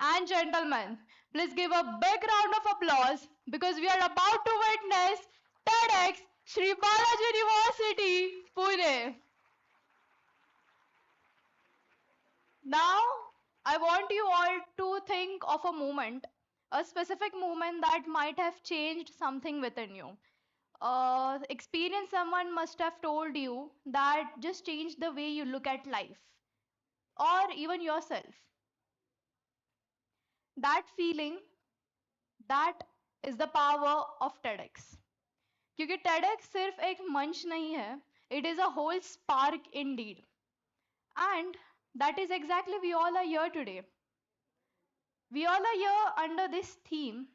and gentlemen, please give a big round of applause because we are about to witness TEDx Sri Balaji University, Pune. Now, I want you all to think of a moment, a specific moment that might have changed something within you. Experience someone must have told you that just changed the way you look at life or even yourself. That feeling, that is the power of TEDx. क्योंकि TEDx सिर्फ एक मंच नहीं है, it is a whole spark indeed. And that is exactly we all are here today. We all are here under this theme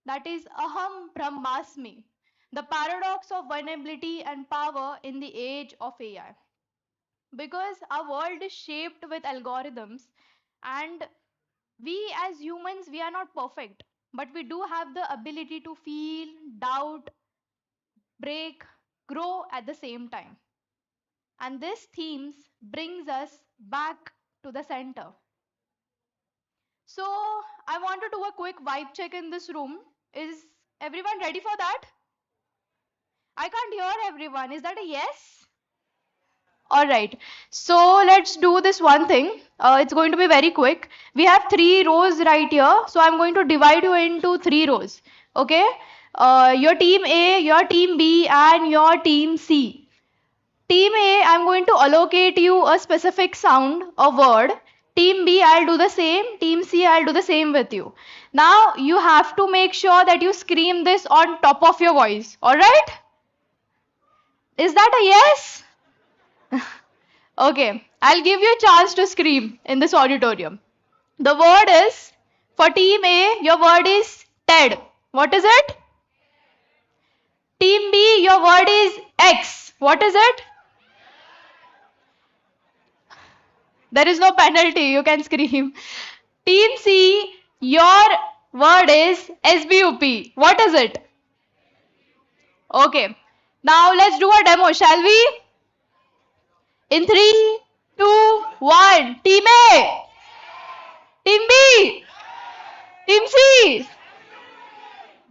that is Aham Bramhasmi, the paradox of vulnerability and power in the age of AI. Because our world is shaped with algorithms, and we as humans, we are not perfect, but we do have the ability to feel, doubt, break, grow at the same time. And this themes brings us back to the center. So I want to do a quick vibe check in this room. Is everyone ready for that? I can't hear everyone. Is that a yes? All right. So let's do this one thing. It's going to be very quick. We have 3 rows right here. So I'm going to divide you into 3 rows. Okay. Your team A, your team B, and your team C. Team A, I'm going to allocate you a specific sound, a word. Team B, I'll do the same. Team C, I'll do the same with you. Now, you have to make sure that you scream this on top of your voice. All right? Is that a yes? Okay, I'll give you a chance to scream in this auditorium. The word is, for team A, your word is TED. What is it? Team B, your word is X. What is it? There is no penalty, you can scream. Team C, your word is SBUP. What is it? Okay, now let's do a demo, shall we? In 3, 2, 1. Team A. Team B. Team C.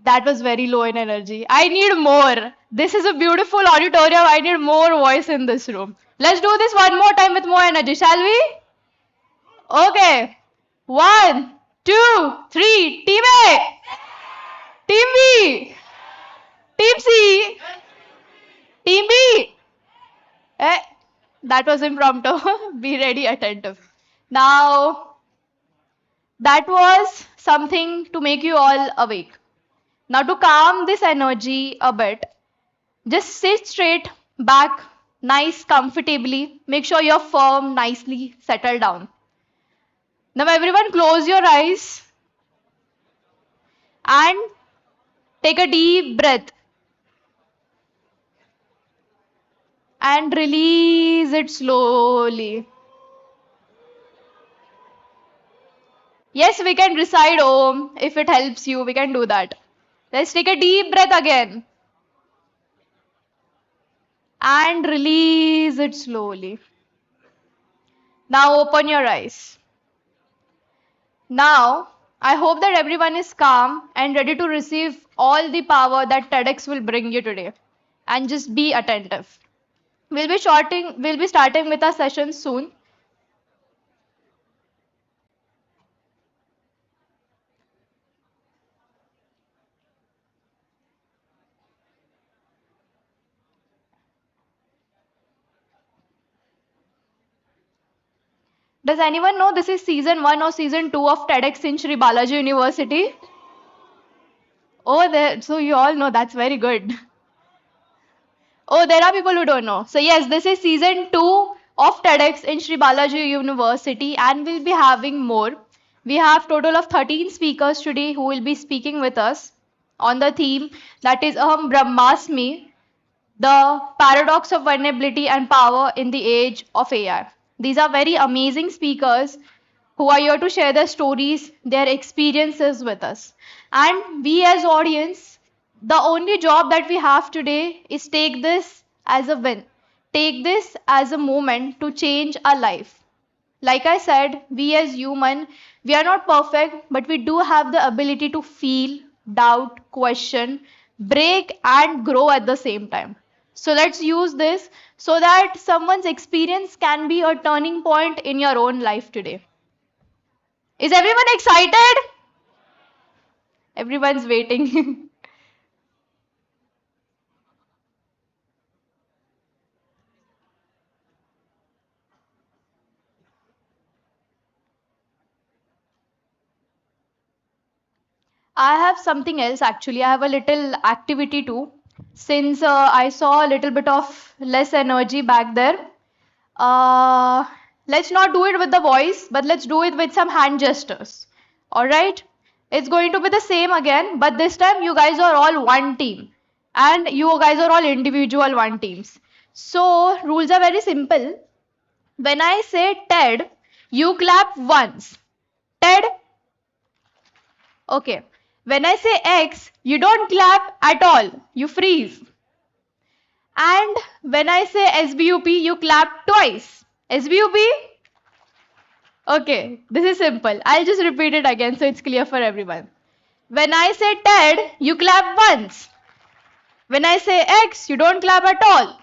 That was very low in energy. I need more. This is a beautiful auditorium. I need more voice in this room. Let's do this one more time with more energy, shall we? Okay. 1, 2, 3. Team A. Team B. Team C. Team B. That was impromptu. Be ready, attentive. Now, that was something to make you all awake. Now, to calm this energy a bit, just sit straight back, nice, comfortably. Make sure you're firm, nicely settled down. Now, everyone, close your eyes and take a deep breath. And release it slowly. Yes, we can recite Om. If it helps you, we can do that. Let's take a deep breath again. And release it slowly. Now open your eyes. Now, I hope that everyone is calm and ready to receive all the power that TEDx will bring you today. And just be attentive. We'll be starting with our session soon. Does anyone know this is season 1 or season 2 of TEDx Sri Balaji University? Oh, so you all know, that's very good. Oh, there are people who don't know. So yes, this is season 2 of TEDx in Sri Balaji University, and we'll be having more. We have total of 13 speakers today who will be speaking with us on the theme that is Aham Bramhasmi, the paradox of vulnerability and power in the age of AI. These are very amazing speakers who are here to share their stories, their experiences with us. And we as audience, the only job that we have today is take this as a win. Take this as a moment to change our life. Like I said, we as human, we are not perfect, but we do have the ability to feel, doubt, question, break, and grow at the same time. So let's use this so that someone's experience can be a turning point in your own life today. Is everyone excited? Everyone's waiting. I have something else actually. I have a little activity too. Since I saw a little bit of less energy back there, uh, let's not do it with the voice, but let's do it with some hand gestures. All right? It's going to be the same again, but this time you guys are all one team, and you guys are all individual one teams. So, rules are very simple. When I say TED, you clap once. TED. Okay. When I say X, you don't clap at all. You freeze. And when I say SBUP, you clap twice. SBUP? Okay, this is simple. I'll just repeat it again so it's clear for everyone. When I say TED, you clap once. When I say X, you don't clap at all.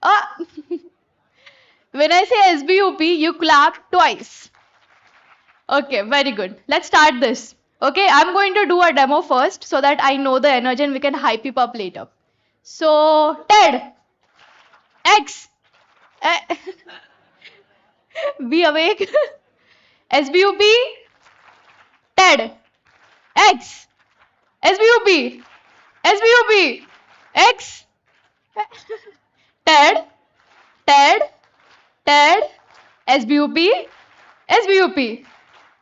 Ah. When I say SBUP, you clap twice. Okay, very good. Let's start this. Okay, I'm going to do a demo first so that I know the energy and we can hype it up later. So, TED, X, eh, be awake. SBUP, TED, X, SBUP, SBUP, X, TED, TED, TED, SBUP, SBUP,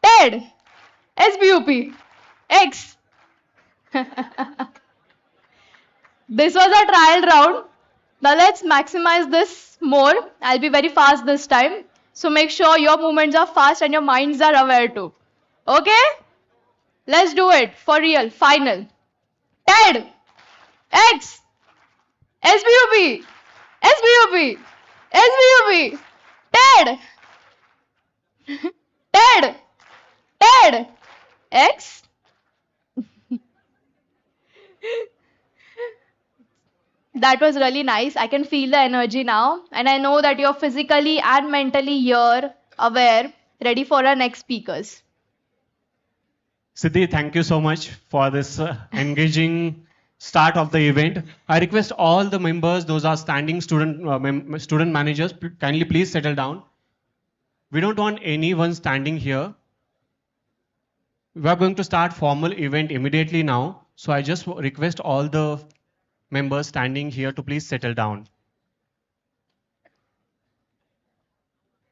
TED, SBUP, X. This was a trial round. Now let's maximize this more. I'll be very fast this time. So make sure your movements are fast and your minds are aware too. Okay? Let's do it for real. Final. TED, X, SBUP, SBUP, SBUP, TED, TED, TED, X. That was really nice. I can feel the energy now. And I know that you're physically and mentally here, aware, ready for our next speakers. Siddhi, thank you so much for this engaging start of the event. I request all the members, those are standing student managers, kindly please settle down. We don't want anyone standing here. We are going to start formal event immediately now. So I just request all the members standing here to please settle down.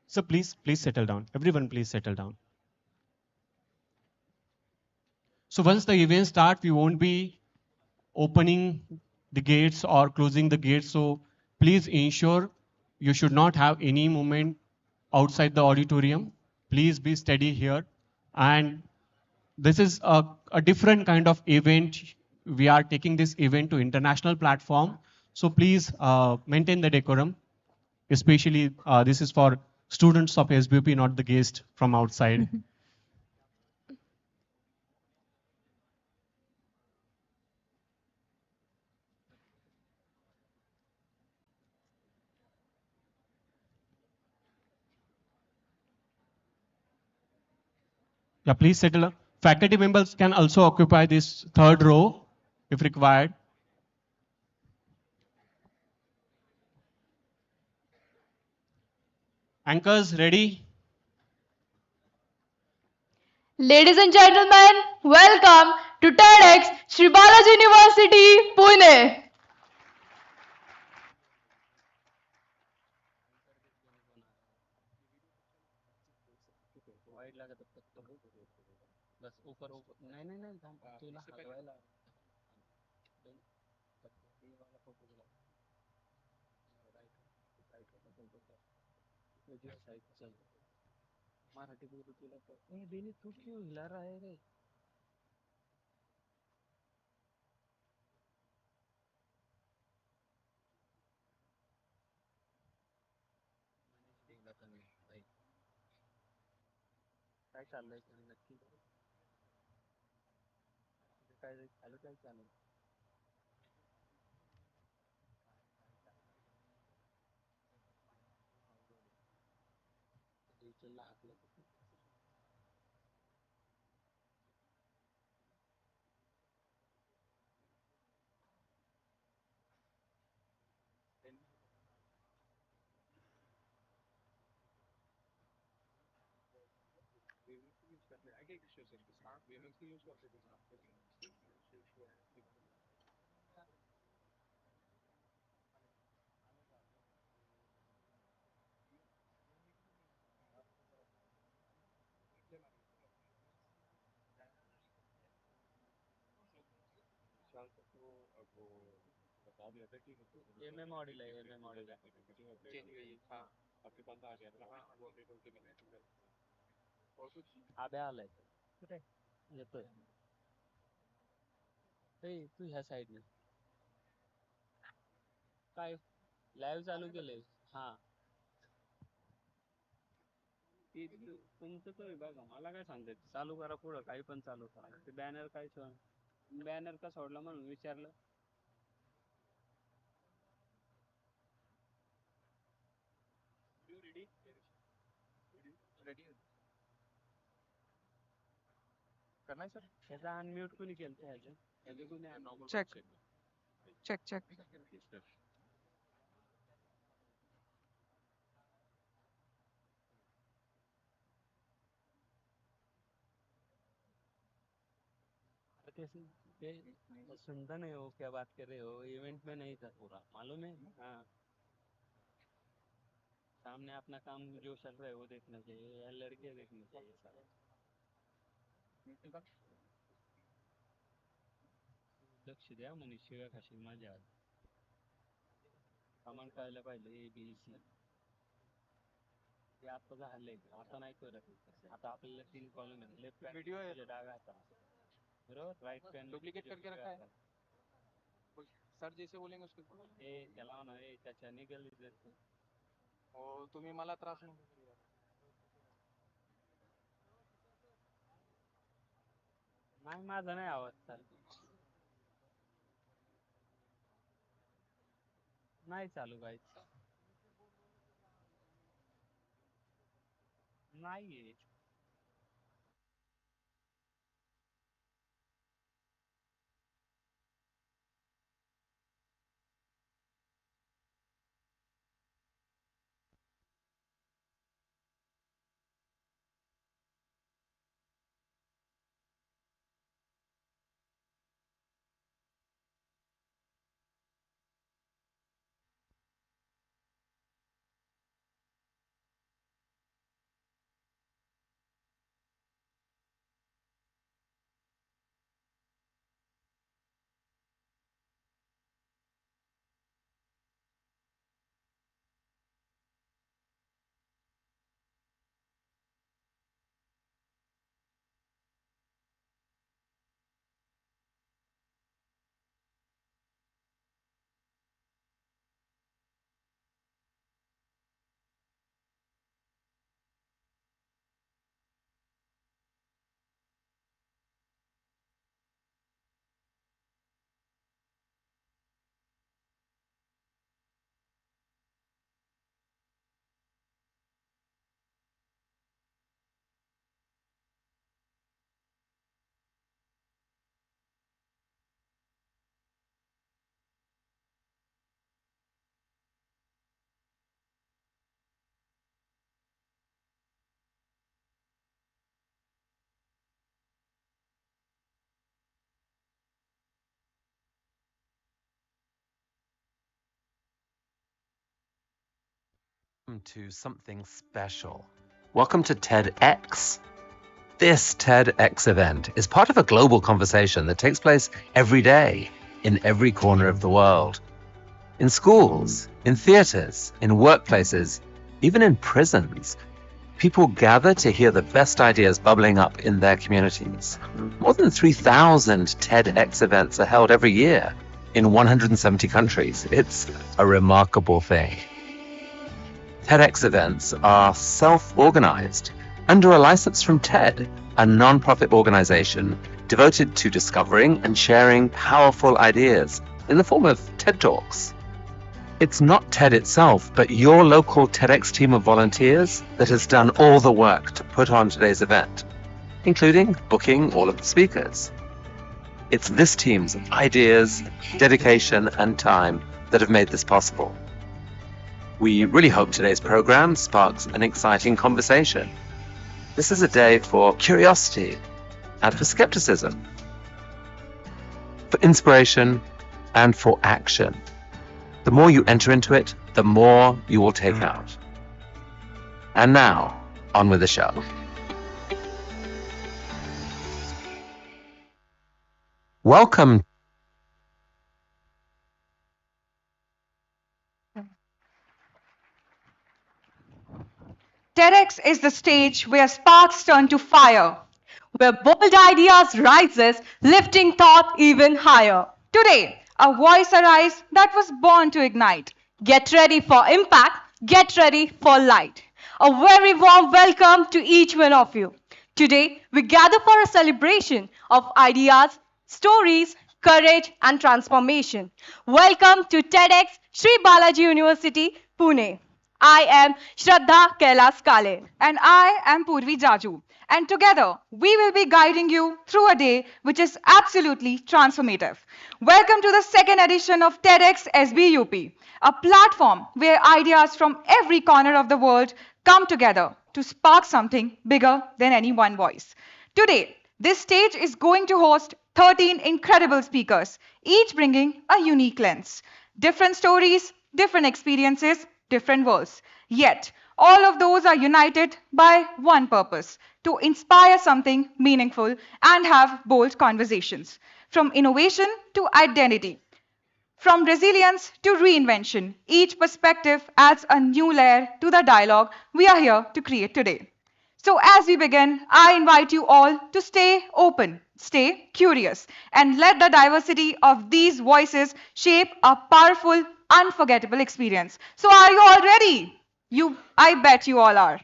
So please settle down. Everyone, please settle down. So once the event starts, we won't be opening the gates or closing the gates. So please ensure you should not have any movement outside the auditorium. Please be steady here. And this is a different kind of event. We are taking this event to international platform. So please maintain the decorum. Especially this is for students of SBUP, not the guest from outside. Yeah, please settle up. Faculty members can also occupy this third row if required. Anchors ready? Ladies and gentlemen, welcome to TEDx Sri Balaji University, Pune. चाललंय नक्की काय झालं काय चाललंय MA model आहे MA model Abya आलाय कुठे येतोय तू ह्या साईडने काय लाईव्ह चालू केलंय हा तुमचं तुम्ही बघा मला काय सांगताय चालू करा पुढं काही पण चालू करा ते बॅनर काय बॅनर का सोडला म्हणून विचारलं करणार सर ह्याचा अनम्यूट कोणी केलं ह्याचं Check, check, check. ते सुनता नहीं हो क्या बात कर रहे हो इवेंट में नहीं था पूरा मालूम है हाँ सामने अपना काम जो चल रहा है वो देखना चाहिए या लड़के देखना चाहिए सारा लक्ष द्या म्हणे शिव्या खाशी माझ्या सामान कळलं पाहिजे ए बी सी ते आता झालंय आता नाही करत आता आपल्याला 3 कॉलम आहे लेफ्ट व्हिडिओ डाव्या हाताला बरोबर राइट पैन डुप्लीकेट करके रखा है सर जैसे बोलेंगे उसको ए त्याला ना ए त्याच्या निघाल इधर हो तुम्ही मला त्रास नाही माझा नाही आवाज चालू नाही चालू काहीच नाही To something special. Welcome to TEDx. This TEDx event is part of a global conversation that takes place every day in every corner of the world. In schools, in theaters, in workplaces, even in prisons, people gather to hear the best ideas bubbling up in their communities. More than 3,000 TEDx events are held every year in 170 countries. It's a remarkable thing. TEDx events are self-organized. under a license from TED, a non-profit organization devoted to discovering and sharing powerful ideas in the form of TED Talks. It's not TED itself, but your local TEDx team of volunteers that has done all the work to put on today's event, including booking all of the speakers. It's this team's ideas, dedication, and time that have made this possible. We really hope today's program sparks an exciting conversation. This is a day for curiosity and for skepticism, for inspiration and for action. The more you enter into it, the more you will take out. And now, on with the show. Welcome. TEDx is the stage where sparks turn to fire, where bold ideas rises, lifting thought even higher. Today, a voice arises that was born to ignite. Get ready for impact, get ready for light. A very warm welcome to each one of you. Today, we gather for a celebration of ideas, stories, courage, and transformation. Welcome to TEDx Sri Balaji University, Pune. I am Shraddha Kailas Kale. And I am Purvi Jaju. And together, we will be guiding you through a day which is absolutely transformative. Welcome to the second edition of TEDx SBUP, a platform where ideas from every corner of the world come together to spark something bigger than any one voice. Today, this stage is going to host 13 incredible speakers, each bringing a unique lens. Different stories, different experiences, different worlds. Yet, all of those are united by one purpose, to inspire something meaningful and have bold conversations. From innovation to identity, from resilience to reinvention, each perspective adds a new layer to the dialogue we are here to create today. So as we begin, I invite you all to stay open, stay curious, and let the diversity of these voices shape a powerful, unforgettable experience. So are you all ready? I bet you all are.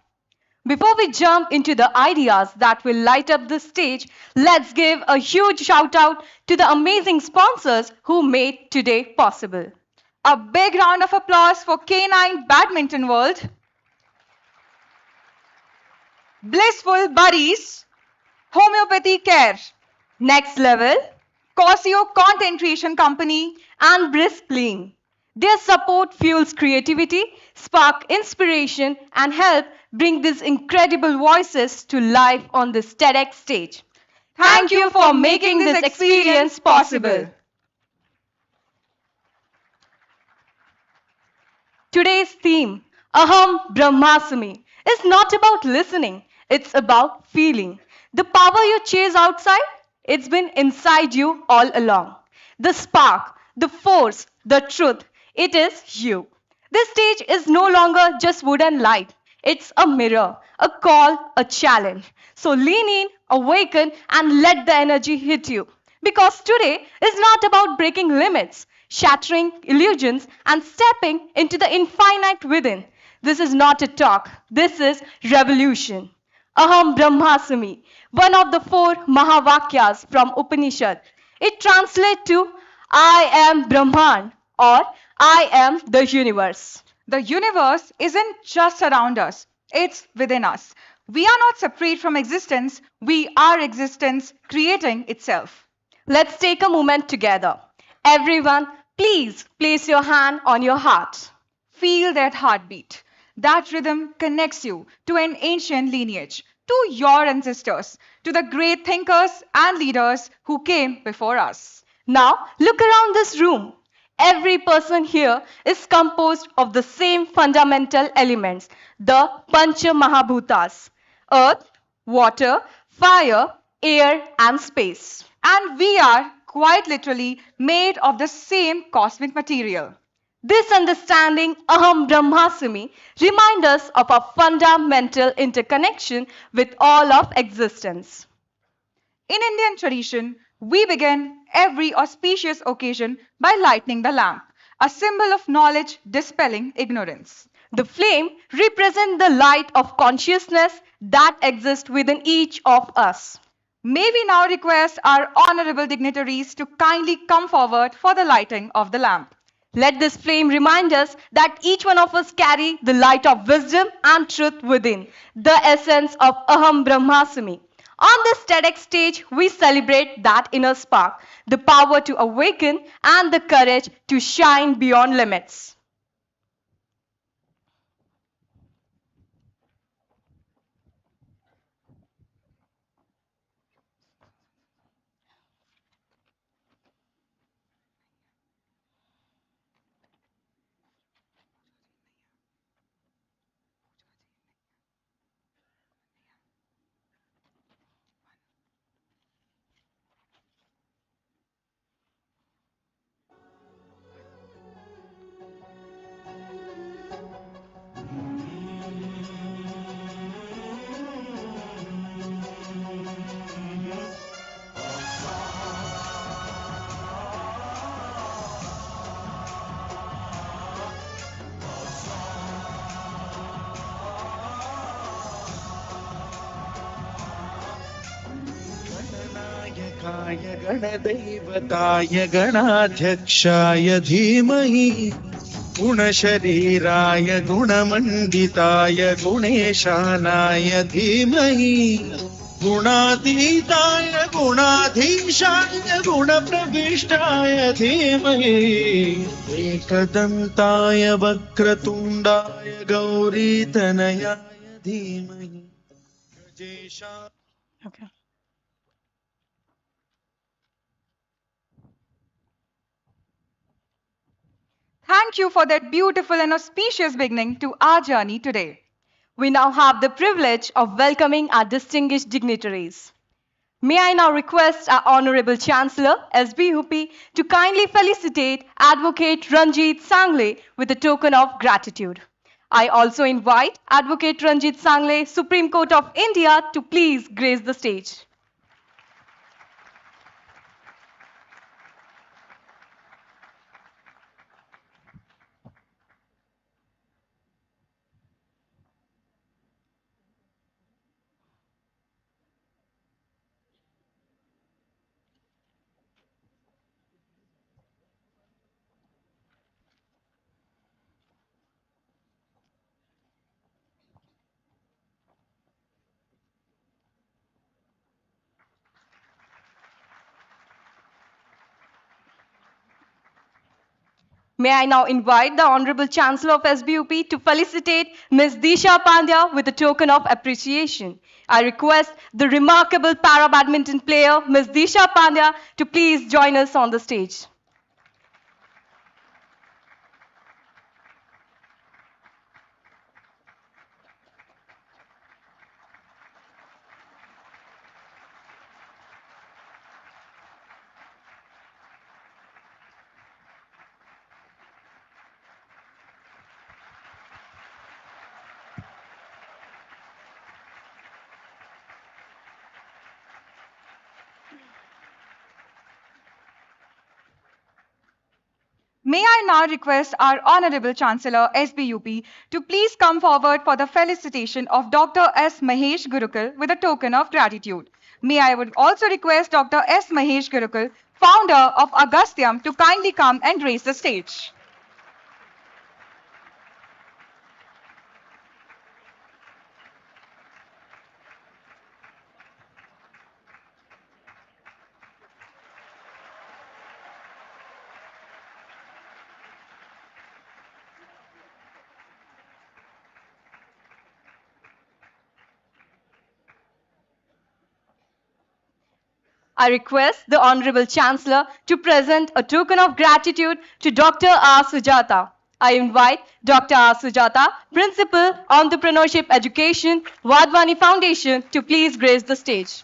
Before we jump into the ideas that will light up the stage, let's give a huge shout out to the amazing sponsors who made today possible. A big round of applause for K9 Badminton World, Blissful Buddies, Homeopathy Care, Next Level, Cosio Content Creation Company, and Brisk Clean. Their support fuels creativity, spark inspiration, and help bring these incredible voices to life on this TEDx stage. Thank you for making this experience possible. Today's theme, Aham Bramhasmi, is not about listening, it's about feeling. The power you chase outside, it's been inside you all along. The spark, the force, the truth, it is you. This stage is no longer just wood and light. It's a mirror, a call, a challenge. So lean in, awaken, and let the energy hit you. Because today is not about breaking limits, shattering illusions, and stepping into the infinite within. This is not a talk. This is revolution. Aham Bramhasmi, one of the 4 Mahavakyas from Upanishad. It translates to I am Brahman, or I am the universe. The universe isn't just around us, it's within us. We are not separate from existence, we are existence creating itself. Let's take a moment together. Everyone, please place your hand on your heart. Feel that heartbeat. That rhythm connects you to an ancient lineage, to your ancestors, to the great thinkers and leaders who came before us. Now, look around this room. Every person here is composed of the same fundamental elements, the Pancha Mahabhutas: earth, water, fire, air, and space. And we are quite literally made of the same cosmic material. This understanding, Aham Bramhasmi, reminds us of our fundamental interconnection with all of existence. In Indian tradition, we begin every auspicious occasion by lighting the lamp, a symbol of knowledge dispelling ignorance. The flame represents the light of consciousness that exists within each of us. May we now request our honorable dignitaries to kindly come forward for the lighting of the lamp. Let this flame remind us that each one of us carry the light of wisdom and truth within, the essence of Aham Bramhasmi. On this TEDx stage, we celebrate that inner spark, the power to awaken and the courage to shine beyond limits. गणनायकाय गणदैवताय गणाध्यक्षाय धीमहि गुणशरीराय गुणमण्डिताय गुणेशानाय धीमहि गुणातीताय गुणाधीशाय गुणप्रविष्टाय धीमहि एकदन्ताय वक्रतुण्डाय गौरीतनयाय धीमहि गजेशाय Okay. Thank you for that beautiful and auspicious beginning to our journey today. We now have the privilege of welcoming our distinguished dignitaries. May I now request our Honorable Chancellor, SBUP, to kindly felicitate Advocate Ranjit Sanglay with a token of gratitude. I also invite Advocate Ranjit Sanglay, Supreme Court of India, to please grace the stage. May I now invite the Honorable Chancellor of SBUP to felicitate Ms. Disha Pandya with a token of appreciation. I request the remarkable para-badminton player, Ms. Disha Pandya, to please join us on the stage. May I now request our Honorable Chancellor SBUP to please come forward for the felicitation of Dr. S. Mahesh Gurukal with a token of gratitude. May I would also request Dr. S. Mahesh Gurukal, founder of Agasthyam, to kindly come and grace the stage. I request the Honorable Chancellor to present a token of gratitude to Dr. R. Sujata. I invite Dr. R. Sujata, Principal, Entrepreneurship Education, Vadvani Foundation, to please grace the stage.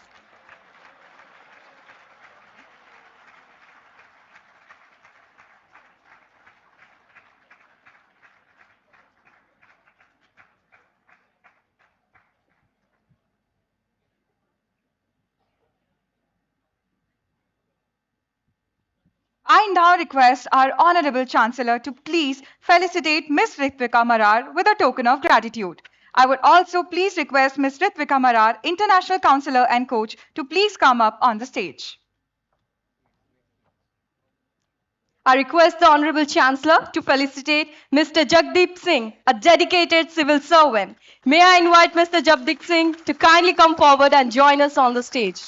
I now request our Honorable Chancellor to please felicitate Ms. Ritvika Mar with a token of gratitude. I would also please request Ms. Ritvika Mar, International Counselor and Coach, to please come up on the stage. I request the Honorable Chancellor to felicitate Mr. Jagdep Singh, a dedicated civil servant. May I invite Mr. Jagdep Singh to kindly come forward and join us on the stage.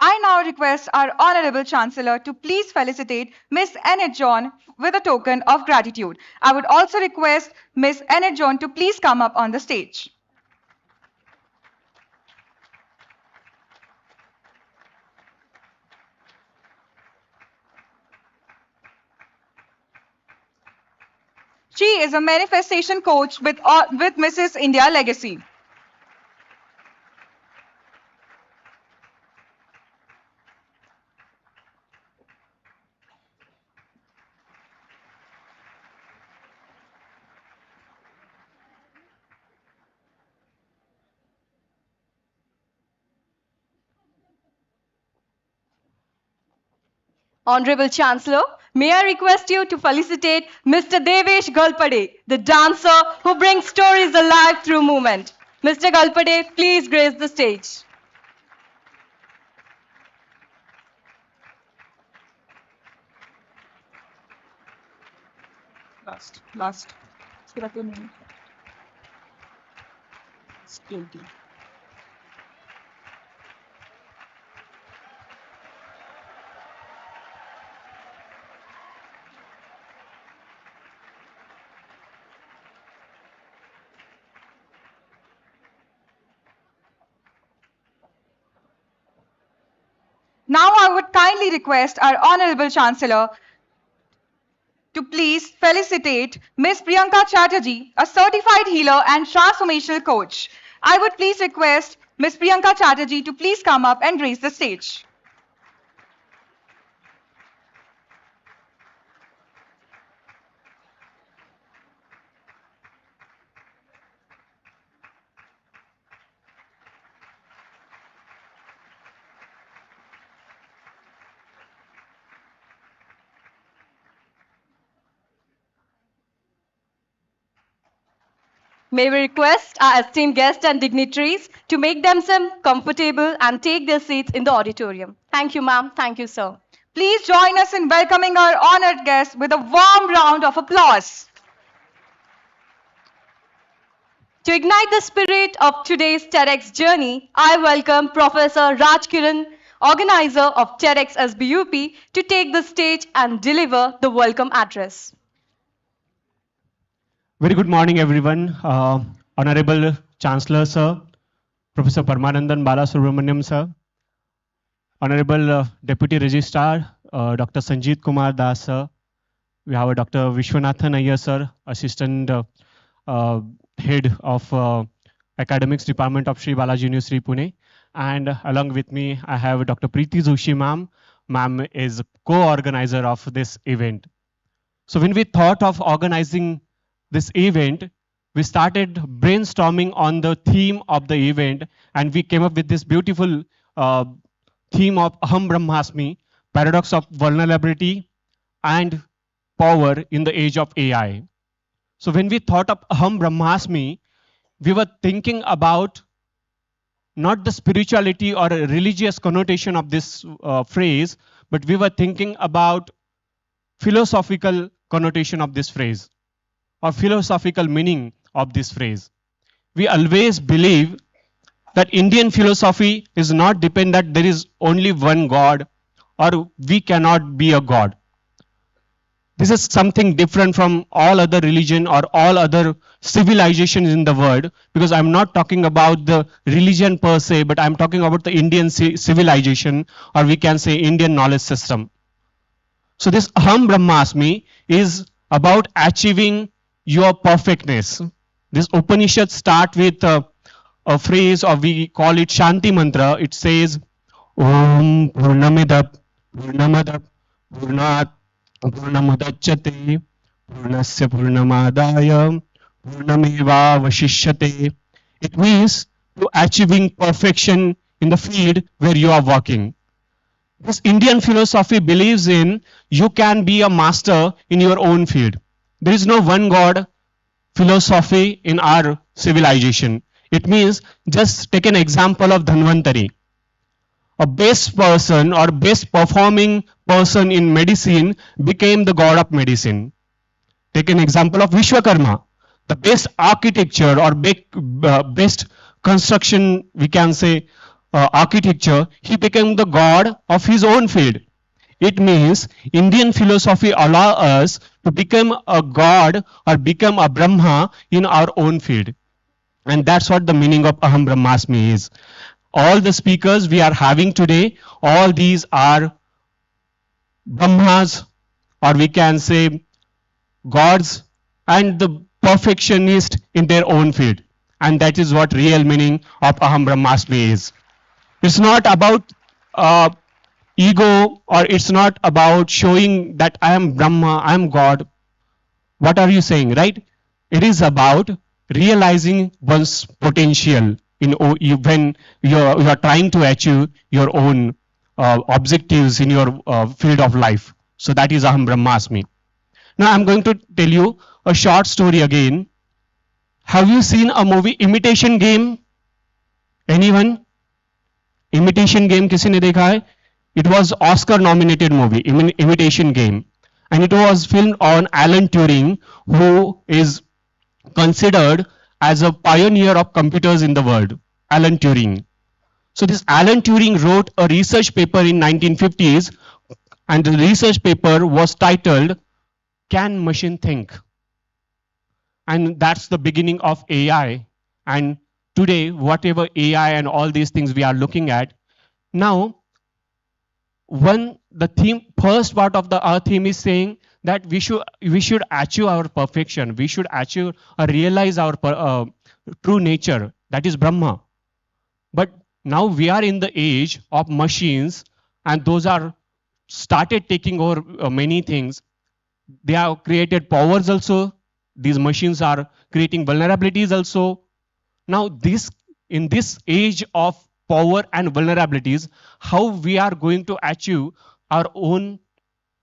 I now request our Honorable Chancellor to please felicitate Ms. Enit John with a token of gratitude. I would also request Ms. Enit John to please come up on the stage. She is a manifestation coach with Mrs. India Legacy. Honorable Chancellor, may I request you to felicitate Mr. Devesh Galpare, the dancer who brings stories alive through movement. Mr. Galpare, please grace the stage. Last. Security. Now I would kindly request our Honorable Chancellor to please felicitate Ms. Priyanka Chhattaji, a certified healer and transformational coach. I would please request Ms. Priyanka Chhattaji to please come up and grace the stage. May we request our esteemed guests and dignitaries to make themselves comfortable and take their seats in the auditorium. Thank you, ma'am. Thank you, sir. Please join us in welcoming our honored guests with a warm round of applause. To ignite the spirit of today's TEDx journey, I welcome Professor Raj Kiran, organizer of TEDx SBUP, to take the stage and deliver the welcome address. Very good morning, everyone. Honorable Chancellor, sir, Professor Paramanandan Balasubramaniam, sir, Honorable Deputy Registrar, Dr. Sanjeet Kumar Das, sir. We have Dr. Vishwanathan Iyer, sir, Assistant Head of Academics Department of Sri Balaji University, Pune. And along with me, I have Dr. Preeti Joshi, ma'am. Ma'am is co-organizer of this event. So when we thought of organizing this event, we started brainstorming on the theme of the event, and we came up with this beautiful theme of Aham Bramhasmi, paradox of vulnerability and power in the age of AI. So when we thought of Aham Bramhasmi, we were thinking about not the spirituality or a religious connotation of this phrase, but we were thinking about philosophical connotation of this phrase, or philosophical meaning of this phrase. We always believe that Indian philosophy is not dependent, there is only one God, or we cannot be a God. This is something different from all other religion or all other civilizations in the world, because I'm not talking about the religion per se, but I'm talking about the Indian civilization, or we can say Indian knowledge system. So this Aham Brahmasmi is about achieving your perfectness. This Upanishad start with a phrase, or we call it Shanti Mantra. It says, Om Purnamidap Purnamadap Purnat Purnamudachyate Purnasya Purnamadaya Purnameva Vashishyate. It means to achieving perfection in the field where you are working. This Indian philosophy believes in you can be a master in your own field. There is no one God philosophy in our civilization. It means, just take an example of Dhanvantari. A best person or best performing person in medicine became the god of medicine. Take an example of Vishwakarma. The best architecture or best construction, we can say, architecture, he became the god of his own field. It means Indian philosophy allows us to become a god or become a Brahma in our own field. And that's what the meaning of Aham Brahmasmi is. All the speakers we are having today, all these are Brahmas, or we can say gods, and the perfectionist in their own field. And that is what real meaning of Aham Brahmasmi is. It's not about ego, or it's not about showing that I am Brahma, I am God. What are you saying, right? It is about realizing one's potential when you are trying to achieve your own objectives in your field of life. So that is Aham Brahmasmi. Now I'm going to tell you a short story again. Have you seen a movie Imitation Game? Anyone? Imitation Game किसी ने देखा है? It was Oscar nominated movie, Imitation Game. And it was filmed on Alan Turing, who is considered as a pioneer of computers in the world, Alan Turing. So this Alan Turing wrote a research paper in 1950s, and the research paper was titled, Can Machine Think? And that's the beginning of AI. And today, whatever AI and all these things we are looking at, now, the theme, first part of our theme is saying that we should achieve our perfection. We should achieve or realize our true nature, that is Brahma. But now we are in the age of machines, and those are started taking over many things. They have created powers also. These machines are creating vulnerabilities also. Now in this age of power and vulnerabilities, how we are going to achieve our own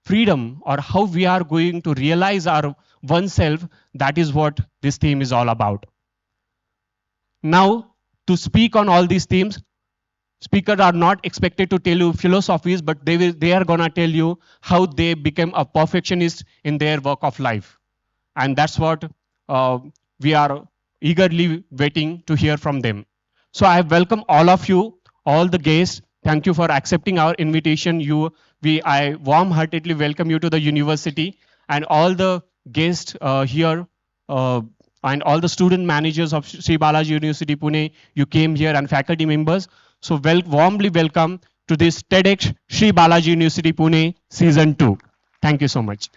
freedom, or how we are going to realize our oneself, that is what this theme is all about. Now, to speak on all these themes, speakers are not expected to tell you philosophies, but they are gonna tell you how they become a perfectionist in their work of life. And that's what we are eagerly waiting to hear from them. So I welcome all of you, all the guests. Thank you for accepting our invitation. I warm-heartedly welcome you to the university, and all the guests here, and all the student managers of Sri Balaji University, Pune. You came here, and faculty members. So warmly welcome to this TEDx Sri Balaji University, Pune, Season 2. Thank you so much.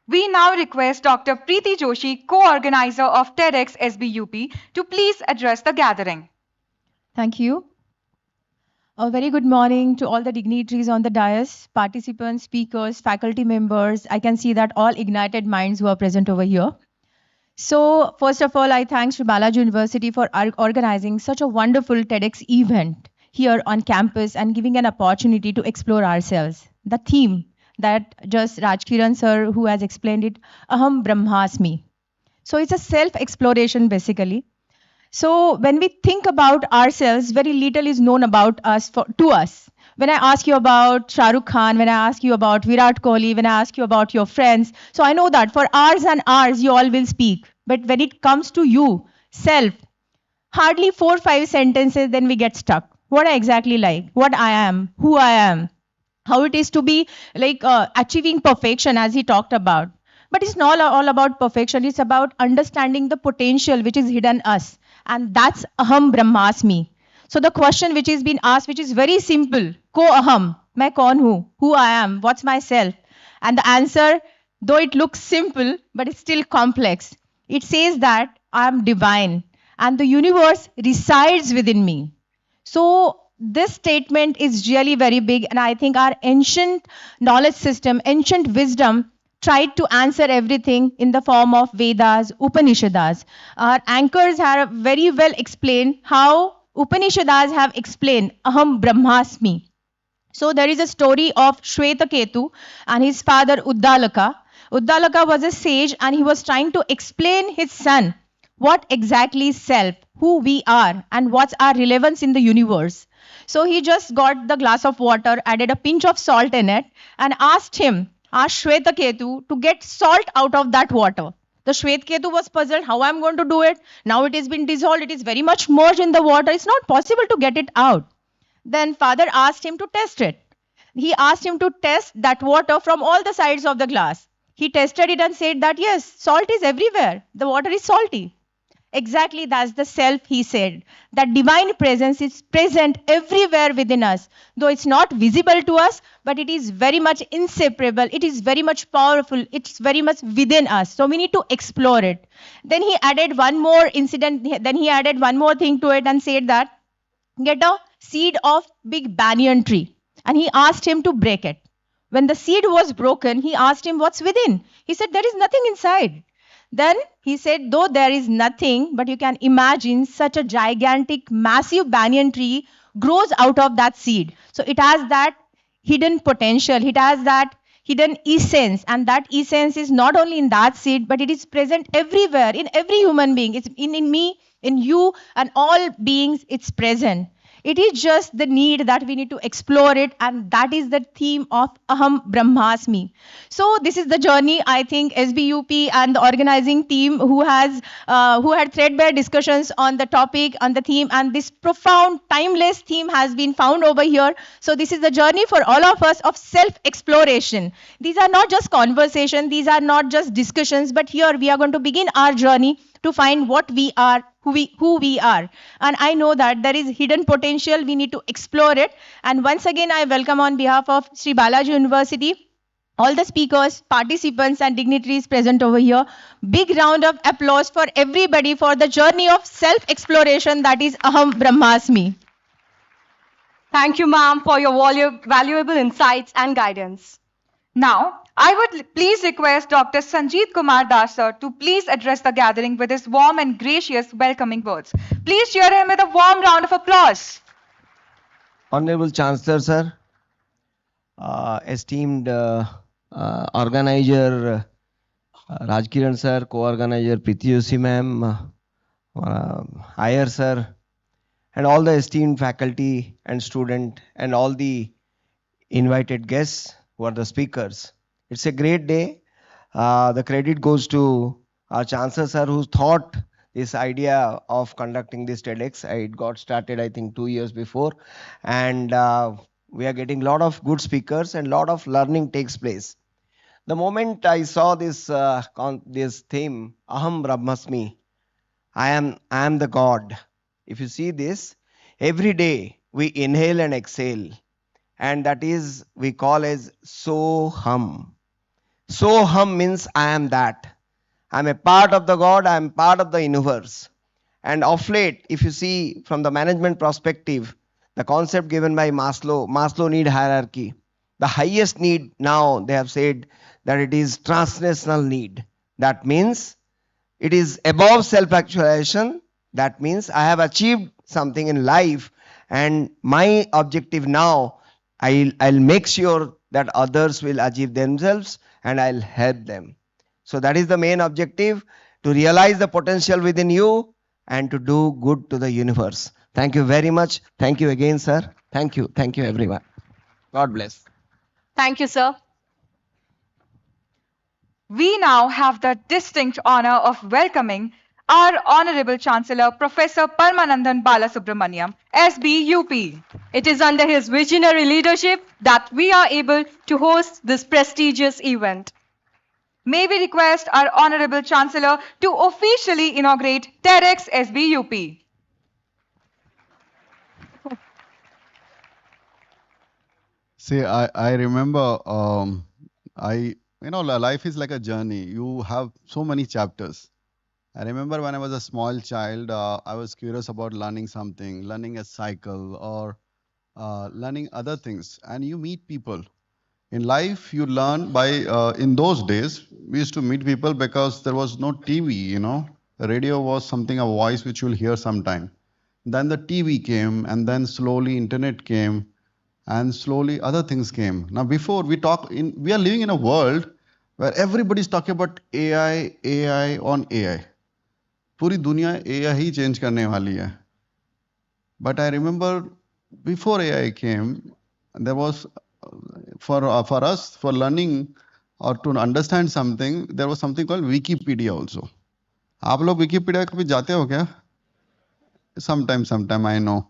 We now request Dr. Preeti Joshi, co-organizer of TEDx SBUP, to please address the gathering. Thank you. A very good morning to all the dignitaries on the dais, participants, speakers, faculty members. I can see that all ignited minds who are present over here. So first of all, I thank Sri Balaji University for organizing such a wonderful TEDx event here on campus and giving an opportunity to explore ourselves. The theme that just Rajkiran sir, who has explained it, Aham Bramhasmi. So it's a self-exploration basically. So when we think about ourselves, very little is known about us to us. When I ask you about Shah Rukh Khan, when I ask you about Virat Kohli, when I ask you about your friends, so I know that for hours and hours you all will speak. But when it comes to you, self, hardly 4 or 5 sentences, then we get stuck. What I exactly like, what I am, who I am, how it is to be like achieving perfection as he talked about. But it's not all about perfection. It's about understanding the potential which is hidden us. And that's Aham Brahmasmi. So the question which is being asked, which is very simple, Ko Aham, main kaun hu, who I am, what's myself? And the answer, though it looks simple, but it's still complex. It says that I am divine and the universe resides within me. So this statement is really very big, and I think our ancient knowledge system, ancient wisdom tried to answer everything in the form of Vedas, Upanishads. Our anchors have very well explained how Upanishads have explained Aham Brahmasmi. So there is a story of Shwetaketu and his father Uddalaka. Uddalaka was a sage and he was trying to explain his son what exactly is self, who we are, and what's our relevance in the universe. So he just got the glass of water, added a pinch of salt in it, and asked Shwetaketu to get salt out of that water. The Shwetaketu was puzzled, how I'm going to do it? Now it has been dissolved, it is very much merged in the water, it's not possible to get it out. Then father asked him to test it. He asked him to test that water from all the sides of the glass. He tested it and said that yes, salt is everywhere. The water is salty. Exactly, that's the self, he said. That divine presence is present everywhere within us. Though it's not visible to us, but it is very much inseparable. It is very much powerful. It's very much within us. So we need to explore it. Then he added one more incident. Then he added one more thing to it and said that get a seed of big banyan tree. And he asked him to break it. When the seed was broken, he asked him what's within. He said, there is nothing inside. Then he said, though there is nothing, but you can imagine such a gigantic, massive banyan tree grows out of that seed. So it has that hidden potential. It has that hidden essence. And that essence is not only in that seed, but it is present everywhere, in every human being. It's in me, in you, and all beings, it's present. It is just the need that we need to explore it, and that is the theme of Aham Brahmasmi. So this is the journey, I think, SBUP and the organizing team who had threadbare discussions on the topic, on the theme, and this profound, timeless theme has been found over here. So this is the journey for all of us of self-exploration. These are not just conversation, these are not just discussions, but here we are going to begin our journey to find what we are, who we are. And I know that there is hidden potential, we need to explore it. And once again, I welcome on behalf of Sri Balaji University, all the speakers, participants and dignitaries present over here. Big round of applause for everybody for the journey of self-exploration that is Aham Brahmasmi. Thank you, ma'am, for your valuable insights and guidance. Now, I would please request Dr. Sanjeet Kumar Das sir to please address the gathering with his warm and gracious welcoming words. Please cheer him with a warm round of applause. Honorable Chancellor sir, esteemed organizer Rajkiran sir, co-organizer Priti ma'am, Iyer sir, and all the esteemed faculty and student and all the invited guests who are the speakers. It's a great day. The credit goes to our Chancellor sir who thought this idea of conducting this TEDx. It got started I think 2 years before, and we are getting a lot of good speakers and a lot of learning takes place. The moment I saw this this theme, Aham Bramhasmi, I am the God. If you see this, every day we inhale and exhale, and that is we call as Soham. Soham means I am that. I am a part of the God, I am part of the universe. And of late, if you see from the management perspective, the concept given by Maslow need hierarchy. The highest need now, they have said that it is transnational need. That means it is above self-actualization. That means I have achieved something in life, and my objective now, I'll make sure that others will achieve themselves and I'll help them. So that is the main objective, to realize the potential within you and to do good to the universe. Thank you very much. Thank you again, sir. Thank you. Thank you, everyone. God bless. Thank you, sir. We now have the distinct honor of welcoming our Honorable Chancellor, Professor Paramanandan Balasubramaniam, SBUP. It is under his visionary leadership that we are able to host this prestigious event. May we request our Honorable Chancellor to officially inaugurate TEDx SBUP. See, I remember, life is like a journey. You have so many chapters. I remember when I was a small child, I was curious about learning something, learning a cycle or learning other things. And you meet people. In life, you learn by, in those days, we used to meet people because there was no TV, you know. Radio was something, a voice which you'll hear sometime. Then the TV came, and then slowly internet came, and slowly other things came. Now, before we are living in a world where everybody's talking about AI, AI on AI. पूरी दुनिया AI ही change करने वाली है. But I remember before AI came, there was for us for learning or to understand something, there was something called Wikipedia also. आप लोग Wikipedia कभी जाते हो क्या? Sometime I know.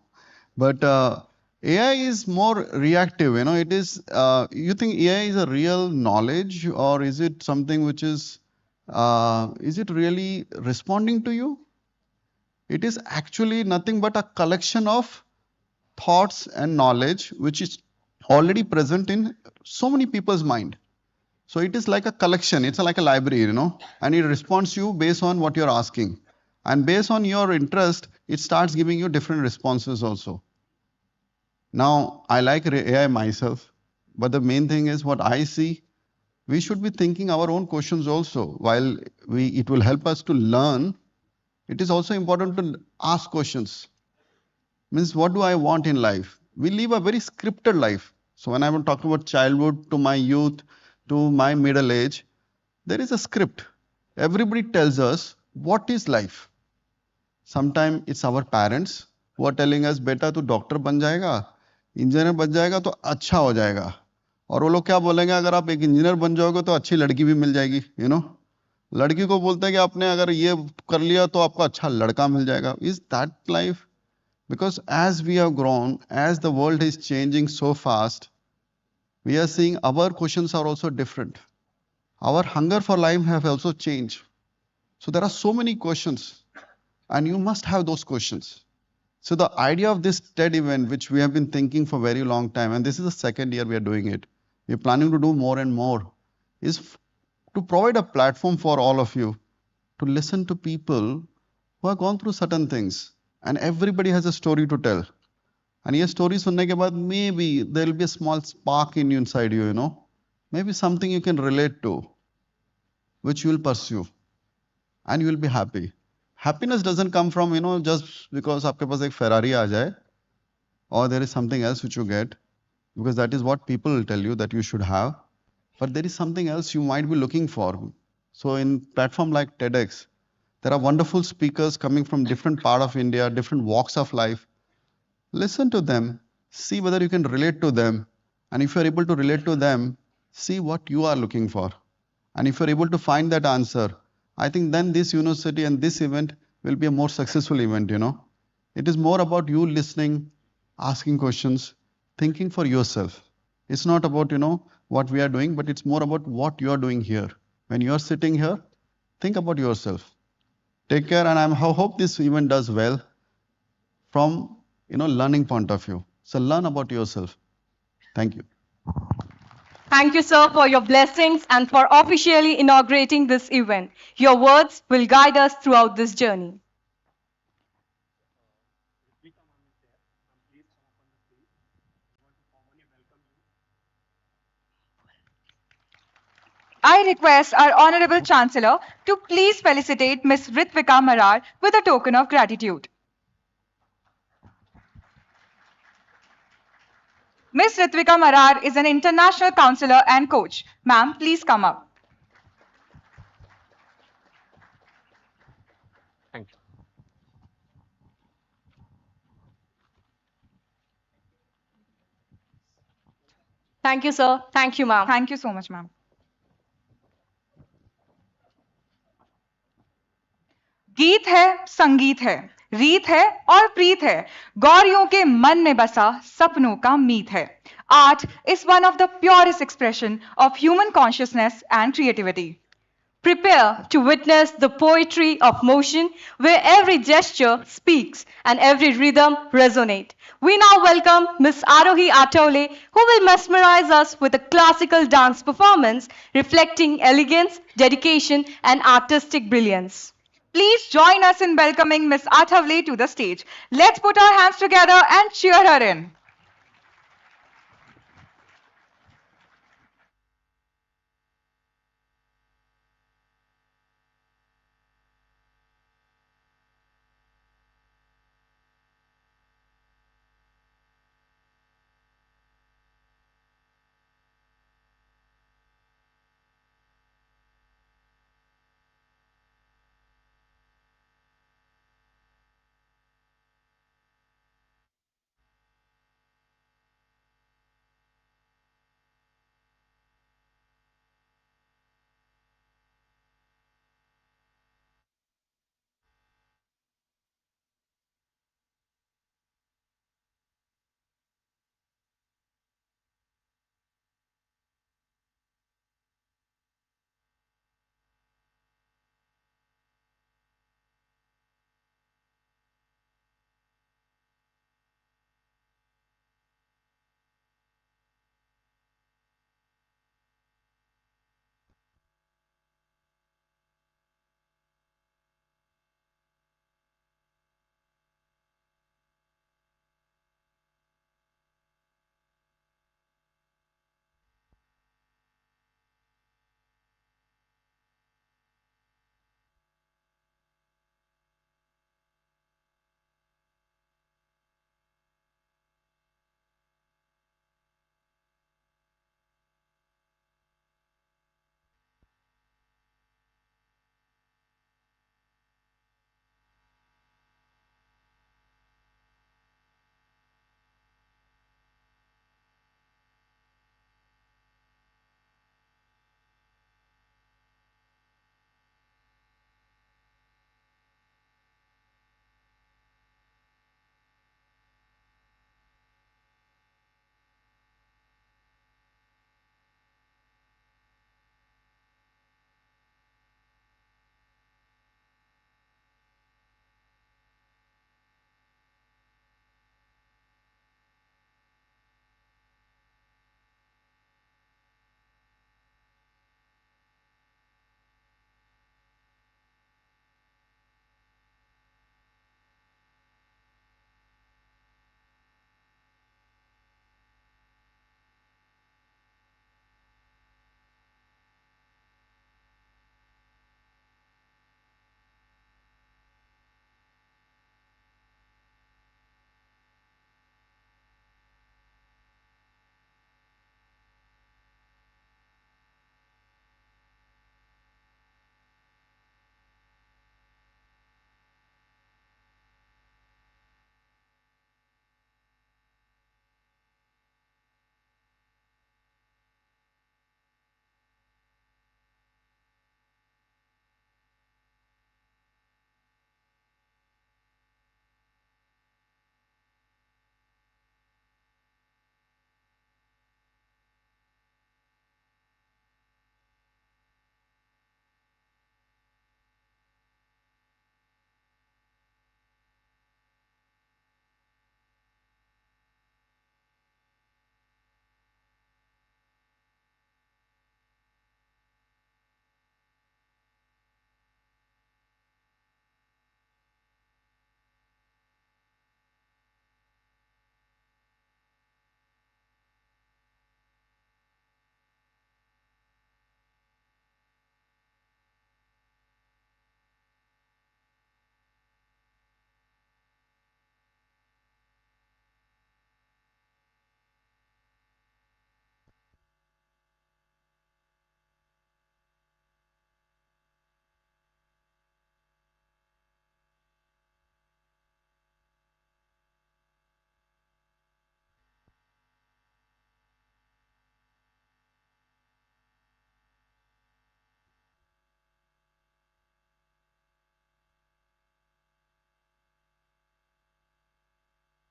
But AI is more reactive, you know. It is. You think AI is a real knowledge, or is it something which is it really responding to you? It is actually nothing but a collection of thoughts and knowledge which is already present in so many people's mind. So it is like a collection, it's like a library, you know, and it responds to you based on what you're asking. And based on your interest, it starts giving you different responses also. Now, I like AI myself, but the main thing is what I see, we should be thinking our own questions also. While it will help us to learn, it is also important to ask questions. Means, what do I want in life? We live a very scripted life. So when I'm talking about childhood to my youth to my middle age, there is a script. Everybody tells us what is life. Sometimes it's our parents who are telling us, बेटा तू doctor बन जाएगा, engineer बन जाएगा तो अच्छा हो जाएगा. और वो लोग क्या बोलेंगे, अगर आप एक इंजीनियर बन जाओगे तो अच्छी लड़की भी मिल जाएगी, you know. लड़की को बोलते हैं कि आपने अगर ये कर लिया तो आपको अच्छा लड़का मिल जाएगा. Is that life? Because as we have grown, as the world is changing so fast, we are seeing our questions are also different. Our hunger for life have also changed. So there are so many questions, and you must have those questions. So the idea of this TED event, which we have been thinking for a very long time, and this is the second year we are doing it, we are planning to do more and more, is to provide a platform for all of you to listen to people who have gone through certain things. And everybody has a story to tell. And ये story सुनने के बाद maybe there will be a small spark in you inside you, you know. Maybe something you can relate to, which you will pursue, and you will be happy. Happiness doesn't come from, you know, just because आपके पास एक Ferrari आ जाए, or there is something else which you get, because that is what people will tell you that you should have. But there is something else you might be looking for. So in platform like TEDx, there are wonderful speakers coming from different part of India, different walks of life. Listen to them, see whether you can relate to them. And if you're able to relate to them, see what you are looking for. And if you're able to find that answer, I think then this university and this event will be a more successful event, you know. It is more about you listening, asking questions, thinking for yourself. It's not about, you know, what we are doing, but it's more about what you are doing here. When you are sitting here, think about yourself. Take care, and I hope this event does well from, you know, learning point of view. So learn about yourself. Thank you. Thank you, sir, for your blessings and for officially inaugurating this event. Your words will guide us throughout this journey. I request our Honorable Chancellor to please felicitate Ms. Ritvika Mar with a token of gratitude. Ms. Ritvika Mar is an international counselor and coach. Ma'am, please come up. Thank you. Thank you, sir. Thank you, ma'am. Thank you so much, ma'am. गीत है, संगीत है, रीत है और प्रीत है, गौरियों के मन में बसा सपनों का मीत है. Art is one of the purest expression of human consciousness and creativity. Prepare to witness the poetry of motion where every gesture speaks and every rhythm resonates. We now welcome Ms. Arohi Atole, who will mesmerize us with a classical dance performance reflecting elegance, dedication, and artistic brilliance. Please join us in welcoming Miss Athavle to the stage. Let's put our hands together and cheer her in.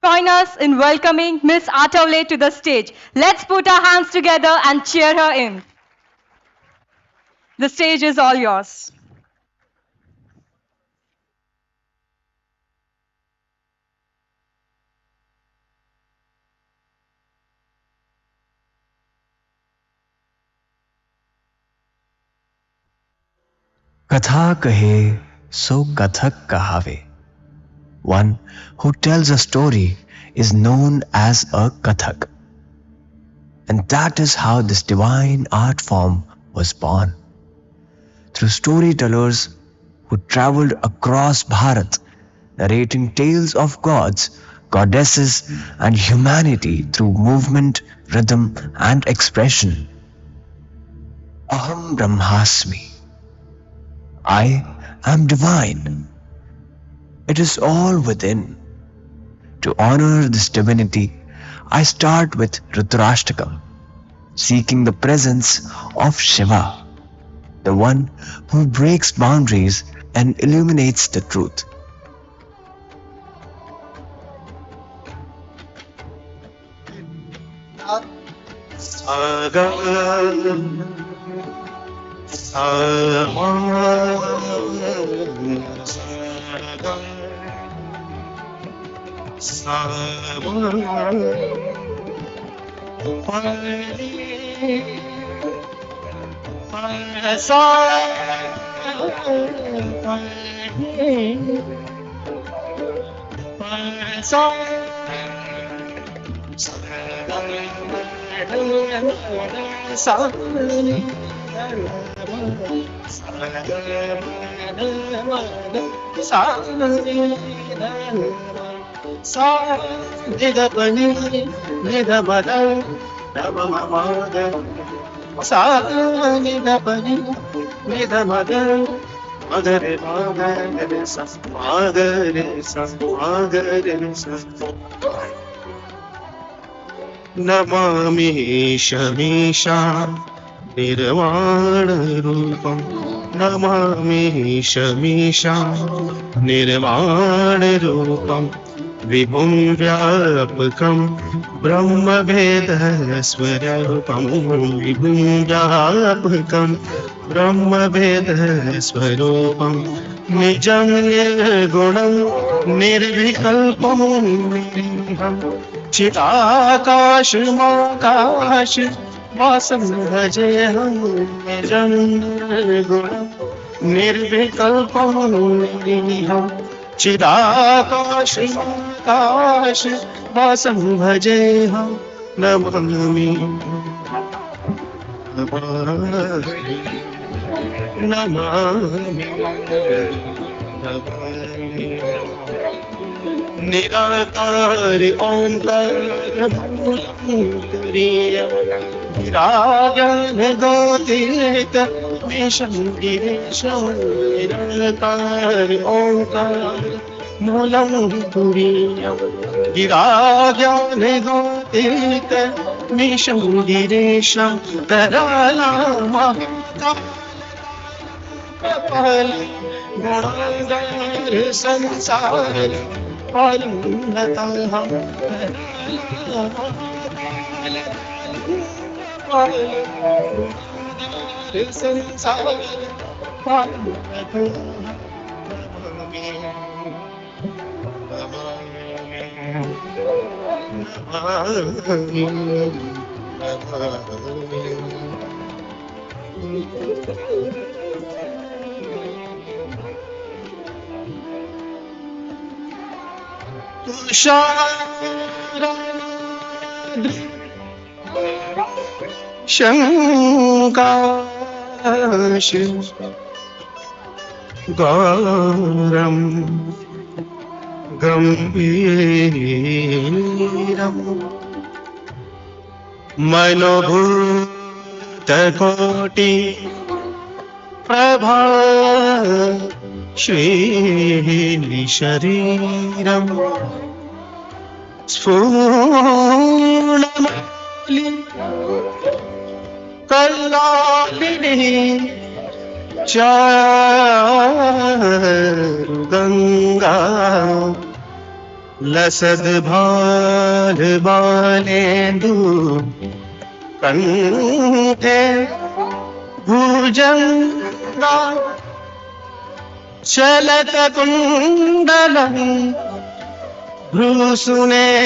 Join us in welcoming Miss Athavle to the stage. Let's put our hands together and cheer her in. The stage is all yours. कथा कहे so Kathak kahave. One who tells a story is known as a Kathak. And that is how this divine art form was born. Through storytellers who traveled across Bharat, narrating tales of gods, goddesses, and humanity through movement, rhythm, and expression. Aham Bramhasmi. I am divine. It is all within. To honor this divinity, I start with Rudrashtakam, seeking the presence of Shiva, the one who breaks boundaries and illuminates the truth. Namami शमीशा निर्वाण रूपम नमामि शमीशा निर्वाण रूपम विभुं व्यापकं ब्रह्मभेद स्वरूपं विभुं व्यापकं ब्रह्मभेद स्वरूपं निजं निर्गुणं निर्विकल्पं निरीहं चिदाकाशमाकाश वासं भजेऽहं निजं निर्गुणं निर्विकल्पं निरीहं चिदाकाशमाकाश वासं भजेऽहं नमामि निराकार ओंकार विराजन गोतीत विषं गिरीशं निराकार ओंकार मूलं तुरीयं विराजन गोतीत विषं गिरीशं करालामहाकाल गुणागार संसार पालनतः संसार शंकाश गौरम गंभीरम मनोभूतकोटि प्रभा श्रीशरीरम स्फूर्णमाली कल्लालिनी चारुगंगा लसद भाल बालेंदु कंठे भुजंगा चलत कुंडलं भ्रूसुनेत्रं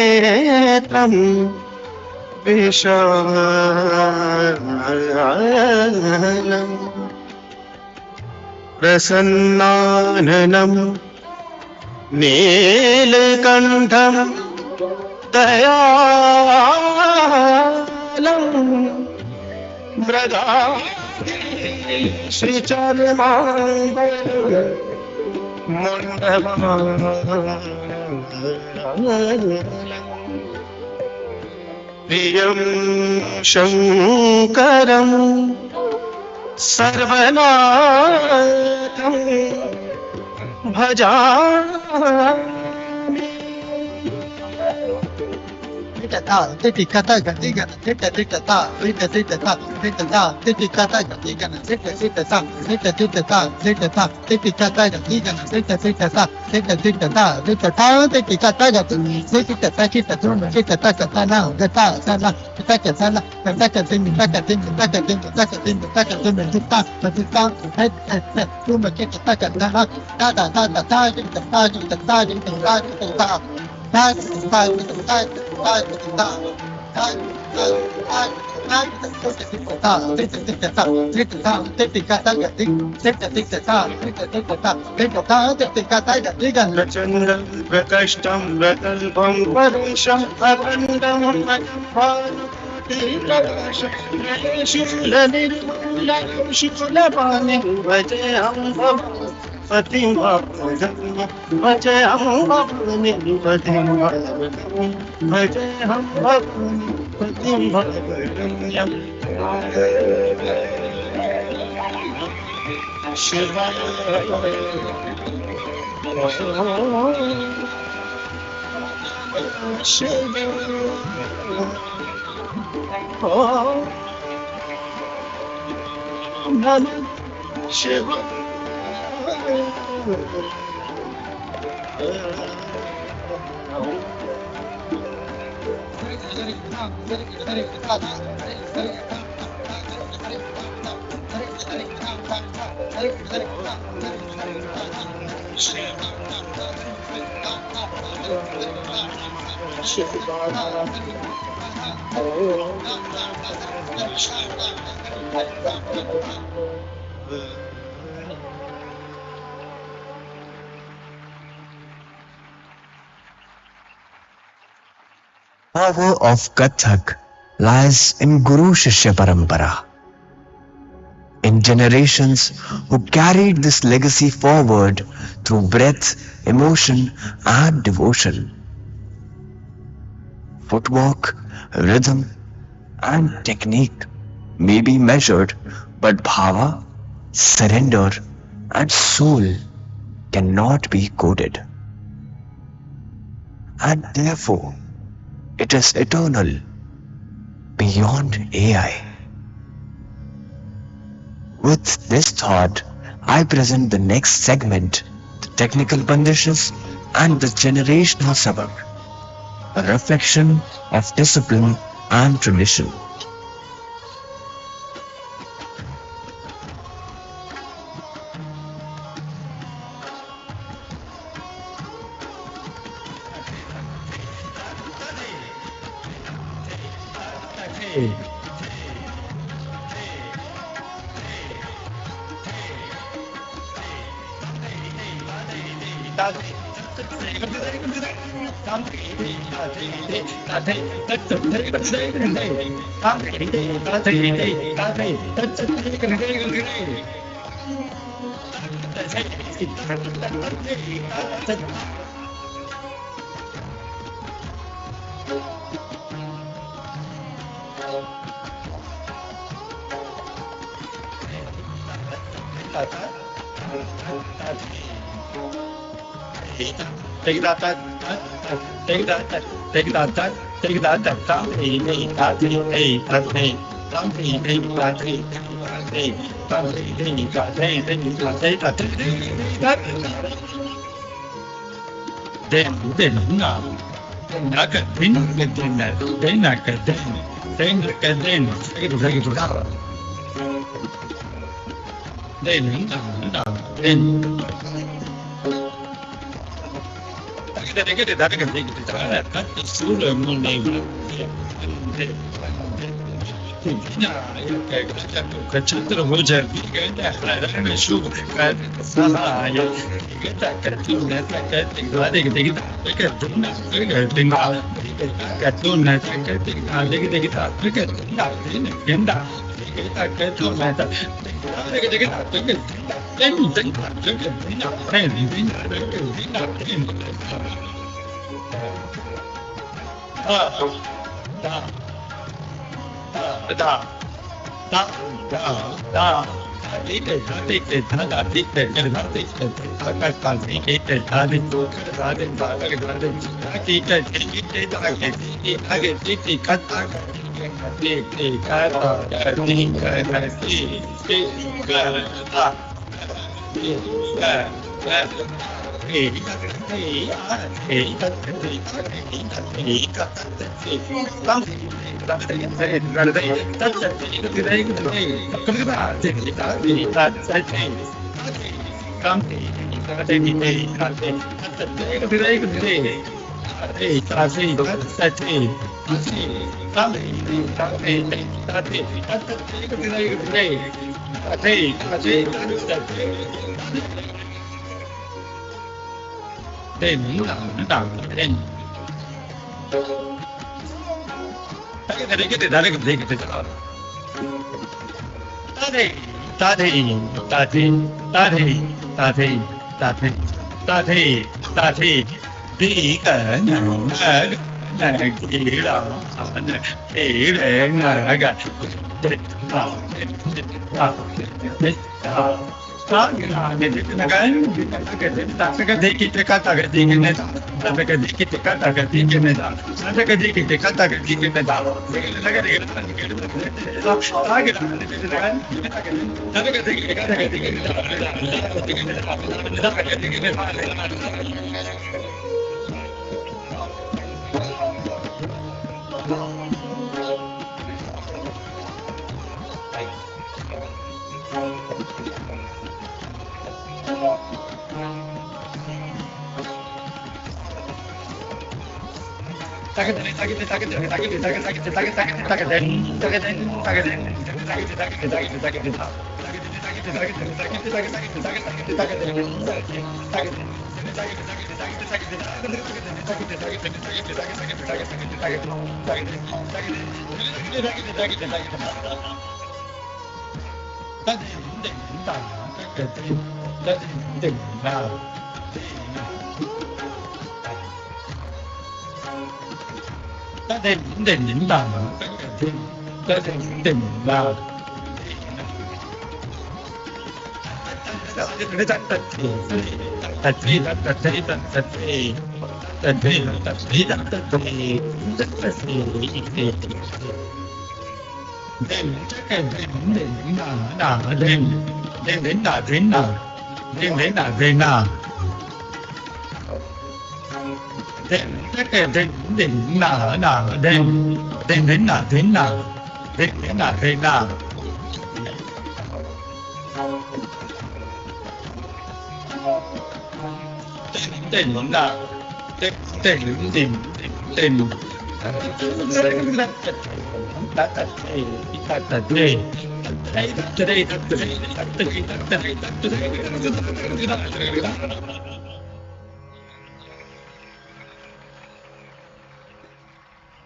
विशालम् प्रसन्नाननं नीलकण्ठं दयालं मृगा प्रियं शङ्करं सर्वनाथं भजामि प्रकष्टं प्रकल्पं परुषम् अखण्डं शूलपाणिं भजेऽहं पतिं भजेऽहं पतिं भजेऽहं पतिं शिवाय Power of Kathak lies in Guru Shishya Parampara. In generations who carried this legacy forward through breath, emotion and devotion. Footwork, rhythm and technique may be measured, but bhava, surrender and soul cannot be coded. And therefore, it is eternal, beyond AI. With this thought, I present the next segment, the technical bandishes and the generational sabak, a reflection of discipline and tradition. Take that, take that, take that, take that,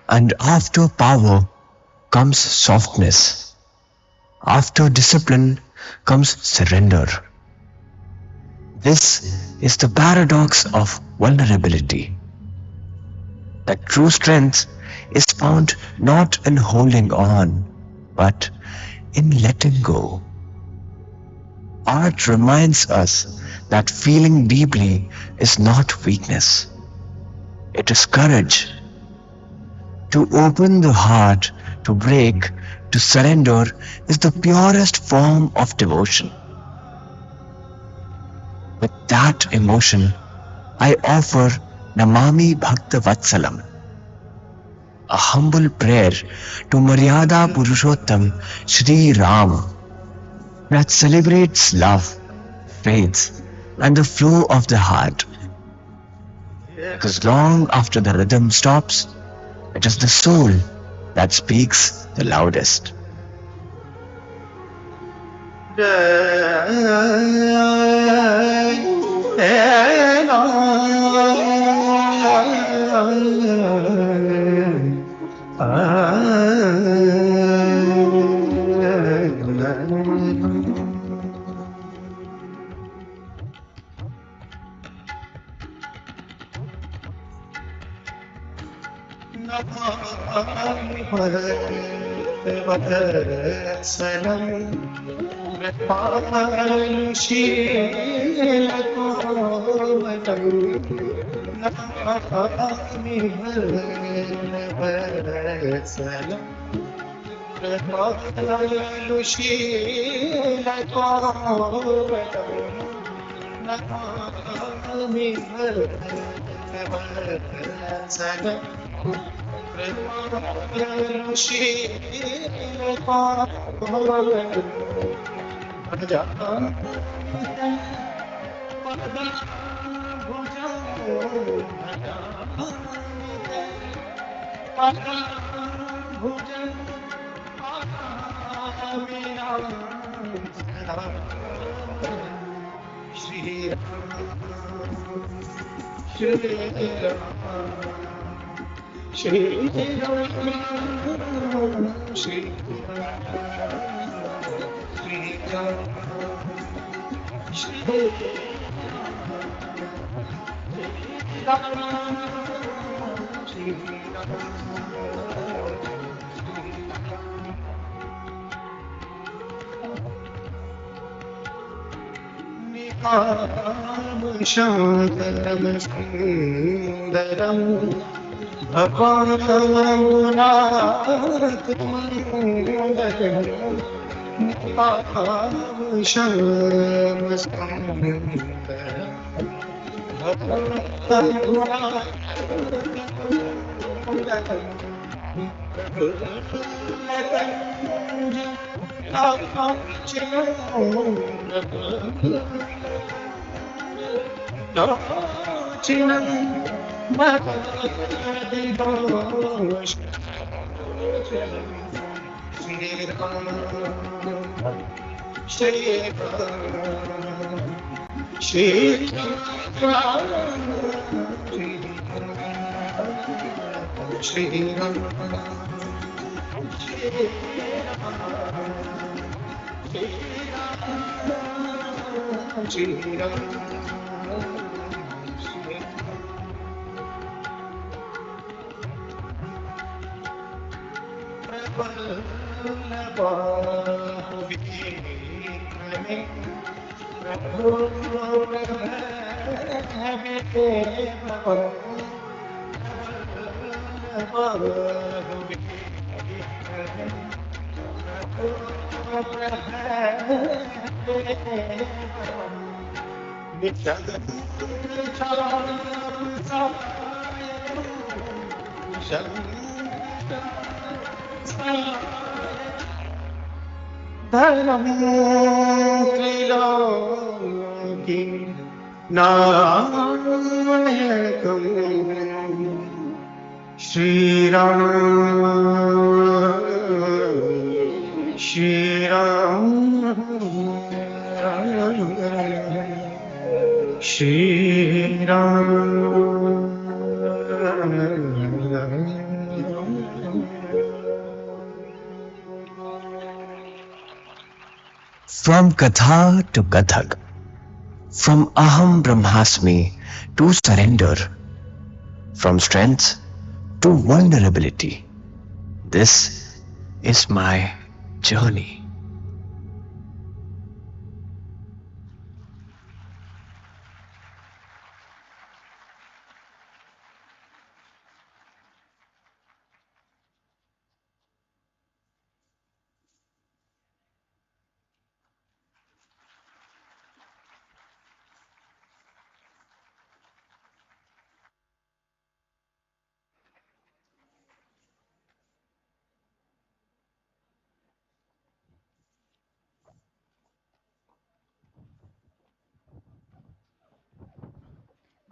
And after power comes softness. After discipline comes surrender. This is the paradox of vulnerability. That true strength is found not in holding on, but in letting go. Art reminds us that feeling deeply is not weakness. It is courage. To open the heart, to break, to surrender is the purest form of devotion. With that emotion, I offer Namami Bhakta Vatsalam, a humble prayer to Maryada Purushottam Sri Ram that celebrates love, faith, and the flow of the heart. Because long after the rhythm stops, it is the soul that speaks the loudest. From Katha to Kathak, from Aham Bramhasmi to surrender, from strength to vulnerability. This is my journey.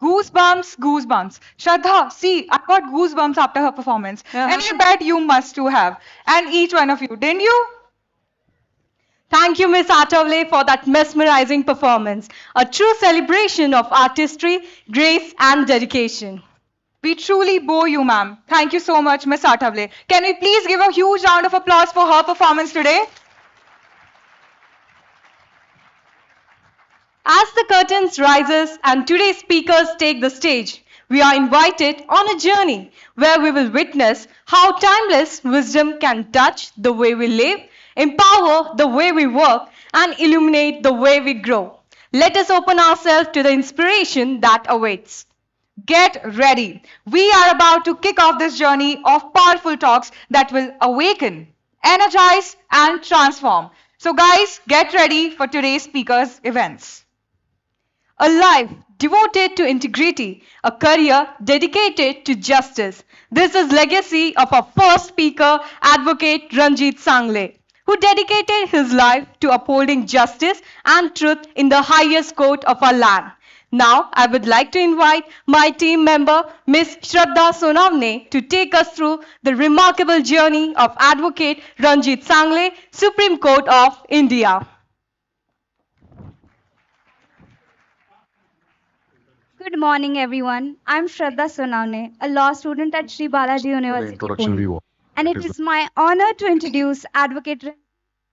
Goosebumps, goosebumps. Shraddha, see, I got goosebumps after her performance. And I bet you must too have. And each one of you, didn't you? Thank you, Miss Atavale, for that mesmerizing performance. A true celebration of artistry, grace, and dedication. We truly bore you, ma'am. Thank you so much, Miss Atavale. Can we please give a huge round of applause for her performance today? As the curtains rises and today's speakers take the stage, we are invited on a journey where we will witness how timeless wisdom can touch the way we live, empower the way we work, and illuminate the way we grow. Let us open ourselves to the inspiration that awaits. Get ready. We are about to kick off this journey of powerful talks that will awaken, energize, and transform. So guys, get ready for today's speakers' events. A life devoted to integrity, a career dedicated to justice. This is legacy of our first speaker, Advocate Ranjit Sanglay, who dedicated his life to upholding justice and truth in the highest court of our land. Now, I would like to invite my team member, Ms. Shraddha Sonavne, to take us through the remarkable journey of Advocate Ranjit Sanglay, Supreme Court of India. Good morning, everyone. I'm Shraddha Sonavne, a law student at Sri Balaji University, Pune. And it is my honor to introduce Advocate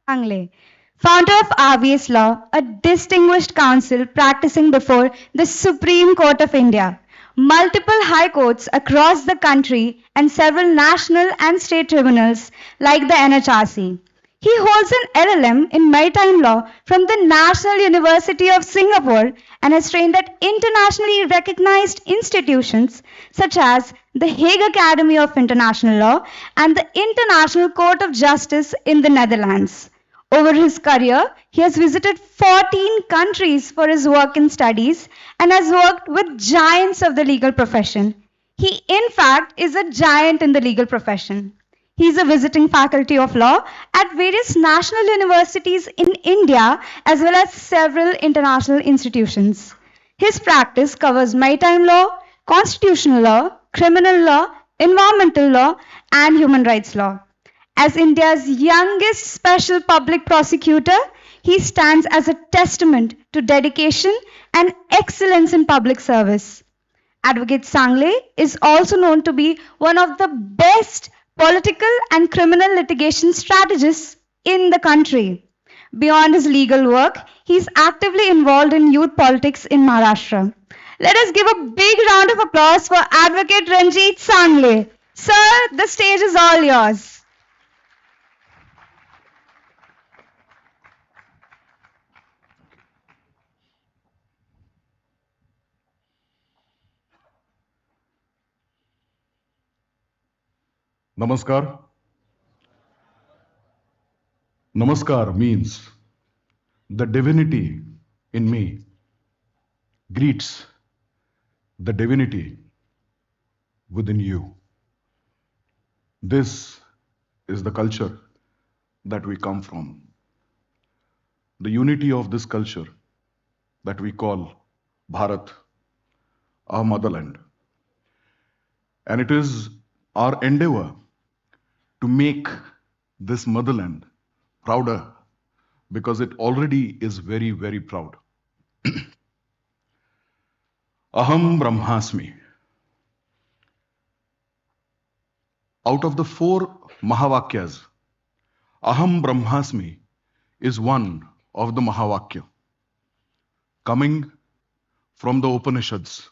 Sanglay, founder of RBS Law, a distinguished counsel practicing before the Supreme Court of India, multiple high courts across the country, and several national and state tribunals like the NHRC. He holds an LLM in maritime law from the National University of Singapore and has trained at internationally recognized institutions such as the Hague Academy of International Law and the International Court of Justice in the Netherlands. Over his career, he has visited 14 countries for his work and studies and has worked with giants of the legal profession. He, in fact, is a giant in the legal profession. He is a visiting faculty of law at various national universities in India as well as several international institutions. His practice covers maritime law, constitutional law, criminal law, environmental law, and human rights law. As India's youngest special public prosecutor, he stands as a testament to dedication and excellence in public service. Advocate Sanglay is also known to be one of the best political and criminal litigation strategists in the country. Beyond his legal work, he is actively involved in youth politics in Maharashtra. Let us give a big round of applause for Advocate Ranjit Sanglay. Sir, the stage is all yours. Namaskar. Namaskar means the divinity in me greets the divinity within you. This is the culture that we come from. The unity of this culture that we call Bharat, our motherland. And it is our endeavor to make this motherland prouder because it already is very, very proud. Aham Bramhasmi. Out of the 4 Mahavakyas, Aham Bramhasmi is one of the Mahavakya, coming from the Upanishads.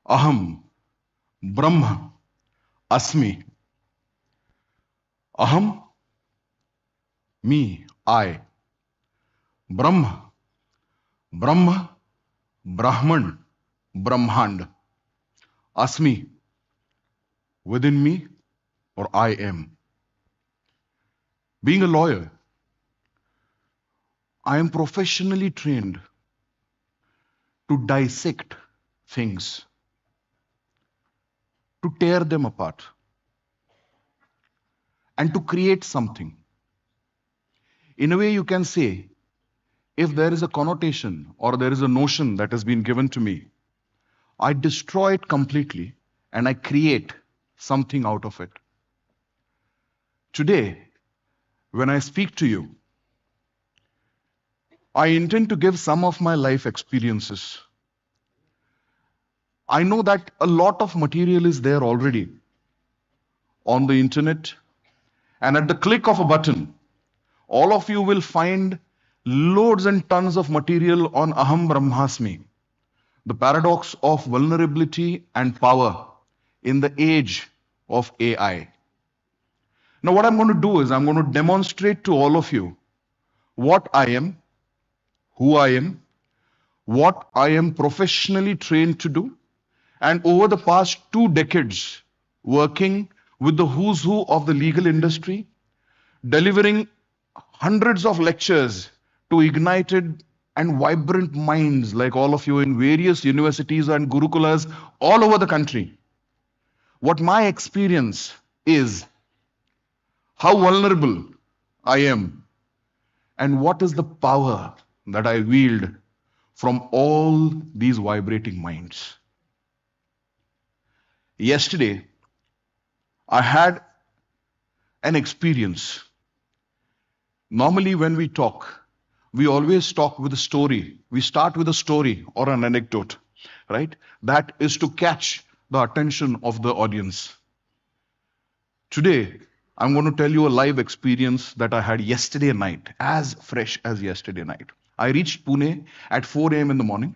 Aham Brahma Asmi. Aham, me, I. Brahma, Brahma, Brahman, Brahmand. Asmi, within me, or I am. Being a lawyer, I am professionally trained to dissect things, to tear them apart, and to create something. In a way, you can say, if there is a connotation or there is a notion that has been given to me, I destroy it completely and I create something out of it. Today, when I speak to you, I intend to give some of my life experiences. I know that a lot of material is there already on the internet, and at the click of a button, all of you will find loads and tons of material on Aham Bramhasmi, the paradox of vulnerability and power in the age of AI. Now, what I'm going to do is I'm going to demonstrate to all of you what I am, who I am, what I am professionally trained to do, and over the past 2 decades, working with the who's who of the legal industry, delivering hundreds of lectures to ignited and vibrant minds like all of you in various universities and gurukulas all over the country. What my experience is, how vulnerable I am, and what is the power that I wield from all these vibrating minds. Yesterday, I had an experience. Normally, when we talk, we always talk with a story. We start with a story or an anecdote, right? That is to catch the attention of the audience. Today, I'm going to tell you a live experience that I had yesterday night, as fresh as yesterday night. I reached Pune at 4 a.m. in the morning.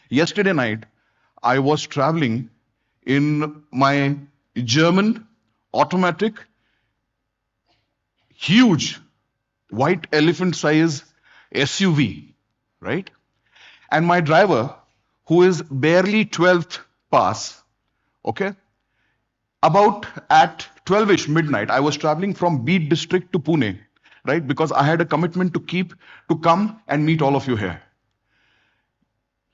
Yesterday night, I was traveling in my German automatic, huge, white elephant size SUV, right? And my driver, who is barely 12th pass, okay? About at 12ish midnight, I was traveling from Beat district to Pune, right? Because I had a commitment to come and meet all of you here.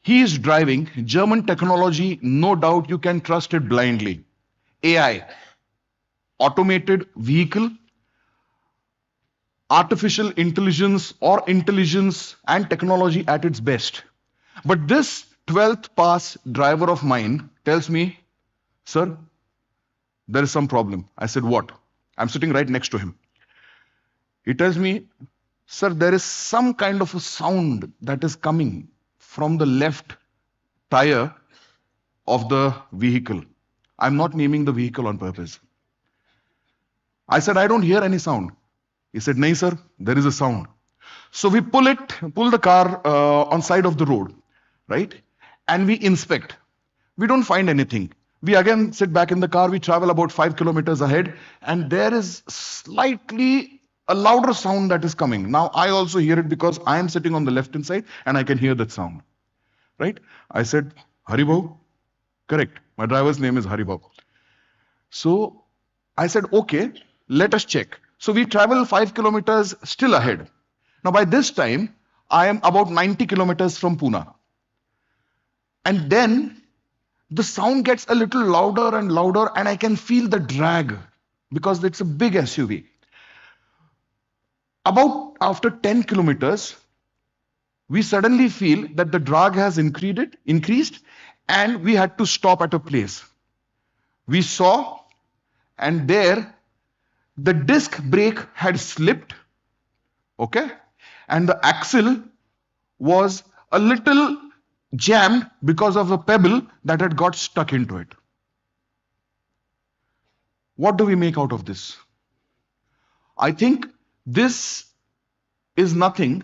He is driving German technology, no doubt you can trust it blindly. AI, automated vehicle, artificial intelligence or intelligence and technology at its best. But this 12th pass driver of mine tells me, sir, there is some problem. I said, what? I'm sitting right next to him. He tells me, sir, there is some kind of a sound that is coming from the left tire of the vehicle. I'm not naming the vehicle on purpose. I said, I don't hear any sound. He said, nahi sir, there is a sound. So we pull the car on side of the road, right? And we inspect. We don't find anything. We again sit back in the car, we travel about 5 kilometers ahead, and there is slightly a louder sound that is coming. Now I also hear it because I am sitting on the left hand side and I can hear that sound, right? I said, Haribau? Correct. My driver's name is Haribau. So I said, okay, let us check. So we travel 5 kilometers still ahead. Now by this time, I am about 90 kilometers from Pune. And then the sound gets a little louder and louder, and I can feel the drag because it's a big SUV. About after 10 kilometers, we suddenly feel that the drag has increased, and we had to stop at a place. We saw, and there the disc brake had slipped, okay, and the axle was a little jammed because of a pebble that had got stuck into it. What do we make out of this? I think this is nothing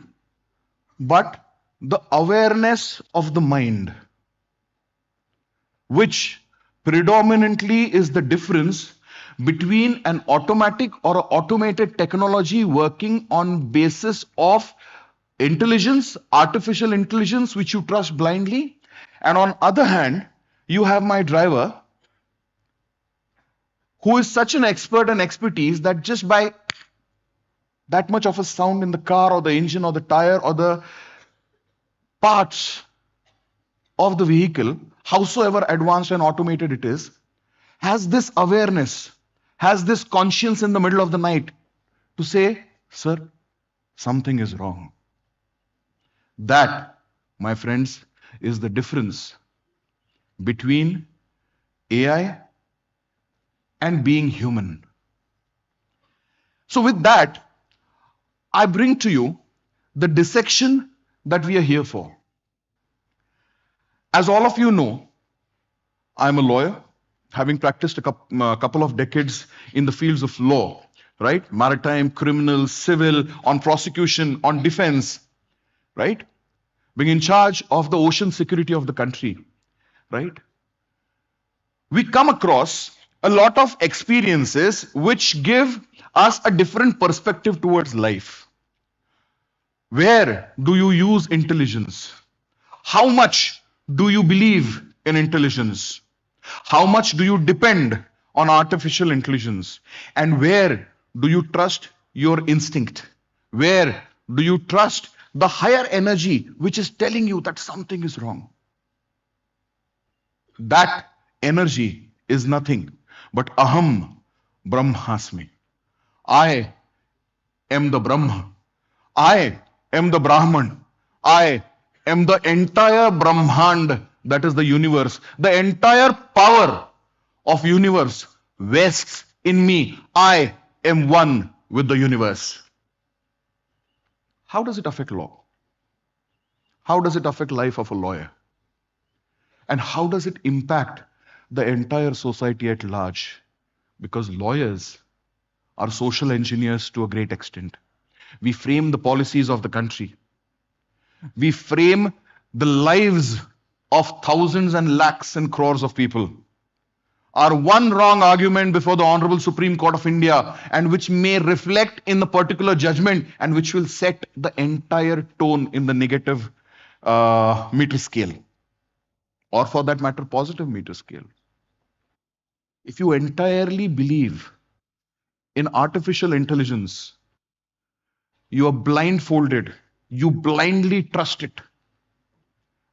but the awareness of the mind, which predominantly is the difference between an automatic or an automated technology working on basis of intelligence, artificial intelligence, which you trust blindly, and on other hand, you have my driver who is such an expert and expertise that just by that much of a sound in the car or the engine or the tire or the parts of the vehicle, howsoever advanced and automated it is, has this awareness, has this conscience in the middle of the night to say, sir, something is wrong. That, my friends, is the difference between AI and being human. So with that, I bring to you the dissection that we are here for. As all of you know, I'm a lawyer, having practiced a couple of decades in the fields of law, right? Maritime, criminal, civil, on prosecution, on defense, right? Being in charge of the ocean security of the country, right? We come across a lot of experiences which give us a different perspective towards life. Where do you use intelligence? How much do you believe in intelligence? How much do you depend on artificial intelligence? And where do you trust your instinct? Where do you trust the higher energy which is telling you that something is wrong? That energy is nothing but Aham Bramhasmi. I am the Brahma. I am the Brahman. I am the entire Brahmand, that is the universe. The entire power of universe rests in me. I am one with the universe. How does it affect law? How does it affect life of a lawyer? And how does it impact the entire society at large? Because lawyers are social engineers to a great extent. We frame the policies of the country. We frame the lives of thousands and lakhs and crores of people. Our one wrong argument before the Honorable Supreme Court of India, and which may reflect in the particular judgment and which will set the entire tone in the negative meter scale, or for that matter, positive meter scale. If you entirely believe in artificial intelligence, you are blindfolded, you blindly trust it,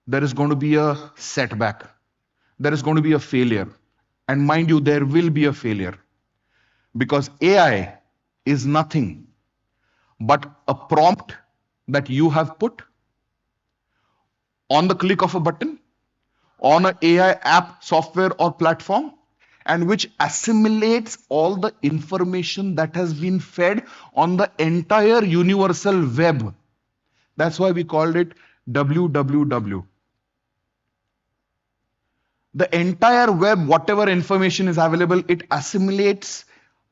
there is going to be a setback. There is going to be a failure. And mind you, there will be a failure. Because AI is nothing but a prompt that you have put on the click of a button, on an AI app, software or platform, and which assimilates all the information that has been fed on the entire universal web. That's why we called it WWW. The entire web, whatever information is available, it assimilates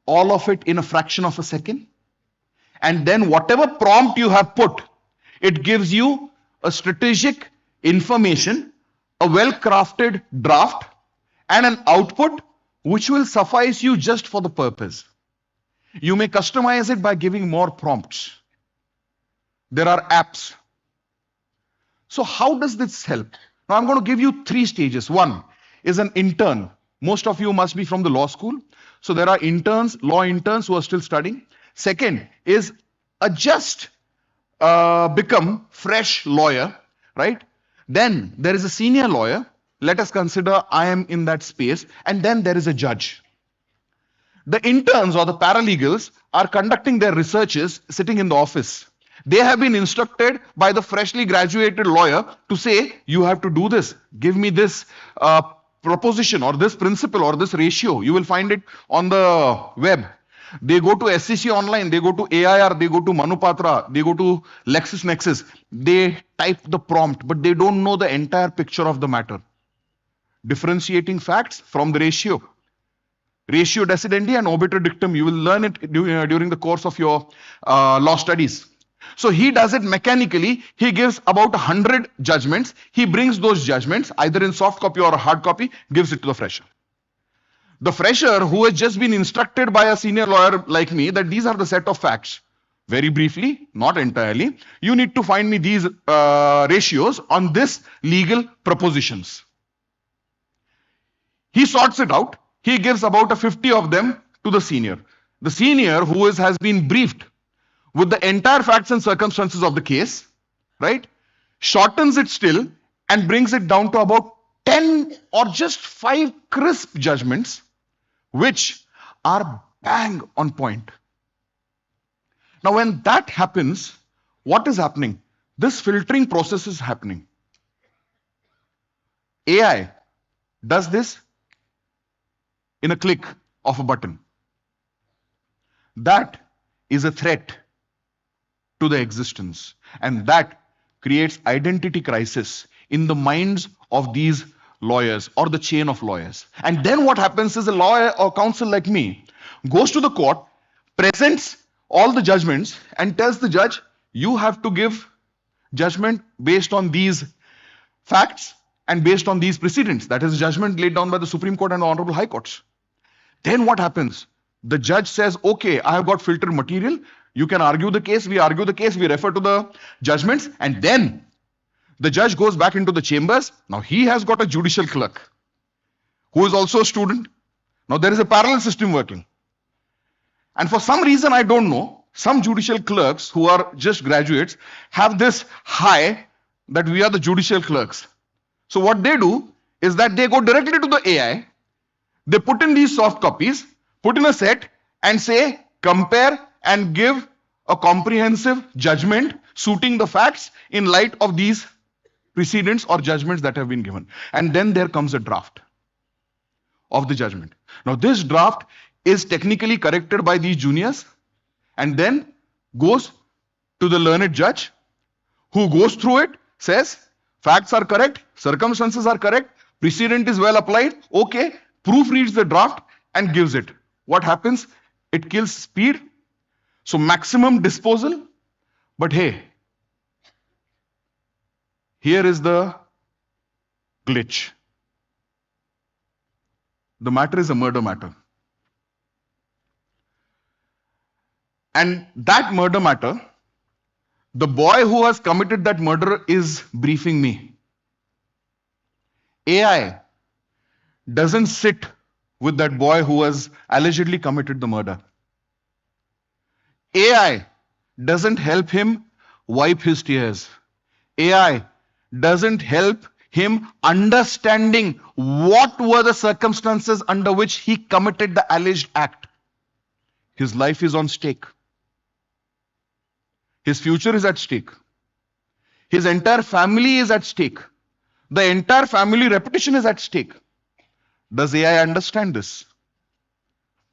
all of it in a fraction of a second. And then whatever prompt you have put, it gives you a strategic information, a well-crafted draft, and an output which will suffice you just for the purpose. You may customize it by giving more prompts. There are apps. So how does this help? Now I'm going to give you 3 stages. One is an intern. Most of you must be from the law school. So there are interns, law interns who are still studying. Second is a just become fresh lawyer, right? Then there is a senior lawyer. Let us consider I am in that space. And then there is a judge. The interns or the paralegals are conducting their researches sitting in the office. They have been instructed by the freshly graduated lawyer to say, you have to do this. Give me this proposition or this principle or this ratio. You will find it on the web. They go to SCC online, they go to AIR, they go to Manupatra, they go to LexisNexis. They type the prompt, but they don't know the entire picture of the matter. Differentiating facts from the ratio. Ratio decidendi and obiter dictum. You will learn it during the course of your law studies. So he does it mechanically. He gives about 100 judgments. He brings those judgments either in soft copy or a hard copy, gives it to the fresher. The fresher who has just been instructed by a senior lawyer like me that these are the set of facts. Very briefly, not entirely, you need to find me these ratios on this legal propositions. He sorts it out. He gives about 50 of them to the senior. The senior who has been briefed with the entire facts and circumstances of the case, right, shortens it still and brings it down to about 10 or just 5 crisp judgments, which are bang on point. Now, when that happens, what is happening? This filtering process is happening. AI does this in a click of a button. That is a threat to the existence, and that creates identity crisis in the minds of these lawyers or the chain of lawyers. And then what happens is a lawyer or counsel like me goes to the court, presents all the judgments and tells the judge, you have to give judgment based on these facts and based on these precedents. That is judgment laid down by the Supreme Court and the Honorable High Courts. Then what happens? The judge says, okay, I have got filtered material. You can argue the case. We argue the case. We refer to the judgments. And then the judge goes back into the chambers. Now he has got a judicial clerk who is also a student. Now there is a parallel system working. And for some reason, I don't know, some judicial clerks who are just graduates have this high that we are the judicial clerks. So what they do is that they go directly to the AI, they put in these soft copies, put in a set and say, compare and give a comprehensive judgment suiting the facts in light of these precedents or judgments that have been given. And then there comes a draft of the judgment. Now this draft is technically corrected by these juniors and then goes to the learned judge who goes through it, says facts are correct, circumstances are correct, precedent is well applied, okay, proofreads the draft and gives it. What happens? It kills speed, so maximum disposal. But hey, here is the glitch. The matter is a murder matter. And that murder matter, the boy who has committed that murder is briefing me. AI doesn't sit with that boy who has allegedly committed the murder. AI doesn't help him wipe his tears. AI doesn't help him understanding what were the circumstances under which he committed the alleged act. His life is on stake. His future is at stake. His entire family is at stake. The entire family reputation is at stake. Does AI understand this?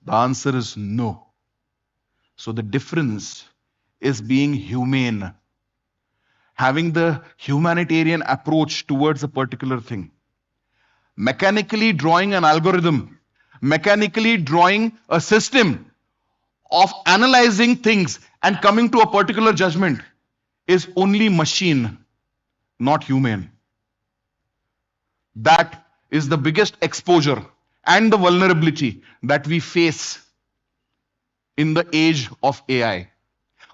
The answer is no. So the difference is being humane, having the humanitarian approach towards a particular thing. Mechanically drawing an algorithm, mechanically drawing a system of analyzing things and coming to a particular judgment is only machine, not human. That is the biggest exposure and the vulnerability that we face in the age of AI.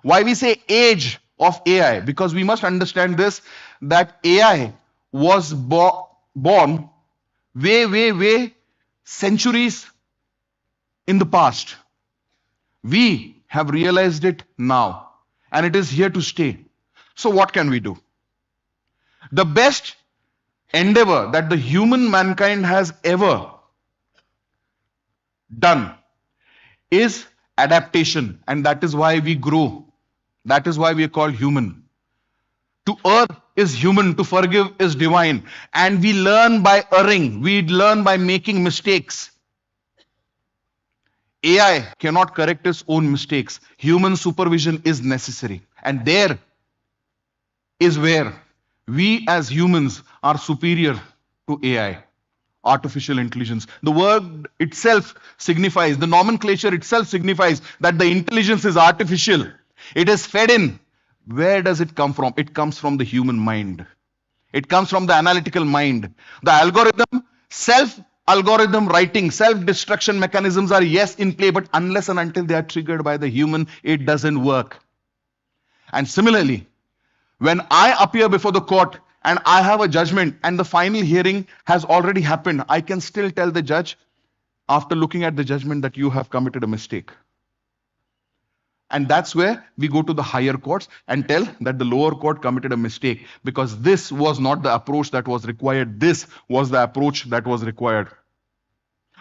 Why we say age of AI? Because we must understand this, that AI was born way centuries in the past. We have realized it now and it is here to stay. So what can we do? The best endeavor that the human mankind has ever done is adaptation, and that is why we grow. That is why we are called human. To err is human, to forgive is divine, and we learn by erring, we learn by making mistakes. AI cannot correct its own mistakes. Human supervision is necessary, and there is where we as humans are superior to AI, artificial intelligence. The word itself signifies, the nomenclature itself signifies that the intelligence is artificial. It is fed in. Where does it come from? It comes from the human mind. It comes from the analytical mind. The algorithm, self-algorithm writing, self-destruction mechanisms are yes in play, but unless and until they are triggered by the human, it doesn't work. And similarly, when I appear before the court and I have a judgment and the final hearing has already happened, I can still tell the judge after looking at the judgment that you have committed a mistake. And that's where we go to the higher courts and tell that the lower court committed a mistake because this was not the approach that was required. This was the approach that was required.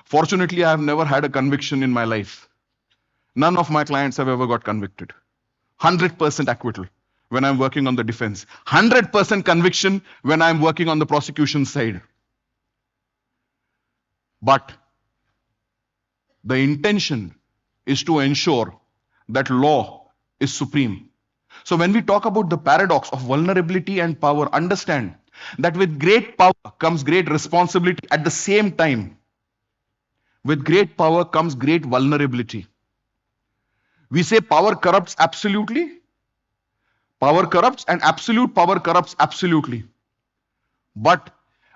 Fortunately, I have never had a conviction in my life. None of my clients have ever got convicted. 100% acquittal when I'm working on the defense. 100% conviction when I'm working on the prosecution side. But the intention is to ensure that law is supreme. So when we talk about the paradox of vulnerability and power, understand that with great power comes great responsibility at the same time. With great power comes great vulnerability. We say power corrupts absolutely. Power corrupts and absolute power corrupts absolutely. But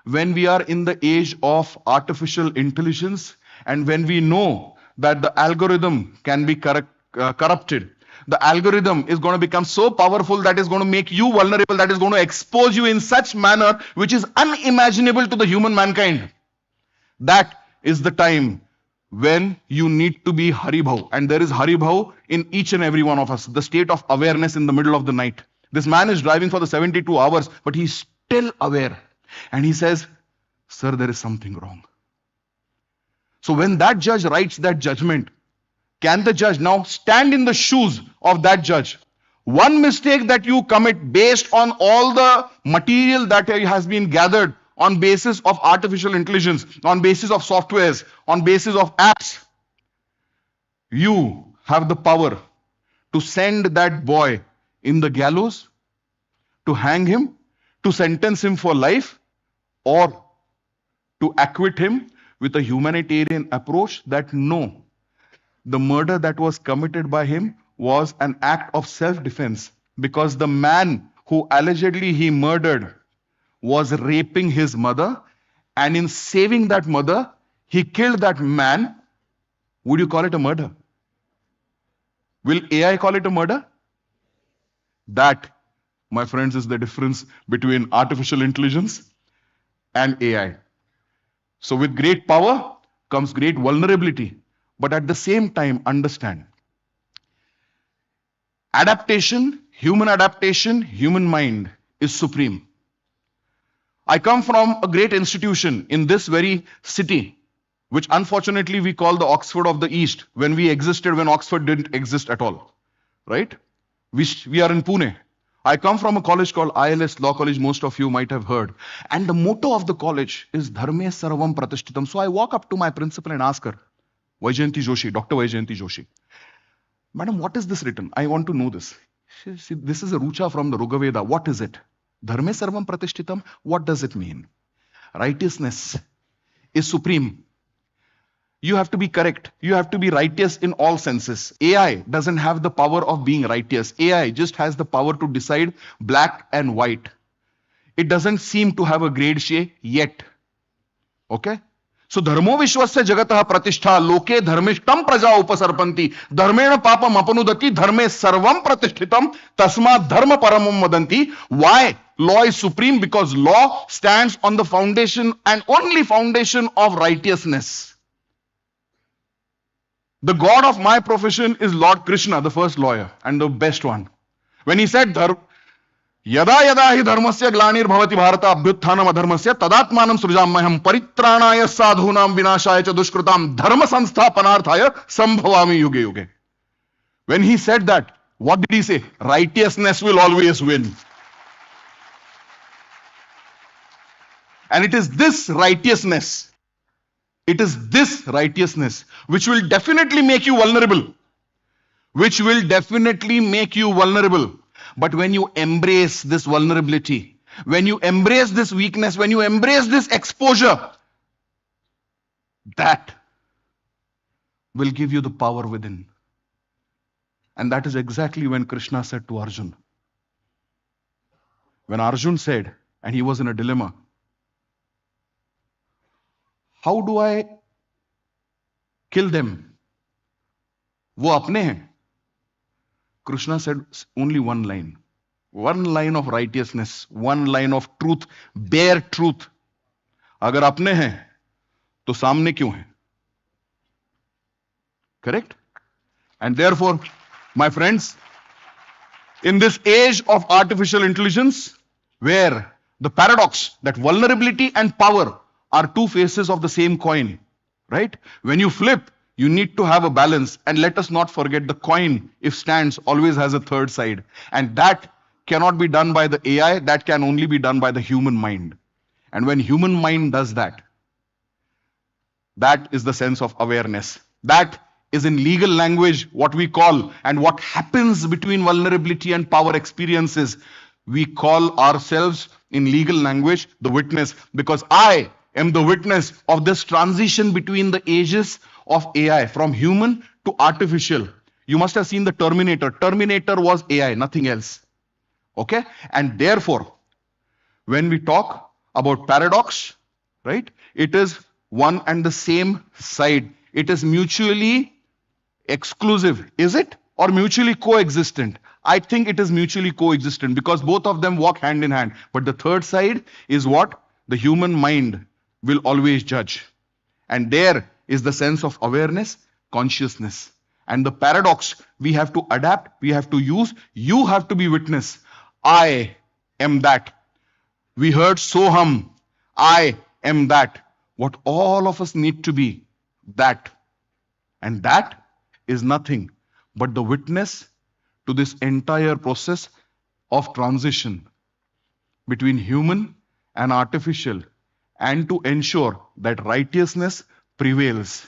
when we are in the age of artificial intelligence and when we know that the algorithm can be corrupted, the algorithm is going to become so powerful that is going to make you vulnerable, that is going to expose you in such manner which is unimaginable to the human mankind. That is the time when you need to be Haribhav. And there is Haribhav in each and every one of us. The state of awareness in the middle of the night. This man is driving for the 72 hours, but he's still aware. And he says, sir, there is something wrong. So when that judge writes that judgment, can the judge now stand in the shoes of that judge? One mistake that you commit based on all the material that has been gathered on basis of artificial intelligence, on basis of softwares, on basis of apps, you have the power to send that boy in the gallows, to hang him, to sentence him for life, or to acquit him with a humanitarian approach that no, the murder that was committed by him was an act of self-defense because the man who allegedly he murdered was raping his mother, and in saving that mother, he killed that man. Would you call it a murder? Will AI call it a murder? That, my friends, is the difference between artificial intelligence and AI. So with great power comes great vulnerability. But at the same time, understand, adaptation, human mind is supreme. I come from a great institution in this very city, which unfortunately we call the Oxford of the East, when we existed, when Oxford didn't exist at all, right? We are in Pune. I come from a college called ILS Law College, most of you might have heard. And the motto of the college is Dharme Sarvam Pratishtitam. So I walk up to my principal and ask her, Vaijayanti Joshi, Dr. Vaijayanti Joshi, Madam, what is this written? I want to know this. This is a Rucha from the Rugaveda. What is it? Dharme Sarvam Pratishtitam. What does it mean? Righteousness is supreme. You have to be correct. You have to be righteous in all senses. AI doesn't have the power of being righteous. AI just has the power to decide black and white. It doesn't seem to have a grade shade yet. Okay? So dharmo vishwasya jagatah pratishtha loke dharmishtam praja upasarpanti dharmena papam apanudati dharme sarvam pratishtitam tasma dharma paramam vadanti. Why? Law is supreme because law stands on the foundation and only foundation of righteousness. The God of my profession is Lord Krishna, the first lawyer and the best one. When he said, Yada yada hi dharmasya glanir bhavati bharata abhyutthanam adharmasya tadatmanam srujamayam paritrāṇāya sadhūnām vināṣāya ca dushkrutam dharma samsthapanārthāya sambhavami yuge yuge. When he said that, what did he say? Righteousness will always win. And it is this righteousness which will definitely make you vulnerable. But when you embrace this vulnerability, when you embrace this weakness, when you embrace this exposure, that will give you the power within. And that is exactly when Krishna said to Arjun. When Arjun said, and he was in a dilemma, how do I kill them? वो अपने हैं. Krishna said only one line of righteousness, one line of truth, bare truth. अगर अपने हैं, तो सामने क्यों हैं? Correct? And therefore, my friends, in this age of artificial intelligence, where the paradox that vulnerability and power are two faces of the same coin, right? When you flip, you need to have a balance, and let us not forget the coin, if stands, always has a third side. And that cannot be done by the AI, that can only be done by the human mind. And when human mind does that, that is the sense of awareness. That is in legal language what we call, and what happens between vulnerability and power experiences. We call ourselves in legal language the witness, because I am the witness of this transition between the ages of AI from human to artificial. You must have seen the Terminator. Terminator was AI, nothing else. Okay? And therefore, when we talk about paradox, right, it is one and the same side. It is mutually exclusive, is it? Or mutually coexistent? I think it is mutually coexistent because both of them walk hand in hand. But the third side is what? The human mind will always judge. And there is the sense of awareness, consciousness. And the paradox, we have to adapt, we have to use, you have to be witness. I am that. We heard Soham, I am that. What all of us need to be, that. And that is nothing but the witness to this entire process of transition between human and artificial, and to ensure that righteousness prevails.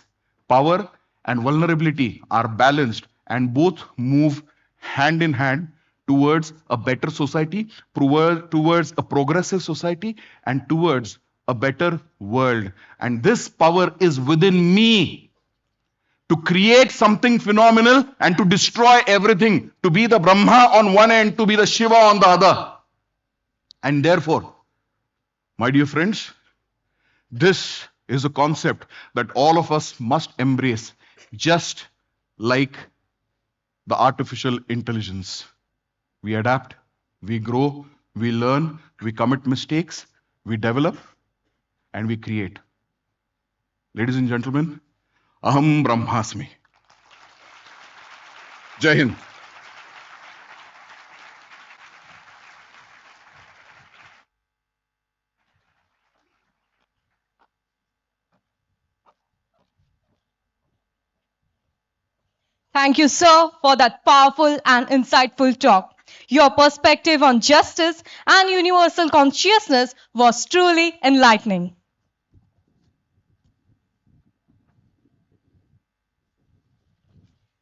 Power and vulnerability are balanced and both move hand in hand towards a better society, towards a progressive society, and towards a better world. And this power is within me to create something phenomenal and to destroy everything, to be the Brahma on one end, to be the Shiva on the other. And therefore, my dear friends, this is a concept that all of us must embrace, just like the artificial intelligence. We adapt, we grow, we learn, we commit mistakes, we develop, and we create. Ladies and gentlemen, Aham Bramhasmi. Jai Hind. Thank you, sir, for that powerful and insightful talk. Your perspective on justice and universal consciousness was truly enlightening.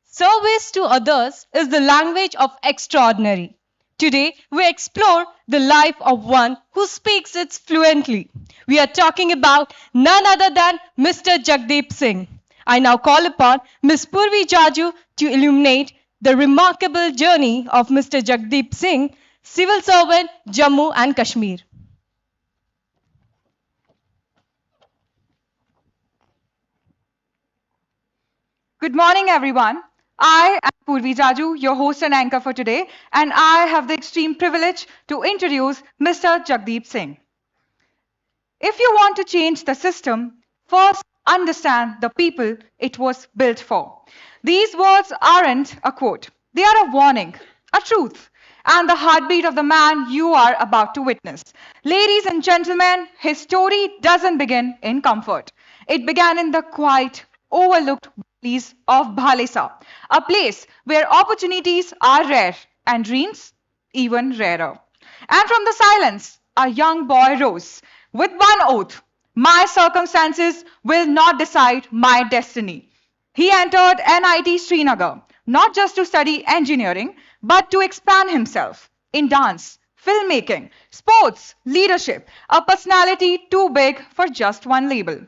Service to others is the language of extraordinary. Today, we explore the life of one who speaks it fluently. We are talking about none other than Mr. Jagdep Singh. I now call upon Ms. Purvi Jaju to illuminate the remarkable journey of Mr. Jagdep Singh, civil servant, Jammu and Kashmir. Good morning, everyone. I am Purvi Jaju, your host and anchor for today, and I have the extreme privilege to introduce Mr. Jagdep Singh. If you want to change the system, first understand the people it was built for. These words aren't a quote. They are a warning, a truth, and the heartbeat of the man you are about to witness. Ladies and gentlemen, his story doesn't begin in comfort. It began in the quiet, overlooked valleys of Bhalesa, a place where opportunities are rare and dreams even rarer. And from the silence, a young boy rose with one oath: my circumstances will not decide my destiny. He entered NIT Srinagar, not just to study engineering, but to expand himself in dance, filmmaking, sports, leadership, a personality too big for just one label.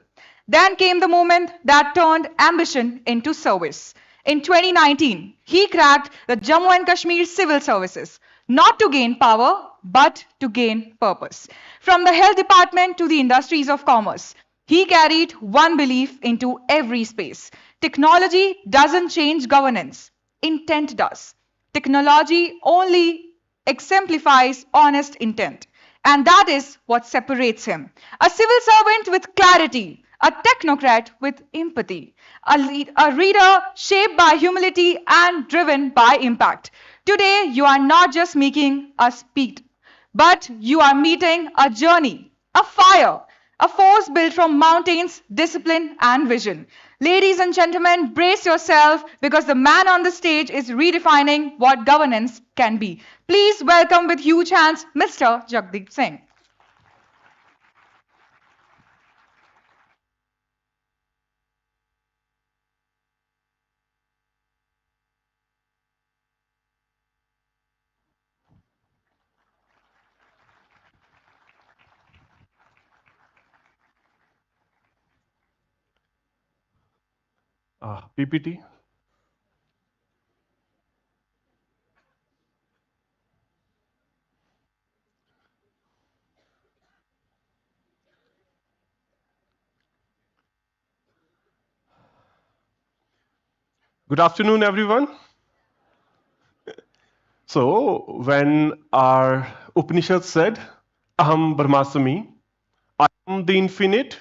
Then came the moment that turned ambition into service. In 2019, he cracked the Jammu and Kashmir Civil Services, not to gain power, but to gain purpose. From the health department to the industries of commerce, he carried one belief into every space. Technology doesn't change governance, intent does. Technology only exemplifies honest intent. And that is what separates him. A civil servant with clarity, a technocrat with empathy, a reader shaped by humility and driven by impact. Today, you are not just making a speed, but you are meeting a journey, a fire, a force built from mountains, discipline, and vision. Ladies and gentlemen, brace yourself because the man on the stage is redefining what governance can be. Please welcome with huge hands, Mr. Jagdep Singh. PPT. Good afternoon, everyone. So, when our Upanishad said, Aham Bramhasmi, I am the infinite,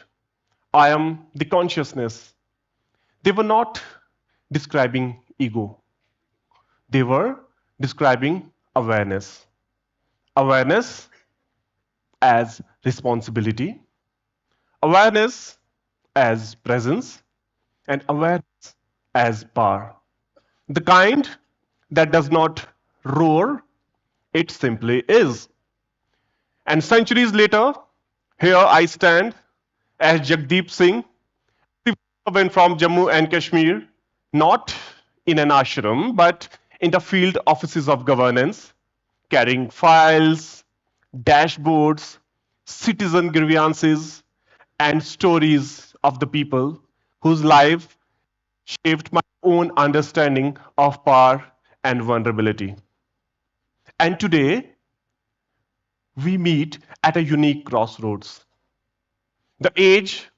I am the consciousness, they were not describing ego. They were describing awareness. Awareness as responsibility, awareness as presence, and awareness as power. The kind that does not roar, it simply is. And centuries later, here I stand as Jagdep Singh, went from Jammu and Kashmir, not in an ashram, but in the field offices of governance, carrying files, dashboards, citizen grievances, and stories of the people whose life shaped my own understanding of power and vulnerability. And today, we meet at a unique crossroads. The age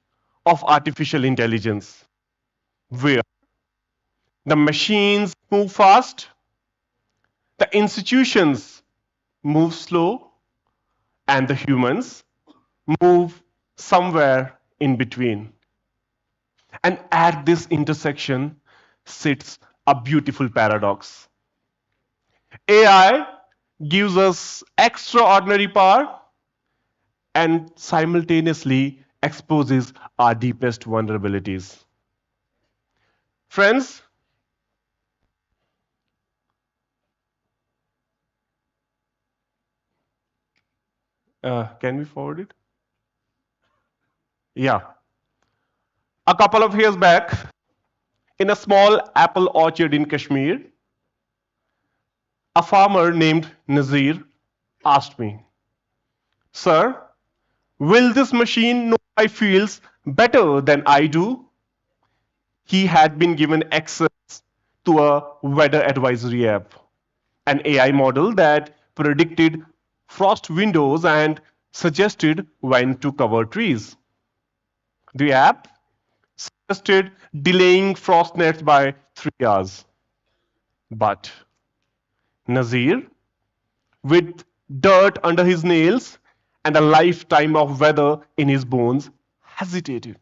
of artificial intelligence, where the machines move fast, the institutions move slow, and the humans move somewhere in between. And at this intersection sits a beautiful paradox. AI gives us extraordinary power and simultaneously exposes our deepest vulnerabilities. Friends, can we forward it? Yeah. A couple of years back, in a small apple orchard in Kashmir, a farmer named Nazir asked me, Sir, will this machine know my fields better than I do? He had been given access to a weather advisory app, an AI model that predicted frost windows and suggested when to cover trees. The app suggested delaying frost nets by 3 hours. But Nazir, with dirt under his nails and a lifetime of weather in his bones, hesitated.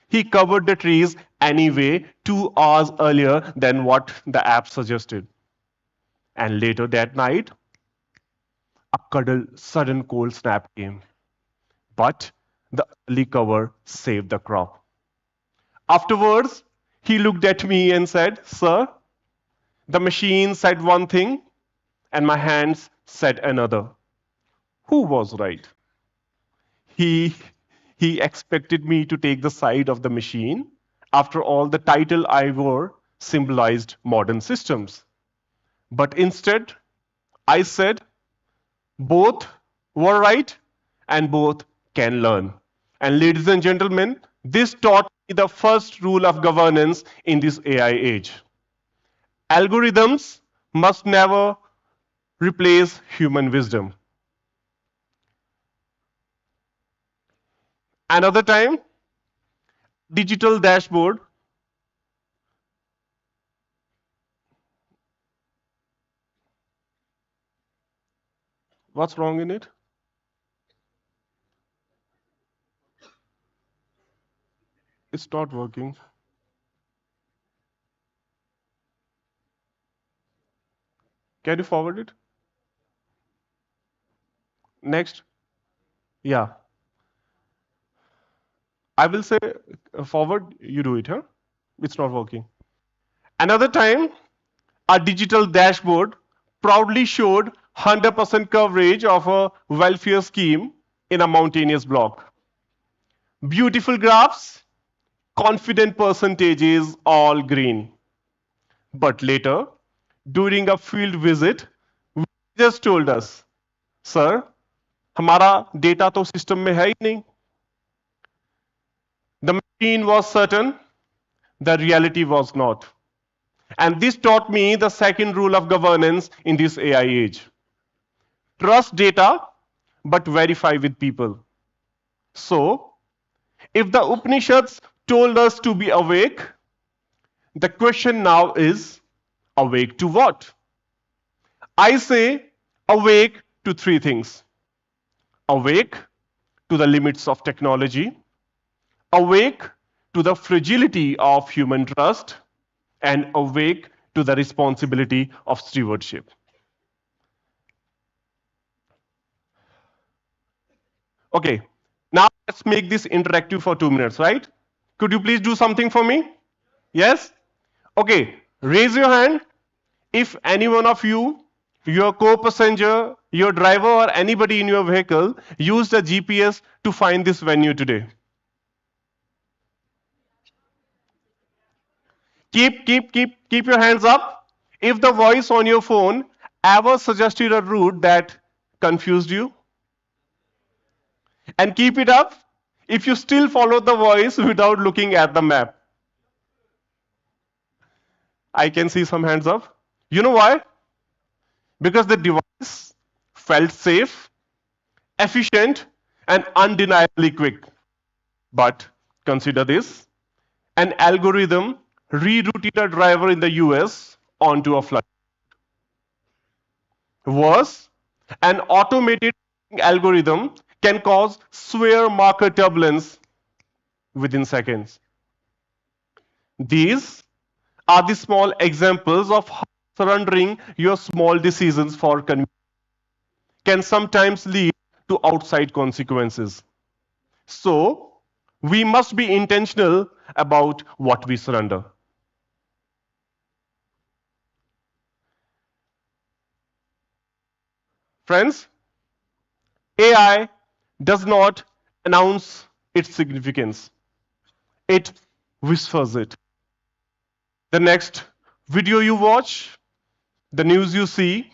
He covered the trees anyway 2 hours earlier than what the app suggested. And later that night, a sudden cold snap came. But the early cover saved the crop. Afterwards, he looked at me and said, Sir, the machine said one thing and my hands said another. Who was right? He expected me to take the side of the machine. After all, the title I wore symbolized modern systems. But instead, I said, both were right and both can learn. And ladies and gentlemen, this taught me the first rule of governance in this AI age. Algorithms must never replace human wisdom. Another time, digital dashboard. What's wrong in it? It's not working. Can you forward it? Next. Yeah. I will say forward, you do it, huh? It's not working. Another time, a digital dashboard proudly showed 100% coverage of a welfare scheme in a mountainous block. Beautiful graphs, confident percentages, all green. But later, during a field visit, we just told us, Sir, हमारा data तो system में है ही नहीं. The machine was certain, the reality was not. And this taught me the second rule of governance in this AI age. Trust data, but verify with people. So, if the Upanishads told us to be awake, the question now is, awake to what? I say awake to three things. Awake to the limits of technology, awake to the fragility of human trust, and awake to the responsibility of stewardship. Okay, now let's make this interactive for 2 minutes, right? Could you please do something for me? Yes? Okay, raise your hand if any one of you, your co-passenger, your driver, or anybody in your vehicle used a GPS to find this venue today. Keep your hands up. If the voice on your phone ever suggested a route that confused you, and keep it up if you still follow the voice without looking at the map. I can see some hands up. You know why? Because the device felt safe, efficient, and undeniably quick. But consider this, an algorithm rerouted a driver in the US onto a flight. Worse, an automated algorithm can cause severe marker turbulence within seconds. These are the small examples of how surrendering your small decisions for convenience can sometimes lead to outside consequences. So, we must be intentional about what we surrender. Friends, AI does not announce its significance. It whispers it. The next video you watch, the news you see,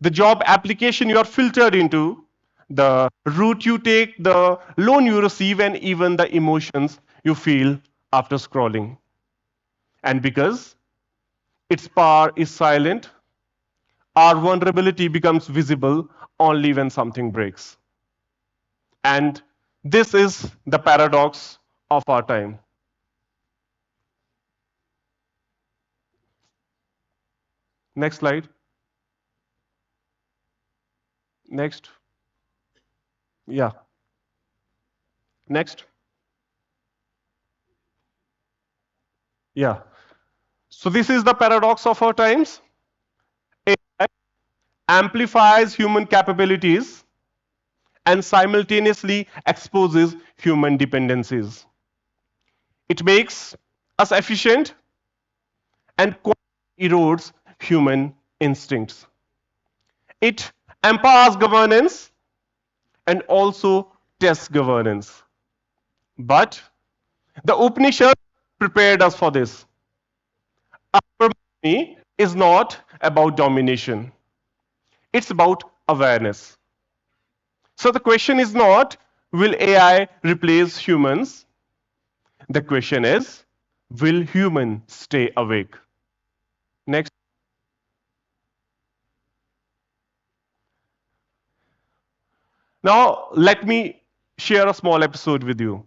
the job application you are filtered into, the route you take, the loan you receive, and even the emotions you feel after scrolling. And because its power is silent, our vulnerability becomes visible only when something breaks. And this is the paradox of our time. Next slide. Next. Yeah. Next. Yeah. So this is the paradox of our times. AI amplifies human capabilities and simultaneously exposes human dependencies. It makes us efficient and erodes human instincts. It empowers governance and also tests governance. But the Upanishad prepared us for this. Aham Bramhasmi is not about domination. It's about awareness. So the question is not, will AI replace humans? The question is, will humans stay awake? Next. Now, let me share a small episode with you.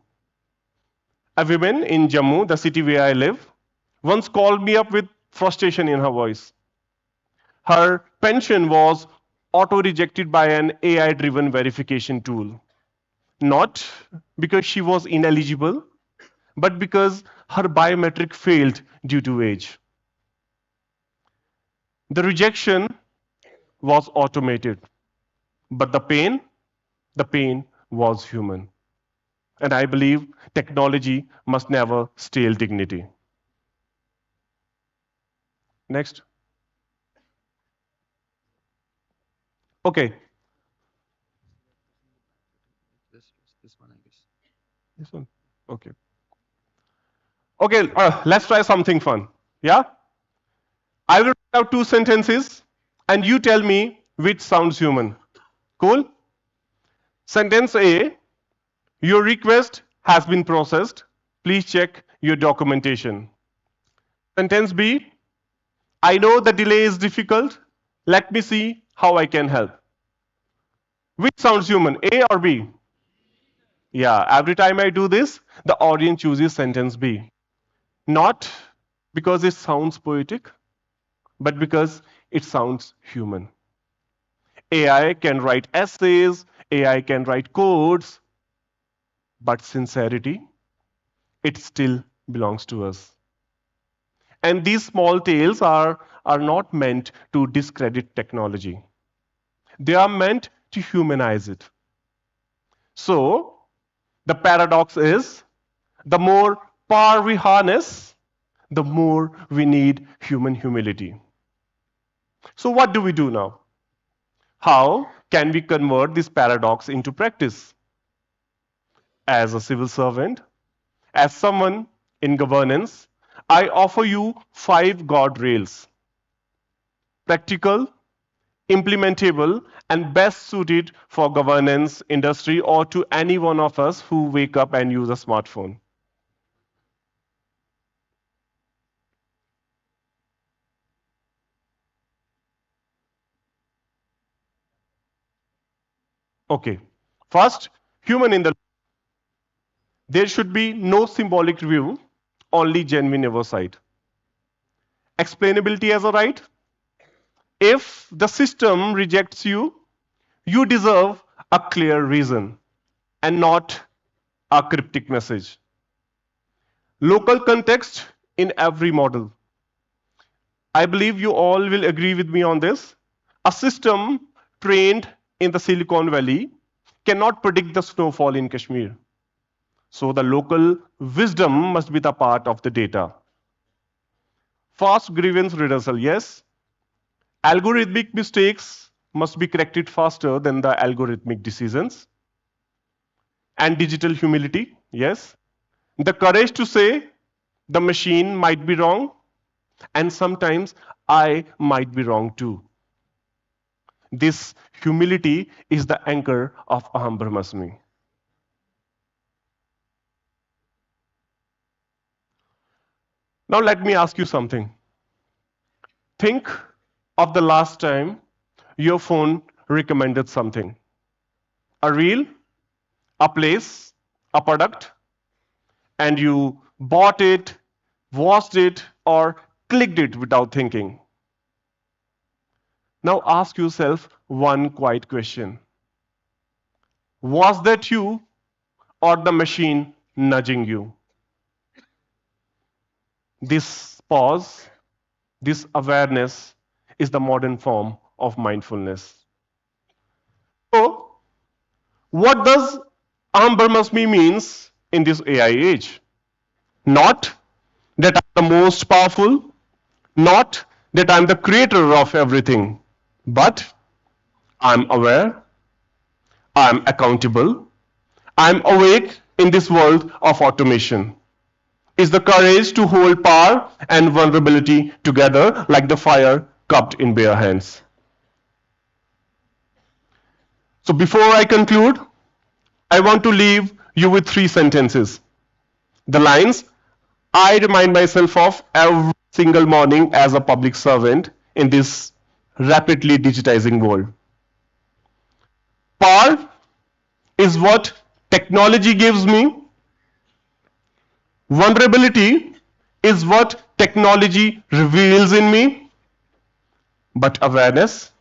A woman in Jammu, the city where I live, once called me up with frustration in her voice. Her pension was auto-rejected by an AI-driven verification tool. Not because she was ineligible, but because her biometric failed due to age. The rejection was automated, but the pain was human. And I believe technology must never steal dignity. Next. Okay. This one, I guess. This one. Okay. Okay, let's try something fun. Yeah? I will write out 2 sentences and you tell me which sounds human. Cool? Sentence A, your request has been processed. Please check your documentation. Sentence B, I know the delay is difficult. Let me see how I can help. Which sounds human, A or B? Yeah, every time I do this, the audience chooses sentence B. Not because it sounds poetic, but because it sounds human. AI can write essays, AI can write codes, but sincerity, it still belongs to us. And these small tales are not meant to discredit technology. They are meant to humanize it. So, the paradox is, the more power we harness, the more we need human humility. So what do we do now? How can we convert this paradox into practice? As a civil servant, as someone in governance, I offer you 5 guardrails. Practical, implementable, and best suited for governance, industry, or to any one of us who wake up and use a smartphone. Okay. First, human in the loop. There should be no symbolic review, only genuine oversight. Explainability as a right. If the system rejects you, you deserve a clear reason and not a cryptic message. Local context in every model. I believe you all will agree with me on this. A system trained in the Silicon Valley cannot predict the snowfall in Kashmir. So the local wisdom must be the part of the data. Fast grievance redressal, yes. Algorithmic mistakes must be corrected faster than the algorithmic decisions. And digital humility, yes. The courage to say the machine might be wrong, and sometimes I might be wrong too. This humility is the anchor of Aham Bramhasmi. Now let me ask you something. Think of the last time your phone recommended something. A reel, a place, a product, and you bought it, watched it, or clicked it without thinking. Now ask yourself one quiet question. Was that you or the machine nudging you? This pause, this awareness is the modern form of mindfulness. So, what does Aham Bramhasmi means in this AI age? Not that I'm the most powerful, not that I'm the creator of everything, but I'm aware, I'm accountable, I'm awake in this world of automation. Is the courage to hold power and vulnerability together like the fire cupped in bare hands. So before I conclude, I want to leave you with 3 sentences. The lines I remind myself of every single morning as a public servant in this rapidly digitizing world. Power is what technology gives me. Vulnerability is what technology reveals in me. But awareness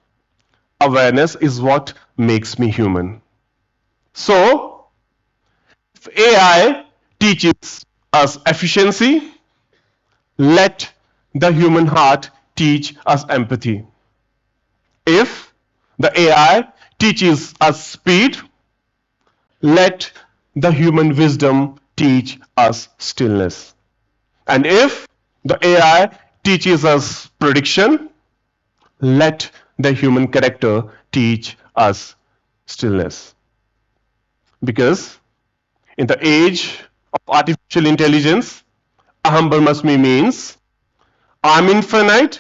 is what makes me human. So, if AI teaches us efficiency, let the human heart teach us empathy. If the AI teaches us speed, let the human wisdom teach us stillness. And if the AI teaches us prediction, let the human character teach us stillness. Because in the age of artificial intelligence, Aham Bramhasmi means I'm infinite,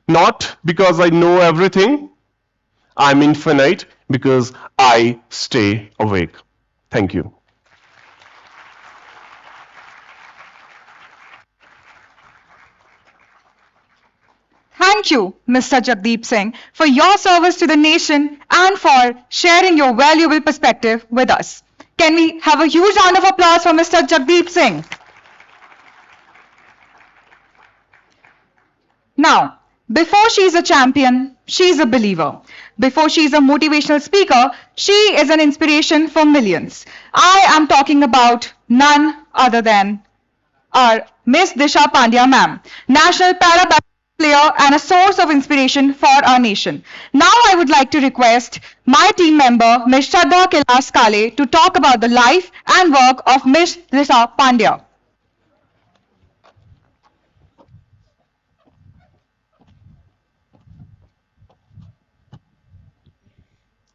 not because I know everything. I'm infinite because I stay awake. Thank you. Thank you, Mr. Jagdep Singh, for your service to the nation and for sharing your valuable perspective with us. Can we have a huge round of applause for Mr. Jagdep Singh? Now, before she is a champion, she is a believer. Before she is a motivational speaker, she is an inspiration for millions. I am talking about none other than our Miss Disha Pandya ma'am, national para basketball player and a source of inspiration for our nation. Now I would like to request my team member, Ms. Shraddha Kale, to talk about the life and work of Miss Disha Pandya.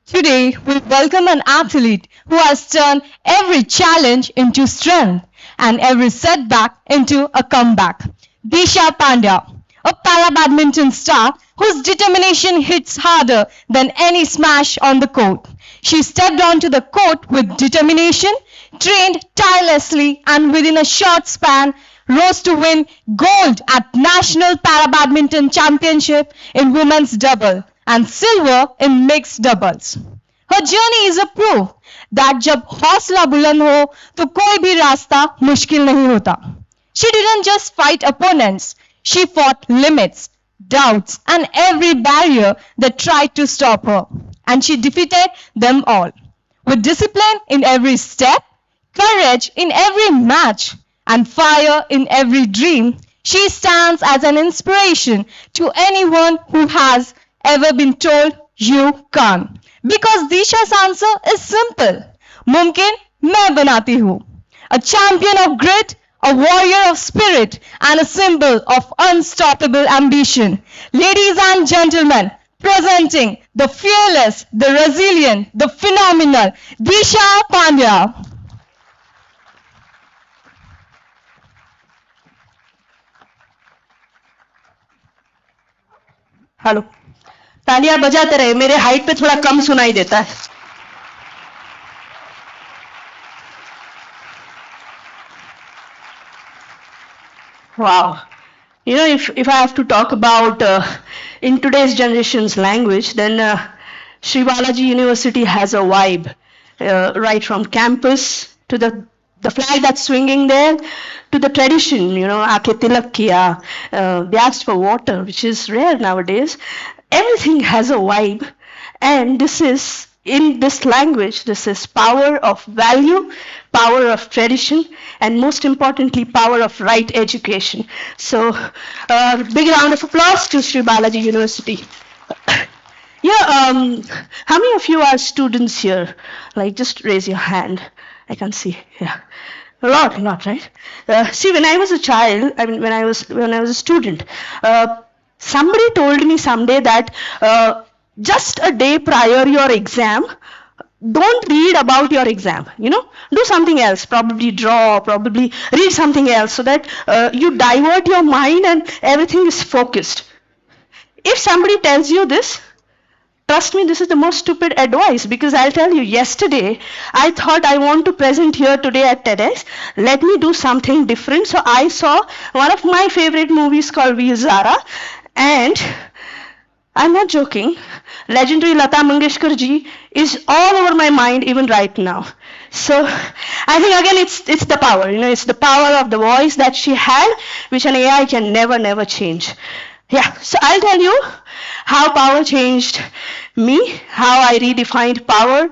Today, we welcome an athlete who has turned every challenge into strength and every setback into a comeback. Disha Pandya, a para-badminton star whose determination hits harder than any smash on the court. She stepped onto the court with determination, trained tirelessly, and within a short span, rose to win gold at National Para-Badminton Championship in women's double and silver in mixed doubles. Her journey is a proof that जब हौसला बुलंद हो तो कोई भी रास्ता मुश्किल नहीं होता. She didn't just fight opponents, she fought limits, doubts, and every barrier that tried to stop her. And she defeated them all. With discipline in every step, courage in every match, and fire in every dream, she stands as an inspiration to anyone who has ever been told you can't. Because Disha's answer is simple. Mumkin main banati hu. A champion of grit, a warrior of spirit, and a symbol of unstoppable ambition. Ladies and gentlemen, presenting the fearless, the resilient, the phenomenal Disha Pandya. Hello, तालियां बजाते रहे, मेरे height पे थोड़ा कम सुनाई देता है. Wow. You know, if I have to talk about in today's generation's language, then Sri Balaji University has a vibe, right from campus to the flag that's swinging there, to the tradition, you know, aake tilak kiya, they asked for water, which is rare nowadays. Everything has a vibe, and this is, in this language, this is power of value, power of tradition, and most importantly, power of right education. So, big round of applause to Sri Balaji University. Yeah, how many of you are students here? Like, just raise your hand. I can see. Yeah, a lot, right? See, when I was a child, I mean, when I was a student, somebody told me someday that just a day prior your exam, don't read about your exam, you know, do something else, probably draw, probably read something else, so that you divert your mind and everything is focused. If somebody tells you this, trust me, this is the most stupid advice, because I'll tell you, yesterday I thought I want to present here today at TEDx, let me do something different. So I saw one of my favorite movies called Veer Zara, and I'm not joking, legendary Lata Mangeshkar ji is all over my mind even right now. So I think again it's the power, you know, it's the power of the voice that she had, which an AI can never change. Yeah, so I'll tell you how power changed me, how I redefined power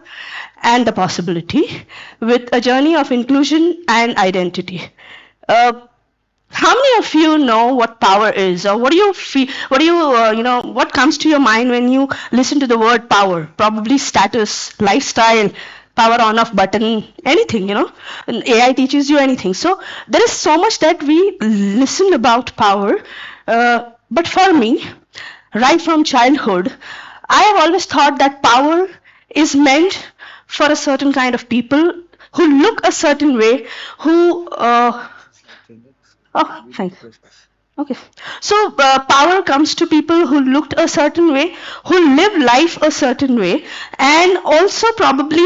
and the possibility with a journey of inclusion and identity. How many of you know what power is, or what do you feel? What do you, you know, what comes to your mind when you listen to the word power? Probably status, lifestyle, power on off button, anything, you know. And AI teaches you anything. So there is so much that we listen about power. But for me, right from childhood, I have always thought that power is meant for a certain kind of people who look a certain way, who oh, thanks. Okay. So power comes to people who looked a certain way, who live life a certain way, and also probably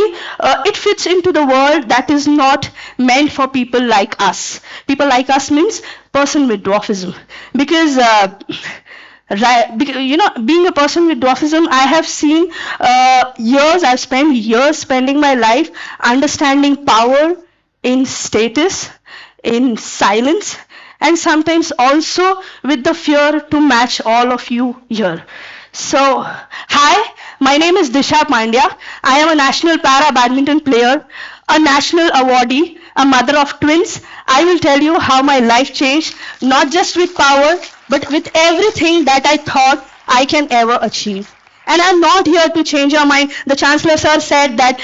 it fits into the world that is not meant for people like us. People like us means person with dwarfism. Because Right, because, being a person with dwarfism, I have seen I've spent years spending my life understanding power in status, in silence, and sometimes also with the fear to match all of you here. So, hi, my name is Disha Pandya. I am a national para badminton player, a national awardee, a mother of twins. I will tell you how my life changed, not just with power, but with everything that I thought I can ever achieve. And I'm not here to change your mind. The Chancellor sir said that,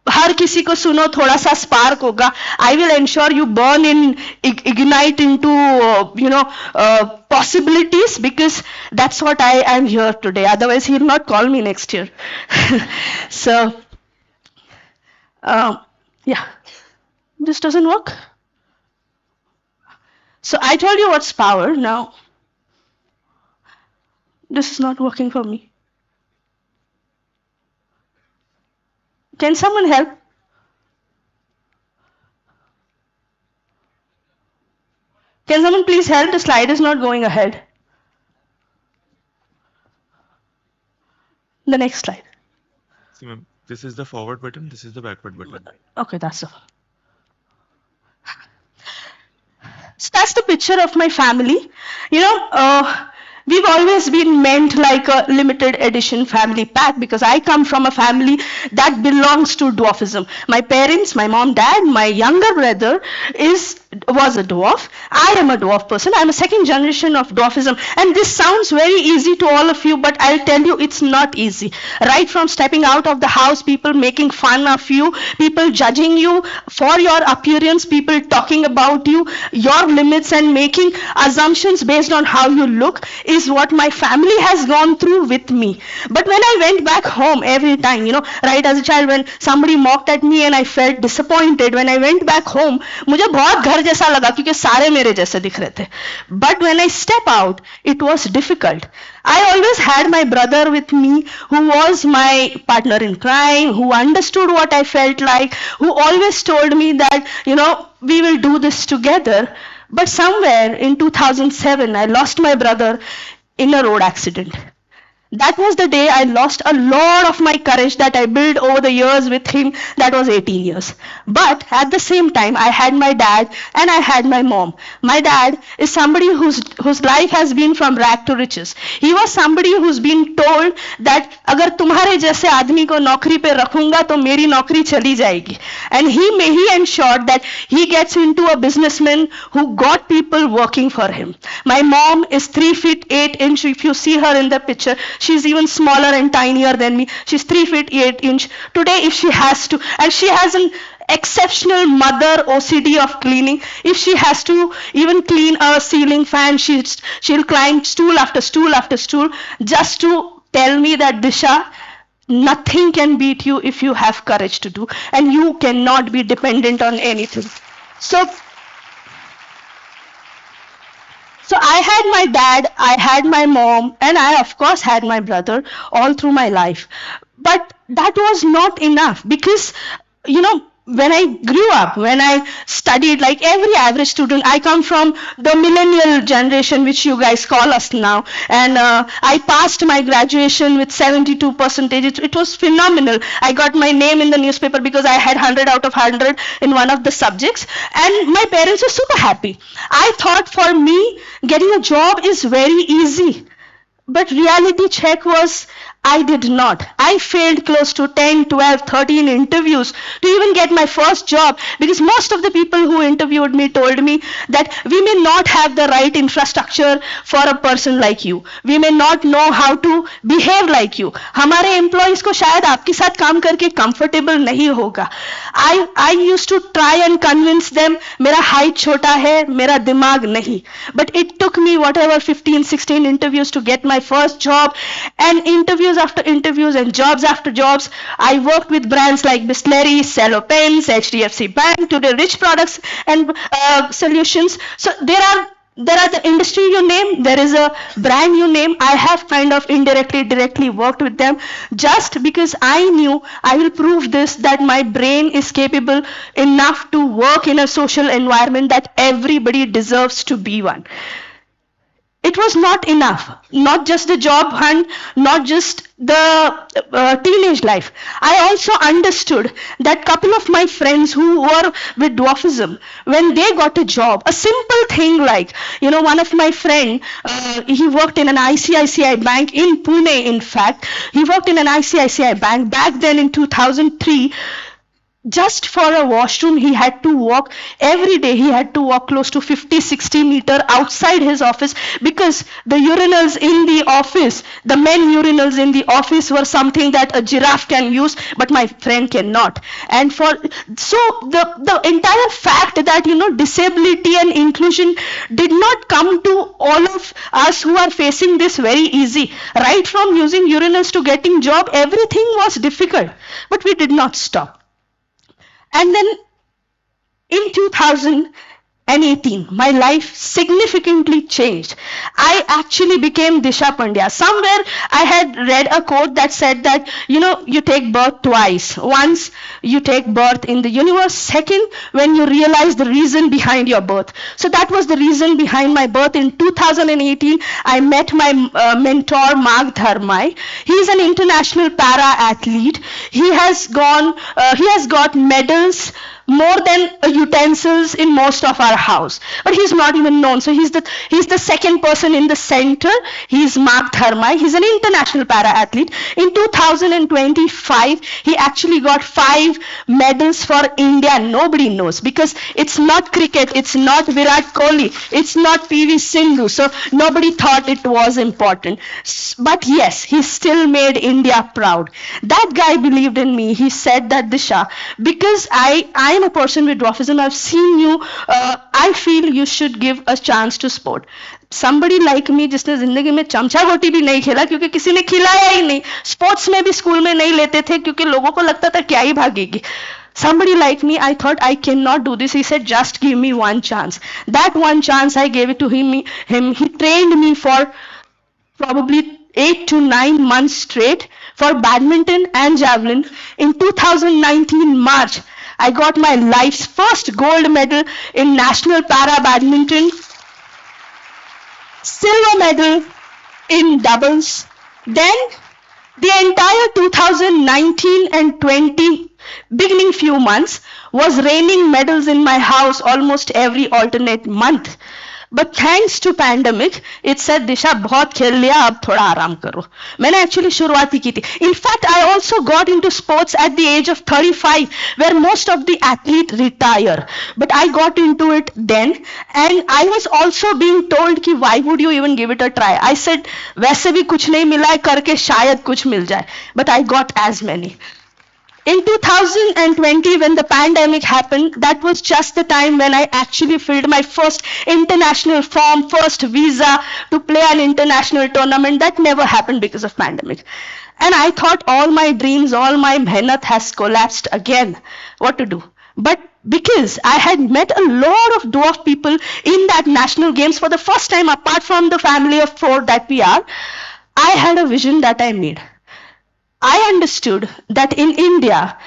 हर किसी को सुनो थोड़ा सा spark होगा. I will ensure you burn in, ignite into, possibilities, because that's what I am here today. Otherwise, he'll not call me next year. So, yeah, this doesn't work. So I told you what's power. Now, this is not working for me. Can someone help? Can someone please help? The slide is not going ahead. The next slide. See, ma'am, this is the forward button, this is the backward button. Okay, that's all. So that's the picture of my family. We've always been meant like a limited edition family pack, because I come from a family that belongs to dwarfism. My parents, my mom, dad, my younger brother was a dwarf. I am a dwarf person. I'm a second generation of dwarfism. And this sounds very easy to all of you, but I'll tell you it's not easy. Right from stepping out of the house, people making fun of you, people judging you for your appearance, people talking about you, your limits, and making assumptions based on how you look is what my family has gone through with me. But when I went back home every time, right as a child, when somebody mocked at me and I felt disappointed, when I went back home, मुझे बहुत घर जैसा लगा क्योंकि सारे मेरे जैसे दिख रहे थे. But when I step out, it was difficult. I always had my brother with me, who was my partner in crime, who understood what I felt like, who always told me that, we will do this together. But somewhere in 2007, I lost my brother in a road accident. That was the day I lost a lot of my courage that I built over the years with him. That was 18 years. But at the same time, I had my dad and I had my mom. My dad is somebody whose life has been from rag to riches. He was somebody who's been told that अगर तुम्हारे जैसे आदमी को नौकरी पे रखूंगा तो मेरी नौकरी चली जाएगी. And he ensured that he gets into a businessman who got people working for him. My mom is 3 feet 8 inch. If you see her in the picture, she's even smaller and tinier than me. She's 3 feet 8 inch. Today, if she has to, and she has an exceptional mother OCD of cleaning. If she has to even clean a ceiling fan, she'll climb stool after stool after stool just to tell me that, Disha, nothing can beat you if you have courage to do, and you cannot be dependent on anything. So I had my dad, I had my mom, and I of course had my brother all through my life. But that was not enough, because, when I grew up, when I studied like every average student, I come from the millennial generation, which you guys call us now, and I passed my graduation with 72%. It was phenomenal. I got my name in the newspaper because I had 100 out of 100 in one of the subjects, and my parents were super happy. I thought for me, getting a job is very easy. But reality check was, I did not. I failed close to 10, 12, 13 interviews to even get my first job, because most of the people who interviewed me told me that we may not have the right infrastructure for a person like you. We may not know how to behave like you. हमारे employees को शायद आपके साथ काम करके comfortable नहीं होगा. I used to try and convince them मेरा height छोटा है, मेरा दिमाग नहीं. But it took me whatever 15, 16 interviews to get my first job, and interviews after interviews and jobs after jobs. I worked with brands like Bisleri, Cello Pens, HDFC Bank, to the rich products and solutions. So there are the industry you name, there is a brand you name. I have kind of indirectly, directly worked with them just because I knew I will prove this, that my brain is capable enough to work in a social environment that everybody deserves to be one. it was not enough. Not just the job hunt, not just the teenage life. I also understood that couple of my friends who were with dwarfism, when they got a job, a simple thing like, one of my friend, he worked in an ICICI bank in Pune, in fact. He worked in an ICICI bank back then in 2003. Just for a washroom, he had to walk every day. He had to walk close to 50-60 meters outside his office because the urinals in the office, the men urinals in the office were something that a giraffe can use, but my friend cannot. And so the entire fact that, disability and inclusion did not come to all of us who are facing this very easy. Right from using urinals to getting job, everything was difficult, but we did not stop. And then in 2018, my life significantly changed. I actually became Disha Pandya. Somewhere I had read a quote that said that, you take birth twice. Once you take birth in the universe, second, when you realize the reason behind your birth. So that was the reason behind my birth. In 2018, I met my mentor, Mark Dharmai. He is an international para-athlete. He has got medals more than utensils in most of our house, but he's not even known. So he's the second person in the center. He's Mark Dharmai. He's an international para-athlete. In 2025, he actually got 5 medals for India. Nobody knows because it's not cricket, it's not Virat Kohli, it's not PV Sindhu. So nobody thought it was important. But yes, he still made India proud. That guy believed in me. He said that, Disha, because I am a person with dwarfism, I've seen you, I feel you should give a chance to sport. Somebody like me जिसने जिंदगी में चमचा रोटी भी नहीं खेला क्योंकि किसी ने खिलाया ही नहीं, स्पोर्ट्स में भी स्कूल में नहीं लेते थे क्योंकि लोगों को लगता था क्या ही भागेगी. Somebody like me, I thought I cannot do this. He said, just give me one chance. That one chance, I gave it to him. He trained me for probably 8 to 9 months straight for badminton and javelin. In 2019 March, I got my life's first gold medal in National Para Badminton, silver medal in doubles. Then the entire 2019 and 20 beginning few months was raining medals in my house almost every alternate month. But thanks to pandemic, it said, Disha, बहुत खेल लिया, अब थोड़ा आराम करो. मैंने actually शुरुआत ही की थी. In fact, I also got into sports at the age of 35, where most of the athletes retire. But I got into it then, and I was also being told कि why would you even give it a try? I said, वैसे भी कुछ नहीं मिला है, करके शायद कुछ मिल जाए. But I got as many. In 2020, when the pandemic happened, that was just the time when I actually filled my first international form, first visa to play an international tournament. That never happened because of pandemic. And I thought all my dreams, all my mehnat has collapsed again. What to do? But because I had met a lot of dwarf people in that national games for the first time, apart from the family of 4 that we are, I had a vision that I made. I understood that in India,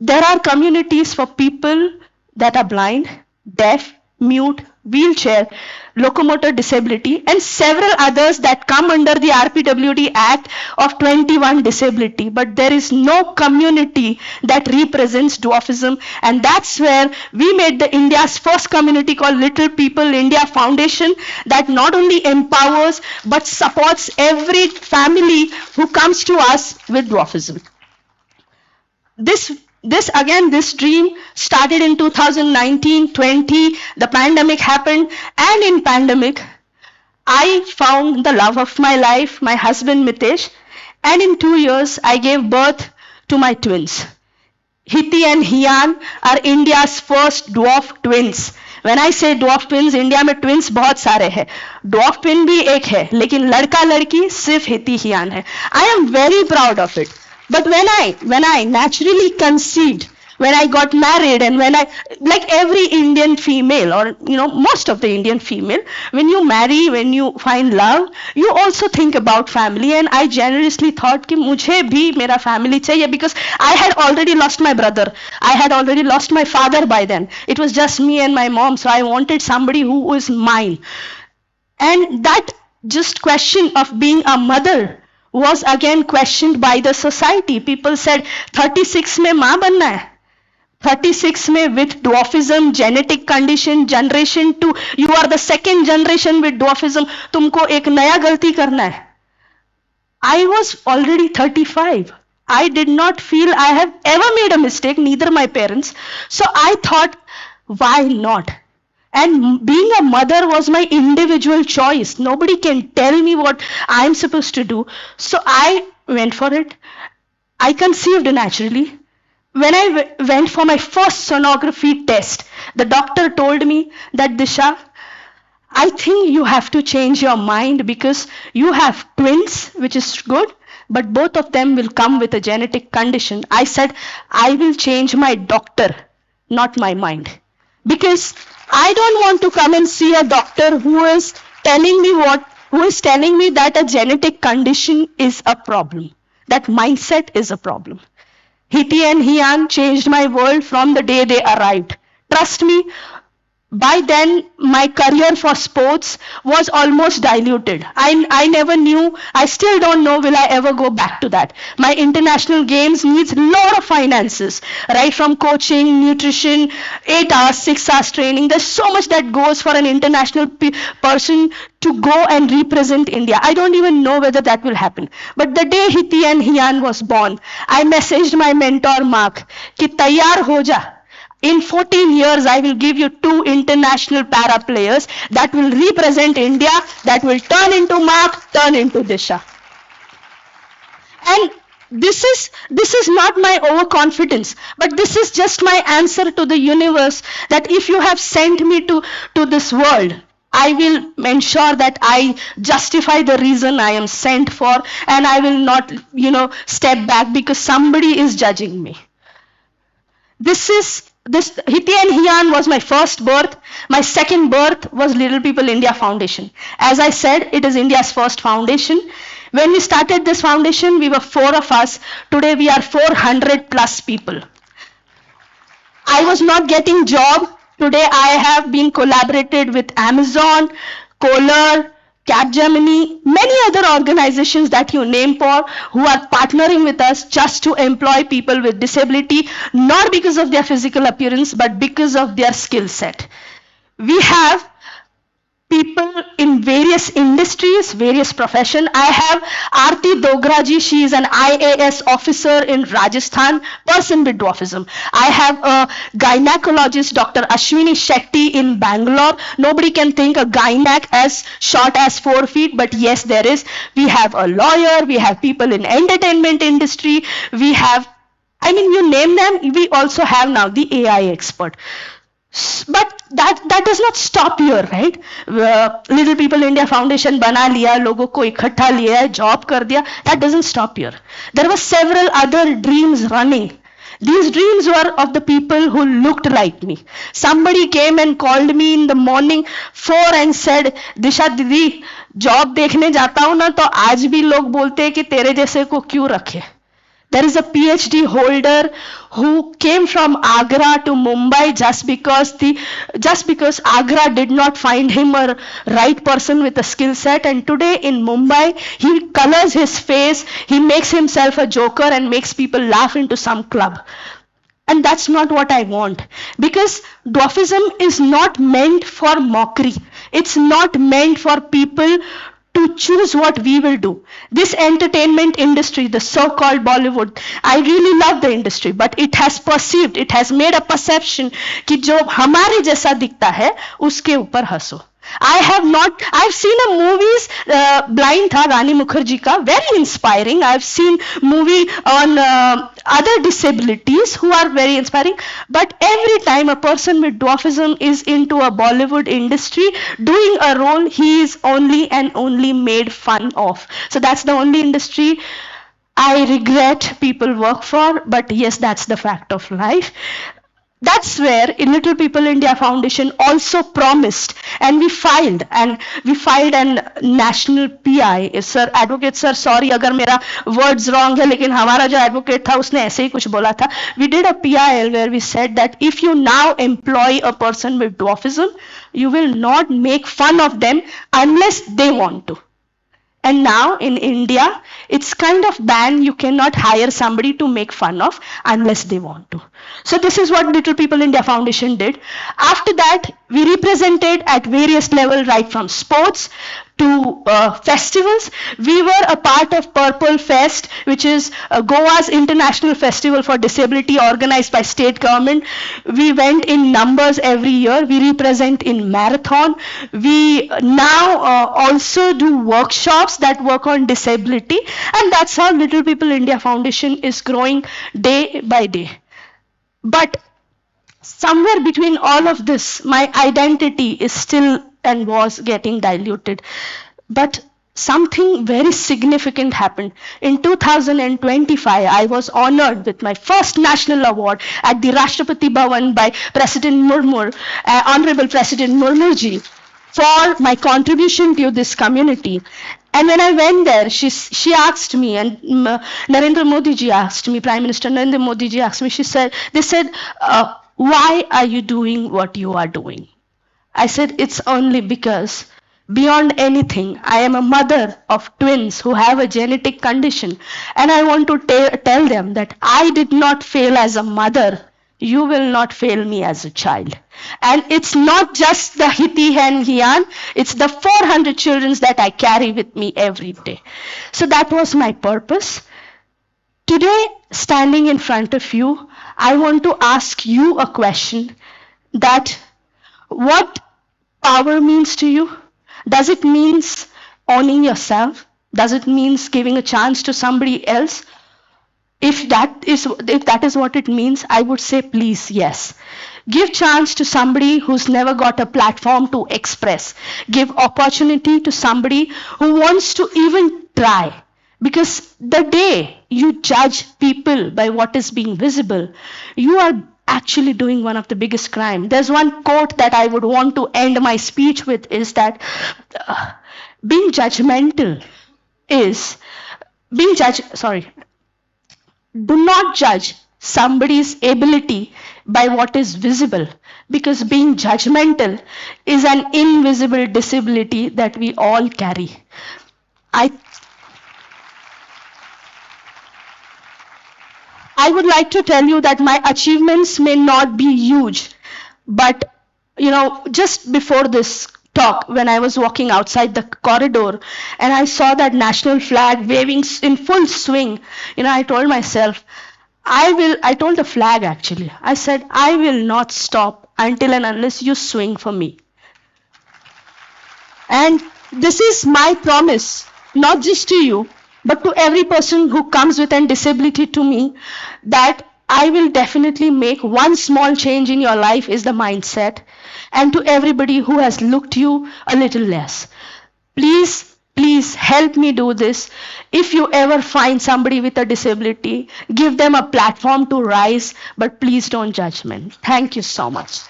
there are communities for people that are blind, deaf, mute, wheelchair, locomotor disability, and several others that come under the RPWD Act of 21 disability. But there is no community that represents dwarfism, and that's where we made the India's first community called Little People India Foundation that not only empowers but supports every family who comes to us with dwarfism. This dream started in 2019-20. The pandemic happened, and in pandemic, I found the love of my life, my husband Mitesh, and in 2 years, I gave birth to my twins. Hiti and Hian are India's first dwarf twins. When I say dwarf twins, India में twins बहुत सारे हैं. Dwarf twin भी एक है, लेकिन लड़का लड़की सिर्फ हिति हियान है. I am very proud of it. But when I naturally conceived, when I got married, and when like every Indian female, or most of the Indian female, when you marry, when you find love, you also think about family. And I generously thought कि मुझे भी मेरा family चाहिए, because I had already lost my brother. I had already lost my father by then. It was just me and my mom, so I wanted somebody who was mine. And that just question of being a mother was again questioned by the society. People said 36 mein maa banna hai. 36 में with dwarfism, genetic condition, generation 2, you are the second generation with dwarfism, तुमको एक नया गलती करना है. I was already 35. I did not feel I have ever made a mistake, neither my parents. So I thought, why not? And being a mother was my individual choice. Nobody can tell me what I'm supposed to do. So I went for it. I conceived naturally. When I went for my first sonography test, the doctor told me that, Disha, I think you have to change your mind because you have twins, which is good, but both of them will come with a genetic condition. I said, I will change my doctor, not my mind. Because I don't want to come and see a doctor who is telling me that a genetic condition is a problem. That mindset is a problem. Hiti and Hian changed my world from the day they arrived. Trust me, by then my career for sports was almost diluted. I never knew, I still don't know will I ever go back to that. My international games needs a lot of finances, right from coaching, nutrition, 8 hours, 6 hours training. There's so much that goes for an international person to go and represent India. I don't even know whether that will happen. But the day Hiti and Hian was born, I messaged my mentor Mark, ki taiyar ho ja. In 14 years, I will give you 2 international para players that will represent India, that will turn into Mark, turn into Disha. And this is not my overconfidence, but this is just my answer to the universe that if you have sent me to this world, I will ensure that I justify the reason I am sent for, and I will not, step back because somebody is judging me. This Hiti and Hian was my first birth. My second birth was Little People India Foundation. As I said, it is India's first foundation. When we started this foundation, we were 4 of us. Today we are 400 plus people. I was not getting job. Today I have been collaborated with Amazon, Kohler, Capgemini, many other organizations that you name for who are partnering with us just to employ people with disability, not because of their physical appearance, but because of their skill set. We have people in various industries, various professions. I have Aarti Dograji, she is an IAS officer in Rajasthan, person with dwarfism. I have a gynecologist, Dr. Ashwini Shetty in Bangalore. Nobody can think a gynac as short as 4 feet, but yes, there is. We have a lawyer, we have people in entertainment industry, we have, you name them, we also have now the AI expert. But that does not stop here, right? Little People India Foundation बना लिया, लोगों को इकट्ठा लिया, job कर दिया. That doesn't stop here. There were several other dreams running. These dreams were of the people who looked like me. Somebody came and called me in the morning 4 and said, Disha दीदी, job देखने जाता हूँ ना तो आज भी लोग बोलते हैं कि तेरे जैसे को क्यों रखे. There is a PhD holder who came from Agra to Mumbai just because Agra did not find him a right person with a skill set, and today in Mumbai he colors his face, he makes himself a joker and makes people laugh into some club. And that's not what I want, because dwarfism is not meant for mockery. It's not meant for people to choose what we will do. This entertainment industry, the so-called Bollywood, I really love the industry, but it has perceived, it has made a perception कि जो हमारे जैसा दिखता है उसके ऊपर हंसो. I've seen a movies, Blind tha Rani Mukherjee ka, very inspiring. I've seen movie on other disabilities who are very inspiring. But every time a person with dwarfism is into a Bollywood industry doing a role, he is only and only made fun of. So that's the only industry I regret people work for. But yes, that's the fact of life. That's where Little People India Foundation also promised, and we filed an national PI. Sir, advocate sir, sorry अगर मेरा words wrong है, लेकिन हमारा जो advocate था उसने ऐसे ही कुछ बोला था. We did a PIL where we said that if you now employ a person with dwarfism, you will not make fun of them unless they want to. And now in India, it's kind of banned. You cannot hire somebody to make fun of unless they want to. So this is what Little People India Foundation did. After that, we represented at various levels, right from sports to festivals. We were a part of Purple Fest, which is Goa's international festival for disability organized by state government. We went in numbers every year. We represent in marathon. We now also do workshops that work on disability, and that's how Little People India Foundation is growing day by day. But somewhere between all of this, my identity is still and was getting diluted. But something very significant happened. In 2025, I was honored with my first national award at the Rashtrapati Bhavan by President Murmur, Honorable President Murmurji, for my contribution to this community. And when I went there, she asked me, and Narendra Modi ji asked me, Prime Minister Narendra Modi ji asked me, they said, why are you doing what you are doing? I said, it's only because beyond anything, I am a mother of twins who have a genetic condition, and I want to tell them that I did not fail as a mother. You will not fail me as a child. And it's not just the Hiti and Hian, it's the 400 children that I carry with me every day. So that was my purpose. Today, standing in front of you, I want to ask you a question that what power means to you? Does it mean owning yourself? Does it mean giving a chance to somebody else? If that is what it means, I would say please, yes. Give chance to somebody who's never got a platform to express. Give opportunity to somebody who wants to even try. Because the day you judge people by what is being visible, you are actually doing one of the biggest crimes. There's one quote that I would want to end my speech with, is that being judgmental is do not judge somebody's ability by what is visible, because being judgmental is an invisible disability that we all carry. I would like to tell you that my achievements may not be huge, but just before this talk, when I was walking outside the corridor and I saw that national flag waving in full swing, I told myself, I told the flag actually, I said, I will not stop until and unless you swing for me. And this is my promise, not just to you, but to every person who comes with a disability to me, that I will definitely make one small change in your life is the mindset, and to everybody who has looked you a little less. Please, please help me do this. If you ever find somebody with a disability, give them a platform to rise, but please don't judge them. Thank you so much.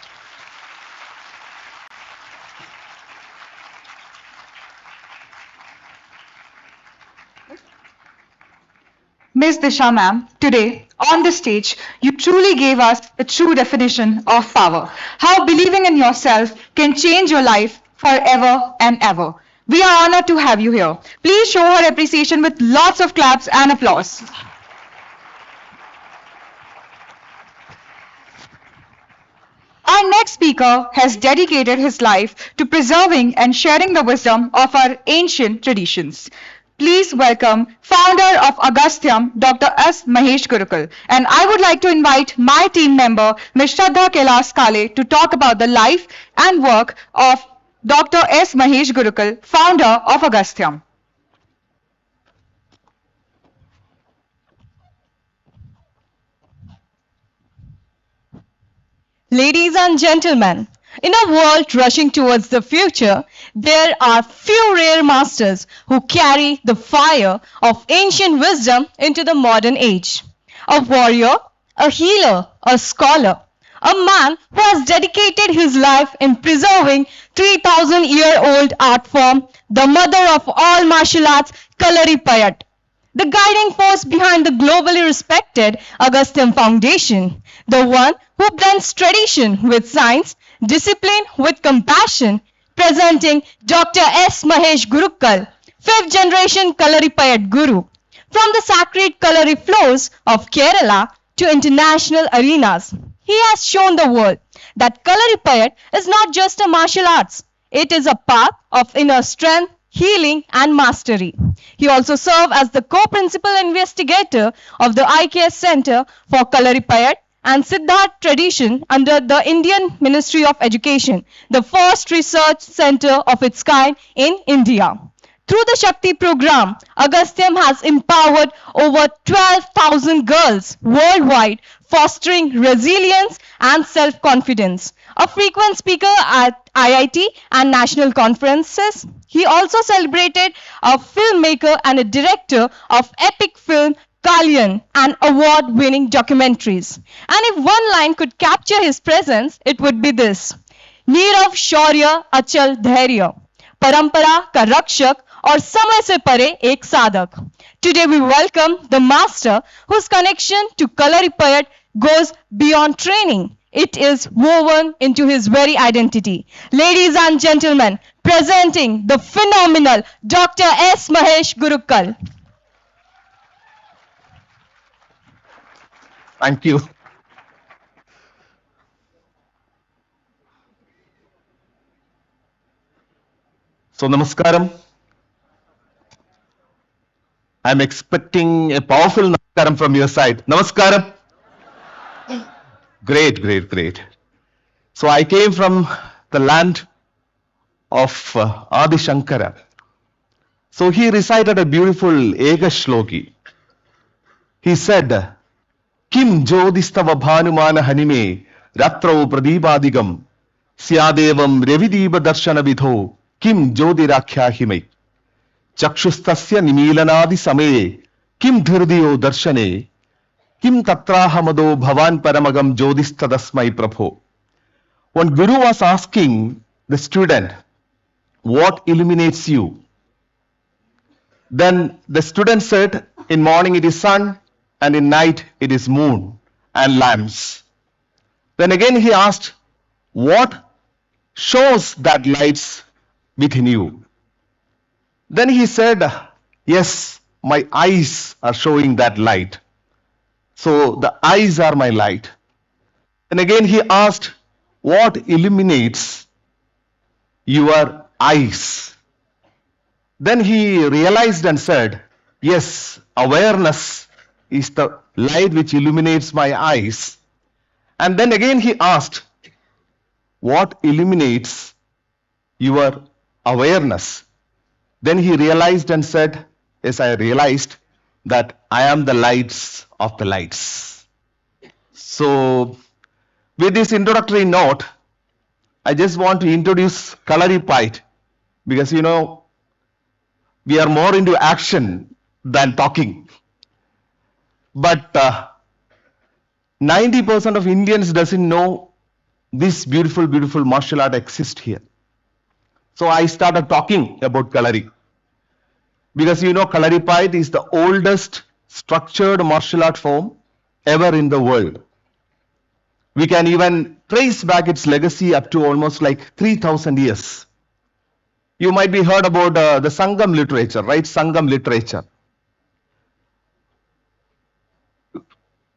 Ms. Disha ma'am, today on the stage, you truly gave us the true definition of power. How believing in yourself can change your life forever and ever. We are honored to have you here. Please show her appreciation with lots of claps and applause. Our next speaker has dedicated his life to preserving and sharing the wisdom of our ancient traditions. Please welcome founder of Agasthyam, Dr. S. Mahesh Gurukal. And I would like to invite my team member, Ms. Shraddha Kailas Kale, to talk about the life and work of Dr. S. Mahesh Gurukal, founder of Agasthyam. Ladies and gentlemen, in a world rushing towards the future, there are few rare masters who carry the fire of ancient wisdom into the modern age. A warrior, a healer, a scholar, a man who has dedicated his life in preserving 3,000-year-old art form, the mother of all martial arts, Kalaripayat. The guiding force behind the globally respected Agasthyam Foundation, the one who blends tradition with science, discipline with compassion, presenting Dr. S. Mahesh Gurukal, fifth generation Kalaripayat Guru. From the sacred Kalari floors of Kerala to international arenas, he has shown the world that Kalaripayat is not just a martial arts, it is a path of inner strength, healing and mastery. He also served as the co-principal investigator of the IKS Center for Kalaripayat and Siddharth tradition under the Indian Ministry of Education, the first research center of its kind in India. Through the Shakti program, Agasthyam has empowered over 12,000 girls worldwide, fostering resilience and self-confidence. A frequent speaker at IIT and national conferences, he also celebrated a filmmaker and a director of epic film Kalyan and award-winning documentaries. And if one line could capture his presence, it would be this: Nirav शौर्य अचल धैर्य, परंपरा का रक्षक और समय से परे एक साधक. Today we welcome the master whose connection to Kalaripayat goes beyond training. It is woven into his very identity. Ladies and gentlemen, presenting the phenomenal Dr. S. Mahesh Gurukal. Thank you. So, Namaskaram. I'm expecting a powerful Namaskaram from your side. Namaskaram. Great, great, great. So, I came from the land of Adi Shankara. So, he recited a beautiful Ega Shloki. He said, Kim Jodistava Bhanumana Hanime Ratro Pradipadigam Syadevam Revidiva Darshana Vidho Kim Jodirakhya Chakshustasya Nimilanadi Same Kim Dhirdiyo Darshane Kim Tatrahamado Bhavan Paramagam Jodistadasmai Prabho. When Guru was asking the student, what illuminates you? Then the student said, in morning it is sun, and in night it is moon and lamps. Then again he asked, what shows that lights within you? Then he said, yes, my eyes are showing that light. So the eyes are my light. And again he asked, what illuminates your eyes? Then he realized and said, yes, awareness is the light which illuminates my eyes. And then again he asked, what illuminates your awareness? Then he realized and said, yes, I realized that I am the lights of the lights. So, with this introductory note, I just want to introduce Kalaripayat, because you know, we are more into action than talking. But 90% of Indians doesn't know this beautiful, beautiful martial art exists here. So I started talking about Kalari. Because you know, Kalaripayat is the oldest structured martial art form ever in the world. We can even trace back its legacy up to almost like 3,000 years. You might be heard about the Sangam literature, right? Sangam literature.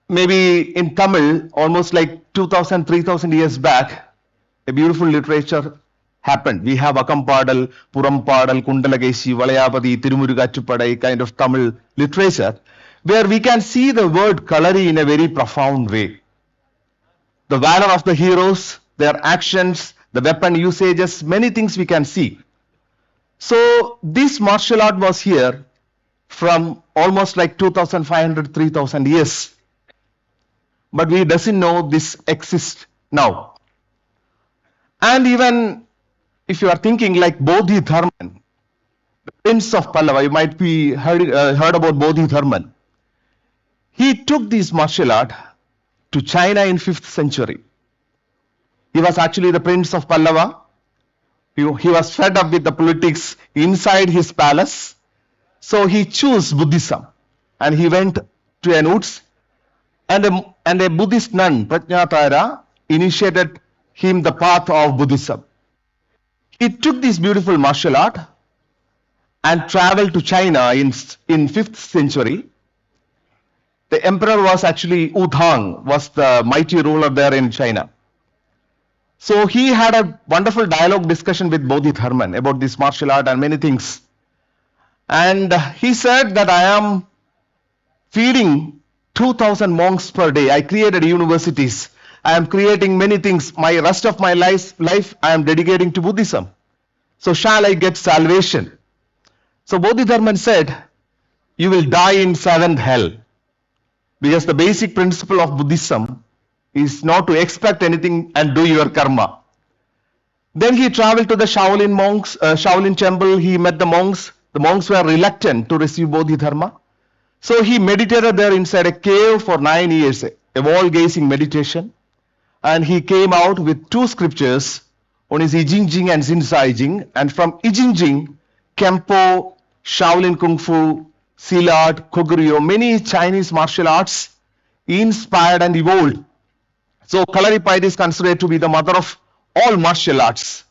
Maybe in Tamil, almost like 2,000, 3,000 years back, a beautiful literature happened. We have Akampadal, Purampadal, Kundalageshi, Valayapadi, Tirumurugachuppadai kind of Tamil literature, where we can see the word Kalari in a very profound way. The valor of the heroes, their actions, the weapon usages, many things we can see. So this martial art was here from almost like 2,500, 3,000 years. But we doesn't know this exists now. And even if you are thinking like Bodhidharman, the prince of Pallava, you might be heard about Bodhidharman. He took this martial art to China in 5th century. He was actually the prince of Pallava. He was fed up with the politics inside his palace. So he chose Buddhism and he went to an woods, and a Buddhist nun, Prajnatara, initiated him the path of Buddhism. He took this beautiful martial art and traveled to China in 5th century. The emperor was actually Wudang, was the mighty ruler there in China. So he had a wonderful dialogue discussion with Bodhidharman about this martial art and many things. And he said that I am feeding 2,000 monks per day. I created universities. I am creating many things. My rest of my life I am dedicating to Buddhism. So shall I get salvation? So Bodhidharman said, you will die in 7th hell. Because the basic principle of Buddhism is not to expect anything and do your karma. Then he traveled to the Shaolin monks, Shaolin temple. He met the monks. The monks were reluctant to receive Bodhidharma. So he meditated there inside a cave for 9 years, a wall-gazing meditation. And he came out with 2 scriptures. One is I Ching Ching and Sin Sai Jing. And from I Ching Ching, Kempo, Shaolin Kung Fu, Silat, Koguryo, many Chinese martial arts inspired and evolved. So Kalaripayattu is considered to be the mother of all martial arts.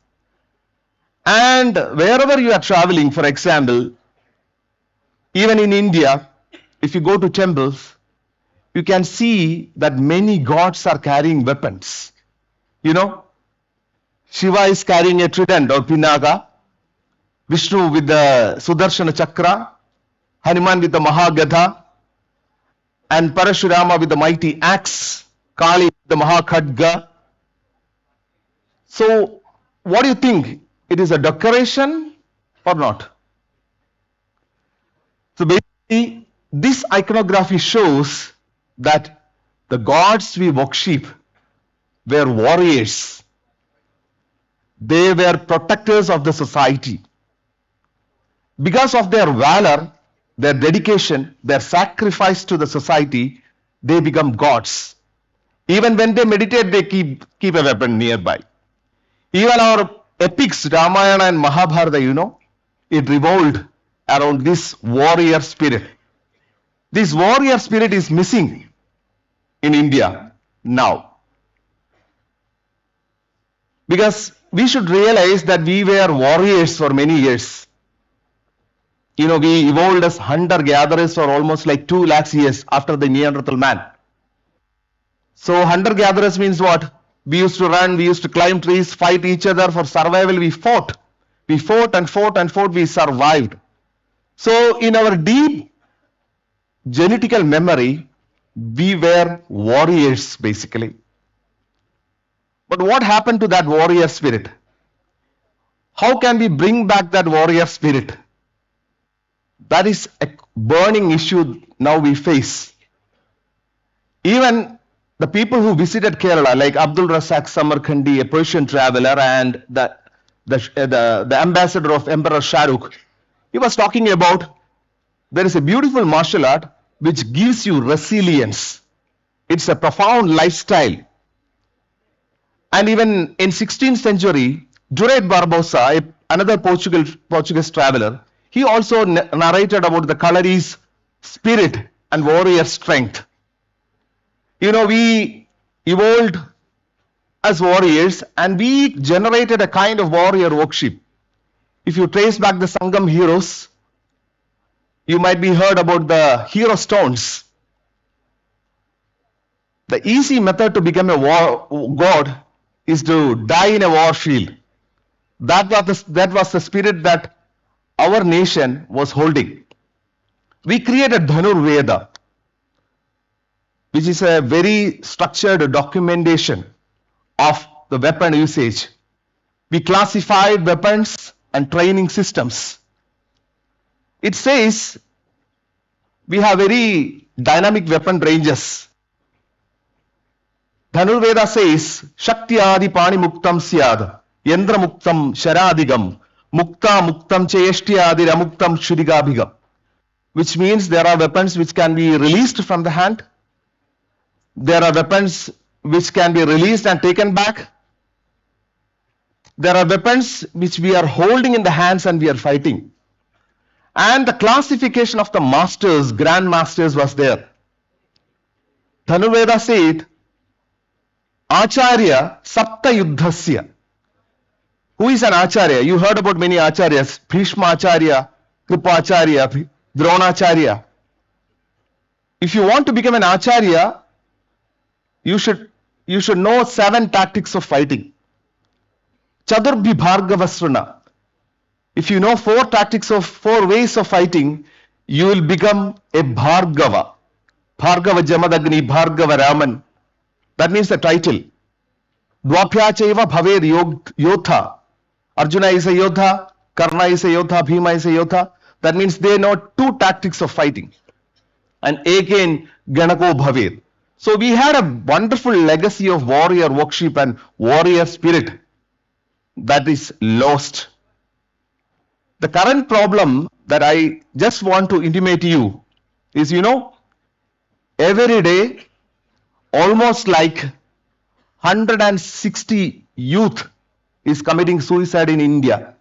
And wherever you are traveling, for example, even in India, if you go to temples, you can see that many gods are carrying weapons. You know, Shiva is carrying a trident or Pinaka, Vishnu with the Sudarshana Chakra, Hanuman with the Mahagadha, and Parashurama with the mighty axe, Kali with the Mahakhadga. So, what do you think? It is a decoration or not? So basically, this iconography shows that the gods we worship were warriors. They were protectors of the society. Because of their valor, their dedication, their sacrifice to the society, they become gods. Even when they meditate, they keep a weapon nearby. Even our epics, Ramayana and Mahabharata, you know, it revolved around this warrior spirit. This warrior spirit is missing in India now. Because we should realize that we were warriors for many years. You know, we evolved as hunter-gatherers for almost like 2 lakhs years after the Neanderthal man. So hunter-gatherers means what? We used to run, we used to climb trees, fight each other for survival. We fought. We fought and fought and fought. We survived. So in our deep genetical memory, we were warriors basically. But what happened to that warrior spirit? How can we bring back that warrior spirit? That is a burning issue now we face. Even the people who visited Kerala, like Abdul Razak Samarkandi, a Persian traveler, and the ambassador of Emperor Shahrukh, he was talking about there is a beautiful martial art which gives you resilience. It's a profound lifestyle. And even in 16th century, Jureit Barbosa, another Portuguese traveler, he also narrated about the Kalari's spirit and warrior strength. You know, we evolved as warriors and we generated a kind of warrior worship. If you trace back the Sangam heroes, you might be heard about the hero stones. The easy method to become a god is to die in a war field. That was the spirit that our nation was holding. We created Dhanur Veda, which is a very structured documentation of the weapon usage. We classified weapons and training systems. It says we have very dynamic weapon ranges. Dhanurveda says, Shaktiyadi Pani Muktam Syad, Yendra Muktam Sharadigam, Mukta Muktam Chayeshtiyadi Ramuktam Shudigabhigam. Which means there are weapons which can be released from the hand. There are weapons which can be released and taken back. There are weapons which we are holding in the hands and we are fighting. And the classification of the masters, grand masters was there. Dhanurveda said, Acharya Sapta Yuddhasya. Who is an Acharya? You heard about many Acharyas. Bhishma Acharya, Kripacharya, Dronacharya. If you want to become an Acharya, you should know 7 tactics of fighting. Chadurbi Bhargavasruna. If you know 4 ways of fighting, you will become a Bhargava. Bhargava Jamadagni, Bhargava Raman. That means the title. Dwapyachaiva Bhaver Yotha. Arjuna is a Yodha, Karna is a Yodha, Bhima is a Yodha. That means they know 2 tactics of fighting. And again, Ganako Bhaver. So we had a wonderful legacy of warrior worship and warrior spirit that is lost. The current problem that I just want to intimate to you is, every day, almost like 160 youth is committing suicide in India.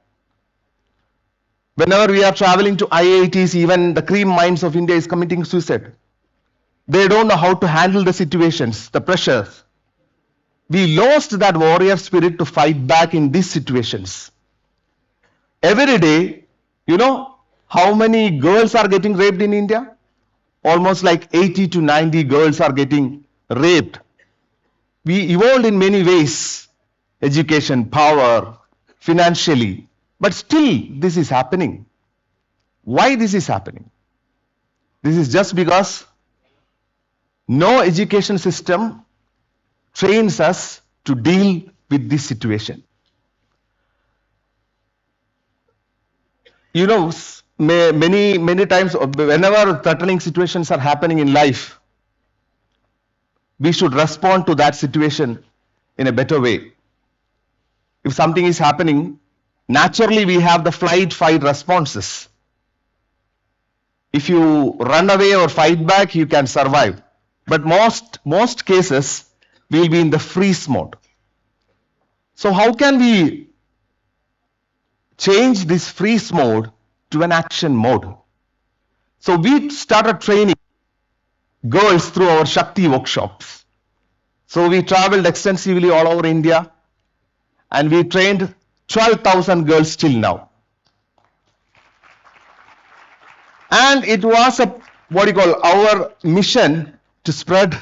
Whenever we are traveling to IITs, even the cream minds of India is committing suicide. They don't know how to handle the situations, the pressures. We lost that warrior spirit to fight back in these situations. Every day, how many girls are getting raped in India? Almost like 80 to 90 girls are getting raped. We evolved in many ways, education, power, financially, but still this is happening. Why this is happening? This is just because no education system trains us to deal with this situation. Many times, whenever threatening situations are happening in life, we should respond to that situation in a better way. If something is happening, naturally we have the flight-fight responses. If you run away or fight back, you can survive. But most cases, we will be in the freeze mode. So how can we change this freeze mode to an action mode? So we started training girls through our Shakti workshops. So we traveled extensively all over India and we trained 12,000 girls till now. And it was our mission to spread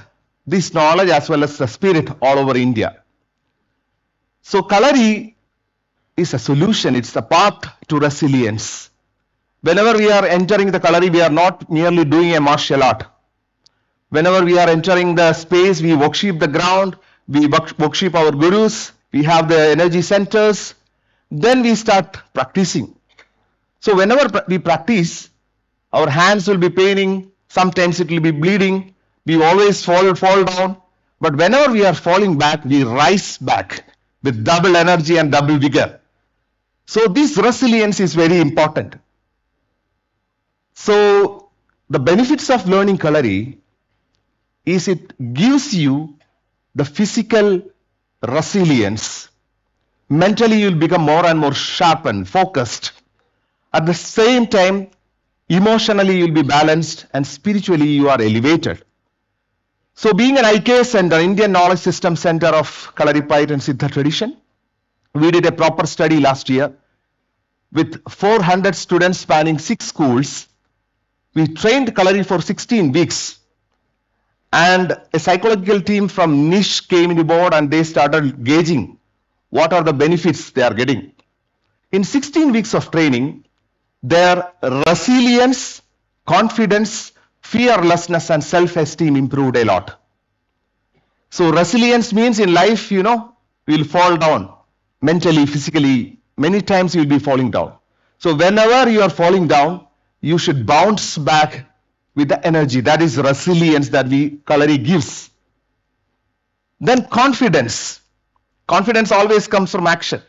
this knowledge as well as the spirit all over India. So Kalari is a solution, it's the path to resilience. Whenever we are entering the Kalari, we are not merely doing a martial art. Whenever we are entering the space, we worship the ground, we worship our gurus, we have the energy centers, then we start practicing. So whenever we practice, our hands will be paining, sometimes it will be bleeding, we always fall down, but whenever we are falling back, we rise back with double energy and double vigor. So this resilience is very important. So the benefits of learning Kalari is it gives you the physical resilience. Mentally you will become more and more sharp and focused. At the same time, emotionally you will be balanced and spiritually you are elevated. So being an IK center, Indian Knowledge System Center of Kalaripayat and Siddha tradition, we did a proper study last year with 400 students spanning 6 schools. We trained Kalari for 16 weeks. And a psychological team from Niche came on board and they started gauging what are the benefits they are getting. In 16 weeks of training, their resilience, confidence, fearlessness and self-esteem improved a lot. So resilience means in life, we will fall down mentally, physically. Many times you will be falling down. So whenever you are falling down, you should bounce back with the energy. That is resilience that Kalari gives. Then confidence. Confidence always comes from action.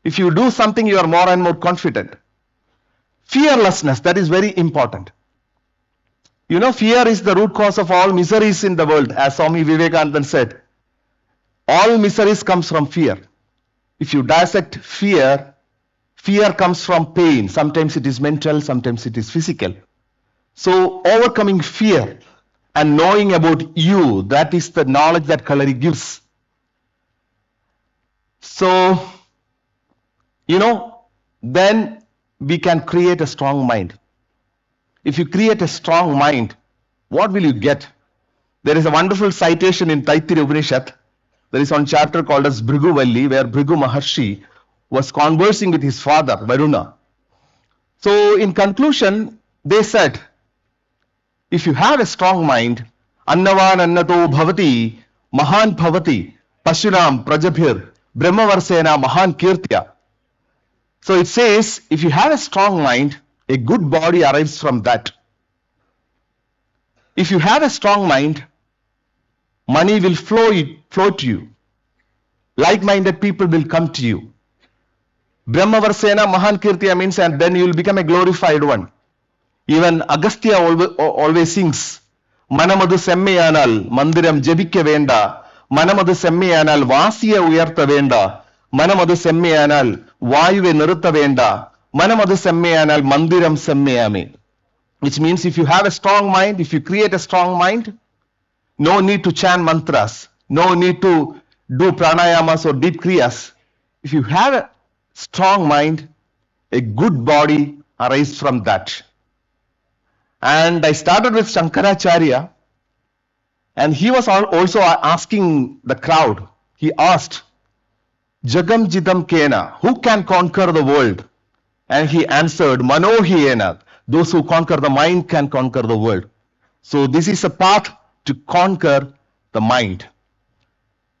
If you do something, you are more and more confident. Fearlessness, that is very important. Fear is the root cause of all miseries in the world, as Swami Vivekananda said. All miseries comes from fear. If you dissect fear, fear comes from pain. Sometimes it is mental, sometimes it is physical. So overcoming fear and knowing about you, that is the knowledge that Kalari gives. So, then we can create a strong mind. If you create a strong mind, what will you get? There is a wonderful citation in Taittiriya Upanishad. There is one chapter called as Bhrigu where Bhrigu Maharshi was conversing with his father, Varuna. So in conclusion, they said, if you have a strong mind, Annavan Annato Bhavati, Mahan Bhavati, Pashunam Prajabhir, Brahmavarsena Mahan Kirtya. So it says, if you have a strong mind, a good body arrives from that. If you have a strong mind, money will flow to you. Like-minded people will come to you. Brahmavarsena Mahan Kirtya means, and then you will become a glorified one. Even Agastya always sings, Manamadu Semmeyanal, Mandiram Jebikya Venda, Manamadu Semmeyanal, Vasiya Uyartha Venda, Manamadu Semmeyanal, Vayuve Nirutha Venda, Manamadu Semmeyanal, Mandiram Semmeyami. Which means if you have a strong mind, if you create a strong mind, no need to chant mantras, no need to do pranayamas or deep kriyas. If you have a strong mind, a good body arises from that. And I started with Shankaracharya, and he was also asking the crowd. He asked, Jagam Jidam Kena, who can conquer the world? And he answered, Manohiyena, those who conquer the mind can conquer the world. So this is a path to conquer the mind.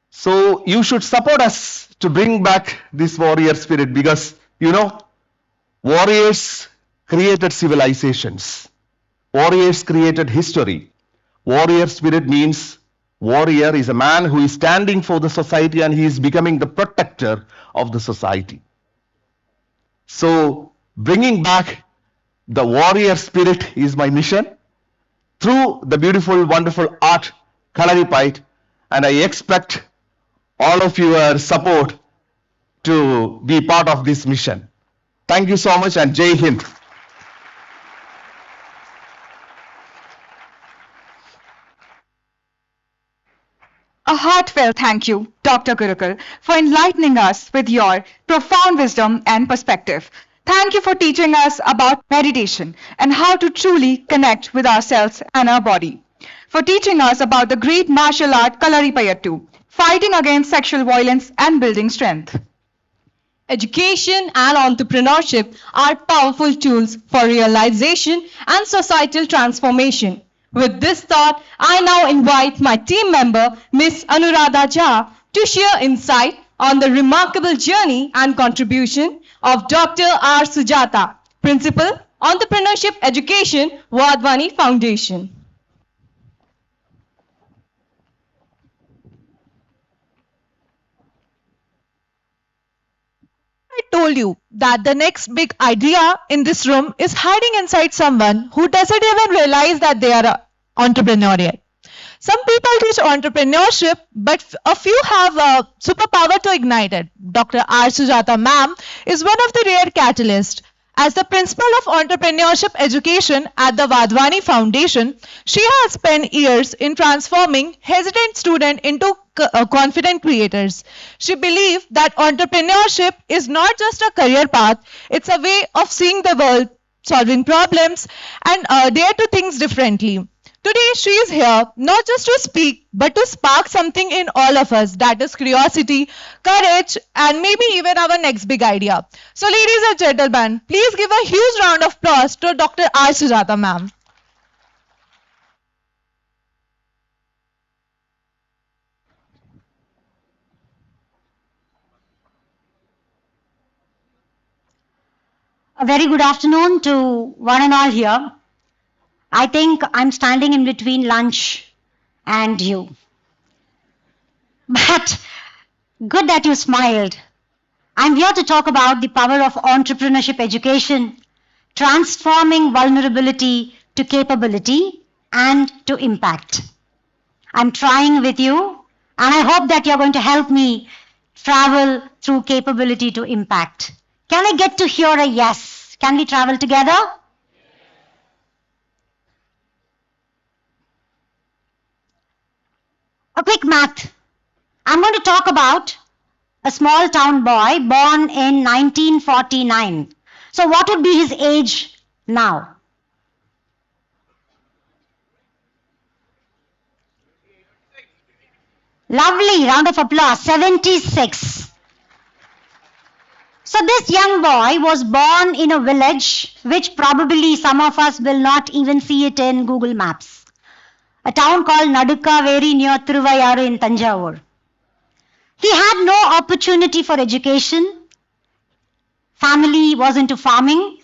So you should support us to bring back this warrior spirit, because, you know, warriors created civilizations. Warriors created history. Warrior spirit means warrior is a man who is standing for the society and he is becoming the protector of the society. So bringing back the warrior spirit is my mission through the beautiful, wonderful art, Kalaripayat, and I expect all of your support to be part of this mission. Thank you so much, and Jai Hind. A heartfelt thank you, Dr. Gurukal, for enlightening us with your profound wisdom and perspective. Thank you for teaching us about meditation and how to truly connect with ourselves and our body. For teaching us about the great martial art Kalaripayattu, fighting against sexual violence and building strength. Education and entrepreneurship are powerful tools for realization and societal transformation. With this thought, I now invite my team member, Ms. Anuradha Jha, to share insight on the remarkable journey and contribution of Dr. R. Sujata, Principal, Entrepreneurship Education, Vadvani Foundation. I told you that the next big idea in this room is hiding inside someone who doesn't even realize that they are entrepreneurial. Some people teach entrepreneurship, but a few have a superpower to ignite it. Dr. R. Sujata ma'am is one of the rare catalysts. As the principal of entrepreneurship education at the Vadvani Foundation, she has spent years in transforming hesitant students into confident creators. She believes that entrepreneurship is not just a career path, it's a way of seeing the world, solving problems, and dare to think differently. Today, she is here not just to speak, but to spark something in all of us, that is curiosity, courage, and maybe even our next big idea. So, ladies and gentlemen, please give a huge round of applause to Dr. R. Sujata ma'am. A very good afternoon to one and all here. I think I'm standing in between lunch and you. But good that you smiled. I'm here to talk about the power of entrepreneurship education, transforming vulnerability to capability and to impact. I'm trying with you, and I hope that you're going to help me travel through capability to impact. Can I get to hear a yes? Can we travel together? A quick math. I'm going to talk about a small town boy born in 1949. So what would be his age now? Lovely, round of applause, 76. So this young boy was born in a village which probably some of us will not even see it in Google Maps. A town called Nadukaveri near Thiruvayar in Tanjavur. He had no opportunity for education. Family was into farming.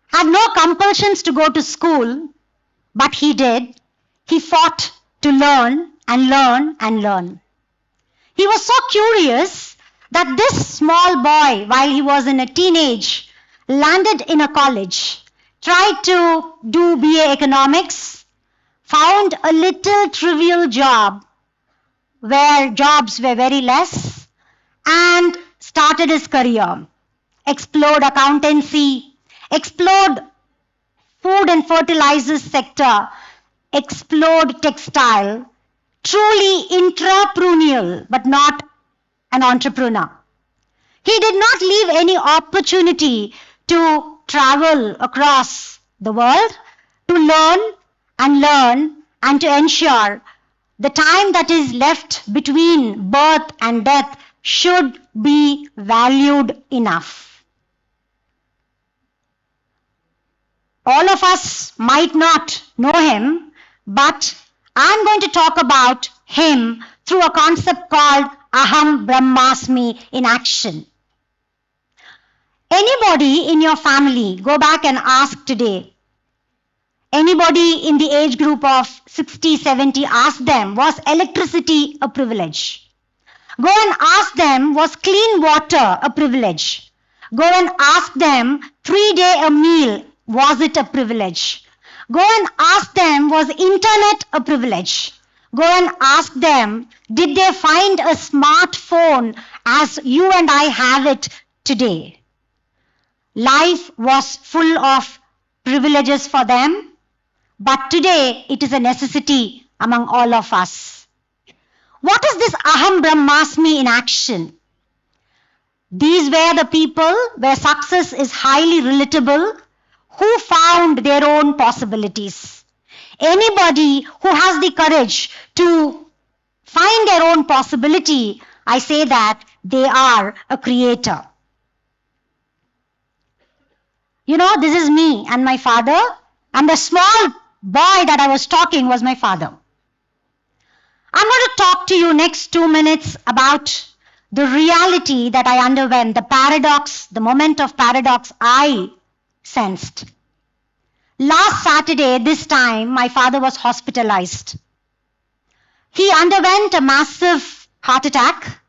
Had no compulsions to go to school, but he did. He fought to learn and learn and learn. He was so curious that this small boy, while he was in a teenage, landed in a college, tried to do BA economics, found a little trivial job where jobs were very less, and started his career. Explored accountancy, explored food and fertilizers sector, explored textile, truly intrapreneurial, but not an entrepreneur. He did not leave any opportunity to travel across the world, to learn and to ensure the time that is left between birth and death should be valued enough. All of us might not know him, but I'm going to talk about him through a concept called Aham Bramhasmi in action. Anybody in your family, go back and ask today. Anybody in the age group of 60, 70, ask them, was electricity a privilege? Go and ask them, was clean water a privilege? Go and ask them, 3-day a meal, was it a privilege? Go and ask them, was internet a privilege? Go and ask them, did they find a smartphone as you and I have it today? Life was full of privileges for them, but today it is a necessity among all of us. What is this Aham Bramhasmi in action? These were the people where success is highly relatable, who found their own possibilities. Anybody who has the courage to find their own possibility, I say that they are a creator. You know, this is me and my father, and the small boy that I was talking was my father. I'm going to talk to you next 2 minutes about the reality that I underwent, the paradox, the moment of paradox I sensed. Last Saturday, this time, my father was hospitalized. He underwent a massive heart attack,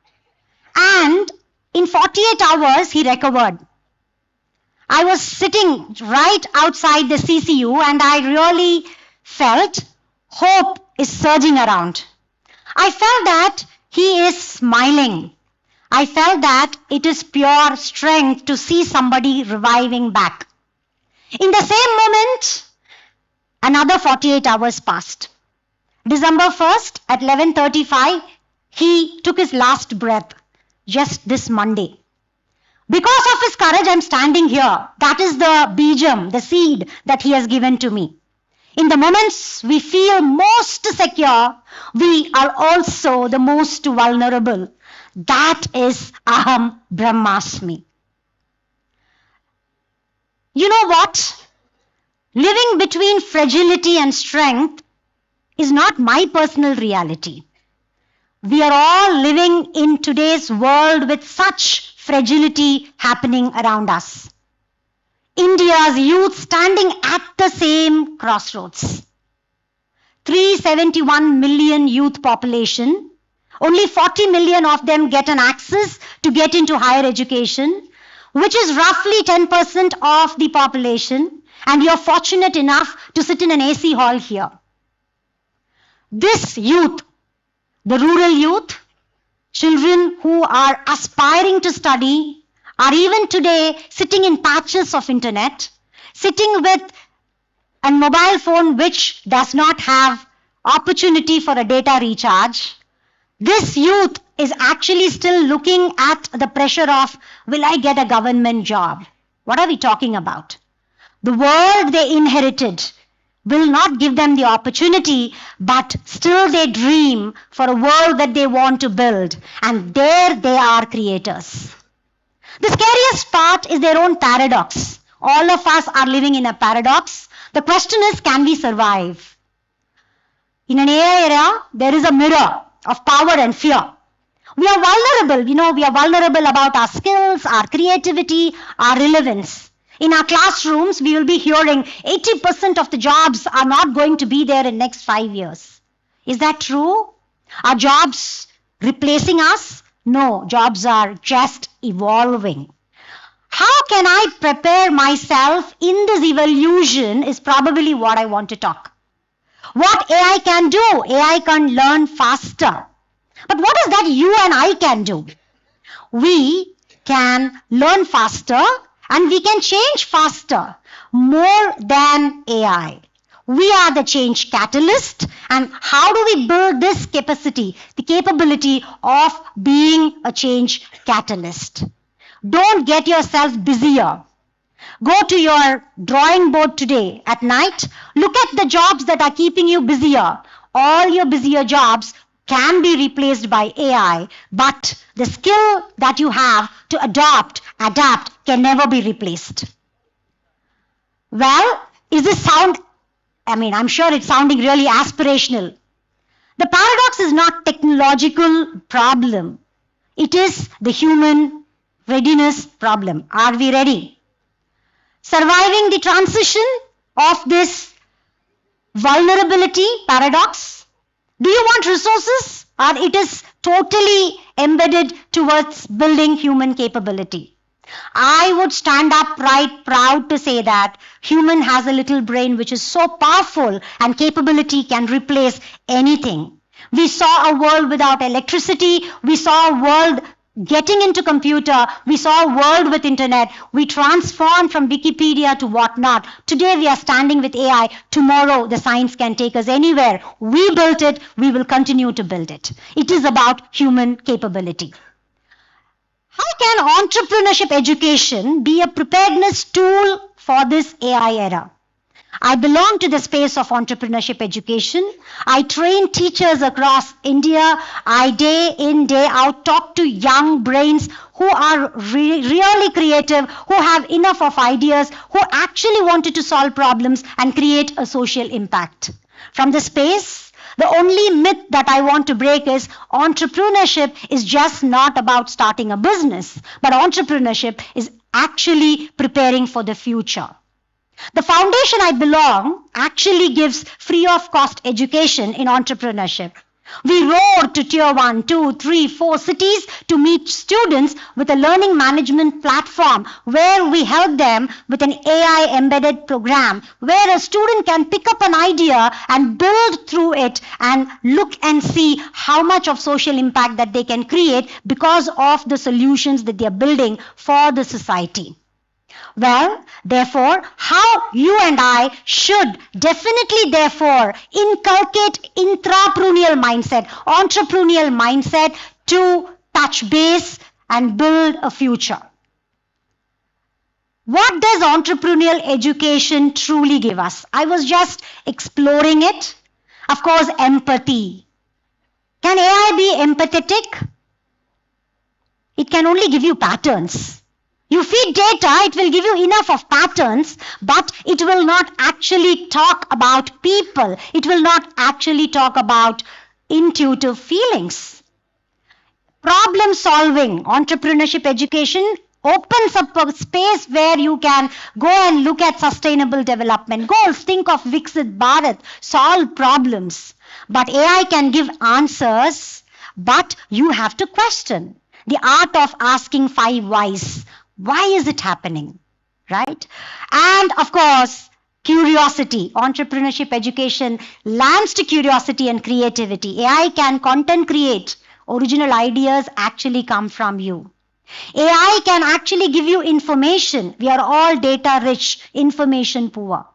and in 48 hours, he recovered. I was sitting right outside the CCU, and I really felt hope is surging around. I felt that he is smiling. I felt that it is pure strength to see somebody reviving back. In the same moment, another 48 hours passed. December 1st at 11:35, he took his last breath, just this Monday. Because of his courage, I'm standing here. That is the bijam, the seed that he has given to me. In the moments we feel most secure, we are also the most vulnerable. That is Aham Bramhasmi. You know what? Living between fragility and strength is not my personal reality. We are all living in today's world with such fragility happening around us. India's youth standing at the same crossroads. 371 million youth population. Only 40 million of them get an access to get into higher education, which is roughly 10% of the population, and you're fortunate enough to sit in an AC hall here. This youth, the rural youth, children who are aspiring to study, are even today sitting in patches of internet, sitting with a mobile phone which does not have opportunity for a data recharge. This youth is actually still looking at the pressure of, will I get a government job? What are we talking about? The world they inherited will not give them the opportunity, but still they dream for a world that they want to build, and there they are creators. The scariest part is their own paradox. All of us are living in a paradox. The question is, can we survive? In an AI era, there is a mirror of power and fear. We are vulnerable, we are vulnerable about our skills, our creativity, our relevance. In our classrooms, we will be hearing 80% of the jobs are not going to be there in next 5 years. Is that true? Are jobs replacing us? No, jobs are just evolving. How can I prepare myself in this evolution is probably what I want to talk. What AI can do? AI can learn faster. But what is that you and I can do? We can learn faster and we can change faster, more than AI. We are the change catalyst. And how do we build this capacity, the capability of being a change catalyst? Don't get yourself busier. Go to your drawing board today at night. Look at the jobs that are keeping you busier. All your busier jobs can be replaced by AI, but the skill that you have to adapt can never be replaced. Well, is this sound, I'm sure it's sounding really aspirational. The paradox is not technological problem. It is the human readiness problem. Are we ready? Surviving the transition of this vulnerability paradox? Do you want resources, or it is totally embedded towards building human capability? I would stand up right proud to say that human has a little brain which is so powerful and capability can replace anything. We saw a world without electricity. We saw a world getting into computer. We saw a world with internet. We transformed from Wikipedia to whatnot. Today we are standing with AI. Tomorrow the science can take us anywhere. We built it. We will continue to build it. It is about human capability. How can entrepreneurship education be a preparedness tool for this AI era? I belong to the space of entrepreneurship education. I train teachers across India. I day in, day out talk to young brains who are really creative, who have enough of ideas, who actually wanted to solve problems and create a social impact. From the space, the only myth that I want to break is entrepreneurship is just not about starting a business, but entrepreneurship is actually preparing for the future. The foundation I belong actually gives free of cost education in entrepreneurship. We roar to tier 1, 2, 3, 4 cities to meet students with a learning management platform where we help them with an AI embedded program where a student can pick up an idea and build through it and look and see how much of social impact that they can create because of the solutions that they are building for the society. Well, therefore, how you and I should definitely therefore inculcate entrepreneurial mindset to touch base and build a future. What does entrepreneurial education truly give us? I was just exploring it. Of course, empathy. Can AI be empathetic? It can only give you patterns. You feed data, it will give you enough of patterns, but it will not actually talk about people. It will not actually talk about intuitive feelings. Problem solving, entrepreneurship education opens up a space where you can go and look at sustainable development goals. Think of Viksit Bharat, solve problems. But AI can give answers, but you have to question. The art of asking 5 whys. Why is it happening, right? And of course, curiosity. Entrepreneurship education lands to curiosity and creativity. AI can content create. Original ideas actually come from you. AI can actually give you information. We are all data rich, information poor.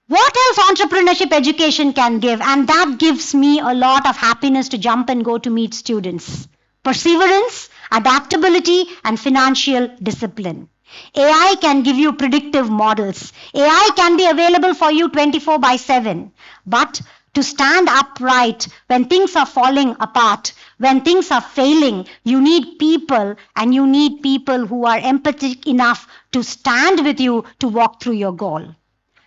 What else entrepreneurship education can give? And that gives me a lot of happiness to jump and go to meet students. Perseverance, adaptability, and financial discipline. AI can give you predictive models. AI can be available for you 24/7. But to stand upright when things are falling apart, when things are failing, you need people, and you need people who are empathic enough to stand with you to walk through your goal.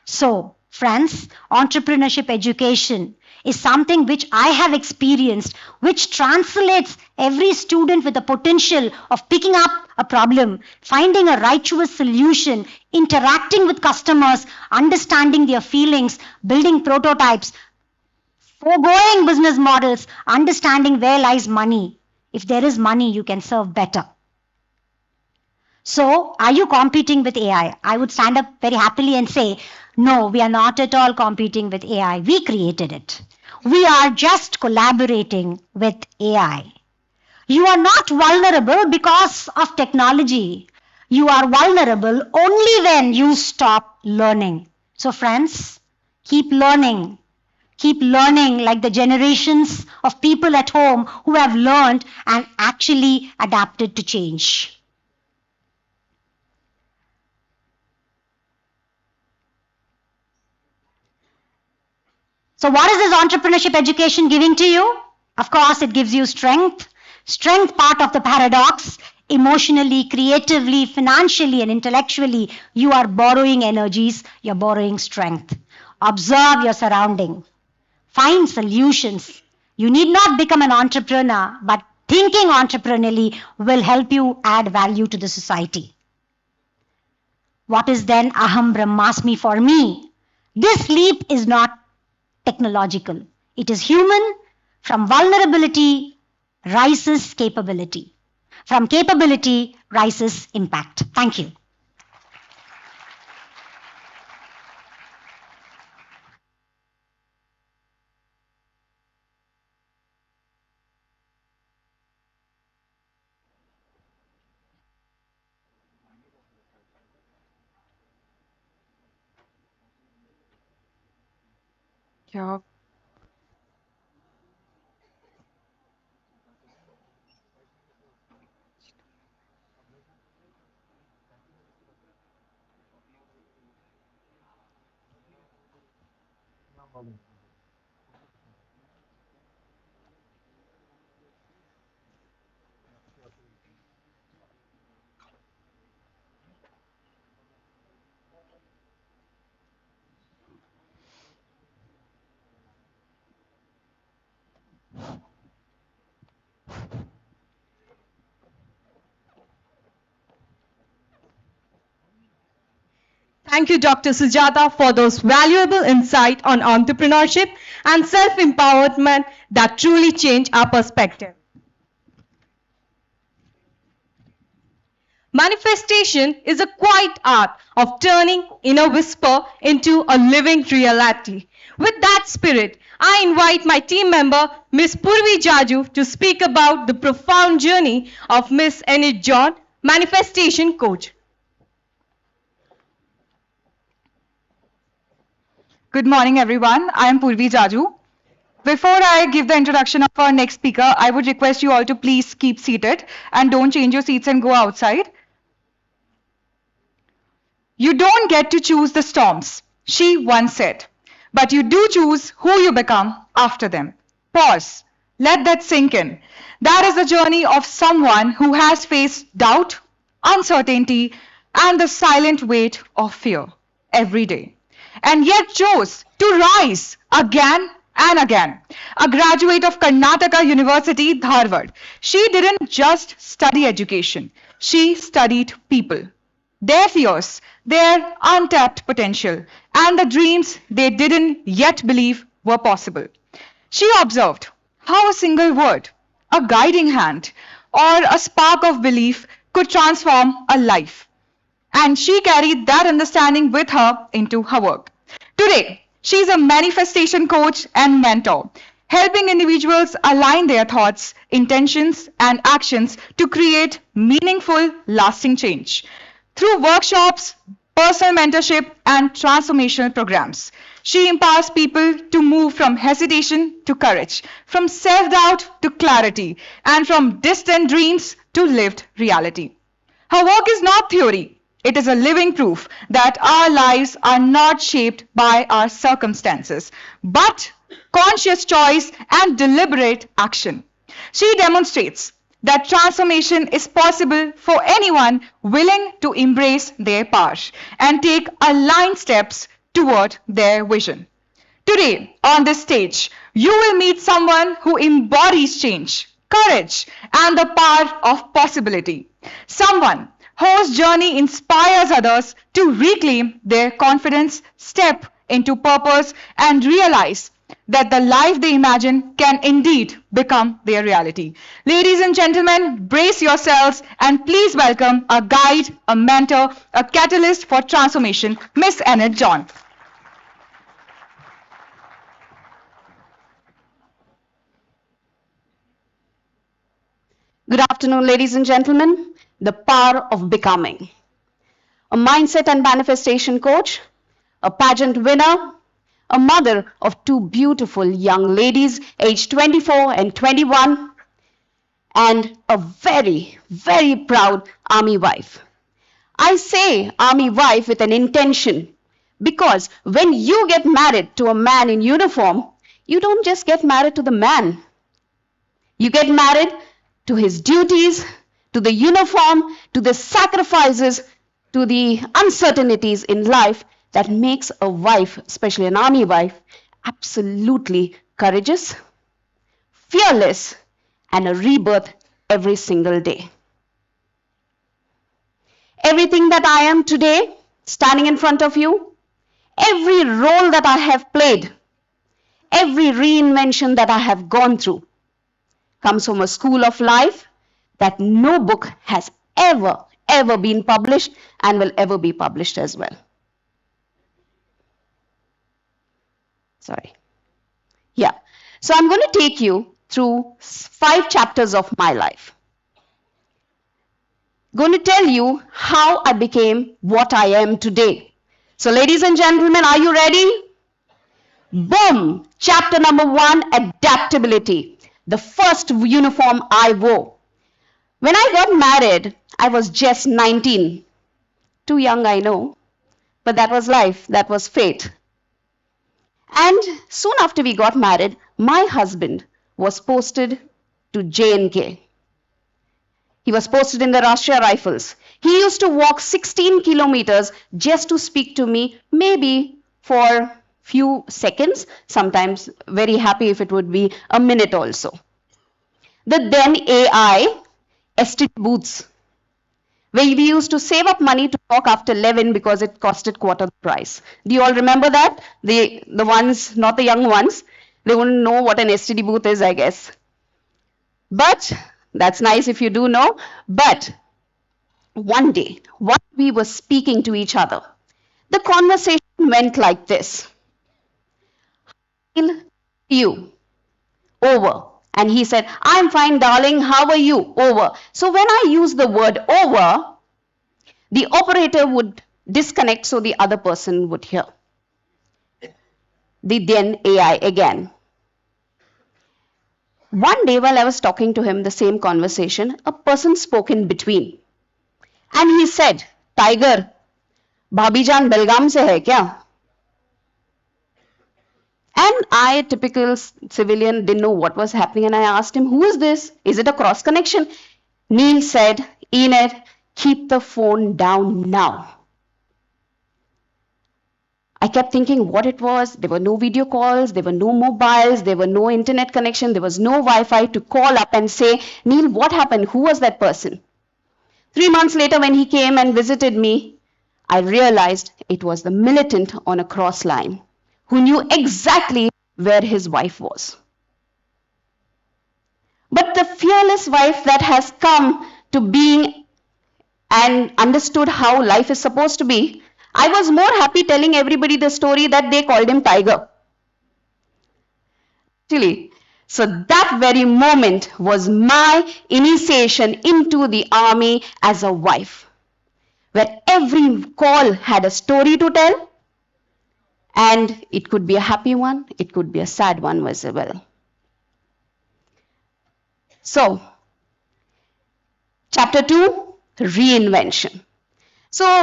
So, friends, entrepreneurship education is something which I have experienced, which translates every student with the potential of picking up a problem, finding a righteous solution, interacting with customers, understanding their feelings, building prototypes, foregoing business models, understanding where lies money. If there is money, you can serve better. So, are you competing with AI? I would stand up very happily and say, no, we are not at all competing with AI. We created it. We are just collaborating with AI. You are not vulnerable because of technology. You are vulnerable only when you stop learning. So friends, keep learning. Keep learning like the generations of people at home who have learned and actually adapted to change. So what is this entrepreneurship education giving to you? Of course, it gives you strength. Strength part of the paradox. Emotionally, creatively, financially, and intellectually, you are borrowing energies, you're borrowing strength. Observe your surrounding. Find solutions. You need not become an entrepreneur, but thinking entrepreneurially will help you add value to the society. What is then Aham Bramhasmi for me? This leap is not technological. It is human. From vulnerability rises capability. From capability rises impact. Thank you. Yeah. Thank you, Dr. Sujata, for those valuable insights on entrepreneurship and self-empowerment that truly change our perspective. Manifestation is a quiet art of turning inner whisper into a living reality. With that spirit, I invite my team member, Ms. Purvi Jaju, to speak about the profound journey of Ms. Enit John, manifestation coach. Good morning, everyone. I am Purvi Jaju. Before I give the introduction of our next speaker, I would request you all to please keep seated and don't change your seats and go outside. You don't get to choose the storms, she once said, but you do choose who you become after them. Pause. Let that sink in. That is the journey of someone who has faced doubt, uncertainty, and the silent weight of fear every day, and yet chose to rise again and again. A graduate of Karnataka University, Dharwad, she didn't just study education, she studied people. Their fears, their untapped potential, and the dreams they didn't yet believe were possible. She observed how a single word, a guiding hand, or a spark of belief could transform a life. And she carried that understanding with her into her work. Today, she's a manifestation coach and mentor, helping individuals align their thoughts, intentions, and actions to create meaningful, lasting change. Through workshops, personal mentorship, and transformational programs, she empowers people to move from hesitation to courage, from self-doubt to clarity, and from distant dreams to lived reality. Her work is not theory, It is a living proof that our lives are not shaped by our circumstances, but conscious choice and deliberate action. She demonstrates that transformation is possible for anyone willing to embrace their power and take aligned steps toward their vision. Today, on this stage, you will meet someone who embodies change, courage, and the power of possibility. Someone whose journey inspires others to reclaim their confidence, step into purpose, and realize that the life they imagine can indeed become their reality. Ladies and gentlemen, brace yourselves and please welcome a guide, a mentor, a catalyst for transformation, Miss Enit John. Good afternoon, ladies and gentlemen. The power of becoming. A mindset and manifestation coach, a pageant winner, a mother of two beautiful young ladies aged 24 and 21, and a very, very proud army wife. I say army wife with an intention because when you get married to a man in uniform, you don't just get married to the man. You get married to his duties, to the uniform, to the sacrifices, to the uncertainties in life that makes a wife, especially an army wife, absolutely courageous, fearless, and a rebirth every single day. Everything that I am today, standing in front of you, every role that I have played, every reinvention that I have gone through, comes from a school of life that no book has ever been published and will ever be published as well. Sorry. Yeah. So I'm going to take you through 5 chapters of my life. Going to tell you how I became what I am today. So ladies and gentlemen, are you ready? Boom! Chapter number 1, adaptability. The first uniform I wore. When I got married, I was just 19. Too young, I know. But that was life. That was fate. And soon after we got married, my husband was posted to J&K. He was posted in the Rashtriya Rifles. He used to walk 16 kilometers just to speak to me, maybe for few seconds, sometimes very happy if it would be a minute also. The then AI STD booths, where we used to save up money to talk after 11 because it costed quarter the price. Do you all remember that? The ones, not the young ones, they wouldn't know what an STD booth is, I guess. But that's nice if you do know. But one day, while we were speaking to each other, the conversation went like this. You over. And he said, I'm fine, darling. How are you? Over. So when I use the word over, the operator would disconnect so the other person would hear. The then AI again. One day while I was talking to him, the same conversation, a person spoke in between. And he said, Tiger, Bhabhi Jaan Belgaum se hai kya? And I, typical civilian, didn't know what was happening. And I asked him, who is this? Is it a cross connection? Neil said, Enit, keep the phone down now. I kept thinking what it was. There were no video calls. There were no mobiles. There were no internet connection. There was no Wi-Fi to call up and say, Neil, what happened? Who was that person? 3 months later when he came and visited me, I realized it was the militant on a cross line who knew exactly where his wife was. But the fearless wife that has come to being and understood how life is supposed to be, I was more happy telling everybody the story that they called him Tiger. Actually, so that very moment was my initiation into the army as a wife, where every call had a story to tell. And it could be a happy one, it could be a sad one as well. So, chapter 2, reinvention. So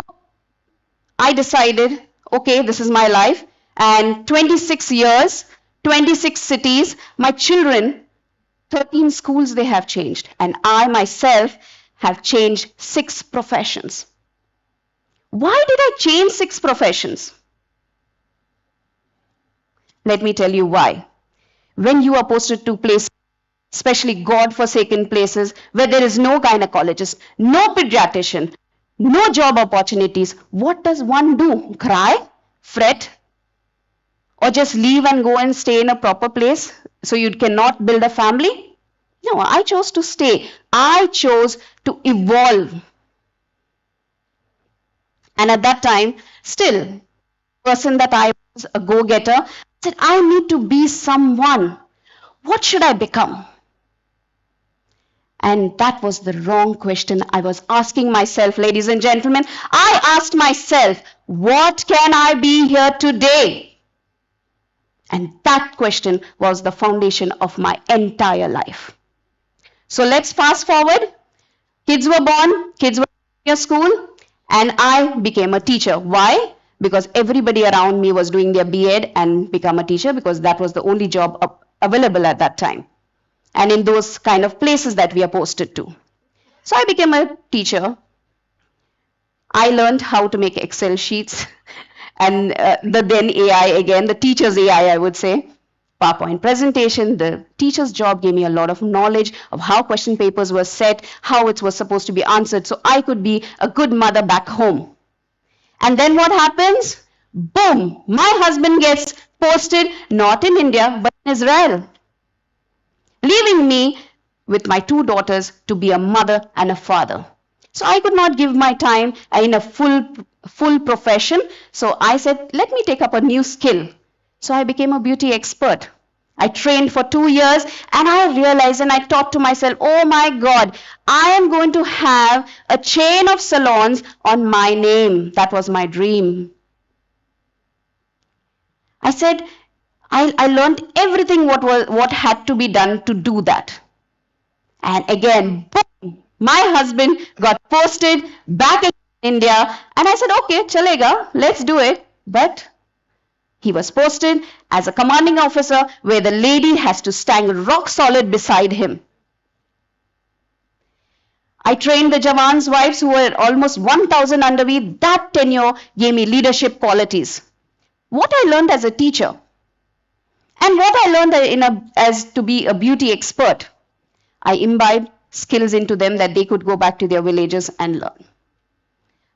I decided, okay, this is my life, and 26 years, 26 cities, my children, 13 schools they have changed, and I myself have changed 6 professions. Why did I change 6 professions? Let me tell you why. When you are posted to places, especially God-forsaken places where there is no gynecologist, no pediatrician, no job opportunities, what does one do? Cry? Fret? Or just leave and go and stay in a proper place so you cannot build a family? No, I chose to stay. I chose to evolve. And at that time, still, person that I was, a go-getter, said, I need to be someone. What should I become? And that was the wrong question I was asking myself, ladies and gentlemen. I asked myself, what can I be here today? And that question was the foundation of my entire life. So let's fast forward. Kids were born, kids were in school, and I became a teacher. Why? Because everybody around me was doing their B.Ed and become a teacher, because that was the only job available at that time. And in those kind of places that we are posted to. So I became a teacher. I learned how to make Excel sheets and the then AI again, the teacher's AI, I would say. PowerPoint presentation. The teacher's job gave me a lot of knowledge of how question papers were set, how it was supposed to be answered, so I could be a good mother back home. And then what happens? Boom! My husband gets posted not in India but in Israel, leaving me with my 2 daughters to be a mother and a father. So I could not give my time in a full profession. So I said, let me take up a new skill. So I became a beauty expert. I trained for 2 years, and I realized and I thought to myself, oh my God, I am going to have a chain of salons on my name. That was my dream. I said, I learned everything what had to be done to do that. And again, boom, my husband got posted back in India, and I said, okay, chalega, let's do it. But he was posted as a commanding officer where the lady has to stand rock solid beside him. I trained the Jawan's wives who were almost 1,000 under me. That tenure gave me leadership qualities. What I learned as a teacher and what I learned as to be a beauty expert, I imbibed skills into them that they could go back to their villages and learn.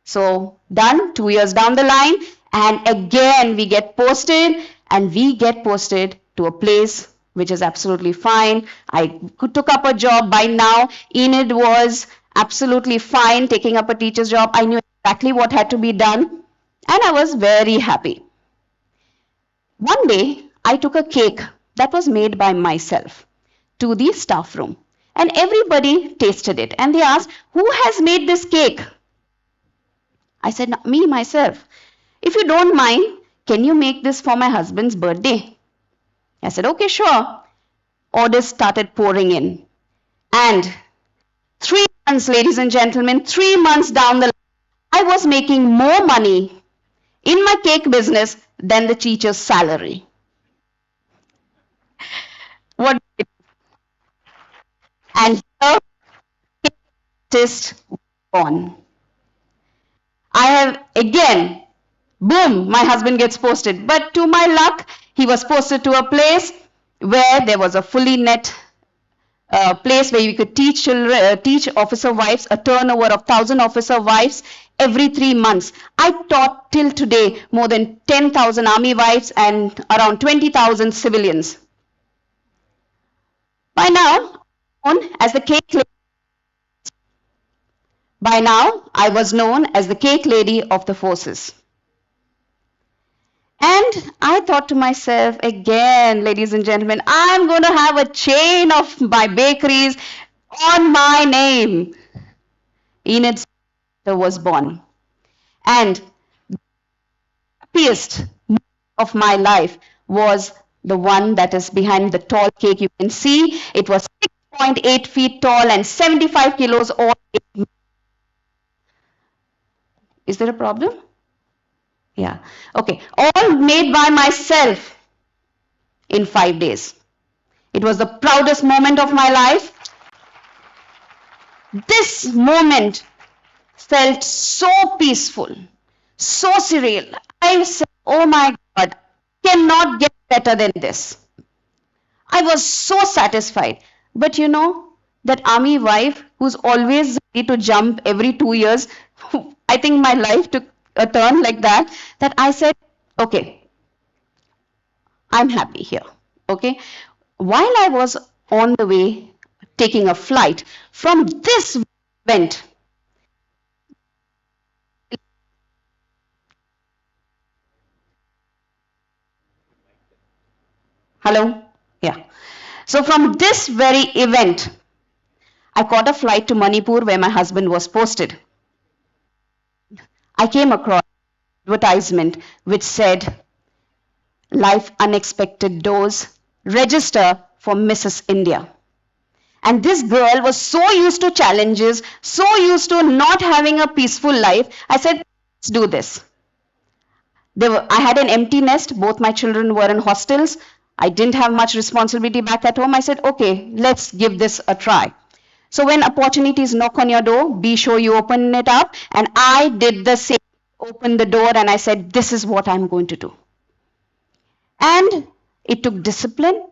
So done, 2 years down the line, and again we get posted, and we get posted to a place which is absolutely fine. I took up a job. By now, Enid was absolutely fine taking up a teacher's job. I knew exactly what had to be done, and I was very happy. One day, I took a cake that was made by myself to the staff room, and everybody tasted it, and they asked, who has made this cake? I said, me, myself. If you don't mind, can you make this for my husband's birthday? I said, okay, sure. Orders started pouring in. And 3 months, ladies and gentlemen, 3 months down the line, I was making more money in my cake business than the teacher's salary. What? And the artist on. I have again, boom, my husband gets posted. But to my luck, he was posted to a place where there was a fully net place where you could teach children, teach officer wives, a turnover of 1,000 officer wives every 3 months. I taught till today more than 10,000 army wives and around 20,000 civilians. By now, known as the cake lady. By now, I was known as the cake lady of the forces. And I thought to myself, again, ladies and gentlemen, I'm going to have a chain of my bakeries on my name. Enid was born. And the happiest moment of my life was the one that is behind the tall cake you can see. It was 6.8 feet tall and 75 kilos all. Is there a problem? Yeah. Okay. All made by myself in 5 days. It was the proudest moment of my life. This moment felt so peaceful, so surreal. I said, oh my God, cannot get better than this. I was so satisfied. But you know, that army wife who's always ready to jump every 2 years, I think my life took a turn like that, that I said, okay, I'm happy here. Okay. While I was on the way taking a flight from this event, hello? Yeah. So from this very event, I caught a flight to Manipur where my husband was posted. I came across an advertisement which said, Life Unexpected Doors, register for Mrs. India. And this girl was so used to challenges, so used to not having a peaceful life. I said, let's do this. I had an empty nest. Both my children were in hostels. I didn't have much responsibility back at home. I said, okay, let's give this a try. So when opportunities knock on your door, be sure you open it up. And I did the same, opened the door and I said, this is what I'm going to do. And it took discipline.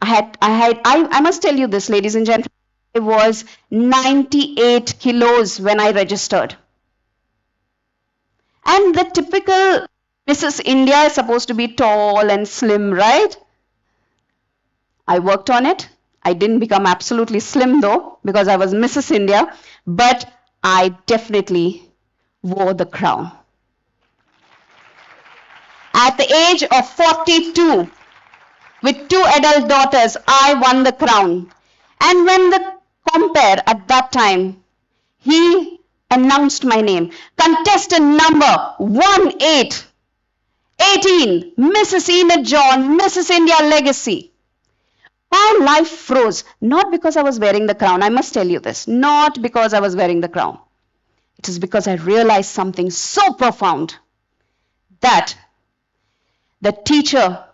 I must tell you this, ladies and gentlemen, it was 98 kilos when I registered. And the typical Mrs. India is supposed to be tall and slim, right? I worked on it. I didn't become absolutely slim though, because I was Mrs. India, but I definitely wore the crown. At the age of 42, with 2 adult daughters, I won the crown. And when the compere at that time, he announced my name. Contestant number 18, Mrs. Enit John, Mrs. India Legacy. My life froze, not because I was wearing the crown. I must tell you this, not because I was wearing the crown. It is because I realized something so profound, that the teacher,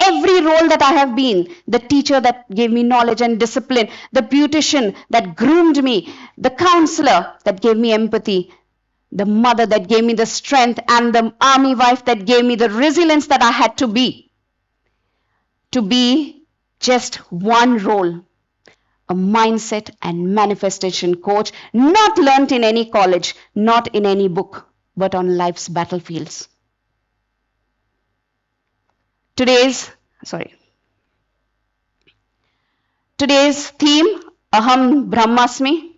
every role that I have been, the teacher that gave me knowledge and discipline, the beautician that groomed me, the counselor that gave me empathy, the mother that gave me the strength, and the army wife that gave me the resilience that I had to be just one role, a mindset and manifestation coach, not learnt in any college, not in any book, but on life's battlefields. Today's theme, Aham Bramhasmi.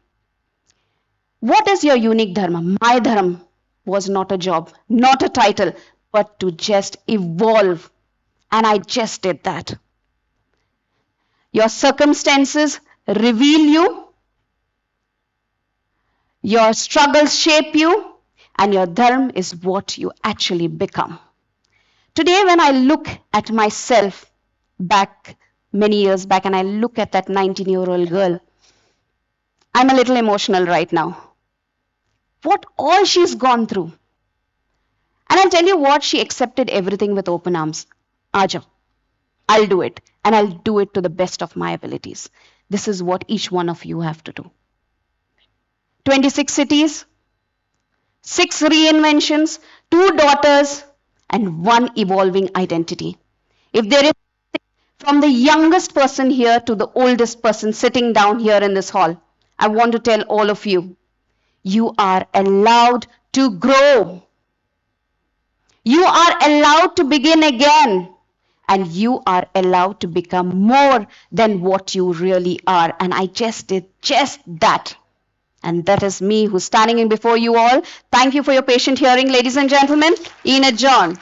What is your unique dharma? My dharma was not a job, not a title, but to just evolve. And I just did that. Your circumstances reveal you, your struggles shape you, and your dharma is what you actually become. Today, when I look at myself back many years back and I look at that 19-year-old girl, I'm a little emotional right now. What all she's gone through. And I'll tell you what, she accepted everything with open arms. Aja, I'll do it. And I'll do it to the best of my abilities. This is what each one of you have to do. 26 cities, 6 reinventions, 2 daughters, and 1 evolving identity. If there is, from the youngest person here to the oldest person sitting down here in this hall, I want to tell all of you, you are allowed to grow. You are allowed to begin again. And you are allowed to become more than what you really are. And I just did just that. And that is me who's standing in before you all. Thank you for your patient hearing, ladies and gentlemen. Enit John.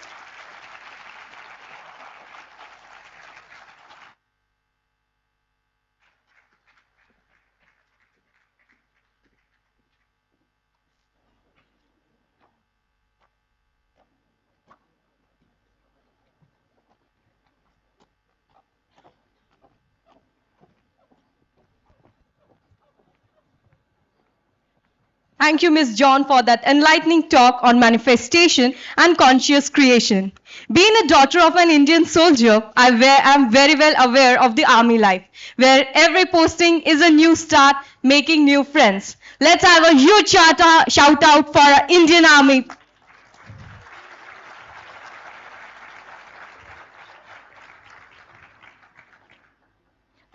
Thank you, Ms. John, for that enlightening talk on manifestation and conscious creation. Being a daughter of an Indian soldier, I'm very well aware of the army life, where every posting is a new start, making new friends. Let's have a huge shout out for our Indian Army.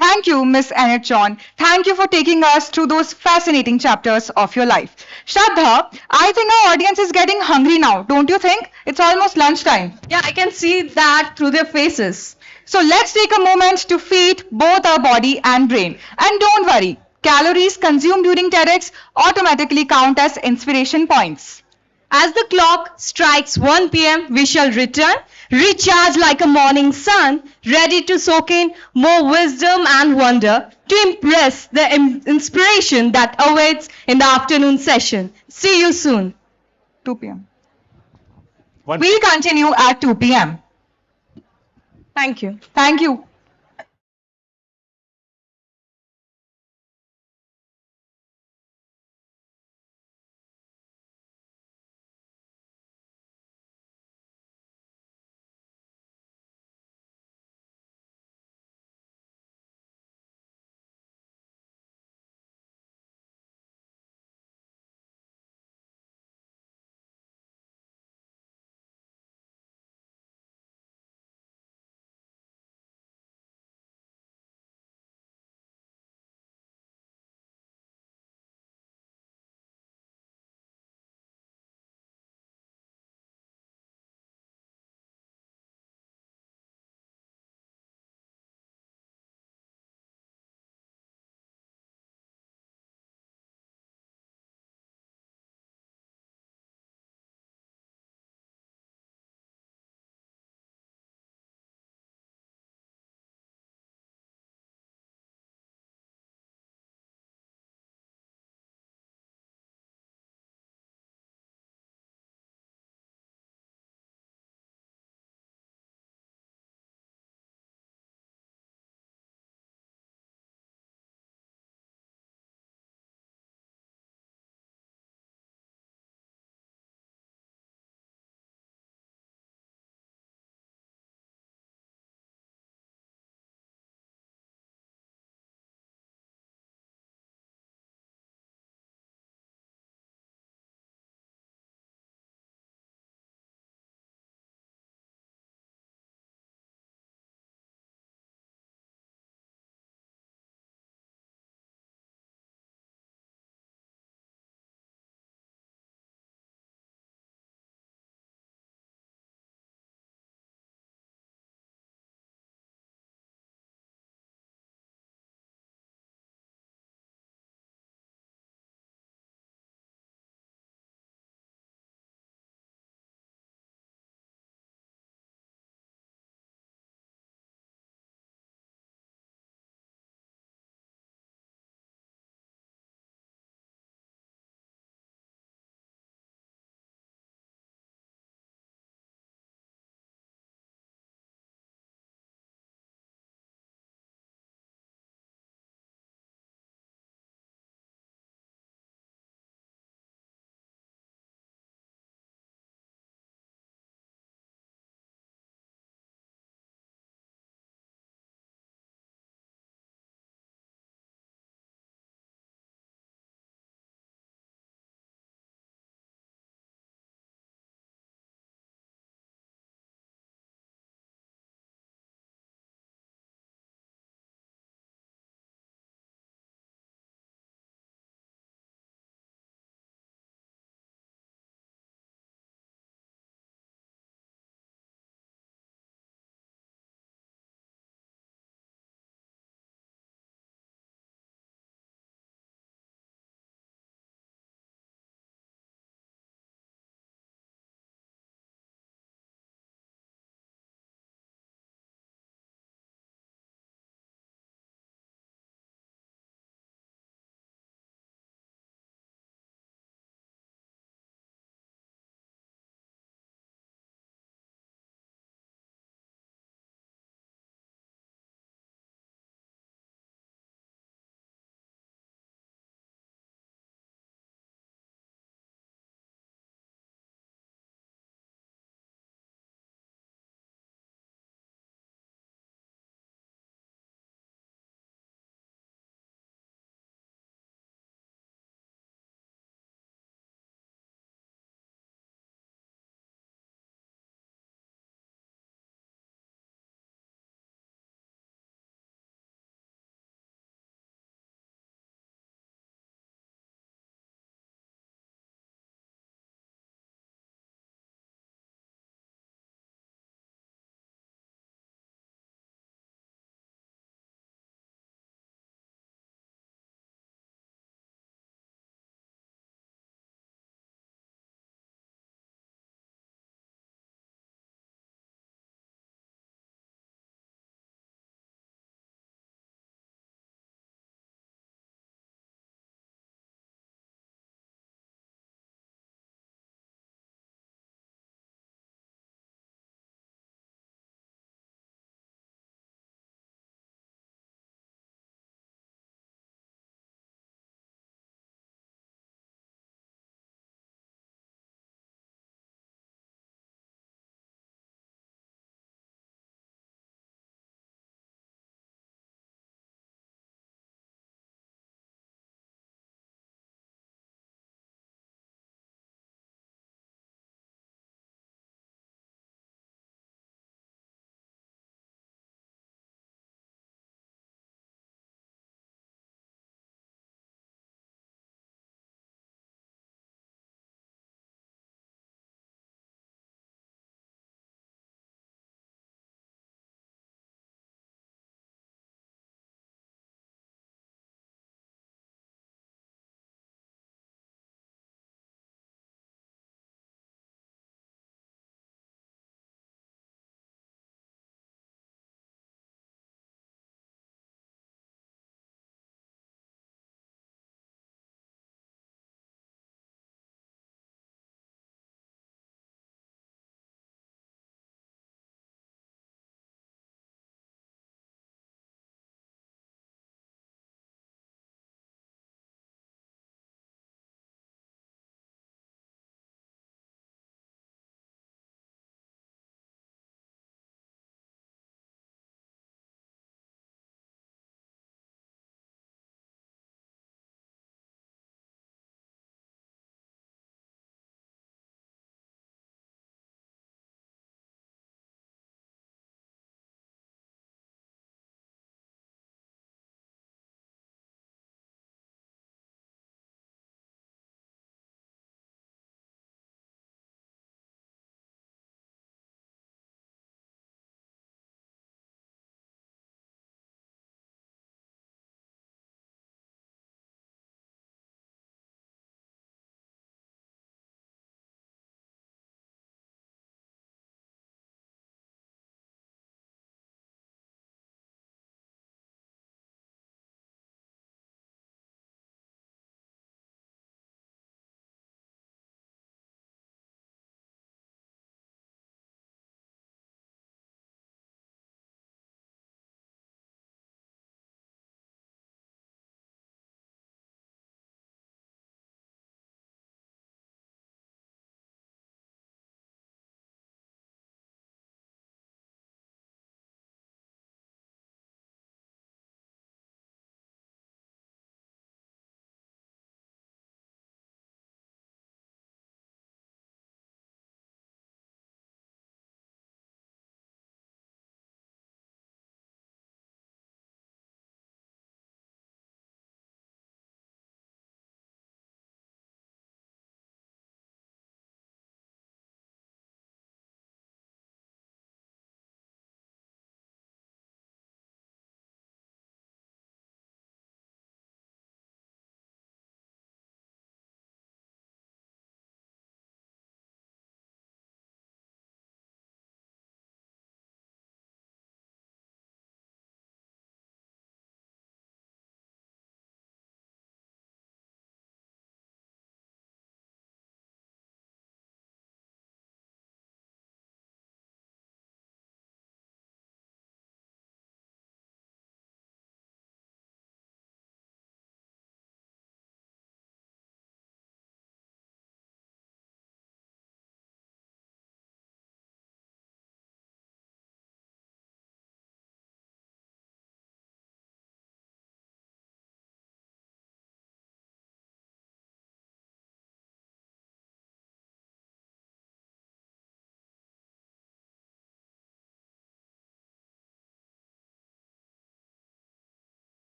Thank you, Miss Enit John. Thank you for taking us through those fascinating chapters of your life. Shraddha, I think our audience is getting hungry now, don't you think? It's almost lunchtime. Yeah, I can see that through their faces. So let's take a moment to feed both our body and brain. And don't worry, calories consumed during TEDx automatically count as inspiration points. As the clock strikes 1 p.m., we shall return, recharge like a morning sun, ready to soak in more wisdom and wonder, to impress the inspiration that awaits in the afternoon session. See you soon. 2 p.m. We'll continue at 2 p.m. Thank you. Thank you.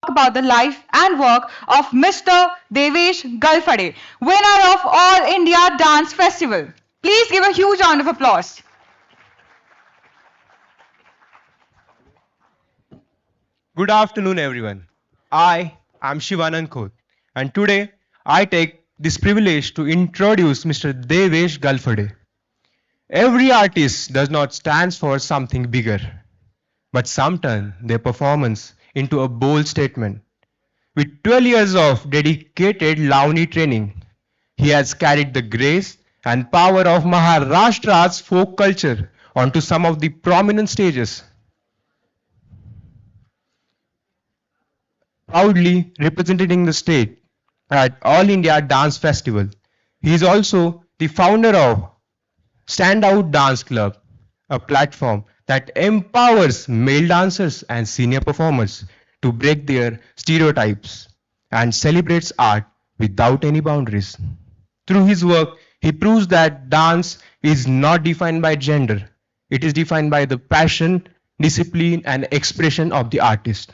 talk about the life and work of Mr. Devesh Galpare, winner of All India Dance Festival. Please give a huge round of applause. Good afternoon, everyone. I am Shivanand Khot, and today I take this privilege to introduce Mr. Devesh Galpare. Every artist does not stand for something bigger, but some turn their performance into a bold statement. With 12 years of dedicated Lavani training, he has carried the grace and power of Maharashtra's folk culture onto some of the prominent stages, proudly representing the state at All India Dance Festival. He is also the founder of Standout Dance Club, a platform that empowers male dancers and senior performers to break their stereotypes and celebrates art without any boundaries. Through his work, he proves that dance is not defined by gender. It is defined by the passion, discipline, and expression of the artist.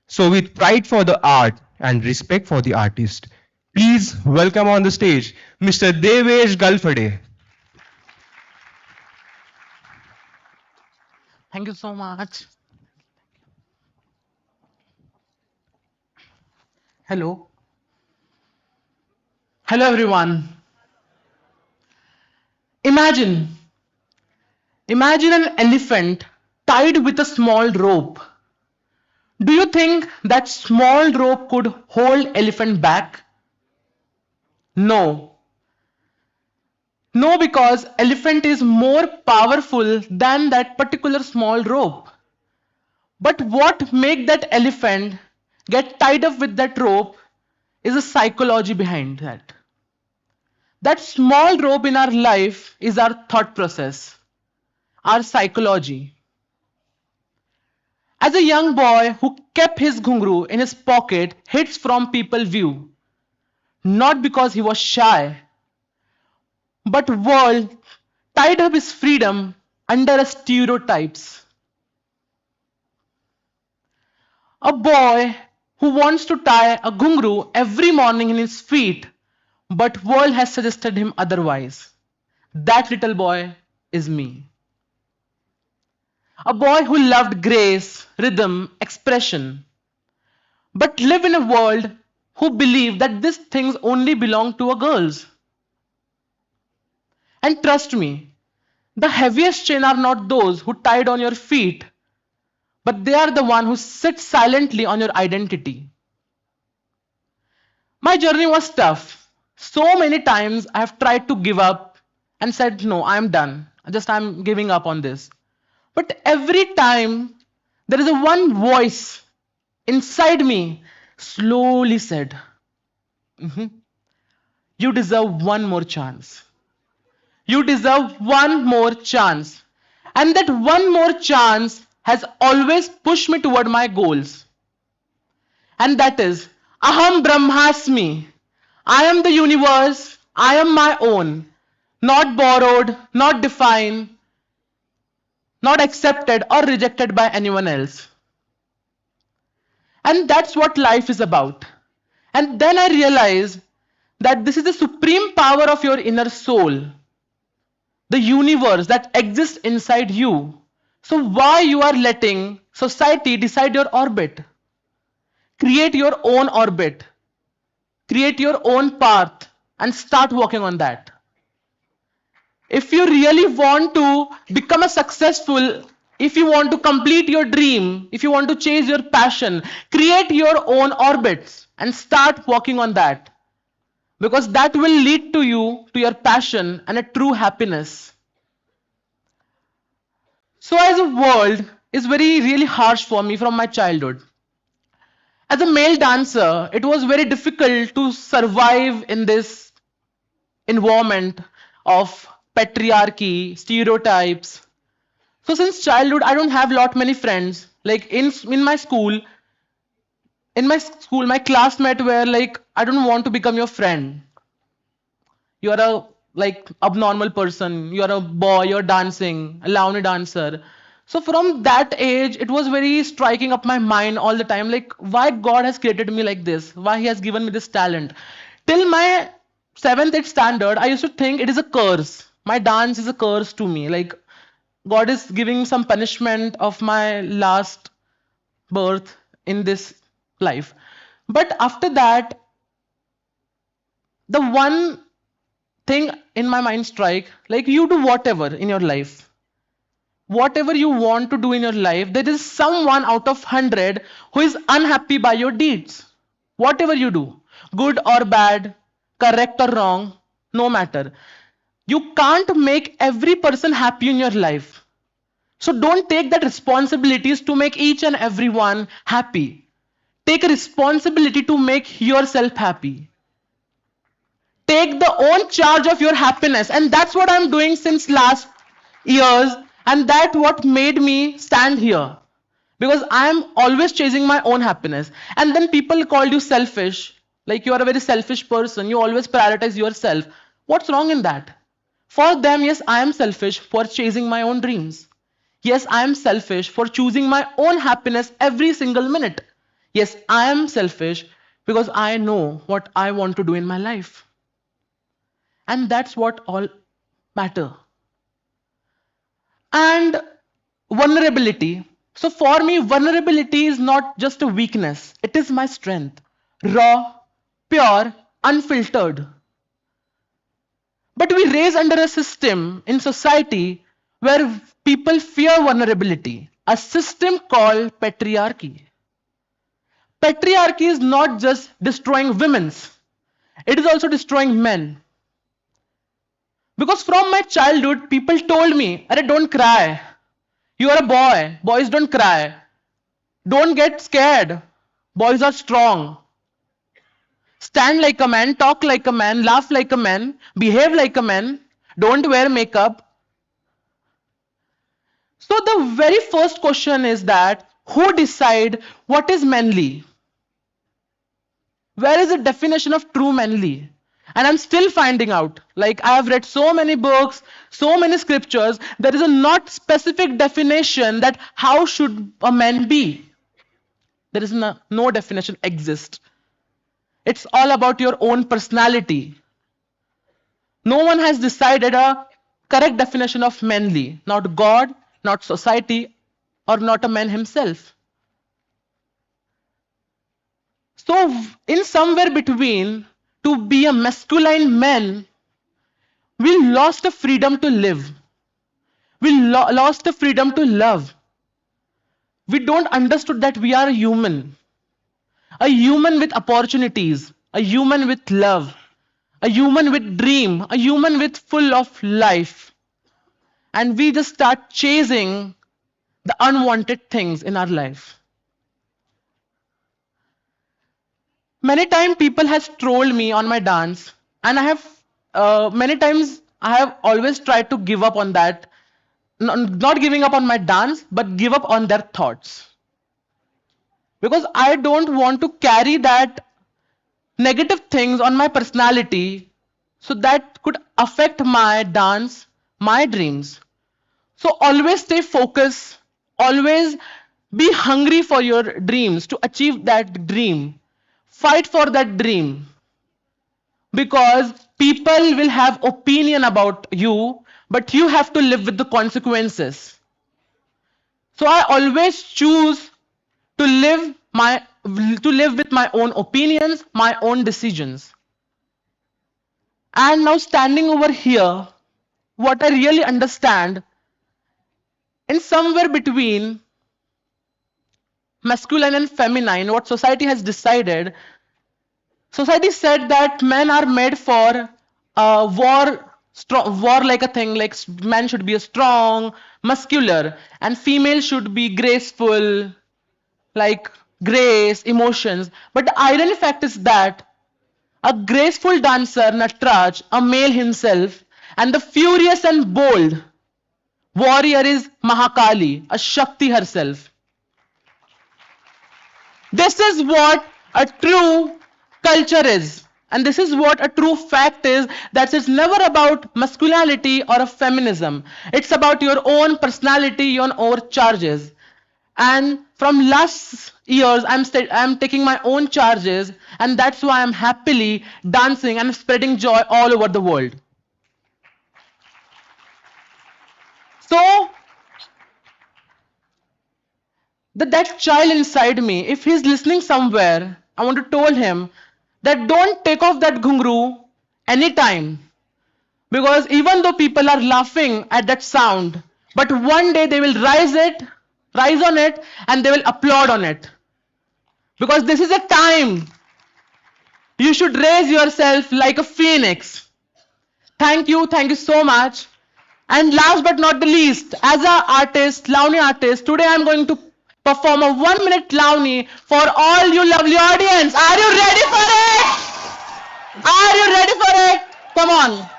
So with pride for the art and respect for the artist, please welcome on the stage Mr. Devesh Galpare. Thank you so much. Hello. Hello, everyone. Imagine an elephant tied with a small rope. Do you think that small rope could hold elephant back? No. No, because elephant is more powerful than that particular small rope. But what make that elephant get tied up with that rope is a psychology behind that. That small rope in our life is our thought process, our psychology. As a young boy who kept his ghungru in his pocket hid from people's view, not because he was shy, but world tied up his freedom under stereotypes. A boy who wants to tie a ghungru every morning in his feet, but world has suggested him otherwise. That little boy is me. A boy who loved grace, rhythm, expression, but live in a world who believe that these things only belong to a girls. And trust me, the heaviest chain are not those who tied on your feet, but they are the one who sit silently on your identity. My journey was tough. So many times I have tried to give up and said, no, I'm done. I'm giving up on this. But every time there is a one voice inside me slowly said, you deserve one more chance. You deserve one more chance. And that one more chance has always pushed me toward my goals. And that is, Aham Bramhasmi. I am the universe. I am my own. Not borrowed, not defined, not accepted or rejected by anyone else. And that's what life is about. And then I realized that this is the supreme power of your inner soul, the universe that exists inside you. So why you are letting society decide your orbit? Create your own orbit. Create your own path and start working on that. If you really want to become a successful, if you want to complete your dream, if you want to chase your passion, create your own orbits and start working on that. Because that will lead to you, to your passion and a true happiness. So as a world is really harsh for me from my childhood. As a male dancer, it was very difficult to survive in this environment of patriarchy, stereotypes. So since childhood, I don't have many friends. Like in my school, my classmates were like, I don't want to become your friend. You are a abnormal person. You are a boy. You're dancing, a Lavani dancer. So from that age, it was very striking up my mind all the time, like why God has created me like this, why He has given me this talent. Till my 7th, 8th standard, I used to think it is a curse. My dance is a curse to me. Like God is giving some punishment of my last birth in this life. But after that, the one thing in my mind strike, like you do whatever in your life. Whatever you want to do in your life, there is someone out of 100 who is unhappy by your deeds. Whatever you do, good or bad, correct or wrong, no matter. You can't make every person happy in your life. So don't take that responsibilities to make each and everyone happy. Take a responsibility to make yourself happy. Take the own charge of your happiness, and that's what I'm doing since last years, and that what made me stand here, because I'm always chasing my own happiness. And then people called you selfish, like you are a very selfish person, you always prioritize yourself. What's wrong in that? For them, yes, I am selfish for chasing my own dreams. Yes, I am selfish for choosing my own happiness every single minute. Yes, I am selfish because I know what I want to do in my life. And that's what all matter. And vulnerability. So for me, vulnerability is not just a weakness. It is my strength. Raw, pure, unfiltered. But we raise under a system in society where people fear vulnerability. A system called patriarchy. Patriarchy is not just destroying women's. It is also destroying men. Because from my childhood, people told me, "Arey, don't cry. You are a boy. Boys don't cry. Don't get scared. Boys are strong. Stand like a man, talk like a man, laugh like a man, behave like a man. Don't wear makeup." So the very first question is that, who decide what is manly? Where is the definition of true manly? And I'm still finding out. Like I have read so many books, so many scriptures, there is a not specific definition that how should a man be. There is no definition exist. It's all about your own personality. No one has decided a correct definition of manly. Not God, not society, or not a man himself. So in somewhere between, to be a masculine man, we lost the freedom to live. We lost the freedom to love. We don't understood that we are a human with opportunities, a human with love, a human with dream, a human with full of life. And we just start chasing the unwanted things in our life. Many times people has trolled me on my dance, and I have many times I have always tried to give up on that. Not giving up on my dance, but give up on their thoughts. Because I don't want to carry that negative things on my personality, so that could affect my dance, my dreams. So always stay focused, always be hungry for your dreams to achieve that dream. Fight for that dream, because people will have opinion about you, but you have to live with the consequences. So I always choose to live with my own opinions, my own decisions. And now standing over here, what I really understand, in somewhere between masculine and feminine, what society has decided, society said that men are made for war like a thing, like man should be a strong, muscular, and female should be graceful, like grace, emotions. But the irony fact is that a graceful dancer, Natraj, a male himself, and the furious and bold warrior is Mahakali, a Shakti herself. This is what a true culture is. And this is what a true fact is, that it's never about masculinity or a feminism. It's about your own personality, your own charges. And from last years, I'm taking my own charges, and that's why I'm happily dancing and spreading joy all over the world. So, that child inside me, if he's listening somewhere, I want to tell him that don't take off that ghungru anytime. Because even though people are laughing at that sound, but one day they will rise on it, and they will applaud on it. Because this is a time you should raise yourself like a phoenix. Thank you so much. And last but not the least, as an artist, Launi artist, today I'm going to perform a 1-minute Launi for all you lovely audience. Are you ready for it? Are you ready for it? Come on.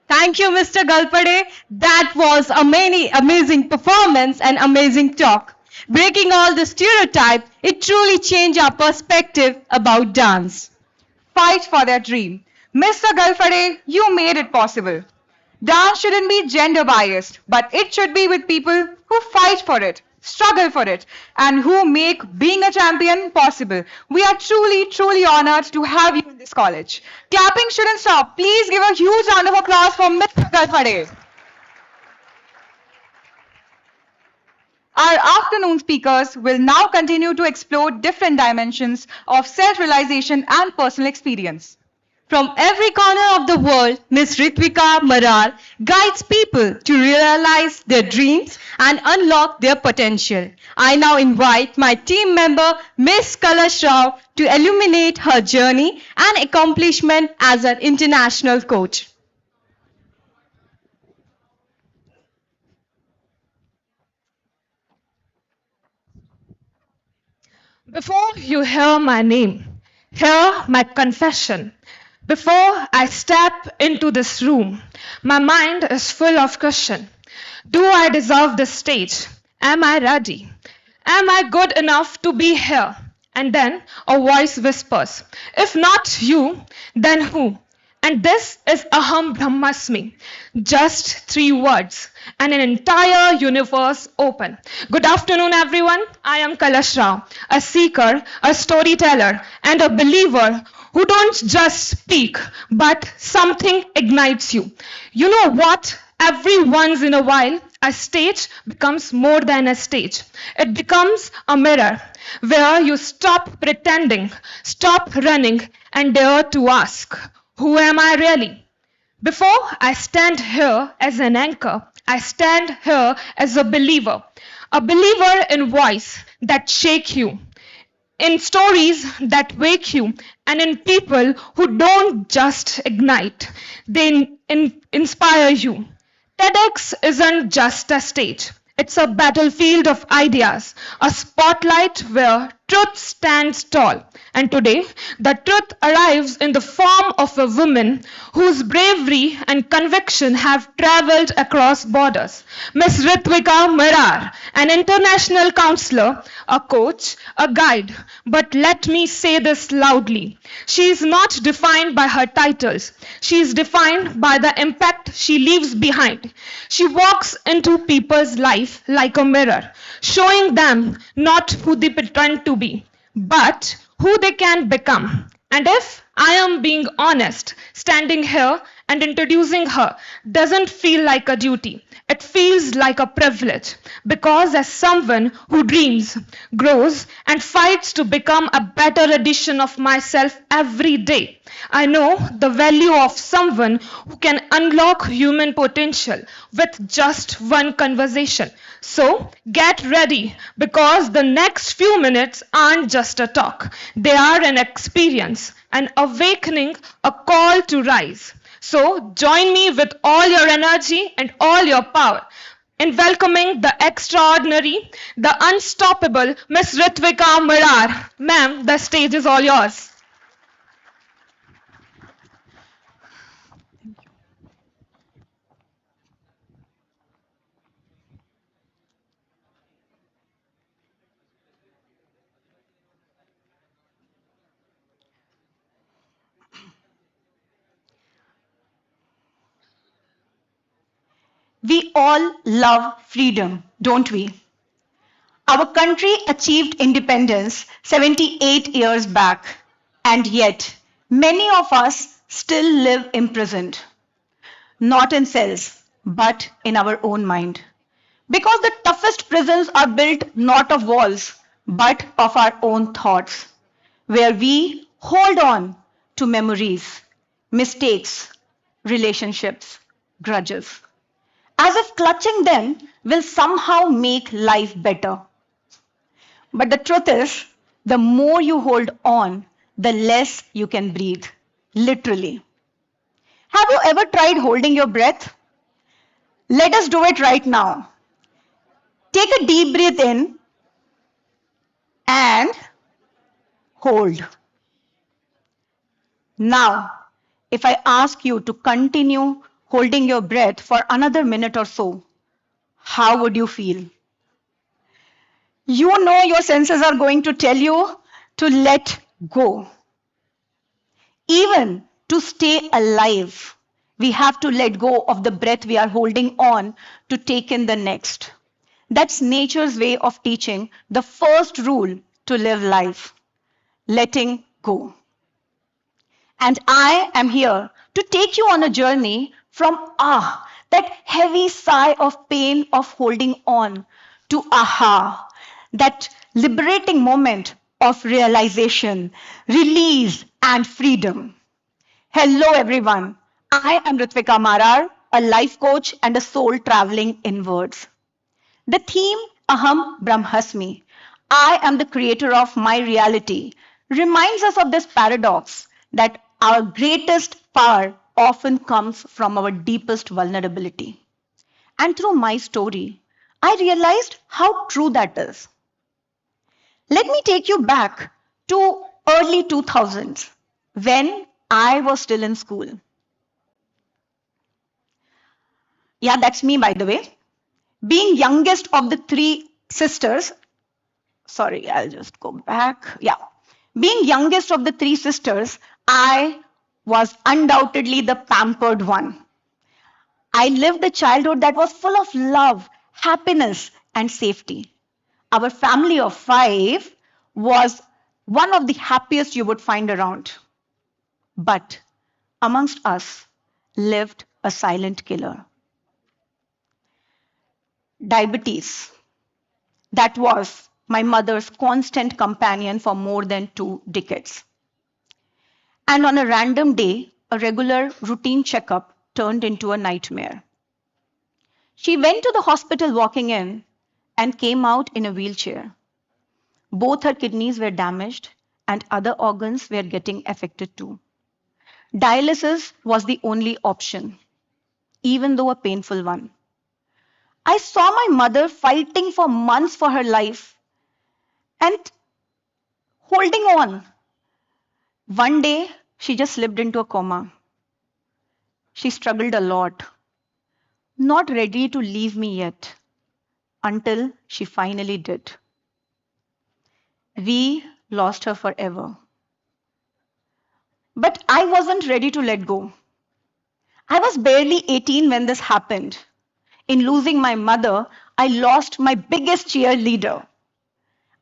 Thank you, Mr. Galpare. That was a amazing performance and amazing talk. Breaking all the stereotypes, it truly changed our perspective about dance. Fight for their dream. Mr. Galfare, you made it possible. Dance shouldn't be gender biased, but it should be with people who fight for it, struggle for it, and who make being a champion possible. We are truly honored to have you in this college. Clapping shouldn't stop. Please give a huge round of applause for Mr. Galfare. Our afternoon speakers will now continue to explore different dimensions of self-realization and personal experience. From every corner of the world, Ms. Ritvika Mar guides people to realize their dreams and unlock their potential. I now invite my team member, Ms. Kalash Rao, to illuminate her journey and accomplishment as an international coach. Before you hear my name, hear my confession. Before I step into this room, my mind is full of question. Do I deserve this stage? Am I ready? Am I good enough to be here? And then a voice whispers, if not you, then who? And this is Aham Bramhasmi. Just 3 words and an entire universe open. Good afternoon, everyone. I am Kalash Rao, a seeker, a storyteller, and a believer who don't just speak, but something ignites you. You know what? Every once in a while, a stage becomes more than a stage. It becomes a mirror where you stop pretending, stop running, and dare to ask, who am I really? Before I stand here as an anchor, I stand here as a believer in voice that shake you, in stories that wake you, and in people who don't just ignite, they inspire you. TEDx isn't just a stage. It's a battlefield of ideas, a spotlight where truth stands tall. And today, the truth arrives in the form of a woman whose bravery and conviction have traveled across borders. Miss Ritvika Mar, an international counselor, a coach, a guide. But let me say this loudly. She is not defined by her titles. She is defined by the impact she leaves behind. She walks into people's life like a mirror, showing them not who they pretend to be, but who they can become. And if I am being honest, standing here and introducing her doesn't feel like a duty. It feels like a privilege, because as someone who dreams, grows, and fights to become a better edition of myself every day, I know the value of someone who can unlock human potential with just one conversation. So get ready, because the next few minutes aren't just a talk. They are an experience, an awakening, a call to rise. So join me with all your energy and all your power in welcoming the extraordinary, the unstoppable Miss Ritvika Mar. Ma'am, the stage is all yours. We all love freedom, don't we? Our country achieved independence 78 years back, and yet many of us still live imprisoned, not in cells, but in our own mind. Because the toughest prisons are built not of walls, but of our own thoughts, where we hold on to memories, mistakes, relationships, grudges, as if clutching them will somehow make life better. But the truth is, the more you hold on, the less you can breathe, literally. Have you ever tried holding your breath? Let us do it right now. Take a deep breath in and hold. Now, if I ask you to continue holding your breath for another minute or so, how would you feel? You know your senses are going to tell you to let go. Even to stay alive, we have to let go of the breath we are holding on to take in the next. That's nature's way of teaching the first rule to live life, letting go. And I am here to take you on a journey from that heavy sigh of pain of holding on, to aha, that liberating moment of realization, release, and freedom. Hello, everyone. I am Ritvika Mar, a life coach and a soul traveling inwards. The theme, Aham Bramhasmi, I am the creator of my reality, reminds us of this paradox that our greatest power often comes from our deepest vulnerability. And through my story, I realized how true that is. Let me take you back to early 2000s, when I was still in school. Yeah, that's me, by the way. Being youngest of the three sisters, sorry, I'll just go back. Yeah. Being youngest of the three sisters, I was undoubtedly the pampered one. I lived a childhood that was full of love, happiness, and safety. Our family of 5 was one of the happiest you would find around. But amongst us lived a silent killer. Diabetes. That was my mother's constant companion for more than 2 decades. And on a random day, a regular routine checkup turned into a nightmare. She went to the hospital walking in and came out in a wheelchair. Both her kidneys were damaged and other organs were getting affected too. Dialysis was the only option, even though a painful one. I saw my mother fighting for months for her life and holding on. One day, she just slipped into a coma. She struggled a lot, not ready to leave me yet, until she finally did. We lost her forever. But I wasn't ready to let go. I was barely 18 when this happened. In losing my mother, I lost my biggest cheerleader.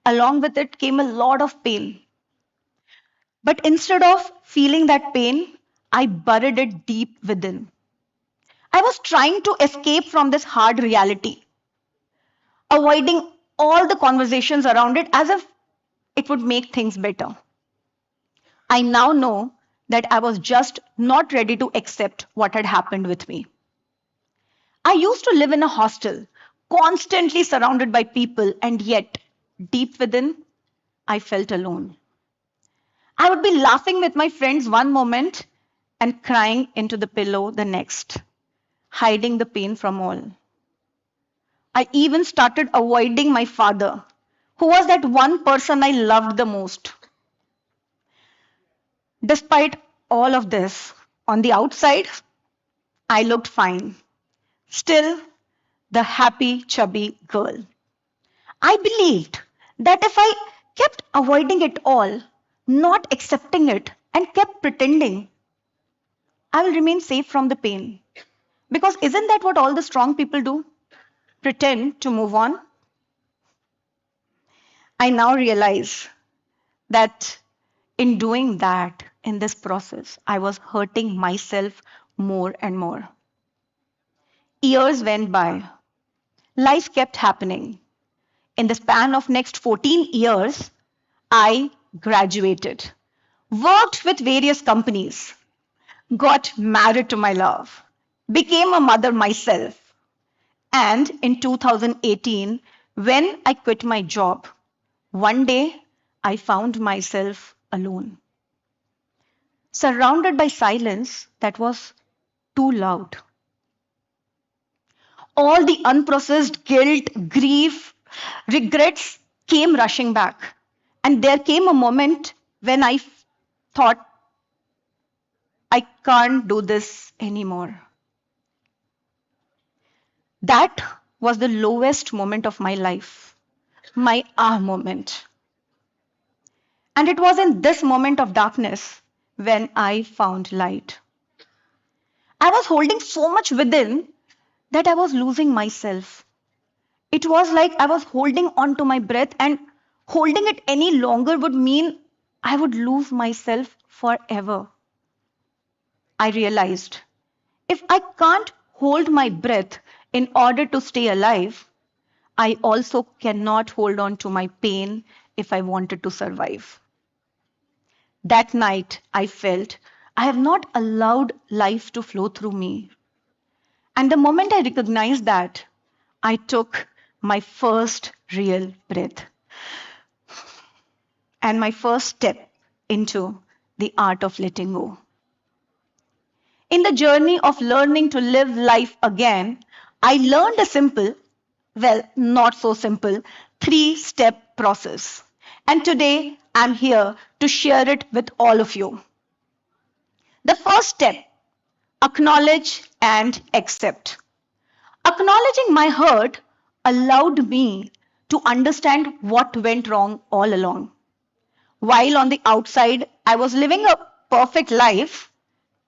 Along with it came a lot of pain. But instead of feeling that pain, I buried it deep within. I was trying to escape from this hard reality, avoiding all the conversations around it as if it would make things better. I now know that I was just not ready to accept what had happened with me. I used to live in a hostel, constantly surrounded by people, and yet, deep within, I felt alone. I would be laughing with my friends one moment and crying into the pillow the next, hiding the pain from all. I even started avoiding my father, who was that one person I loved the most. Despite all of this, on the outside, I looked fine. Still, the happy, chubby girl. I believed that if I kept avoiding it all, not accepting it, and kept pretending, I will remain safe from the pain. Because isn't that what all the strong people do? Pretend to move on. I now realize that in doing that, in this process, I was hurting myself more and more. Years went by. Life kept happening. In the span of next 14 years, I graduated, worked with various companies, got married to my love, became a mother myself. And in 2018, when I quit my job, one day I found myself alone, surrounded by silence that was too loud. All the unprocessed guilt, grief, regrets came rushing back. And there came a moment when I thought, I can't do this anymore. That was the lowest moment of my life, my moment. And it was in this moment of darkness when I found light. I was holding so much within that I was losing myself. It was like I was holding on to my breath, and holding it any longer would mean I would lose myself forever. I realized if I can't hold my breath in order to stay alive, I also cannot hold on to my pain if I wanted to survive. That night, I felt I have not allowed life to flow through me. And the moment I recognized that, I took my first real breath and my first step into the art of letting go. In the journey of learning to live life again, I learned a simple, well, not so simple, 3-step process. And today I'm here to share it with all of you. The first step, acknowledge and accept. Acknowledging my hurt allowed me to understand what went wrong all along. While on the outside I was living a perfect life,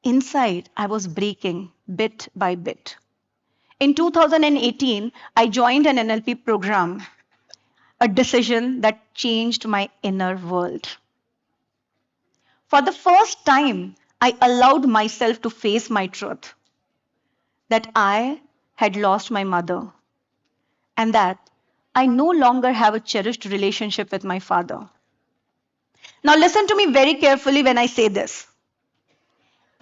inside I was breaking bit by bit. In 2018, I joined an NLP program, a decision that changed my inner world. For the first time, I allowed myself to face my truth that I had lost my mother and that I no longer have a cherished relationship with my father. Now, listen to me very carefully when I say this.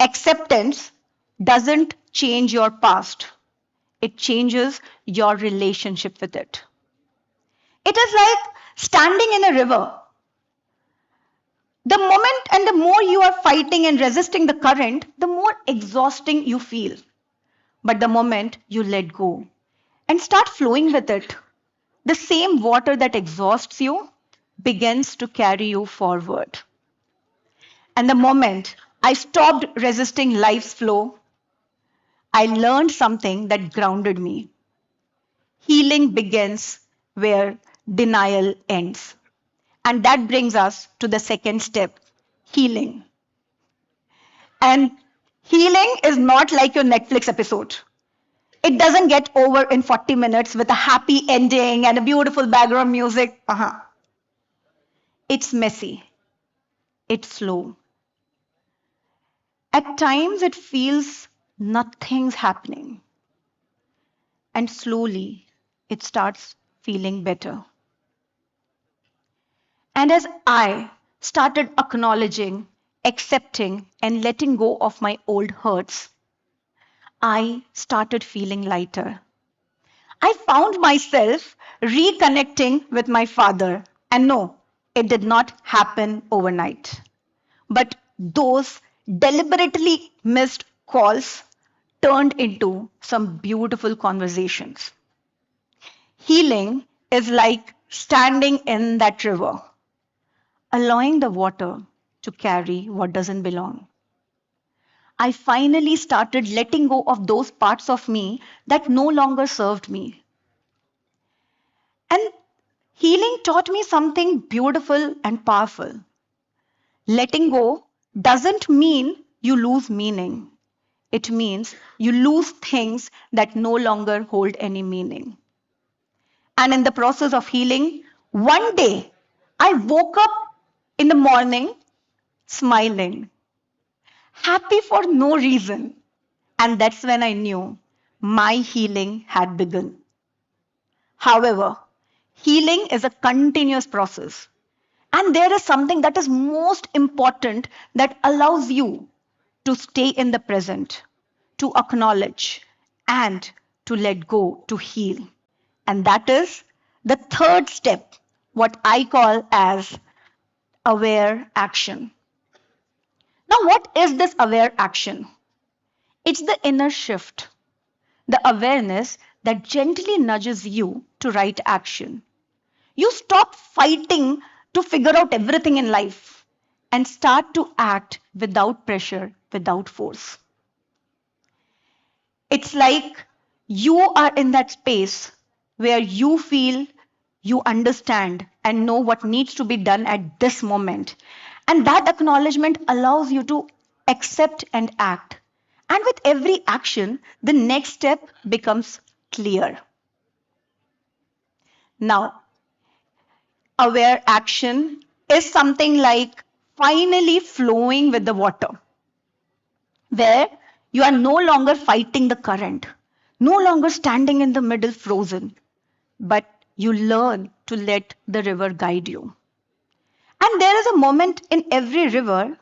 Acceptance doesn't change your past, it changes your relationship with it. It is like standing in a river. The moment and the more you are fighting and resisting the current, the more exhausting you feel. But the moment you let go and start flowing with it, the same water that exhausts you begins to carry you forward. And the moment I stopped resisting life's flow, I learned something that grounded me. Healing begins where denial ends. And that brings us to the second step, healing. And healing is not like your Netflix episode. It doesn't get over in 40 minutes with a happy ending and a beautiful background music. It's messy. It's slow. At times it feels nothing's happening. And slowly it starts feeling better. And as I started acknowledging, accepting, and letting go of my old hurts, I started feeling lighter. I found myself reconnecting with my father. And no, it did not happen overnight. But those deliberately missed calls turned into some beautiful conversations. Healing is like standing in that river, allowing the water to carry what doesn't belong. I finally started letting go of those parts of me that no longer served me. And healing taught me something beautiful and powerful. Letting go doesn't mean you lose meaning. It means you lose things that no longer hold any meaning. And in the process of healing, one day I woke up in the morning smiling, happy for no reason. And that's when I knew my healing had begun. However, healing is a continuous process. And there is something that is most important that allows you to stay in the present, to acknowledge, and to let go, to heal. And that is the third step, what I call as aware action. Now, what is this aware action? It's the inner shift, the awareness that gently nudges you to right action. You stop fighting to figure out everything in life and start to act without pressure, without force. It's like you are in that space where you feel you understand and know what needs to be done at this moment. And that acknowledgement allows you to accept and act. And with every action, the next step becomes clear. Now, aware action is something like finally flowing with the water, where you are no longer fighting the current, no longer standing in the middle frozen, but you learn to let the river guide you. And there is a moment in every river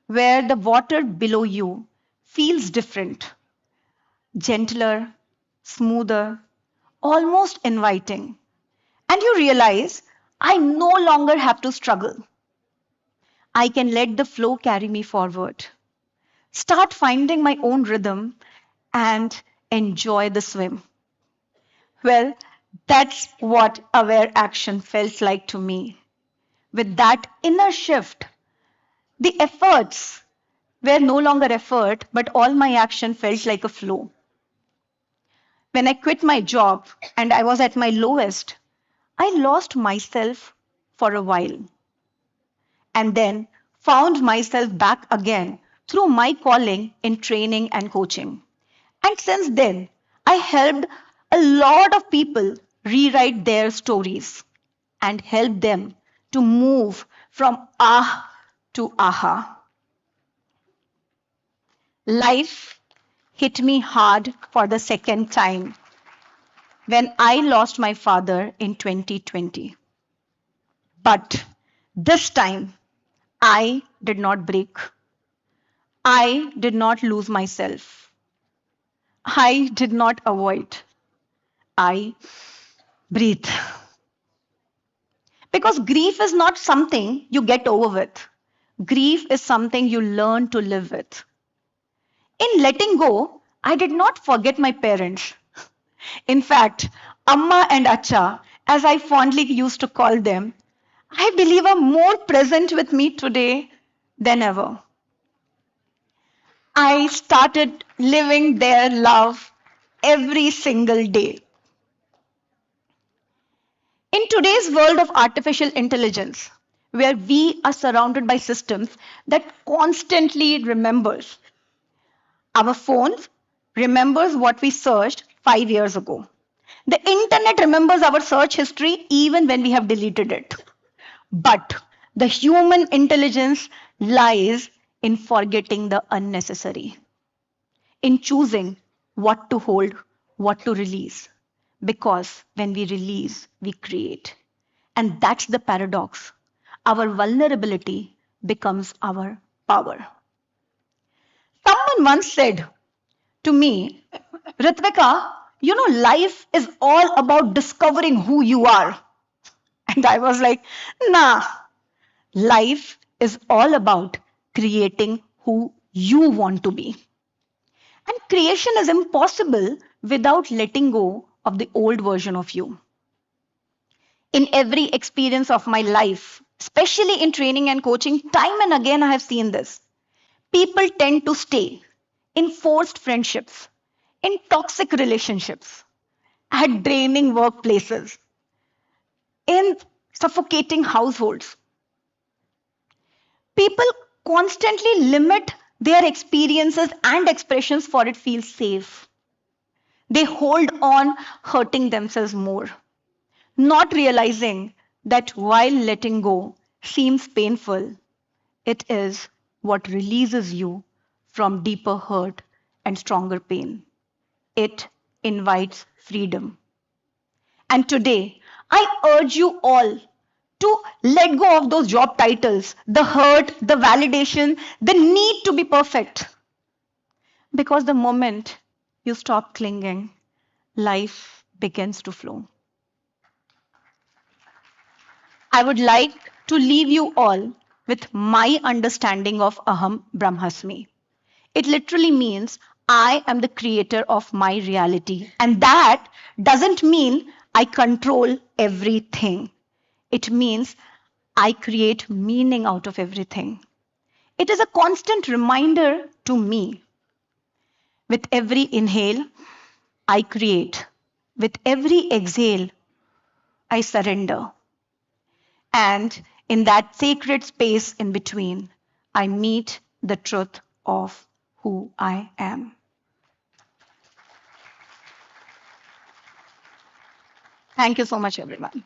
where the water below you feels different, gentler, smoother, almost inviting. And you realize, I no longer have to struggle. I can let the flow carry me forward. Start finding my own rhythm and enjoy the swim. Well, that's what aware action felt like to me. With that inner shift, the efforts were no longer effort, but all my action felt like a flow. When I quit my job and I was at my lowest, I lost myself for a while and then found myself back again through my calling in training and coaching. And since then, I helped a lot of people rewrite their stories and help them to move from ah to aha. Life hit me hard for the second time when I lost my father in 2020. But this time, I did not break. I did not lose myself. I did not avoid. I breathe. Because grief is not something you get over with. Grief is something you learn to live with. In letting go, I did not forget my parents. In fact, Amma and Acha, as I fondly used to call them, I believe are more present with me today than ever. I started living their love every single day. In today's world of artificial intelligence, where we are surrounded by systems that constantly remembers, our phone remembers what we searched 5 years ago. The internet remembers our search history even when we have deleted it. But the human intelligence lies in forgetting the unnecessary, in choosing what to hold, what to release. Because when we release, we create. And that's the paradox. Our vulnerability becomes our power. Someone once said to me, Ritvika, you know, life is all about discovering who you are. And I was like, nah, life is all about creating who you want to be. And creation is impossible without letting go of the old version of you. In every experience of my life, especially in training and coaching, time and again I have seen this. People tend to stay in forced friendships, in toxic relationships, at draining workplaces, in suffocating households. People constantly limit their experiences and expressions for it feels safe. They hold on hurting themselves more, not realizing that while letting go seems painful, it is what releases you from deeper hurt and stronger pain. It invites freedom. And today, I urge you all to let go of those job titles, the hurt, the validation, the need to be perfect. Because the moment you stop clinging, life begins to flow. I would like to leave you all with my understanding of Aham Bramhasmi. It literally means I am the creator of my reality. And that doesn't mean I control everything. It means I create meaning out of everything. It is a constant reminder to me. With every inhale, I create. With every exhale, I surrender. And in that sacred space in between, I meet the truth of who I am. Thank you so much, everyone.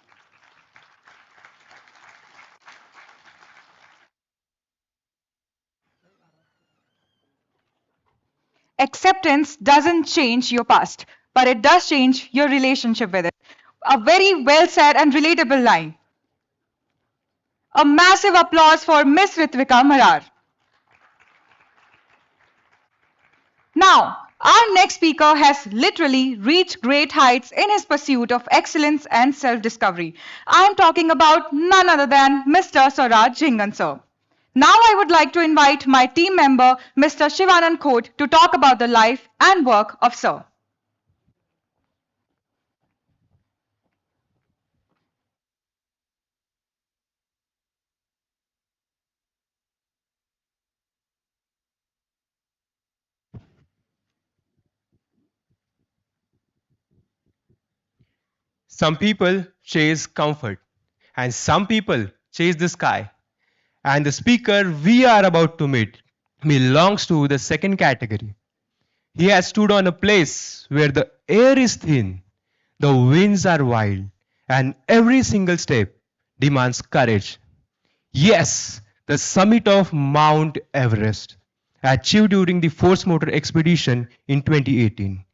Acceptance doesn't change your past, but it does change your relationship with it. A very well said and relatable line. A massive applause for Miss Ritvika Mar. Now, our next speaker has literally reached great heights in his pursuit of excellence and self-discovery. I am talking about none other than Mr. Suraj Jingan, sir. Now I would like to invite my team member, Mr. Shivanand Khote, to talk about the life and work of Sir. Some people chase comfort, and some people chase the sky. And the speaker we are about to meet belongs to the second category. He has stood on a place where the air is thin, the winds are wild, and every single step demands courage. Yes, the summit of Mount Everest. achieved during the Force Motor expedition in 2018.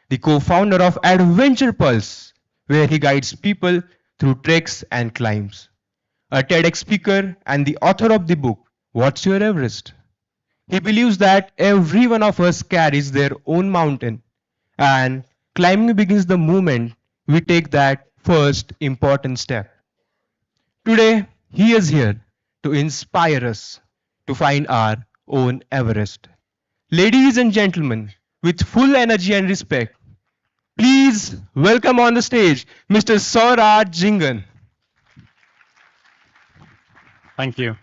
The co-founder of Adventure Pulse, where he guides people through treks and climbs. A TEDx speaker and the author of the book, What's Your Everest? He believes that every one of us carries their own mountain, and climbing begins the moment we take that first important step. Today, he is here to inspire us to find our own Everest. Ladies and gentlemen, with full energy and respect, please welcome on the stage Mr. Suraj Jingan. Thank you.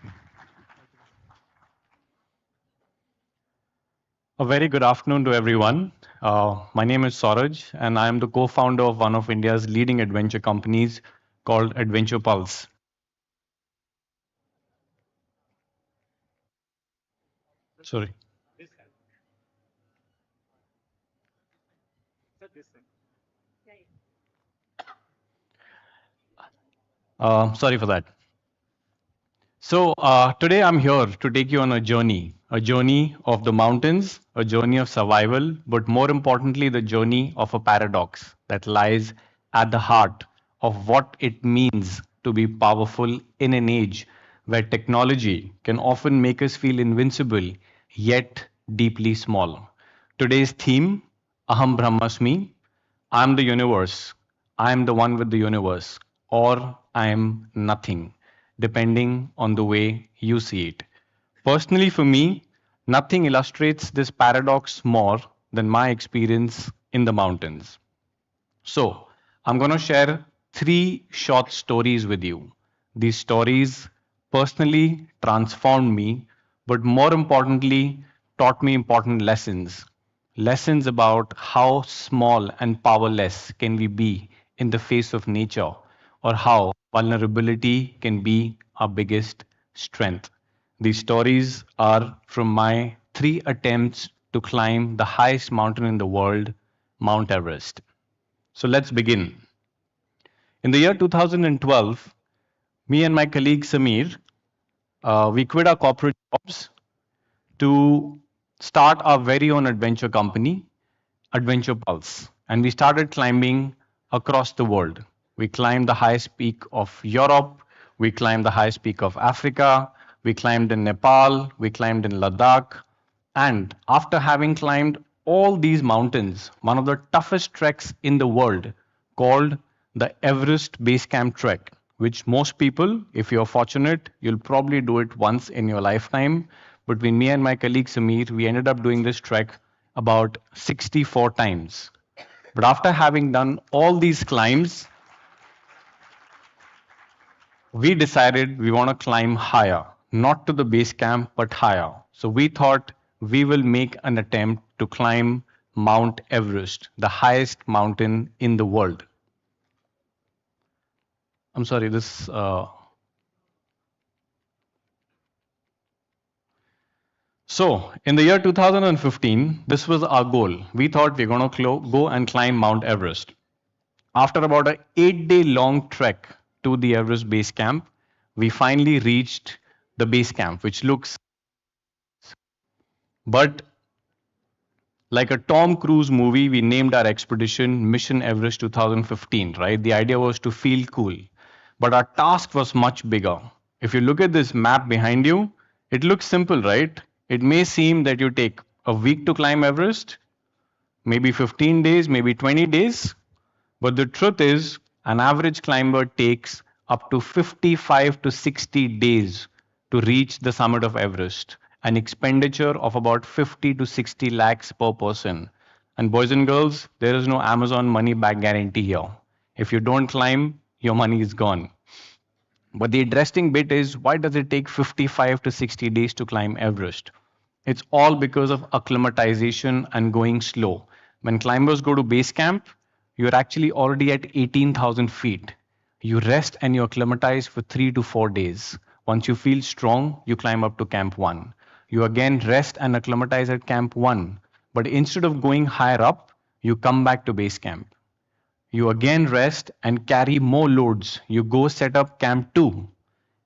A very good afternoon to everyone. My name is Suraj, and I am the co-founder of one of India's leading adventure companies called Adventure Pulse. Sorry. Sorry for that. So today I'm here to take you on a journey of the mountains, a journey of survival, but more importantly, the journey of a paradox that lies at the heart of what it means to be powerful in an age where technology can often make us feel invincible, yet deeply small. Today's theme, Aham Bramhasmi, I am the universe, I am the one with the universe, or I am nothing, depending on the way you see it. Personally, for me, nothing illustrates this paradox more than my experience in the mountains. So, I'm going to share 3 short stories with you. These stories personally transformed me, but more importantly, taught me important lessons. Lessons about how small and powerless can we be in the face of nature, or how vulnerability can be our biggest strength. These stories are from my 3 attempts to climb the highest mountain in the world, Mount Everest. So let's begin. In the year 2012, me and my colleague Samir, we quit our corporate jobs to start our very own adventure company, Adventure Pulse. And we started climbing across the world. We climbed the highest peak of Europe, we climbed the highest peak of Africa, we climbed in Nepal, we climbed in Ladakh. And after having climbed all these mountains, one of the toughest treks in the world, called the Everest Base Camp Trek, which most people, if you're fortunate, you'll probably do it once in your lifetime. Between me and my colleague Samir, we ended up doing this trek about 64 times. But after having done all these climbs, we decided we want to climb higher, not to the base camp, but higher. So we thought we will make an attempt to climb Mount Everest, the highest mountain in the world. I'm sorry, this... So, in the year 2015, this was our goal. We thought we're going to go and climb Mount Everest. After about an 8-day long trek to the Everest base camp, we finally reached the base camp, which looks but like a Tom Cruise movie. We named our expedition Mission Everest 2015, right? The idea was to feel cool, but our task was much bigger. If you look at this map behind you, it looks simple, right? It may seem that you take a week to climb Everest, maybe 15 days, maybe 20 days, but the truth is an average climber takes up to 55 to 60 days to reach the summit of Everest, an expenditure of about 50 to 60 lakhs per person. And boys and girls, there is no Amazon money back guarantee here. If you don't climb, your money is gone. But the interesting bit is, why does it take 55 to 60 days to climb Everest? It's all because of acclimatization and going slow. When climbers go to base camp, you're actually already at 18,000 feet. You rest and you acclimatize for 3 to 4 days. Once you feel strong, you climb up to Camp 1. You again rest and acclimatize at Camp 1. But instead of going higher up, you come back to base camp. You again rest and carry more loads. You go set up Camp 2.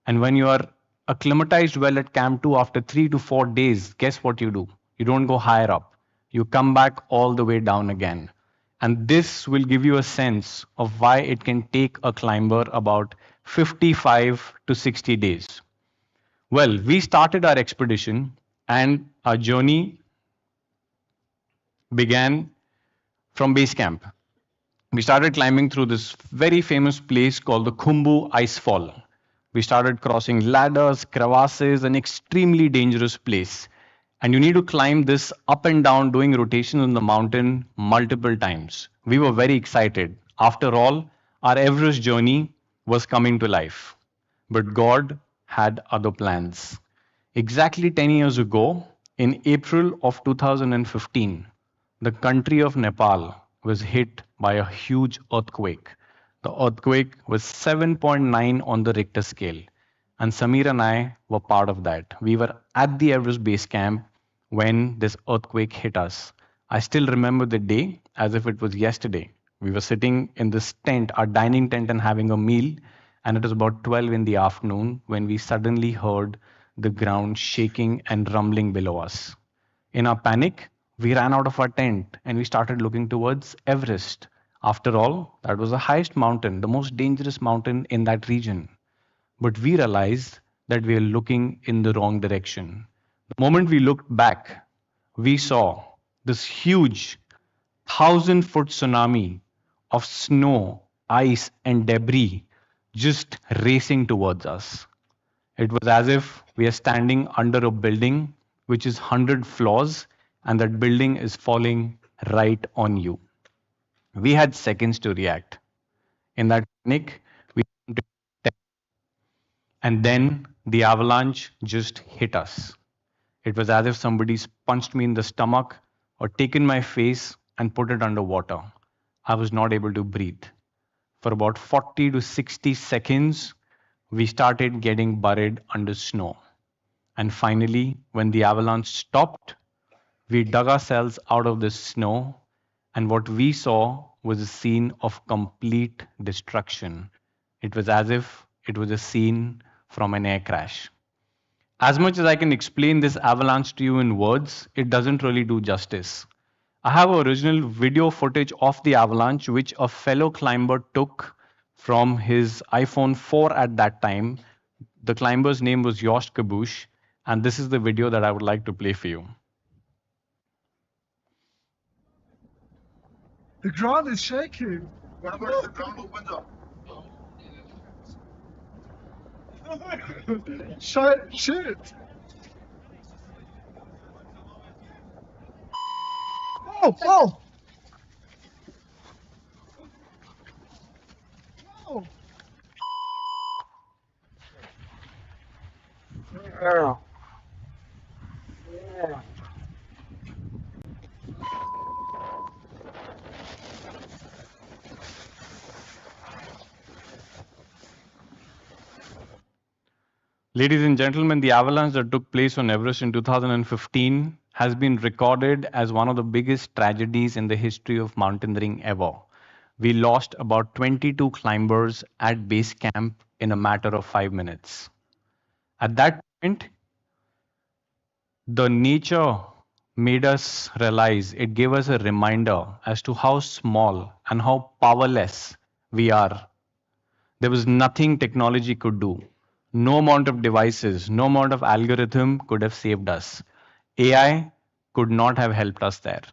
And when you are acclimatized well at Camp 2 after 3 to 4 days, guess what you do? You don't go higher up. You come back all the way down again. And this will give you a sense of why it can take a climber about 55 to 60 days. Well, we started our expedition and our journey began from base camp. We started climbing through this very famous place called the Khumbu Icefall. We started crossing ladders, crevasses, an extremely dangerous place. And you need to climb this up and down, doing rotations on the mountain multiple times. We were very excited. After all, our Everest journey was coming to life. But God had other plans. Exactly 10 years ago, in April of 2015, the country of Nepal was hit by a huge earthquake. The earthquake was 7.9 on the Richter scale. And Samir and I were part of that. We were at the Everest base camp when this earthquake hit us. I still remember the day as if it was yesterday. We were sitting in this tent, our dining tent, and having a meal. And it was about 12 in the afternoon when we suddenly heard the ground shaking and rumbling below us. In our panic, we ran out of our tent and we started looking towards Everest. After all, that was the highest mountain, the most dangerous mountain in that region. But we realized that we were looking in the wrong direction. The moment we looked back, we saw this huge 1,000-foot tsunami of snow, ice, and debris just racing towards us. It was as if we are standing under a building which is 100 floors and that building is falling right on you. We had seconds to react. In that panic, we and then the avalanche just hit us. It was as if somebody punched me in the stomach or taken my face and put it under water. I was not able to breathe. For about 40 to 60 seconds, we started getting buried under snow. And finally, when the avalanche stopped, we dug ourselves out of the snow, and what we saw was a scene of complete destruction. It was as if it was a scene from an air crash. As much as I can explain this avalanche to you in words, it doesn't really do justice. I have original video footage of the avalanche which a fellow climber took from his iPhone 4 at that time. The climber's name was Yosh Kabush, and this is the video that I would like to play for you. The ground is shaking. Shit. Oh, oh. Oh. Yeah. Yeah. Ladies and gentlemen, the avalanche that took place on Everest in 2015 has been recorded as one of the biggest tragedies in the history of mountaineering ever. We lost about 22 climbers at base camp in a matter of 5 minutes. At that point, the nature made us realize, it gave us a reminder as to how small and how powerless we are. There was nothing technology could do. No amount of devices, no amount of algorithm could have saved us. AI could not have helped us there.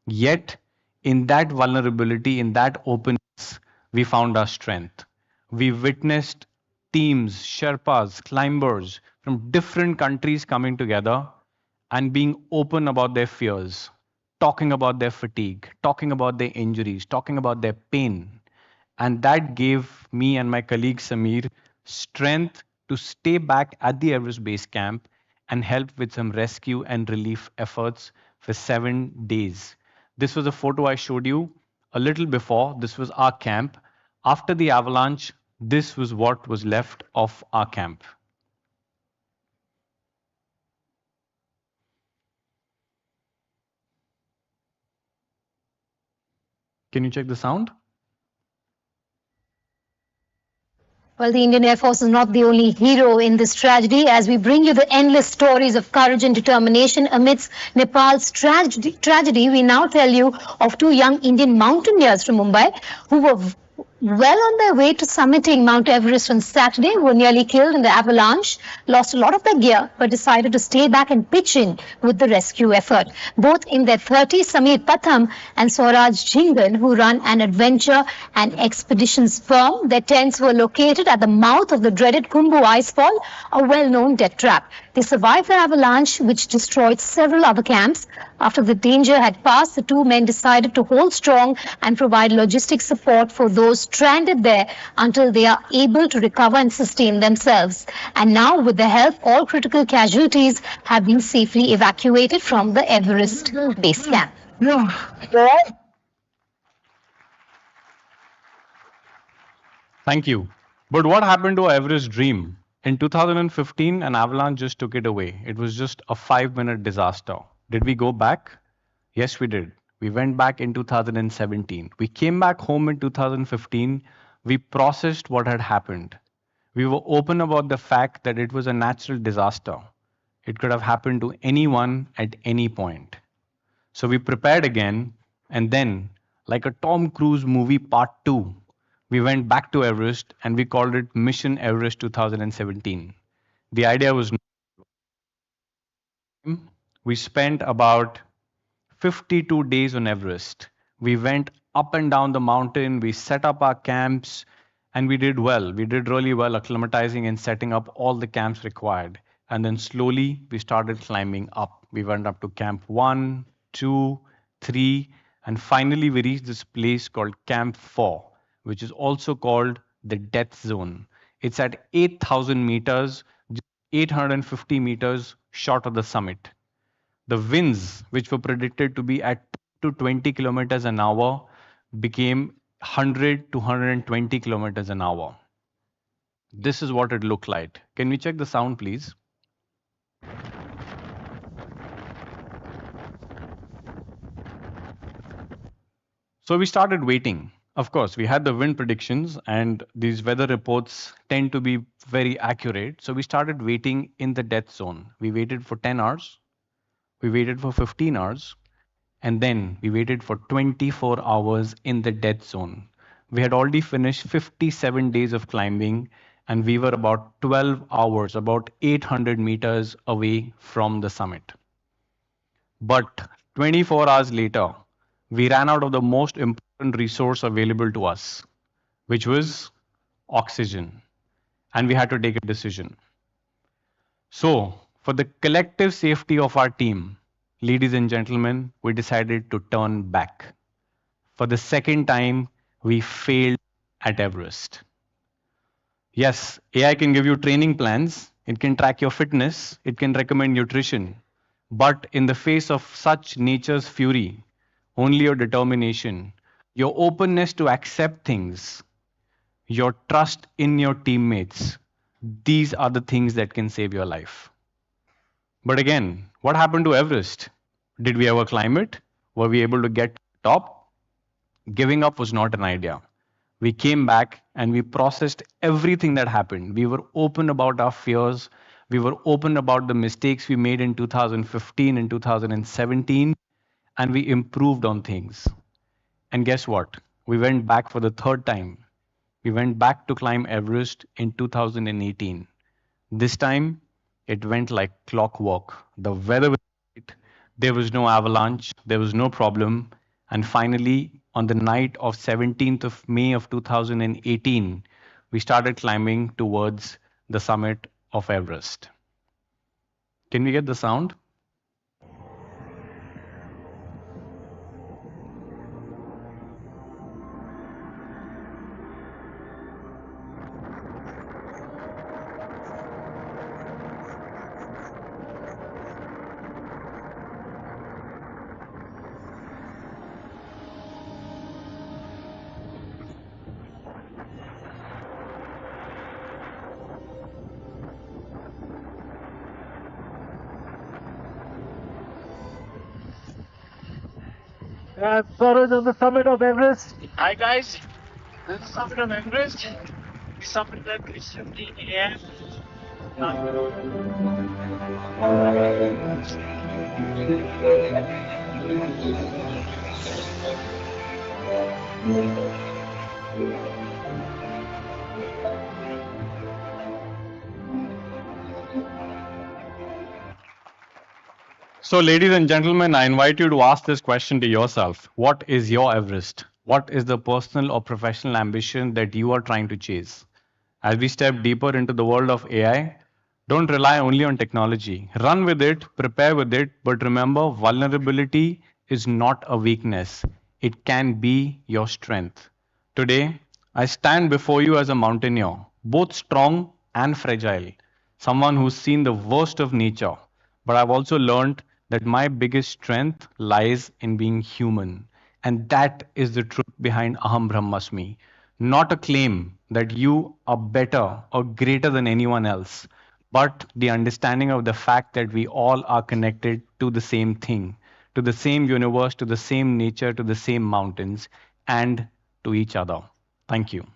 Yet, in that vulnerability, in that openness, we found our strength. We witnessed teams, Sherpas, climbers from different countries coming together and being open about their fears, talking about their fatigue, talking about their injuries, talking about their pain. And that gave me and my colleague Samir strength to stay back at the Everest base camp and help with some rescue and relief efforts for 7 days. This was a photo I showed you a little before. This was our camp. After the avalanche, this was what was left of our camp. Can you check the sound? Well, the Indian Air Force is not the only hero in this tragedy. As we bring you the endless stories of courage and determination amidst Nepal's tragedy, we now tell you of two young Indian mountaineers from Mumbai who were well on their way to summiting Mount Everest on Saturday, were nearly killed in the avalanche, lost a lot of their gear, but decided to stay back and pitch in with the rescue effort. Both in their 30s, Sameer Patham and Suraj Jingan, who run an adventure and expeditions firm, their tents were located at the mouth of the dreaded Khumbu icefall, a well-known death trap. They survived the avalanche, which destroyed several other camps. After the danger had passed, the two men decided to hold strong and provide logistic support for those stranded there until they are able to recover and sustain themselves. And now, with the help, all critical casualties have been safely evacuated from the Everest base camp. Thank you. But what happened to our Everest dream? In 2015, an avalanche just took it away. It was just a 5-minute disaster. Did we go back? Yes, we did. We went back in 2017. We came back home in 2015. We processed what had happened. We were open about the fact that it was a natural disaster. It could have happened to anyone at any point. So we prepared again, and then, like a Tom Cruise movie part 2, we went back to Everest and we called it Mission Everest 2017. The idea was we spent about 52 days on Everest. We went up and down the mountain, we set up our camps, and we did well. We did really well acclimatizing and setting up all the camps required. And then slowly we started climbing up. We went up to camp 1, 2, 3, and finally we reached this place called Camp 4, which is also called the death zone. It's at 8,000 meters, 850 meters short of the summit. The winds, which were predicted to be at 10 to 20 kilometers an hour, became 100 to 120 kilometers an hour. This is what it looked like. Can we check the sound, please? So we started waiting. Of course, we had the wind predictions, and these weather reports tend to be very accurate. So we started waiting in the death zone. We waited for 10 hours. We waited for 15 hours. And then we waited for 24 hours in the death zone. We had already finished 57 days of climbing, and we were about 12 hours, about 800 meters away from the summit. But 24 hours later, we ran out of the most important resource available to us, which was oxygen. And we had to take a decision. So, for the collective safety of our team, ladies and gentlemen, we decided to turn back. For the second time, we failed at Everest. Yes, AI can give you training plans, it can track your fitness, it can recommend nutrition. But in the face of such nature's fury, only your determination, your openness to accept things, your trust in your teammates, these are the things that can save your life. But again, what happened to Everest? Did we ever climb it? Were we able to get to the top? Giving up was not an idea. We came back and we processed everything that happened. We were open about our fears. We were open about the mistakes we made in 2015 and 2017. And we improved on things. And guess what? We went back for the third time. We went back to climb Everest in 2018. This time, it went like clockwork. The weather was great. There was no avalanche. There was no problem. And finally, on the night of 17th of May of 2018, we started climbing towards the summit of Everest. Can we get the sound? Suraj on the summit of Everest. Hi guys, this is the summit of Everest. So, ladies and gentlemen, I invite you to ask this question to yourself. What is your Everest? What is the personal or professional ambition that you are trying to chase? As we step deeper into the world of AI, don't rely only on technology. Run with it, prepare with it, but remember, vulnerability is not a weakness. It can be your strength. Today, I stand before you as a mountaineer, both strong and fragile, someone who's seen the worst of nature. But I've also learned that my biggest strength lies in being human. And that is the truth behind Aham Bramhasmi. Not a claim that you are better or greater than anyone else, but the understanding of the fact that we all are connected to the same thing, to the same universe, to the same nature, to the same mountains, and to each other. Thank you.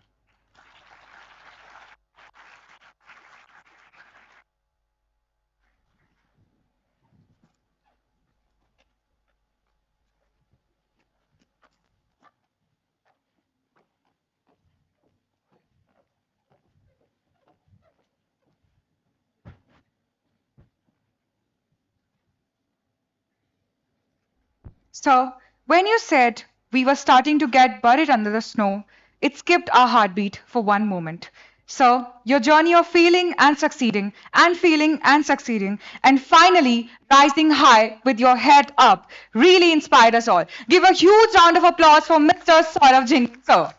So, when you said we were starting to get buried under the snow, it skipped our heartbeat for one moment. So, your journey of feeling and succeeding, and feeling and succeeding, and finally rising high with your head up really inspired us all. Give a huge round of applause for Mr. Suraj Jingan, sir.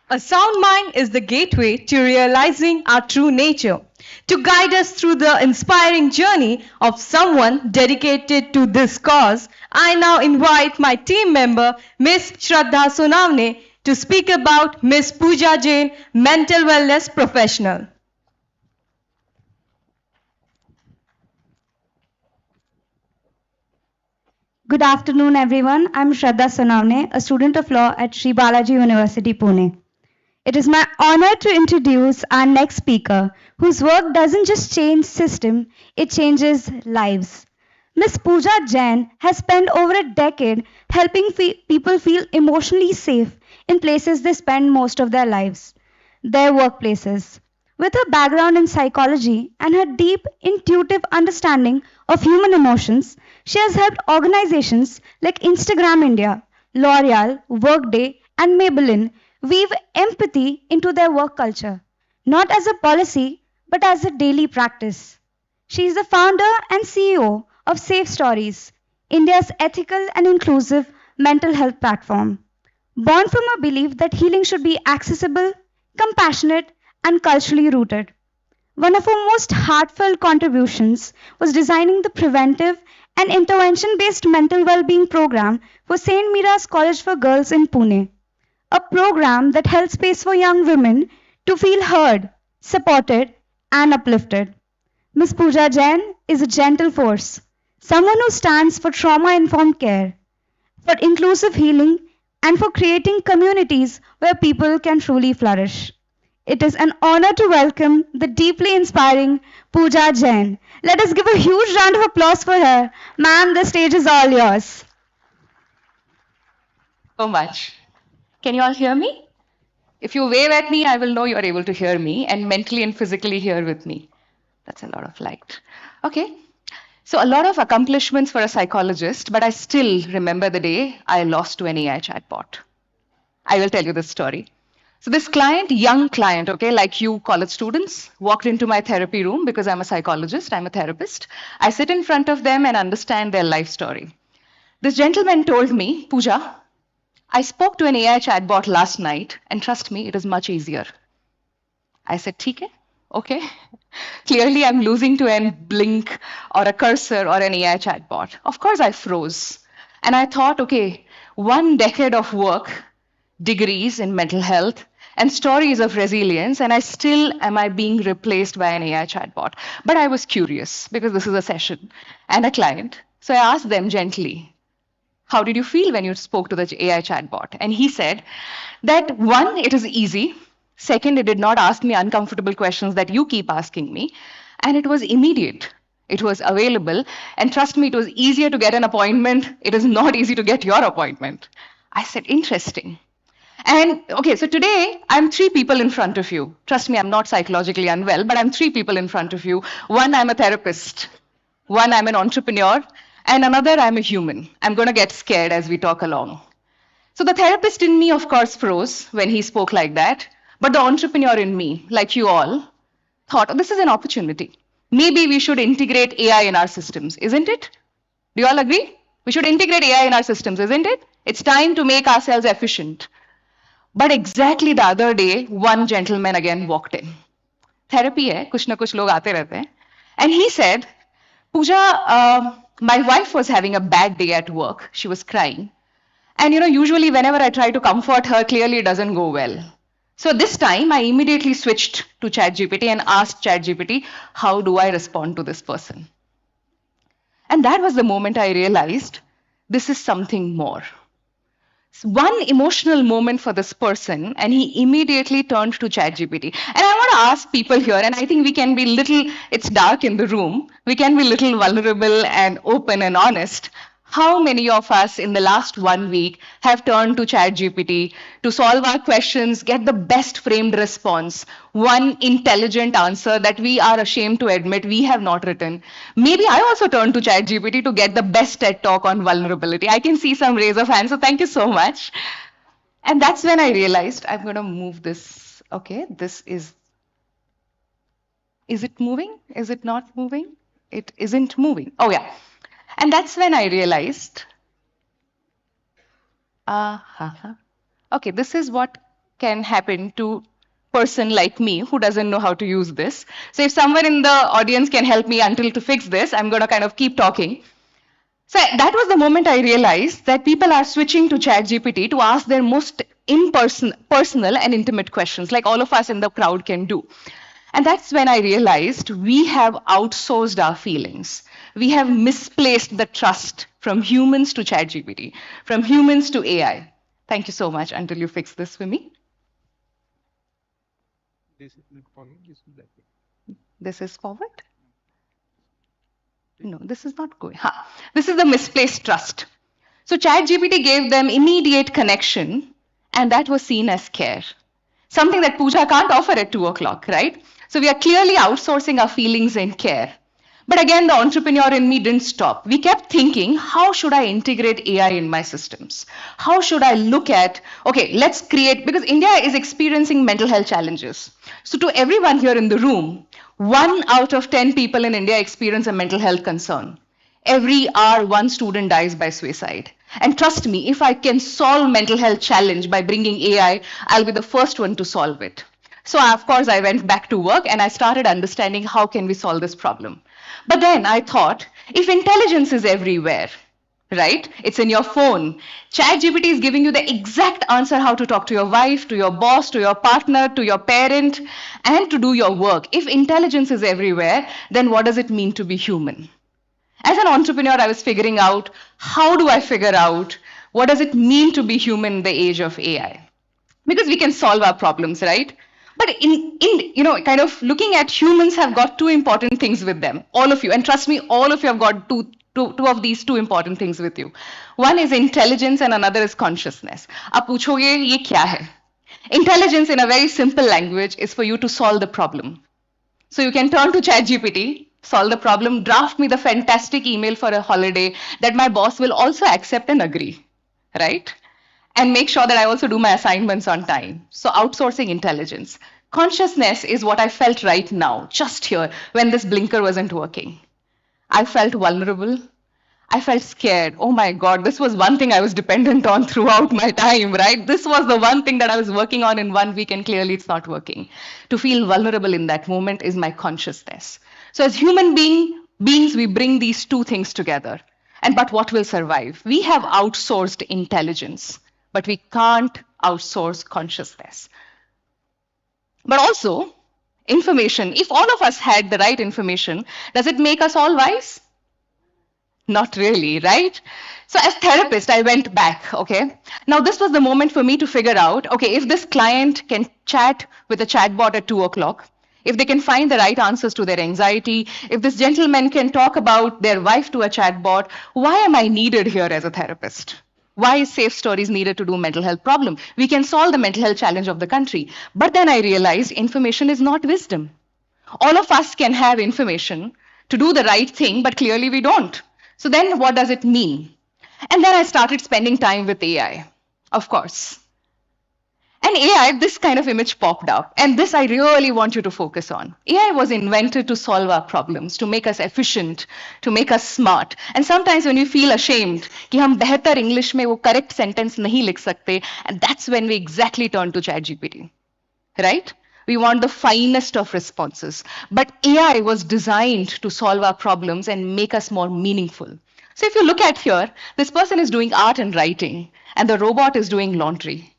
A sound mind is the gateway to realizing our true nature. To guide us through the inspiring journey of someone dedicated to this cause, I now invite my team member, Miss Shraddha Sonavne, to speak about Miss Puja Jain, mental wellness professional. Good afternoon, everyone. I'm Shraddha Sonavne, a student of law at Sri Balaji University, Pune. It is my honor to introduce our next speaker, whose work doesn't just change system, it changes lives. Miss Puja Jain has spent over a decade helping people feel emotionally safe in places they spend most of their lives, their workplaces. With her background in psychology and her deep, intuitive understanding of human emotions, she has helped organizations like Instagram India, L'Oreal, Workday, and Maybelline weave empathy into their work culture, not as a policy, but as a daily practice. She is the founder and CEO of Safe Stories, India's ethical and inclusive mental health platform. Born from a belief that healing should be accessible, compassionate, and culturally rooted. One of her most heartfelt contributions was designing the preventive and intervention based mental well being program for St. Mira's College for Girls in Pune, a program that held space for young women to feel heard, supported, and uplifted. Ms. Puja Jain is a gentle force, someone who stands for trauma informed care, for inclusive healing, and for creating communities where people can truly flourish. It is an honor to welcome the deeply inspiring Puja Jain. Let us give a huge round of applause for her. Ma'am, the stage is all yours. So much. Can you all hear me? If you wave at me, I will know you're able to hear me and mentally and physically here with me. That's a lot of light. Okay. So a lot of accomplishments for a psychologist, but I still remember the day I lost to an AI chatbot. I will tell you this story. So this client, young client, okay, like you college students, walked into my therapy room because I'm a psychologist, I'm a therapist. I sit in front of them and understand their life story. This gentleman told me, Puja, I spoke to an AI chatbot last night, and trust me, it is much easier. I said, "Theek hai, okay." Clearly, I'm losing to a blink or a cursor or an AI chatbot. Of course, I froze. And I thought, okay, 1 decade of work, degrees in mental health, and stories of resilience, and am I being replaced by an AI chatbot? But I was curious because this is a session and a client. So I asked them gently, how did you feel when you spoke to the AI chatbot? And he said that 1, it is easy. Second, it did not ask me uncomfortable questions that you keep asking me. And it was immediate. It was available. And trust me, it was easier to get an appointment. It is not easy to get your appointment. I said, interesting. And okay, so today I'm three people in front of you. Trust me, I'm not psychologically unwell, but I'm three people in front of you. One, I'm a therapist. One, I'm an entrepreneur. And another, I'm a human. I'm going to get scared as we talk along. So the therapist in me, of course, froze when he spoke like that. But the entrepreneur in me, like you all, thought, oh, this is an opportunity. Maybe we should integrate AI in our systems, isn't it? Do you all agree? We should integrate AI in our systems, isn't it? It's time to make ourselves efficient. But exactly the other day, one gentleman again walked in. Therapy hai, kuch na kuch log aate rehte hain. And he said, Puja, my wife was having a bad day at work. She was crying. And usually whenever I try to comfort her, clearly it doesn't go well. So this time I immediately switched to ChatGPT and asked ChatGPT, how do I respond to this person? And that was the moment I realized this is something more. One emotional moment for this person, and he immediately turned to ChatGPT. And I want to ask people here, and I think we can be it's dark in the room, we can be little vulnerable and open and honest. How many of us in the last 1 week have turned to ChatGPT to solve our questions, get the best framed response, one intelligent answer that we are ashamed to admit we have not written? Maybe I also turned to ChatGPT to get the best TED talk on vulnerability. I can see some raise of hands, so thank you so much. And that's when I realized I'm going to move this. Okay, this is it moving? Is it not moving? It isn't moving. Oh, yeah. And that's when I realized, okay, this is what can happen to a person like me who doesn't know how to use this. So if someone in the audience can help me to fix this, I'm going to kind of keep talking. So that was the moment I realized that people are switching to ChatGPT to ask their most personal and intimate questions, like all of us in the crowd can do. And that's when I realized we have outsourced our feelings. We have misplaced the trust from humans to ChatGPT, from humans to AI. Thank you so much until you fix this for me. This is forward? No, this is not going. This is the misplaced trust. So ChatGPT gave them immediate connection, and that was seen as care. Something that Puja can't offer at 2 o'clock, right? So we are clearly outsourcing our feelings and care. But again, the entrepreneur in me didn't stop. We kept thinking, how should I integrate AI in my systems? How should I look at, okay, let's create, because India is experiencing mental health challenges. So to everyone here in the room, 1 out of 10 people in India experience a mental health concern. Every hour, 1 student dies by suicide. And trust me, if I can solve mental health challenge by bringing AI, I'll be the first one to solve it. So of course, I went back to work and I started understanding how can we solve this problem. But then I thought, if intelligence is everywhere, right? It's in your phone. ChatGPT is giving you the exact answer how to talk to your wife, to your boss, to your partner, to your parent, and to do your work. If intelligence is everywhere, then what does it mean to be human? As an entrepreneur, I was figuring out, how do I figure out what does it mean to be human in the age of AI? Because we can solve our problems, right? But kind of looking at humans have got 2 important things with them, all of you. And trust me, all of you have got two of these 2 important things with you. One is intelligence and another is consciousness. Aap puchoge, ye kya hai? Intelligence in a very simple language is for you to solve the problem. So you can turn to ChatGPT, solve the problem, draft me the fantastic email for a holiday that my boss will also accept and agree, right? And make sure that I also do my assignments on time. So outsourcing intelligence. Consciousness is what I felt right now, just here, when this blinker wasn't working. I felt vulnerable. I felt scared. Oh my God, this was one thing I was dependent on throughout my time, right? This was the one thing that I was working on in 1 week and clearly it's not working. To feel vulnerable in that moment is my consciousness. So as human beings, we bring these 2 things together. But what will survive? We have outsourced intelligence, but we can't outsource consciousness. But also, information. If all of us had the right information, does it make us all wise? Not really, right? So as therapist, I went back, okay? Now this was the moment for me to figure out, okay, if this client can chat with a chatbot at 2 o'clock, if they can find the right answers to their anxiety, if this gentleman can talk about their wife to a chatbot, why am I needed here as a therapist? Why is Safe Stories needed to do mental health problem? We can solve the mental health challenge of the country. But then I realized information is not wisdom. All of us can have information to do the right thing, but clearly we don't. So then what does it mean? And then I started spending time with AI, of course. And AI, this kind of image popped up. And this I really want you to focus on. AI was invented to solve our problems, to make us efficient, to make us smart. And sometimes when you feel ashamed कि हम बेहतर English में वो correct sentence नहीं लिख सकते, and that's when we exactly turn to ChatGPT, right? We want the finest of responses. But AI was designed to solve our problems and make us more meaningful. So if you look at here, this person is doing art and writing, and the robot is doing laundry.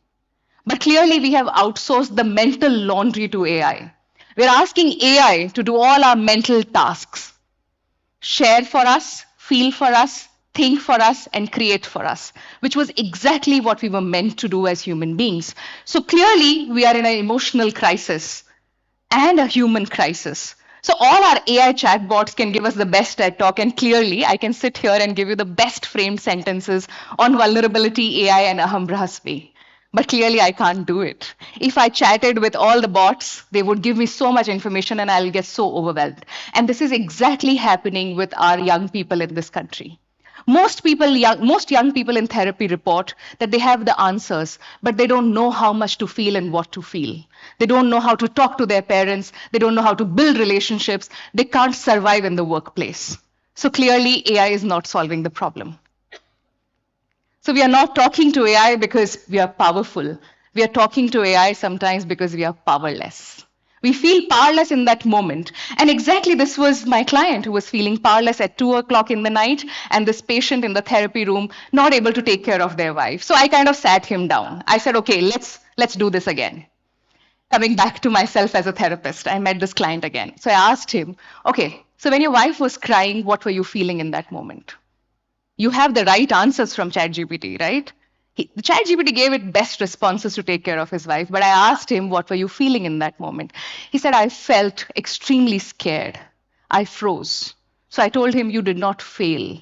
But clearly we have outsourced the mental laundry to AI. We're asking AI to do all our mental tasks. Share for us, feel for us, think for us, and create for us, which was exactly what we were meant to do as human beings. So clearly we are in an emotional crisis and a human crisis. So all our AI chatbots can give us the best TED talk, and clearly I can sit here and give you the best framed sentences on vulnerability, AI, and Aham Bramhasmi. But clearly I can't do it. If I chatted with all the bots, they would give me so much information and I'll get so overwhelmed. And this is exactly happening with our young people in this country. Most young people in therapy report that they have the answers, but they don't know how much to feel and what to feel. They don't know how to talk to their parents. They don't know how to build relationships. They can't survive in the workplace. So clearly AI is not solving the problem. So we are not talking to AI because we are powerful. We are talking to AI sometimes because we are powerless. We feel powerless in that moment. And exactly this was my client who was feeling powerless at 2 o'clock in the night, and this patient in the therapy room not able to take care of their wife. So I kind of sat him down. I said, okay, let's do this again. Coming back to myself as a therapist, I met this client again. So I asked him, okay, so when your wife was crying, what were you feeling in that moment? You have the right answers from ChatGPT, right? The ChatGPT gave it best responses to take care of his wife, but I asked him, what were you feeling in that moment? He said, I felt extremely scared. I froze. So I told him, you did not fail.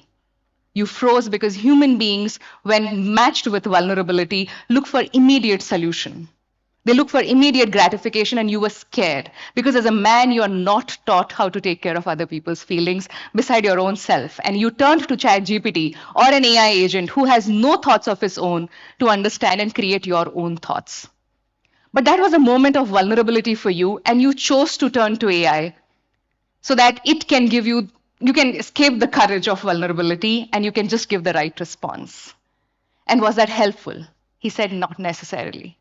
You froze because human beings, when matched with vulnerability, look for immediate solution. They look for immediate gratification, and you were scared because as a man, you are not taught how to take care of other people's feelings beside your own self. And you turned to ChatGPT or an AI agent who has no thoughts of his own to understand and create your own thoughts. But that was a moment of vulnerability for you, and you chose to turn to AI so that it can give you can escape the courage of vulnerability and you can just give the right response. And was that helpful? He said, not necessarily.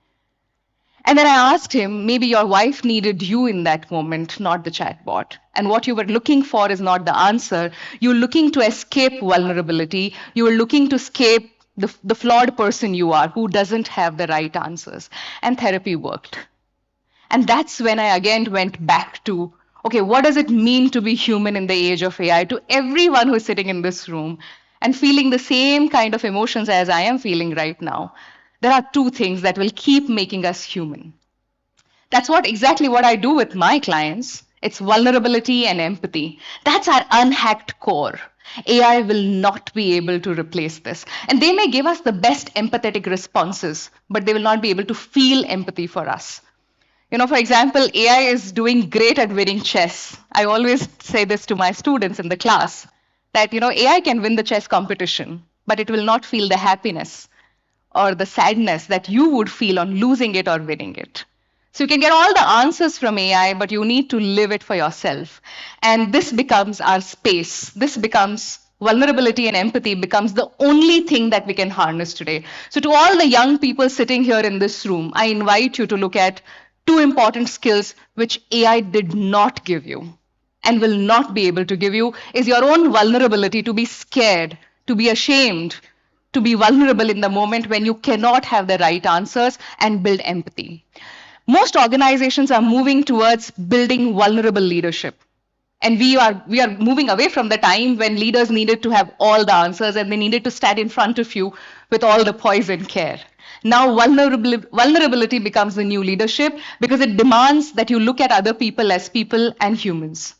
And then I asked him, maybe your wife needed you in that moment, not the chatbot. And what you were looking for is not the answer. You're looking to escape vulnerability. You were looking to escape the flawed person you are who doesn't have the right answers. And therapy worked. And that's when I again went back to, okay, what does it mean to be human in the age of AI? To everyone who is sitting in this room and feeling the same kind of emotions as I am feeling right now. There are two things that will keep making us human. That's exactly what I do with my clients. It's vulnerability and empathy. That's our unhacked core. AI will not be able to replace this. And they may give us the best empathetic responses, but they will not be able to feel empathy for us. For example, AI is doing great at winning chess. I always say this to my students in the class, that AI can win the chess competition, but it will not feel the happiness or the sadness that you would feel on losing it or winning it. So you can get all the answers from AI, but you need to live it for yourself. And this becomes our space. This becomes vulnerability, and empathy becomes the only thing that we can harness today. So to all the young people sitting here in this room, I invite you to look at two important skills which AI did not give you and will not be able to give you, is your own vulnerability to be scared, to be ashamed, to be vulnerable in the moment when you cannot have the right answers, and build empathy. Most organizations are moving towards building vulnerable leadership. And we are moving away from the time when leaders needed to have all the answers and they needed to stand in front of you with all the poise and care. Now vulnerability becomes the new leadership because it demands that you look at other people as people and humans.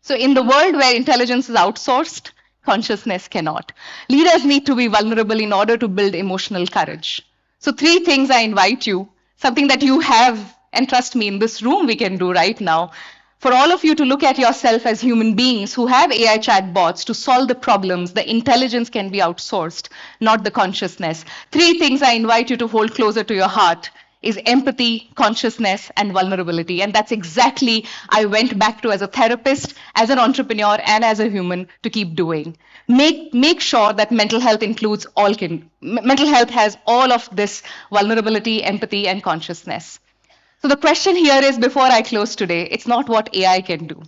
So in the world where intelligence is outsourced, consciousness cannot. Leaders need to be vulnerable in order to build emotional courage. So 3 things I invite you, something that you have, and trust me, in this room we can do right now, for all of you to look at yourself as human beings who have AI chatbots to solve the problems. The intelligence can be outsourced, not the consciousness. 3 things I invite you to hold closer to your heart is empathy, consciousness, and vulnerability. And that's exactly I went back to as a therapist, as an entrepreneur, and as a human to keep doing. Make sure that mental health includes mental health has all of this vulnerability, empathy, and consciousness. So the question here is, before I close today, it's not what AI can do.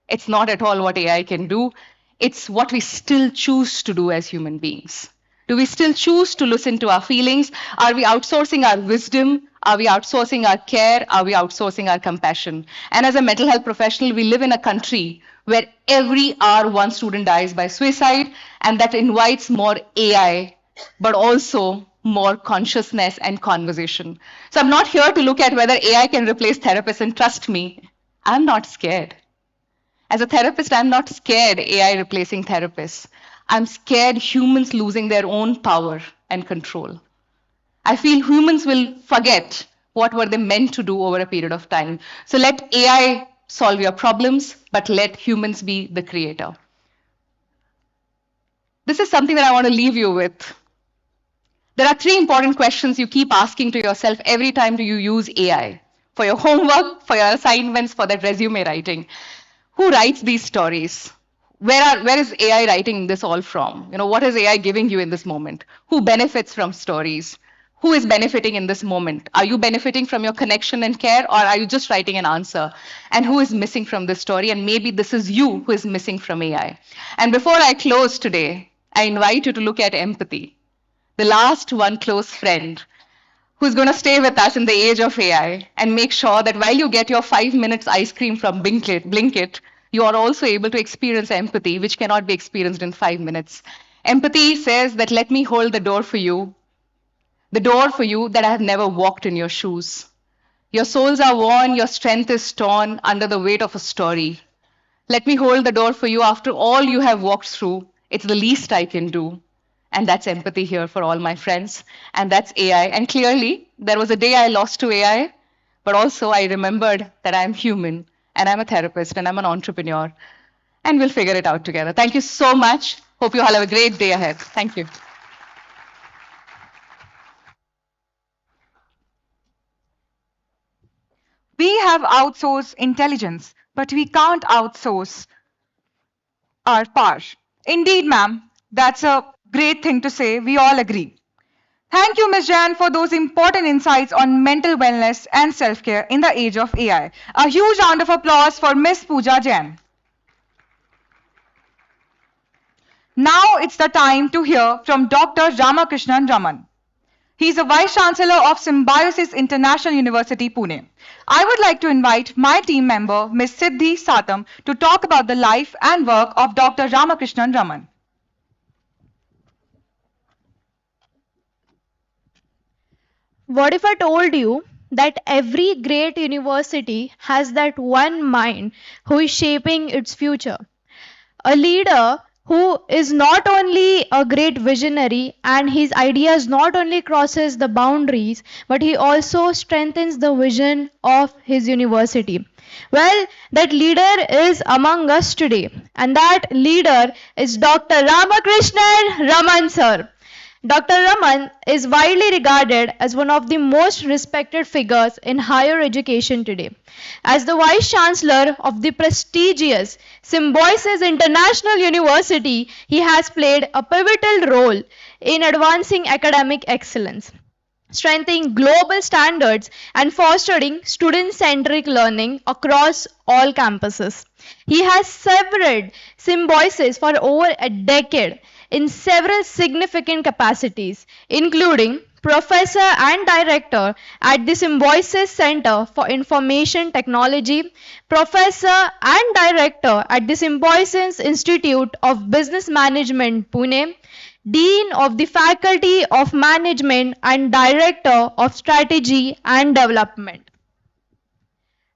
It's not at all what AI can do. It's what we still choose to do as human beings. Do we still choose to listen to our feelings? Are we outsourcing our wisdom? Are we outsourcing our care? Are we outsourcing our compassion? And as a mental health professional, we live in a country where every hour one student dies by suicide, and that invites more AI, but also more consciousness and conversation. So I'm not here to look at whether AI can replace therapists, and trust me, I'm not scared. As a therapist, I'm not scared AI replacing therapists. I'm scared humans losing their own power and control. I feel humans will forget what were they meant to do over a period of time. So let AI solve your problems, but let humans be the creator. This is something that I want to leave you with. There are 3 important questions you keep asking to yourself every time you use AI. For your homework, for your assignments, for that resume writing. Who writes these stories? Where is AI writing this all from? What is AI giving you in this moment? Who benefits from stories? Who is benefiting in this moment? Are you benefiting from your connection and care, or are you just writing an answer? And who is missing from this story? And maybe this is you who is missing from AI. And before I close today, I invite you to look at empathy. The last one close friend who's going to stay with us in the age of AI and make sure that while you get your 5 minutes ice cream from Blinkit, you are also able to experience empathy, which cannot be experienced in 5 minutes. Empathy says that let me hold the door for you that I have never walked in your shoes. Your soles are worn, your strength is torn under the weight of a story. Let me hold the door for you after all you have walked through. It's the least I can do. And that's empathy here for all my friends. And that's AI. And clearly, there was a day I lost to AI, but also I remembered that I'm human, and I'm a therapist, and I'm an entrepreneur. And we'll figure it out together. Thank you so much. Hope you all have a great day ahead. Thank you. We have outsourced intelligence, but we can't outsource our power. Indeed, ma'am, that's a great thing to say. We all agree. Thank you, Ms. Jan, for those important insights on mental wellness and self-care in the age of AI. A huge round of applause for Ms. Puja Jain. Now it's the time to hear from Dr. Ramakrishna Raman. He is a Vice Chancellor of Symbiosis International University, Pune. I would like to invite my team member, Ms. Siddhi Satam, to talk about the life and work of Dr. Ramakrishna Raman. What if I told you that every great university has that one mind who is shaping its future? A leader who is not only a great visionary and his ideas not only crosses the boundaries, but he also strengthens the vision of his university. Well, that leader is among us today, and that leader is Dr. Ramakrishna Raman, sir. Dr. Raman is widely regarded as one of the most respected figures in higher education today. As the Vice Chancellor of the prestigious Symbiosis International University, he has played a pivotal role in advancing academic excellence, strengthening global standards, and fostering student-centric learning across all campuses. He has severed Symbiosis for over a decade in several significant capacities, including Professor and Director at the Symbiosis Center for Information Technology, Professor and Director at the Symbiosis Institute of Business Management, Pune, Dean of the Faculty of Management and Director of Strategy and Development.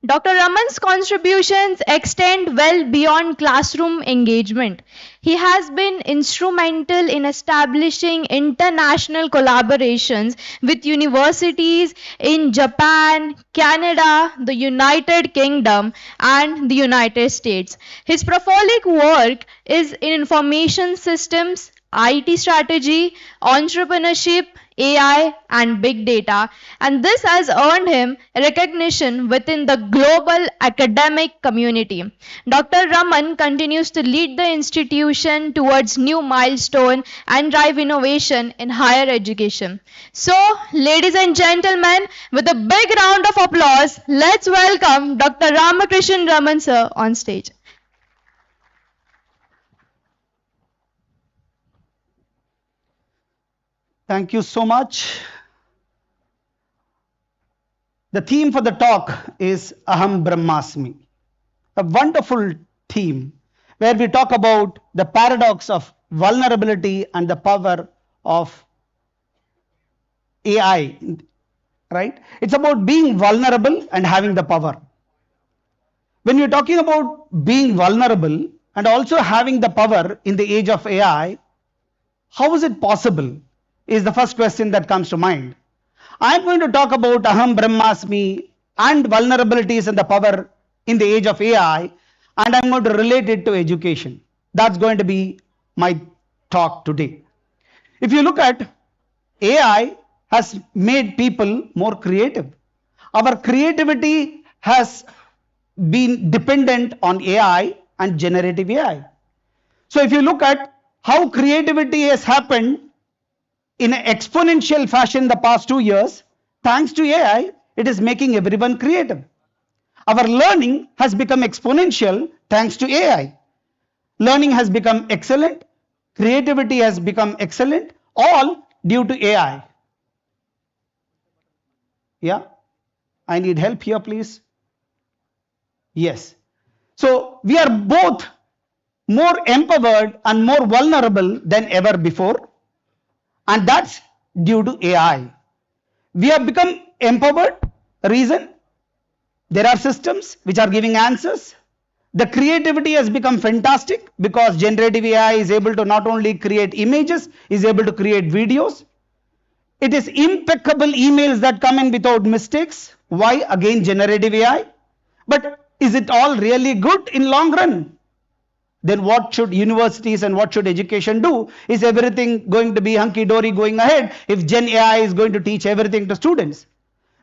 Dr. Raman's contributions extend well beyond classroom engagement. He has been instrumental in establishing international collaborations with universities in Japan, Canada, the United Kingdom, and the United States. His prolific work is in information systems, IT strategy, entrepreneurship, AI, and big data, and this has earned him recognition within the global academic community. Dr. Raman continues to lead the institution towards new milestone and drive innovation in higher education. So, ladies and gentlemen, with a big round of applause, let's welcome Dr. Ramakrishna Raman sir on stage. Thank you so much. The theme for the talk is Aham Bramhasmi, a wonderful theme where we talk about the paradox of vulnerability and the power of AI, right? It's about being vulnerable and having the power. When you're talking about being vulnerable and also having the power in the age of AI, how is it possible? Is the first question that comes to mind. I'm going to talk about Aham Bramhasmi and vulnerabilities and the power in the age of AI, and I'm going to relate it to education. That's going to be my talk today. If you look at AI has made people more creative. Our creativity has been dependent on AI and generative AI. So if you look at how creativity has happened in an exponential fashion the past 2 years, thanks to AI, it is making everyone creative. Our learning has become exponential thanks to AI. Learning has become excellent, creativity has become excellent, all due to AI. Yeah, I need help here, please. Yes. So we are both more empowered and more vulnerable than ever before. And that's due to AI. We have become empowered. Reason? There are systems which are giving answers. The creativity has become fantastic because generative AI is able to not only create images, is able to create videos. It is impeccable emails that come in without mistakes. Why? Again, generative AI. But is it all really good in long run? Then what should universities and what should education do? Is everything going to be hunky-dory going ahead if Gen AI is going to teach everything to students?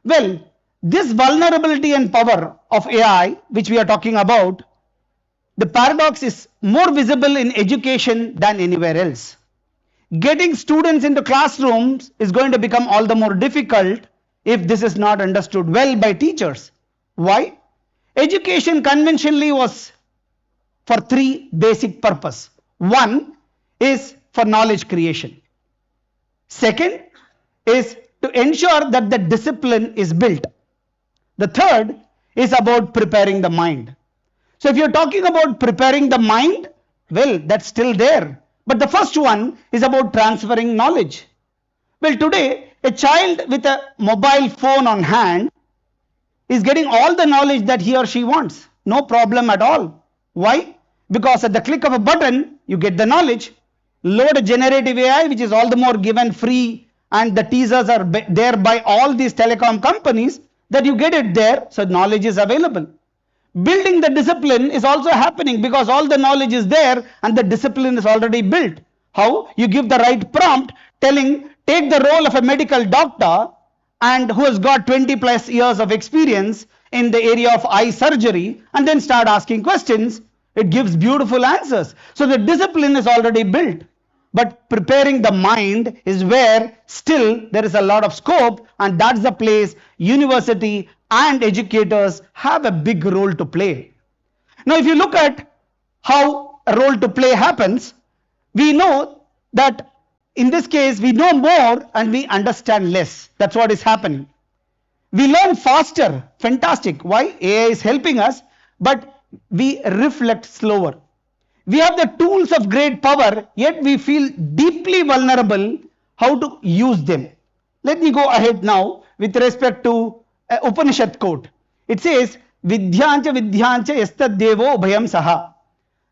Well, this vulnerability and power of AI, which we are talking about, the paradox is more visible in education than anywhere else. Getting students into classrooms is going to become all the more difficult if this is not understood well by teachers. Why? Education conventionally was for three basic purposes. One is for knowledge creation. Second is to ensure that the discipline is built. The third is about preparing the mind. So if you're talking about preparing the mind, well, that's still there. But the first one is about transferring knowledge. Well, today, a child with a mobile phone on hand is getting all the knowledge that he or she wants. No problem at all. Why? Because at the click of a button, you get the knowledge. Load a generative AI, which is all the more given free, and the teasers are there by all these telecom companies, that you get it there, so knowledge is available. Building the discipline is also happening because all the knowledge is there and the discipline is already built. How? You give the right prompt telling, take the role of a medical doctor and who has got 20 plus years of experience in the area of eye surgery, and then start asking questions. It gives beautiful answers. So the discipline is already built. But preparing the mind is where still there is a lot of scope, and that's the place university and educators have a big role to play. Now, if you look at how a role to play happens, we know that in this case, we know more and we understand less. That's what is happening. We learn faster. Fantastic. Why? AI is helping us, but we reflect slower. We have the tools of great power, yet we feel deeply vulnerable how to use them. Let me go ahead now with respect to Upanishad quote. It says, Vidhyancha Vidhyancha Yastad Devo Bhayam Saha.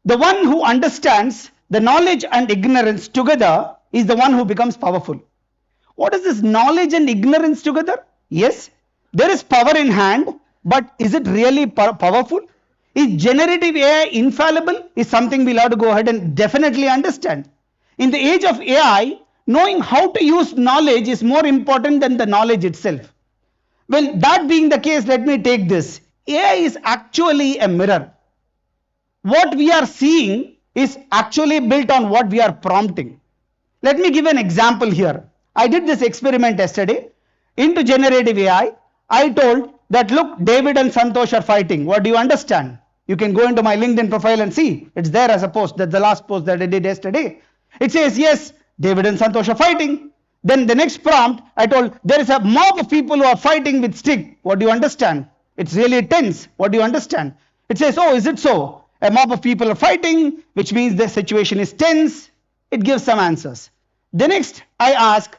The one who understands the knowledge and ignorance together is the one who becomes powerful. What is this knowledge and ignorance together? Yes, there is power in hand, but is it really powerful? Is generative AI infallible? Is something we'll have to go ahead and definitely understand. In the age of AI, knowing how to use knowledge is more important than the knowledge itself. Well, that being the case, let me take this. AI is actually a mirror. What we are seeing is actually built on what we are prompting. Let me give an example here. I did this experiment yesterday. Into generative AI, I told that look, David and Santosh are fighting. What do you understand? You can go into my LinkedIn profile and see. It's there as a post. That's the last post that I did yesterday. It says, yes, David and Santosh are fighting. Then the next prompt, I told, there is a mob of people who are fighting with stick. What do you understand? It's really tense. What do you understand? It says, oh, is it so? A mob of people are fighting, which means the situation is tense. It gives some answers. The next, I ask,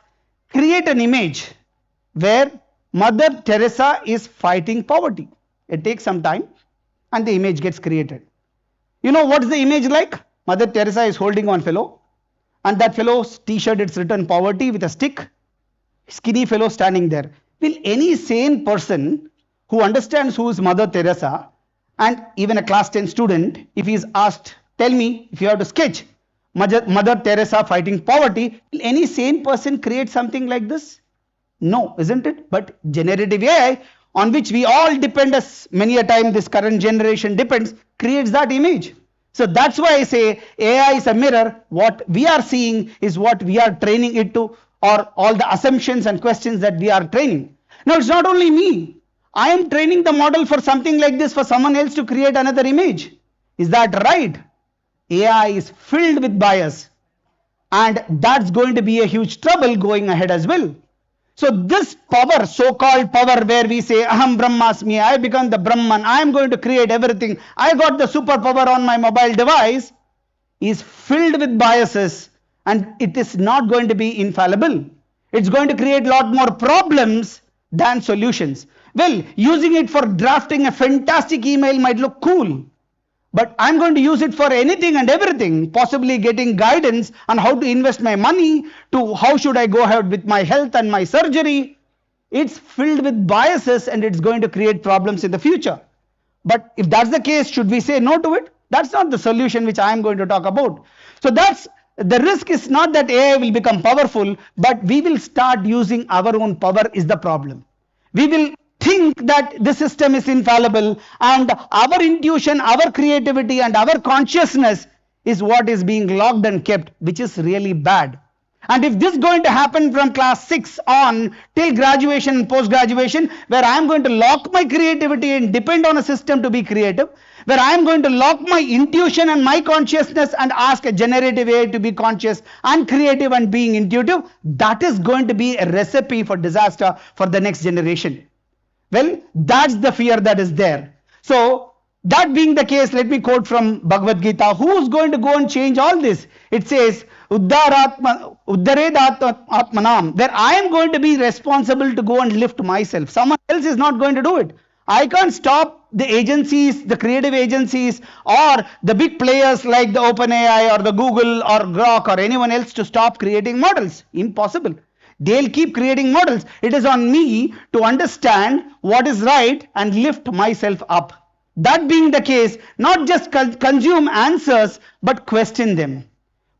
create an image where Mother Teresa is fighting poverty. It takes some time and the image gets created. You know what's the image like? Mother Teresa is holding one fellow, and that fellow's t-shirt, it's written poverty with a stick. Skinny fellow standing there. Will any sane person who understands who is Mother Teresa, and even a class 10 student, if he is asked, tell me if you have to sketch Mother Teresa fighting poverty, will any sane person create something like this? No, isn't it? But generative AI, on which we all depend, as many a time this current generation depends, creates that image. So that's why I say AI is a mirror. What we are seeing is what we are training it to, or all the assumptions and questions that we are training. Now, it's not only me. I am training the model for something like this for someone else to create another image. Is that right? AI is filled with bias, and that's going to be a huge trouble going ahead as well. So this power, so-called power, where we say, Aham Bramhasmi, I become the Brahman, I am going to create everything, I got the superpower on my mobile device, is filled with biases, and it is not going to be infallible. It's going to create a lot more problems than solutions. Well, using it for drafting a fantastic email might look cool, but I'm going to use it for anything and everything, possibly getting guidance on how to invest my money, to how should I go ahead with my health and my surgery. It's filled with biases and it's going to create problems in the future. But if that's the case, should we say no to it? That's not the solution which I am going to talk about. So that's the risk, is not that AI will become powerful, but we will start using our own power is the problem. We will think that the system is infallible, and our intuition, our creativity and our consciousness is what is being locked and kept, which is really bad. And if this is going to happen from class 6 on till graduation and post-graduation, where I am going to lock my creativity and depend on a system to be creative, where I am going to lock my intuition and my consciousness and ask a generative AI to be conscious and creative and being intuitive, that is going to be a recipe for disaster for the next generation. Well, that's the fear that is there. So, that being the case, let me quote from Bhagavad Gita. Who is going to go and change all this? It says, Uddared Atmanam, that I am going to be responsible to go and lift myself. Someone else is not going to do it. I can't stop the agencies, the creative agencies, or the big players like the OpenAI or the Google or Grok or anyone else to stop creating models. Impossible. They'll keep creating models. It is on me to understand what is right and lift myself up. That being the case, not just consume answers, but question them.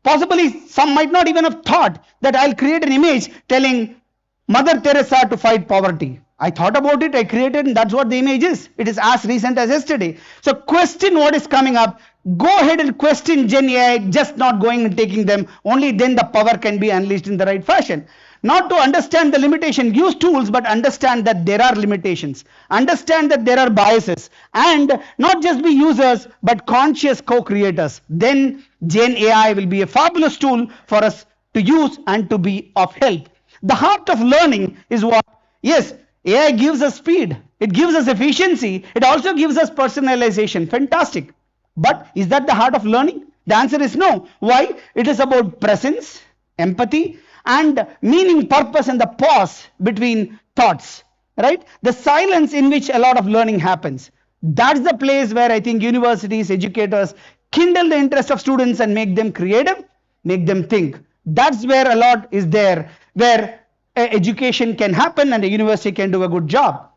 Possibly some might not even have thought that I'll create an image telling Mother Teresa to fight poverty. I thought about it, I created, and that's what the image is. It is as recent as yesterday. So question what is coming up. Go ahead and question Gen AI, just not going and taking them. Only then the power can be unleashed in the right fashion. Not to understand the limitation, use tools, but understand that there are limitations. Understand that there are biases, and not just be users, but conscious co-creators. Then Gen AI will be a fabulous tool for us to use and to be of help. The heart of learning is what? Yes, AI gives us speed. It gives us efficiency. It also gives us personalization. Fantastic. But is that the heart of learning? The answer is no. Why? It is about presence, empathy, and meaning, purpose, and the pause between thoughts. Right? The silence in which a lot of learning happens. That's the place where I think universities, educators kindle the interest of students and make them creative, make them think. That's where a lot is there, where education can happen and a university can do a good job.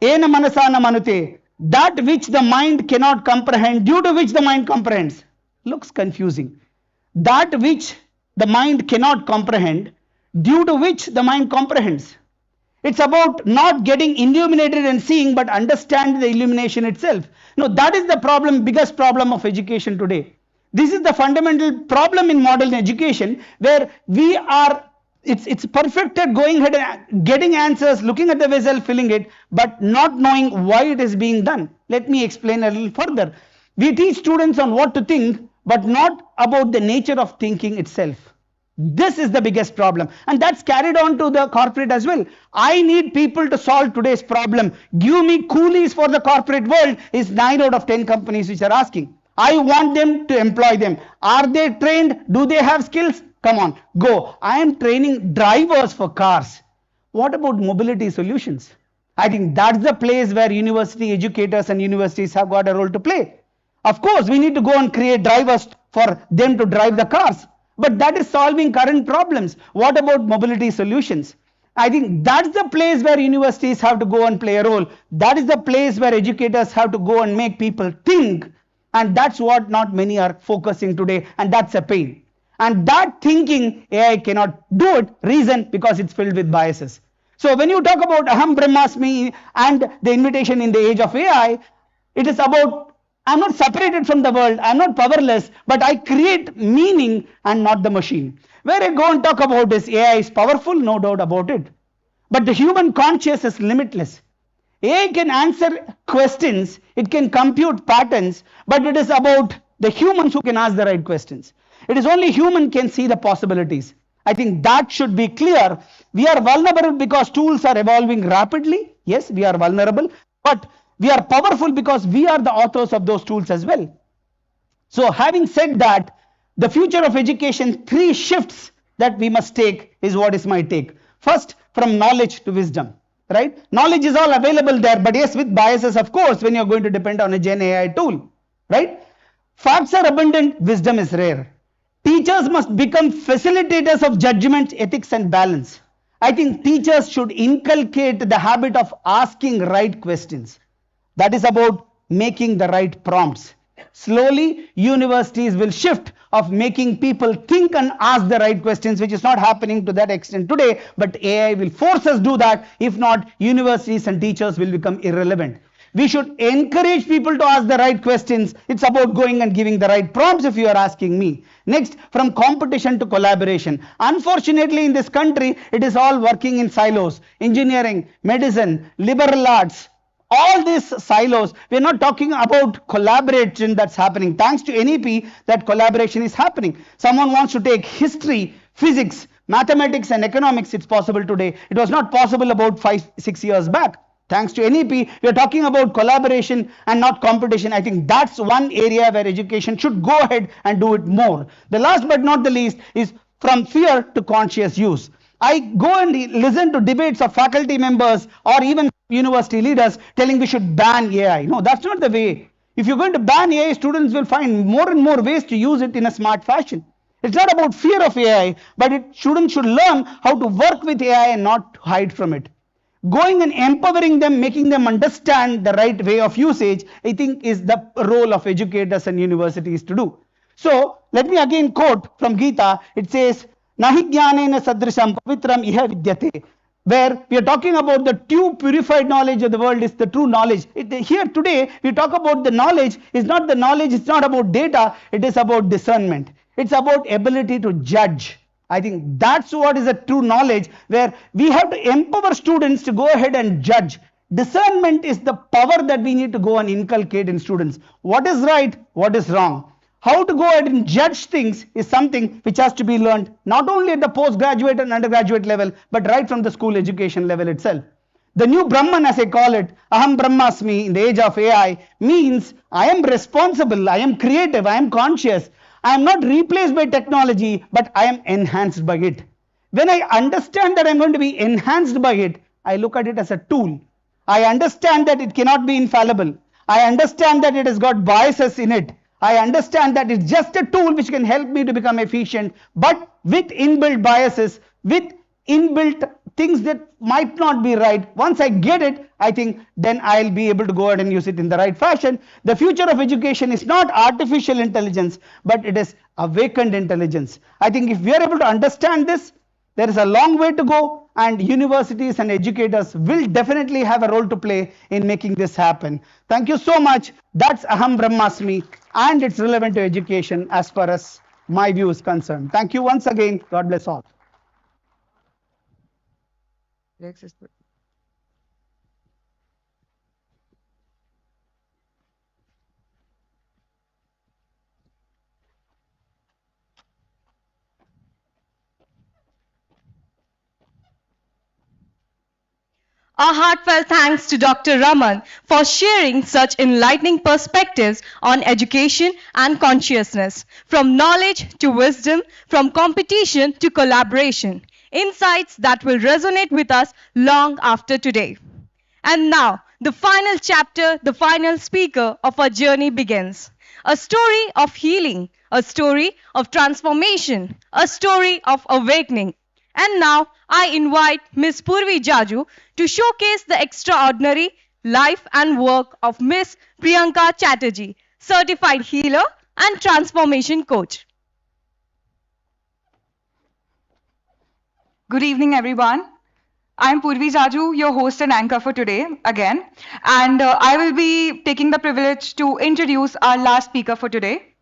Ena manasana manute, that which the mind cannot comprehend, due to which the mind comprehends. Looks confusing. That which the mind cannot comprehend, due to which the mind comprehends. It's about not getting illuminated and seeing, but understand the illumination itself. No, that is the problem, biggest problem of education today. This is the fundamental problem in modern education, where we are, it's perfect at going ahead and getting answers, looking at the vessel, filling it, but not knowing why it is being done. Let me explain a little further. We teach students on what to think, but not about the nature of thinking itself. This is the biggest problem, and that's carried on to the corporate as well. I need people to solve today's problem. Give me coolies for the corporate world is 9 out of 10 companies which are asking. I want them to employ them. Are they trained? Do they have skills? Come on, go. I am training drivers for cars. What about mobility solutions? I think that's the place where university educators and universities have got a role to play. Of course, we need to go and create drivers for them to drive the cars. But that is solving current problems. What about mobility solutions? I think that's the place where universities have to go and play a role. That is the place where educators have to go and make people think. And that's what not many are focusing today. And that's a pain. And that thinking, AI cannot do it. Reason, because it's filled with biases. So when you talk about Aham Bramhasmi and the invitation in the age of AI, it is about, I'm not separated from the world, I'm not powerless, but I create meaning and not the machine. Where I go and talk about this, AI is powerful, no doubt about it. But the human conscious is limitless. AI can answer questions, it can compute patterns, but it is about the humans who can ask the right questions. It is only human can see the possibilities. I think that should be clear. We are vulnerable because tools are evolving rapidly. Yes, we are vulnerable, but we are powerful because we are the authors of those tools as well. So having said that, the future of education, 3 shifts that we must take is what is my take. First, from knowledge to wisdom, right? Knowledge is all available there, but yes, with biases, of course, when you're going to depend on a Gen AI tool, right? Facts are abundant, wisdom is rare. Teachers must become facilitators of judgment, ethics, and balance. I think teachers should inculcate the habit of asking right questions. That is about making the right prompts. Slowly, universities will shift of making people think and ask the right questions, which is not happening to that extent today, but AI will force us to do that. If not, universities and teachers will become irrelevant. We should encourage people to ask the right questions. It's about going and giving the right prompts, if you are asking me. Next, from competition to collaboration. Unfortunately, in this country, it is all working in silos. Engineering, medicine, liberal arts, all these silos. We're not talking about collaboration that's happening. Thanks to NEP, that collaboration is happening. Someone wants to take history, physics, mathematics, and economics. It's possible today. It was not possible about 5-6 years back. Thanks to NEP, we are talking about collaboration and not competition. I think that's one area where education should go ahead and do it more. The last but not the least is from fear to conscious use. I go and listen to debates of faculty members or even university leaders telling we should ban AI. No, that's not the way. If you're going to ban AI, students will find more and more ways to use it in a smart fashion. It's not about fear of AI, but students should learn how to work with AI and not hide from it. Going and empowering them, making them understand the right way of usage, I think is the role of educators and universities to do. So let me again quote from Gita. It says, Nahi jnanena sadrisham pavitram iha vidyate. Where we are talking about the true purified knowledge of the world is the true knowledge. Here today, we talk about the knowledge. Is not the knowledge, it's not about data, it is about discernment. It's about ability to judge. I think that's what is a true knowledge, where we have to empower students to go ahead and judge. Discernment is the power that we need to go and inculcate in students. What is right? What is wrong? how to go ahead and judge things is something which has to be learned not only at the postgraduate and undergraduate level, but right from the school education level itself. The new Brahman, as I call it, Aham Bramhasmi, in the age of AI, means I am responsible, I am creative, I am conscious. I am not replaced by technology, but I am enhanced by it. When I understand that I am going to be enhanced by it, I look at it as a tool. I understand that it cannot be infallible. I understand that it has got biases in it. I understand that it's just a tool which can help me to become efficient, but with inbuilt biases, with inbuilt things that might not be right. Once I get it, I think then I'll be able to go ahead and use it in the right fashion. The future of education is not artificial intelligence, but it is awakened intelligence. I think if we are able to understand this, there is a long way to go, and universities and educators will definitely have a role to play in making this happen. Thank you so much. That's Aham Bramhasmi, and it's relevant to education as far as my view is concerned. Thank you once again. God bless all. A heartfelt thanks to Dr. Raman for sharing such enlightening perspectives on education and consciousness, from knowledge to wisdom, from competition to collaboration, insights that will resonate with us long after today. And now, the final chapter, the final speaker of our journey begins. A story of healing, a story of transformation, a story of awakening. And now, I invite Ms. Purvi Jaju to showcase the extraordinary life and work of Ms. Priyanka Chhattaji, certified healer and transformation coach. Good evening, everyone. I'm Purvi Jaju, your host and anchor for today again, and I will be taking the privilege to introduce our last speaker for today.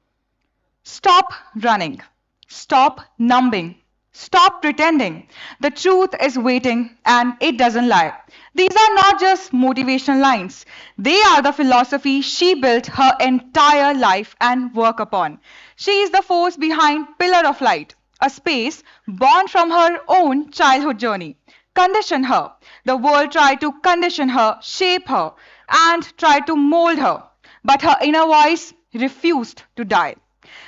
Stop running. Stop numbing. Stop pretending. The truth is waiting and it doesn't lie. These are not just motivational lines. They are the philosophy she built her entire life and work upon. She is the force behind Pillar of Light, a space born from her own childhood journey. Condition her. The world tried to condition her, shape her, and tried to mold her. But her inner voice refused to die.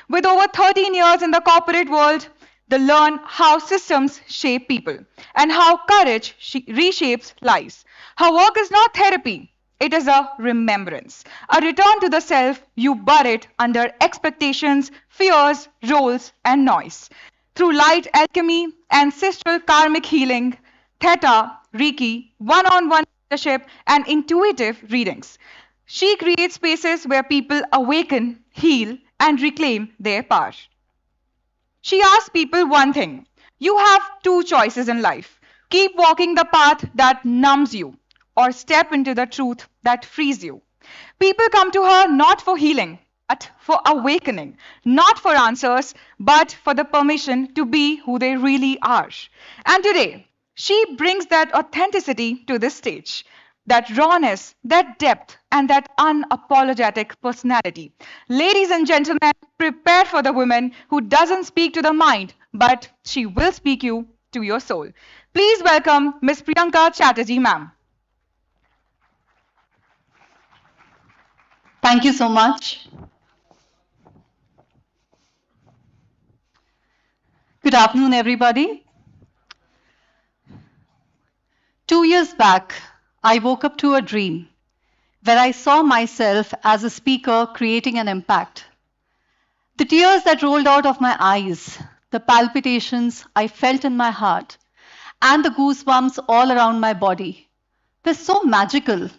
With over 13 years in the corporate world, they learn how systems shape people and how courage reshapes lives. Her work is not therapy. It is a remembrance, a return to the self you buried under expectations, fears, roles, and noise. Through light alchemy, ancestral karmic healing, theta, Reiki, one-on-one mentorship, and intuitive readings, she creates spaces where people awaken, heal, and reclaim their power. She asks people one thing: you have two choices in life. Keep walking the path that numbs you, or step into the truth that frees you. People come to her not for healing, but for awakening, not for answers, but for the permission to be who they really are. And today, she brings that authenticity to this stage, that rawness, that depth, and that unapologetic personality. Ladies and gentlemen, prepare for the woman who doesn't speak to the mind, but she will speak you to your soul. Please welcome Ms. Priyanka Chhattaji, ma'am. Thank you so much. Good afternoon, everybody. 2 years back, I woke up to a dream where I saw myself as a speaker creating an impact. The tears that rolled out of my eyes, the palpitations I felt in my heart, and the goosebumps all around my body were so magical,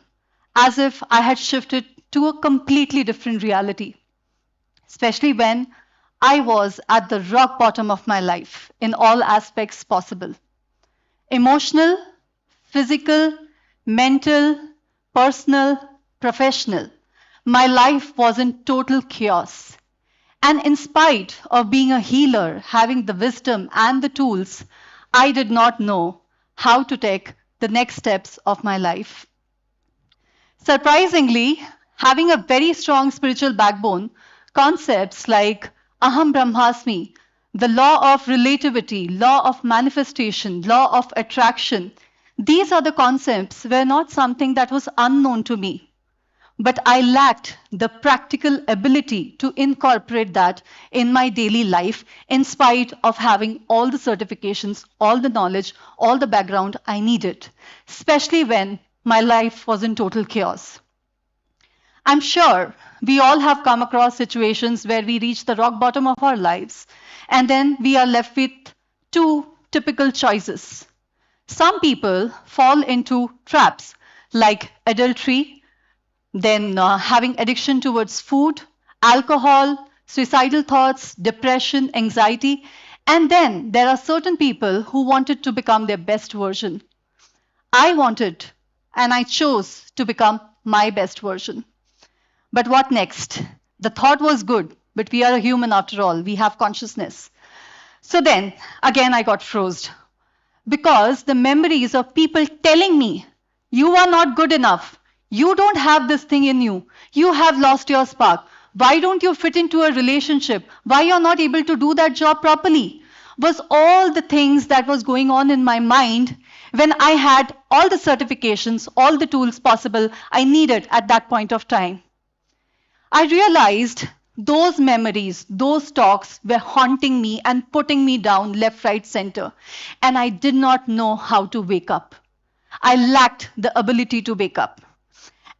as if I had shifted to a completely different reality, especially when I was at the rock bottom of my life in all aspects possible. Emotional, physical, mental, personal, professional. My life was in total chaos. And in spite of being a healer, having the wisdom and the tools, I did not know how to take the next steps of my life. Surprisingly, having a very strong spiritual backbone concepts like Aham Bramhasmi, the law of relativity, law of manifestation, law of attraction, these are the concepts were not something that was unknown to me. But I lacked the practical ability to incorporate that in my daily life, in spite of having all the certifications, all the knowledge, all the background I needed, especially when my life was in total chaos. I'm sure we all have come across situations where we reach the rock bottom of our lives, and then we are left with two typical choices. Some people fall into traps like adultery, then having addiction towards food, alcohol, suicidal thoughts, depression, anxiety, and then there are certain people who wanted to become their best version. I wanted and I chose to become my best version. But what next? The thought was good, but we are a human after all. We have consciousness. So then, again, I got frozen because the memories of people telling me, you are not good enough. You don't have this thing in you. You have lost your spark. Why don't you fit into a relationship? Why you're not able to do that job properly? Was all the things that was going on in my mind when I had all the certifications, all the tools possible I needed at that point of time. I realized those memories, those talks were haunting me and putting me down left, right, center. And I did not know how to wake up. I lacked the ability to wake up.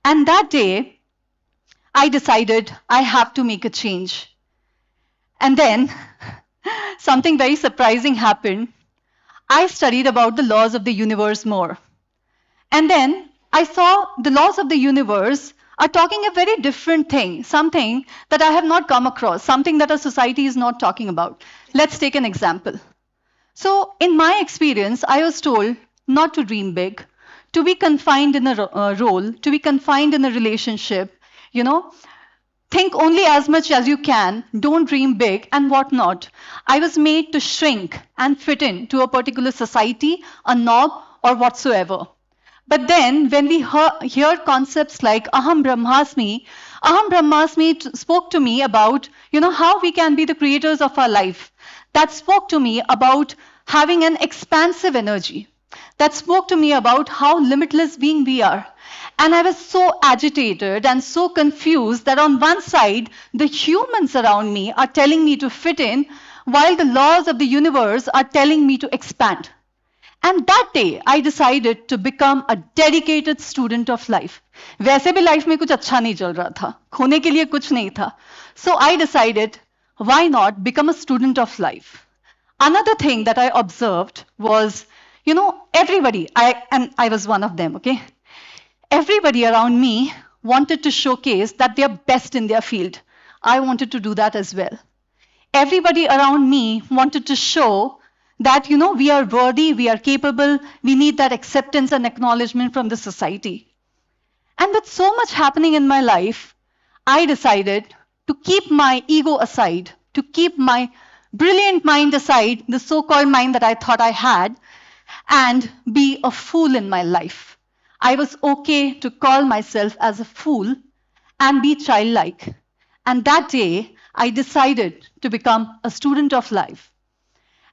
And that day, I decided I have to make a change. And then something very surprising happened. I studied about the laws of the universe more. And then I saw the laws of the universe are talking a very different thing, something that I have not come across, something that our society is not talking about. Let's take an example. So in my experience, I was told not to dream big, to be confined in a role, to be confined in a relationship, think only as much as you can, don't dream big and whatnot. I was made to shrink and fit in to a particular society, a norm or whatsoever. But then when we hear concepts like Aham Bramhasmi spoke to me about, how we can be the creators of our life. That spoke to me about having an expansive energy. That spoke to me about how limitless being we are. And I was so agitated and so confused that on one side, the humans around me are telling me to fit in, while the laws of the universe are telling me to expand. And that day, I decided to become a dedicated student of life. वैसे भी life में कुछ अच्छा नहीं चल रहा था, खोने के लिए कुछ नहीं था. So I decided, why not become a student of life? Another thing that I observed was, everybody, I was one of them, okay? Everybody around me wanted to showcase that they are best in their field. I wanted to do that as well. Everybody around me wanted to show that, we are worthy, we are capable, we need that acceptance and acknowledgement from the society. And with so much happening in my life, I decided to keep my ego aside, to keep my brilliant mind aside, the so-called mind that I thought I had, and be a fool in my life. I was okay to call myself as a fool and be childlike. And that day, I decided to become a student of life.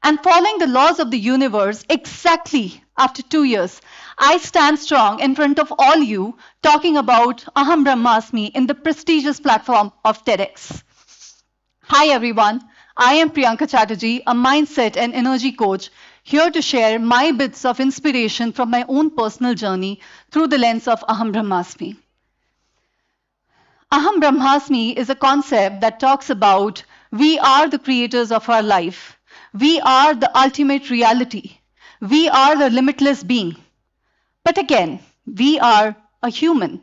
And following the laws of the universe, exactly after 2 years, I stand strong in front of all you talking about Aham Bramhasmi in the prestigious platform of TEDx. Hi everyone, I am Priyanka Chhattaji, a mindset and energy coach, here to share my bits of inspiration from my own personal journey through the lens of Aham Bramhasmi. Aham Bramhasmi is a concept that talks about we are the creators of our life. We are the ultimate reality. We are the limitless being. But again, we are a human.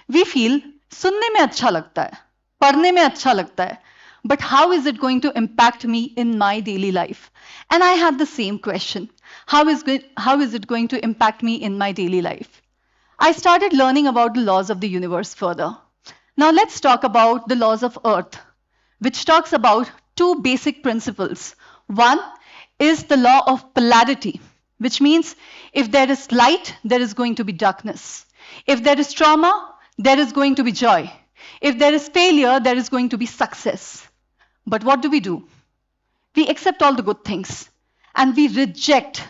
We feel सुनने में अच्छा लगता है, पढ़ने में अच्छा लगता है, but how is it going to impact me in my daily life? And I had the same question. How is it going to impact me in my daily life? I started learning about the laws of the universe further. Now let's talk about the laws of Earth, which talks about two basic principles. One is the law of polarity, which means if there is light, there is going to be darkness. If there is trauma, there is going to be joy. If there is failure, there is going to be success. But what do? We accept all the good things and we reject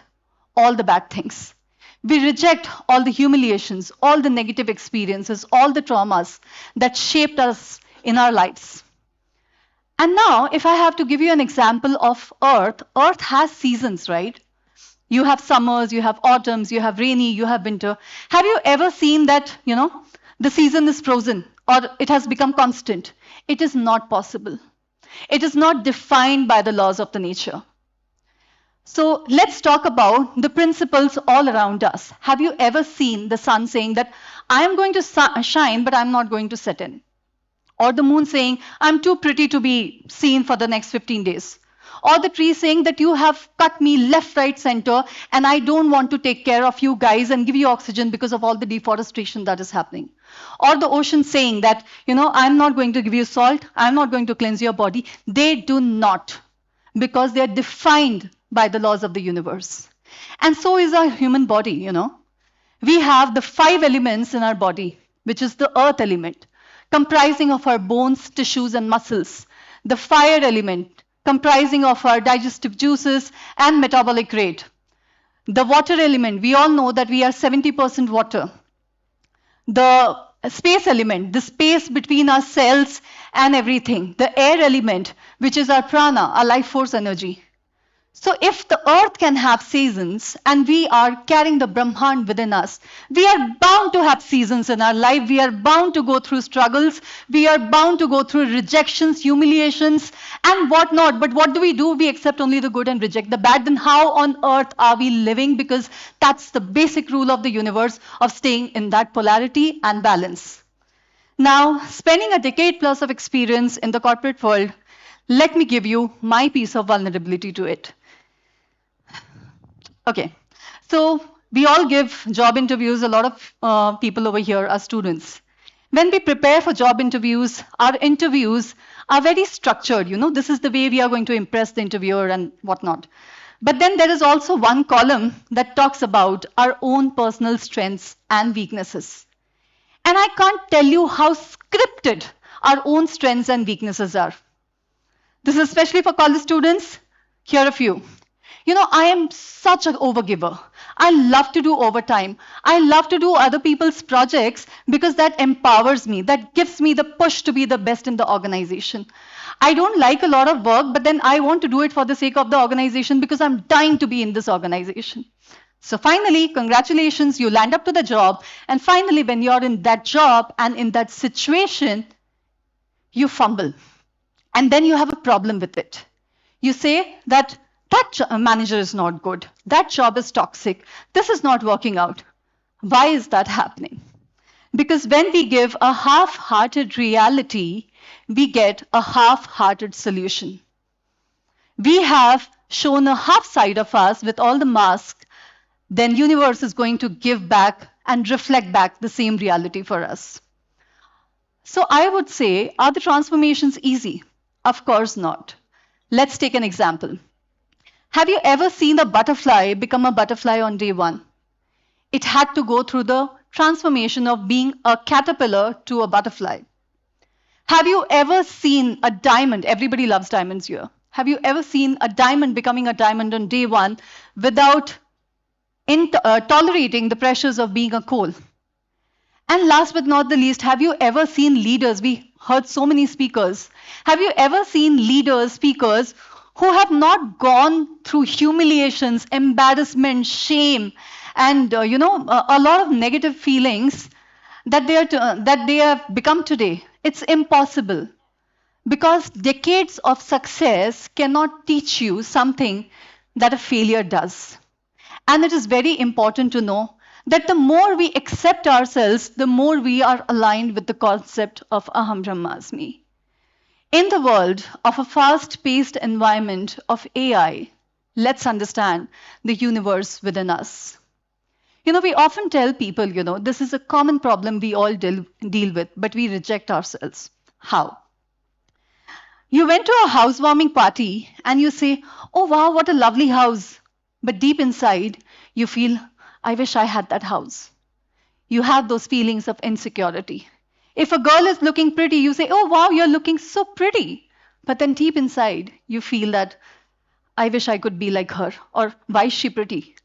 all the bad things. We reject all the humiliations, all the negative experiences, all the traumas that shaped us in our lives. And now, if I have to give you an example of Earth, Earth has seasons, right? You have summers, you have autumns, you have rainy, you have winter. Have you ever seen that, the season is frozen or it has become constant? It is not possible. It is not defined by the laws of the nature. So let's talk about the principles all around us. Have you ever seen the sun saying that I am going to shine, but I'm not going to set in? Or the moon saying, I'm too pretty to be seen for the next 15 days. Or the tree saying that you have cut me left, right, center, and I don't want to take care of you guys and give you oxygen because of all the deforestation that is happening. Or the ocean saying that, I'm not going to give you salt, I'm not going to cleanse your body. They do not, because they are defined by the laws of the universe. And so is our human body, We have the 5 elements in our body, which is the earth element, comprising of our bones, tissues, and muscles. The fire element, comprising of our digestive juices and metabolic rate. The water element, we all know that we are 70% water. The space element, the space between our cells and everything. The air element, which is our prana, our life force energy. So if the earth can have seasons and we are carrying the Brahman within us, we are bound to have seasons in our life. We are bound to go through struggles. We are bound to go through rejections, humiliations, and whatnot. But what do? We accept only the good and reject the bad. Then how on earth are we living? Because that's the basic rule of the universe of staying in that polarity and balance. Now, spending a decade plus of experience in the corporate world, let me give you my piece of vulnerability to it. Okay, so we all give job interviews. A lot of people over here are students. When we prepare for job interviews, our interviews are very structured. This is the way we are going to impress the interviewer and whatnot. But then there is also one column that talks about our own personal strengths and weaknesses. And I can't tell you how scripted our own strengths and weaknesses are. This is especially for college students. Here are a few. I am such an overgiver. I love to do overtime. I love to do other people's projects because that empowers me. That gives me the push to be the best in the organization. I don't like a lot of work, but then I want to do it for the sake of the organization because I'm dying to be in this organization. So finally, congratulations, you land up to the job. And finally, when you're in that job and in that situation, you fumble. And then you have a problem with it. You say that manager is not good. That job is toxic. This is not working out. Why is that happening? Because when we give a half-hearted reality, we get a half-hearted solution. We have shown a half side of us with all the masks, then universe is going to give back and reflect back the same reality for us. So I would say, are the transformations easy? Of course not. Let's take an example. Have you ever seen a butterfly become a butterfly on day 1? It had to go through the transformation of being a caterpillar to a butterfly. Have you ever seen a diamond? Everybody loves diamonds here. Have you ever seen a diamond becoming a diamond on day 1 without tolerating the pressures of being a coal? And last but not the least, have you ever seen leaders? We heard so many speakers. Have you ever seen leaders, speakers, who have not gone through humiliations, embarrassment, shame, and a lot of negative feelings that they have become today? It's impossible, because decades of success cannot teach you something that a failure does. And it is very important to know that the more we accept ourselves, the more we are aligned with the concept of Aham Bramhasmi. In the world of a fast-paced environment of AI, let's understand the universe within us. We often tell people, this is a common problem we all deal with, but we reject ourselves. How? You went to a housewarming party and you say, oh wow, what a lovely house. But deep inside, you feel, I wish I had that house. You have those feelings of insecurity. If a girl is looking pretty, you say, oh, wow, you're looking so pretty. But then deep inside, you feel that I wish I could be like her, or why is she pretty?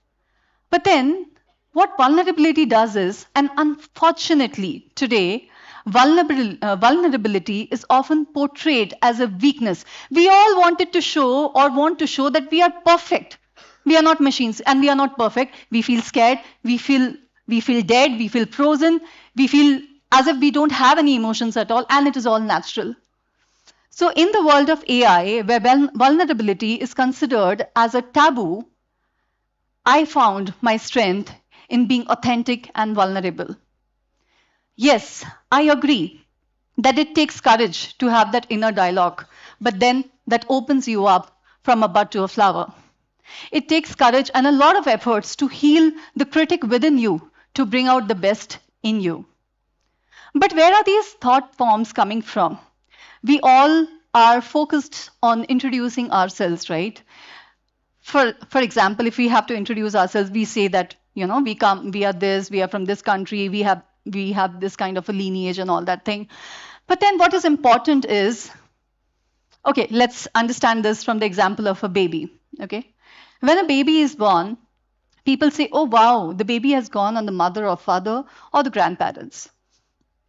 But then what vulnerability does is, and unfortunately today, vulnerability is often portrayed as a weakness. We all wanted to show or want to show that we are perfect. We are not machines and we are not perfect. We feel scared, we feel dead, we feel frozen, we feel as if we don't have any emotions at all, and it is all natural. So in the world of AI, where vulnerability is considered as a taboo, I found my strength in being authentic and vulnerable. Yes, I agree that it takes courage to have that inner dialogue, but then that opens you up from a bud to a flower. It takes courage and a lot of efforts to heal the critic within you, to bring out the best in you. But where are these thought forms coming from? We all are focused on introducing ourselves, right? For example, if we have to introduce ourselves, we say that, you know, we are this, we are from this country, we have this kind of a lineage and all that thing. But then what is important is, okay, let's understand this from the example of a baby, okay? When a baby is born, people say, oh, wow, the baby has gone on the mother or father or the grandparents.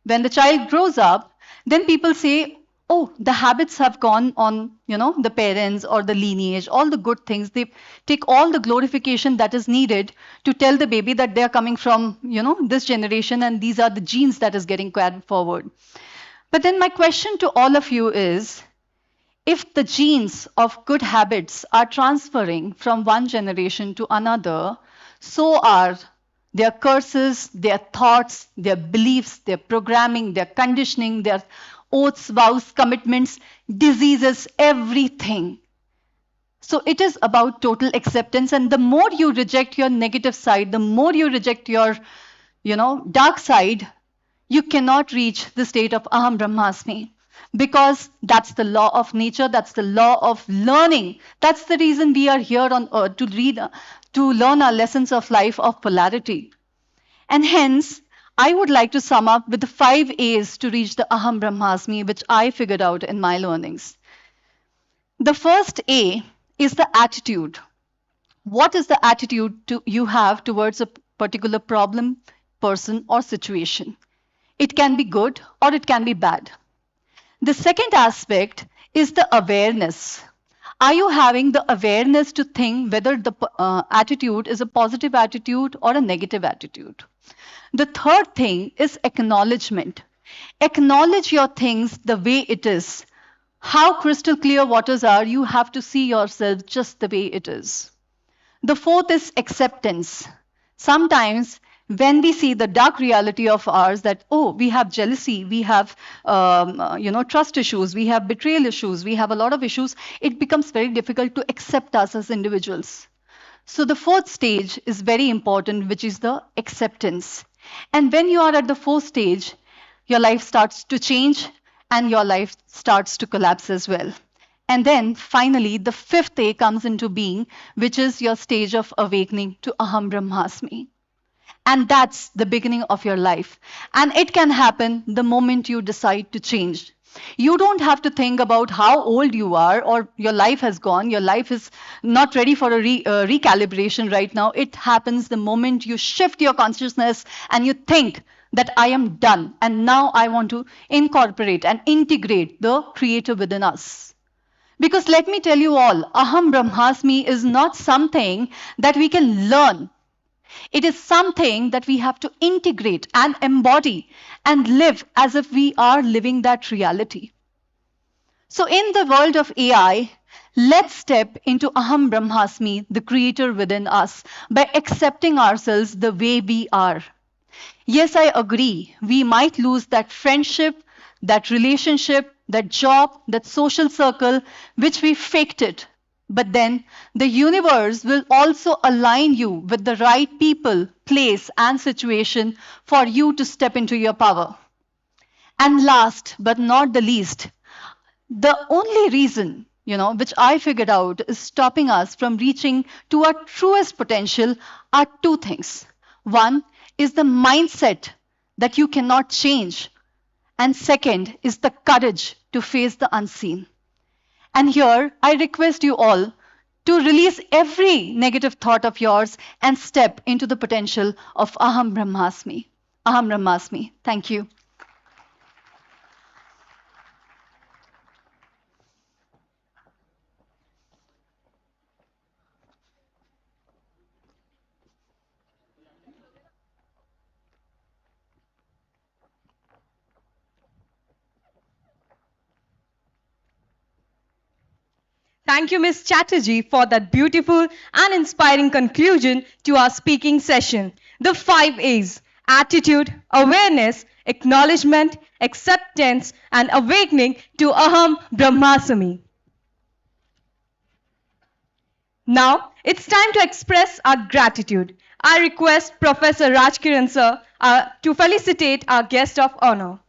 When the child grows up, then people say, oh, the habits have gone on, you know, the parents or the lineage, all the good things. They take all the glorification that is needed to tell the baby that they are coming from, you know, this generation and these are the genes that is getting carried forward. But then my question to all of you is, if the genes of good habits are transferring from one generation to another, so are their curses, their thoughts, their beliefs, their programming, their conditioning, their oaths, vows, commitments, diseases, everything. So it is about total acceptance. And the more you reject your negative side, the more you reject your, you know, dark side, you cannot reach the state of Aham Bramhasmi. Because that's the law of nature, that's the law of learning. That's the reason we are here on earth, to learn our lessons of life of polarity. And hence, I would like to sum up with the 5 A's to reach the Aham Bramhasmi, which I figured out in my learnings. The first A is the attitude. What is the attitude you have towards a particular problem, person, or situation? It can be good or it can be bad. The second aspect is the awareness. Are you having the awareness to think whether the attitude is a positive attitude or a negative attitude? The third thing is acknowledgement. Acknowledge your things the way it is. How crystal clear waters are, you have to see yourself just the way it is. The fourth is acceptance. Sometimes when we see the dark reality of ours that, oh, we have jealousy, we have trust issues, we have betrayal issues, we have a lot of issues, it becomes very difficult to accept us as individuals. So the fourth stage is very important, which is the acceptance. And when you are at the fourth stage, your life starts to change and your life starts to collapse as well. And then finally, the fifth A comes into being, which is your stage of awakening to Aham Bramhasmi. And that's the beginning of your life. And it can happen the moment you decide to change. You don't have to think about how old you are or your life has gone. Your life is not ready for a recalibration right now. It happens the moment you shift your consciousness and you think that I am done. And now I want to incorporate and integrate the creator within us. Because let me tell you all, Aham Bramhasmi is not something that we can learn. It is something that we have to integrate and embody and live as if we are living that reality. So in the world of AI, let's step into Aham Bramhasmi, the creator within us, by accepting ourselves the way we are. Yes, I agree. We might lose that friendship, that relationship, that job, that social circle, which we faked it. But then the universe will also align you with the right people, place, and situation for you to step into your power. And last but not the least, the only reason, which I figured out is stopping us from reaching to our truest potential are 2 things. One is the mindset that you cannot change. And second is the courage to face the unseen. And here, I request you all to release every negative thought of yours and step into the potential of Aham Brahmasmi. Aham Brahmasmi. Thank you. Thank you, Ms. Chatterjee, for that beautiful and inspiring conclusion to our speaking session. The 5 A's: attitude, awareness, acknowledgement, acceptance, and awakening to Aham Brahmasmi. Now, it's time to express our gratitude. I request Professor Rajkiran sir to felicitate our guest of honor.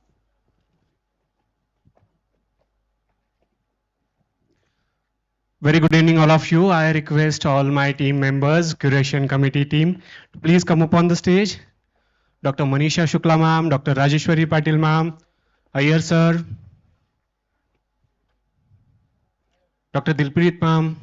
Very good evening, all of you. I request all my team members, curation committee team, to please come up on the stage. Dr. Manisha Shukla ma'am, Dr. Rajeshwari Patil ma'am, Iyer sir, Dr. Dilpreet ma'am.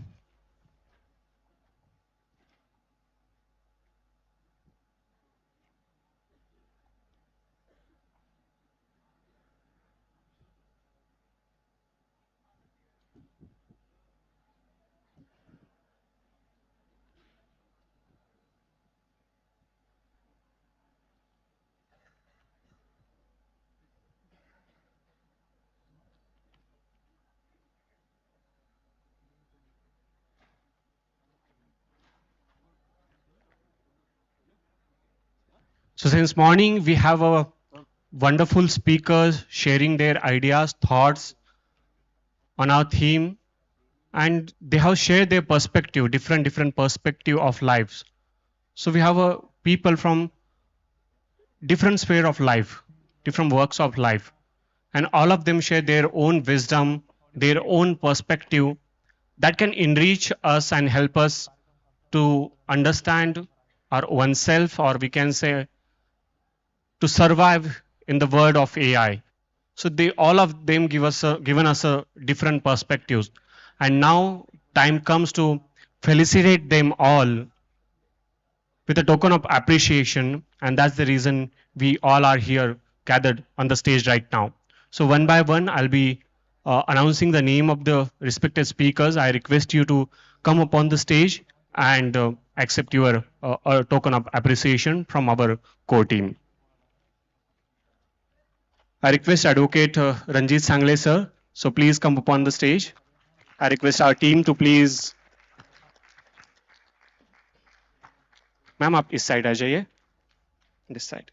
So since morning, we have a wonderful speakers sharing their ideas, thoughts on our theme, and they have shared their perspective, different perspective of lives. So we have people from different sphere of life, different works of life, and all of them share their own wisdom, their own perspective that can enrich us and help us to understand our oneself, or we can say to survive in the world of AI. So they all of them given us a different perspectives, and now time comes to felicitate them all with a token of appreciation, and that's the reason we all are here gathered on the stage right now. So one by one, I'll be announcing the name of the respected speakers. I request you to come up on the stage and accept your a token of appreciation from our core team. I request Advocate Ranjit Sanglay sir, so please come up on the stage. I request our team to please. Ma'am आप इस side आ जाइए, this side.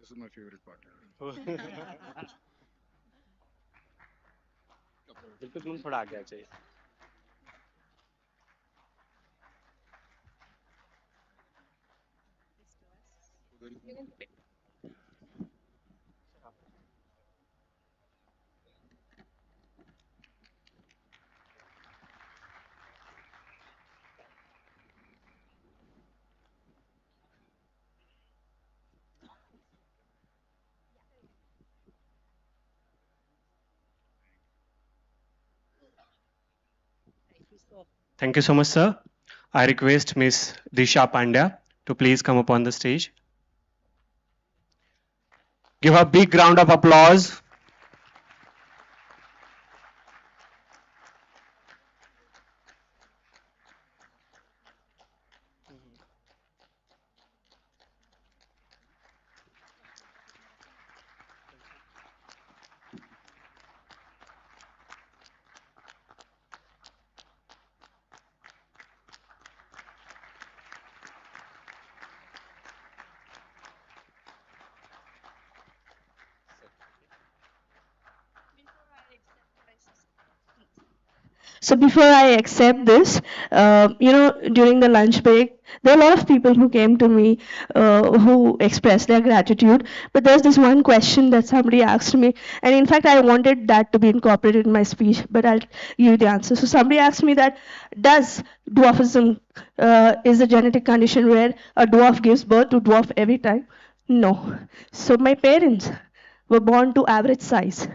This is my favorite part. बिल्कुल थोड़ा आगे आ जाइए. Thank you so much, sir. I request Miss Disha Pandya to please come up on the stage. Give a big round of applause. So before I accept this, during the lunch break, there are a lot of people who came to me who expressed their gratitude. But there's this one question that somebody asked me, and in fact, I wanted that to be incorporated in my speech, but I'll give you the answer. So somebody asked me that, does dwarfism is a genetic condition where a dwarf gives birth to dwarf every time? No. So my parents were born to average size.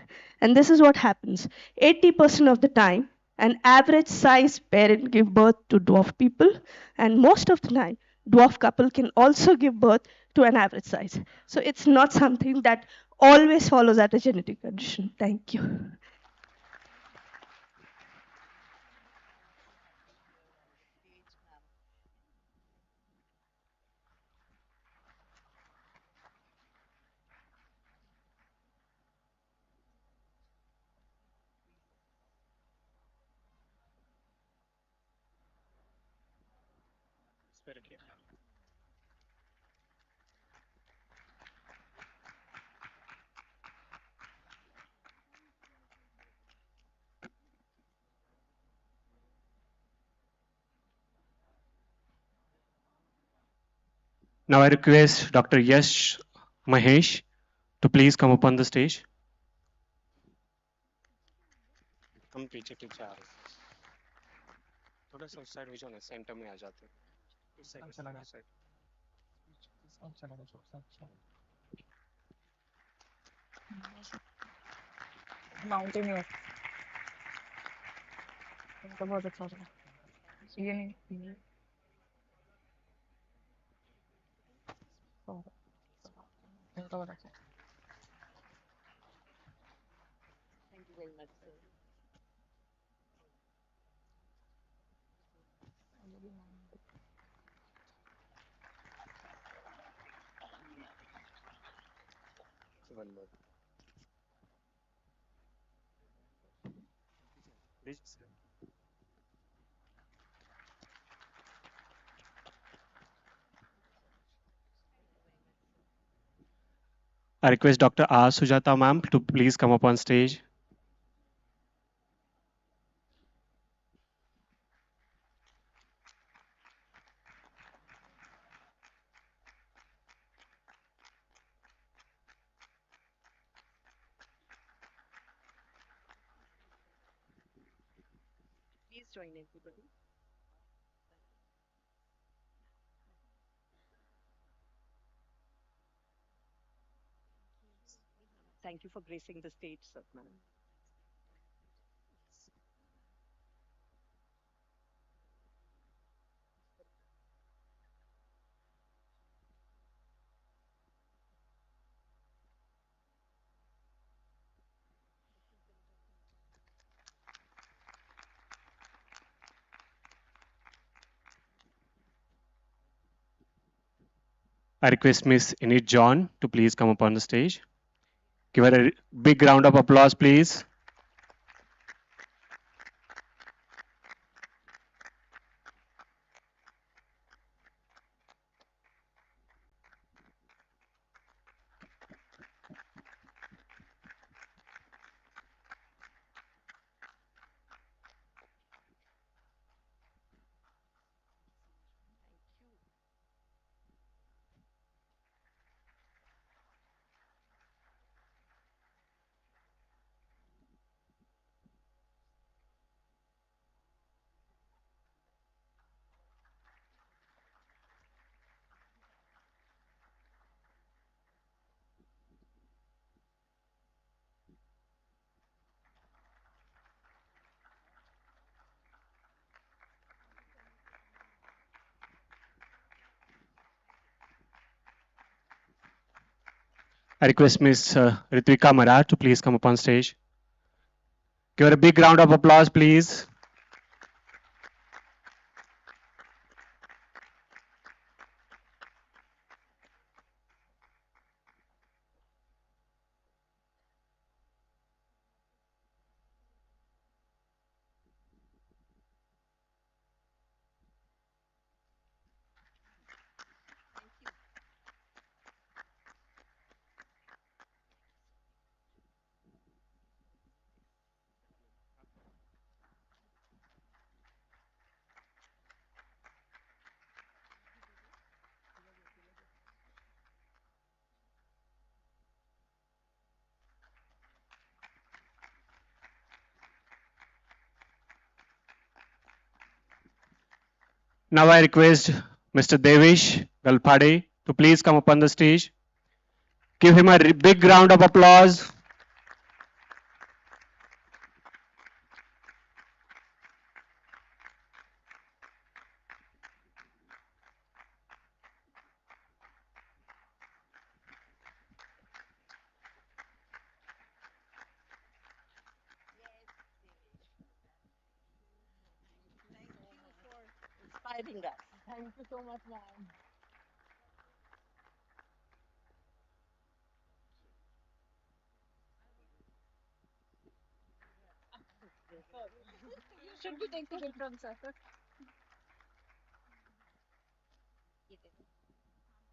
And this is what happens. 80% of the time, an average size parent give birth to dwarf people, and most of the time, dwarf couple can also give birth to an average size. So it's not something that always follows at a genetic condition. Thank you. Now I request Dr. Yash Mahesh to please come up on the stage. हम पीछे पीछे आ रहे हैं थोड़ा सा side में जाना centre में आ जाते हैं माउंटेनियस तो बहुत अच्छा था ये नहीं इनका बहुत अच्छा thank you very much sir One more. I request Dr. R. Sujata ma'am to please come up on stage. Please join everybody. Thank you for gracing the stage, sir, ma'am. I request Miss Enit John to please come up on the stage. Give her a big round of applause, please. I request Miss Ritvika Mar to please come up on stage. Give her a big round of applause, please. Now I request Mr. Devesh Galpare to please come up on the stage. Give him a big round of applause. Inspiring us. Thank you so much, ma'am. You should be taking it from sir.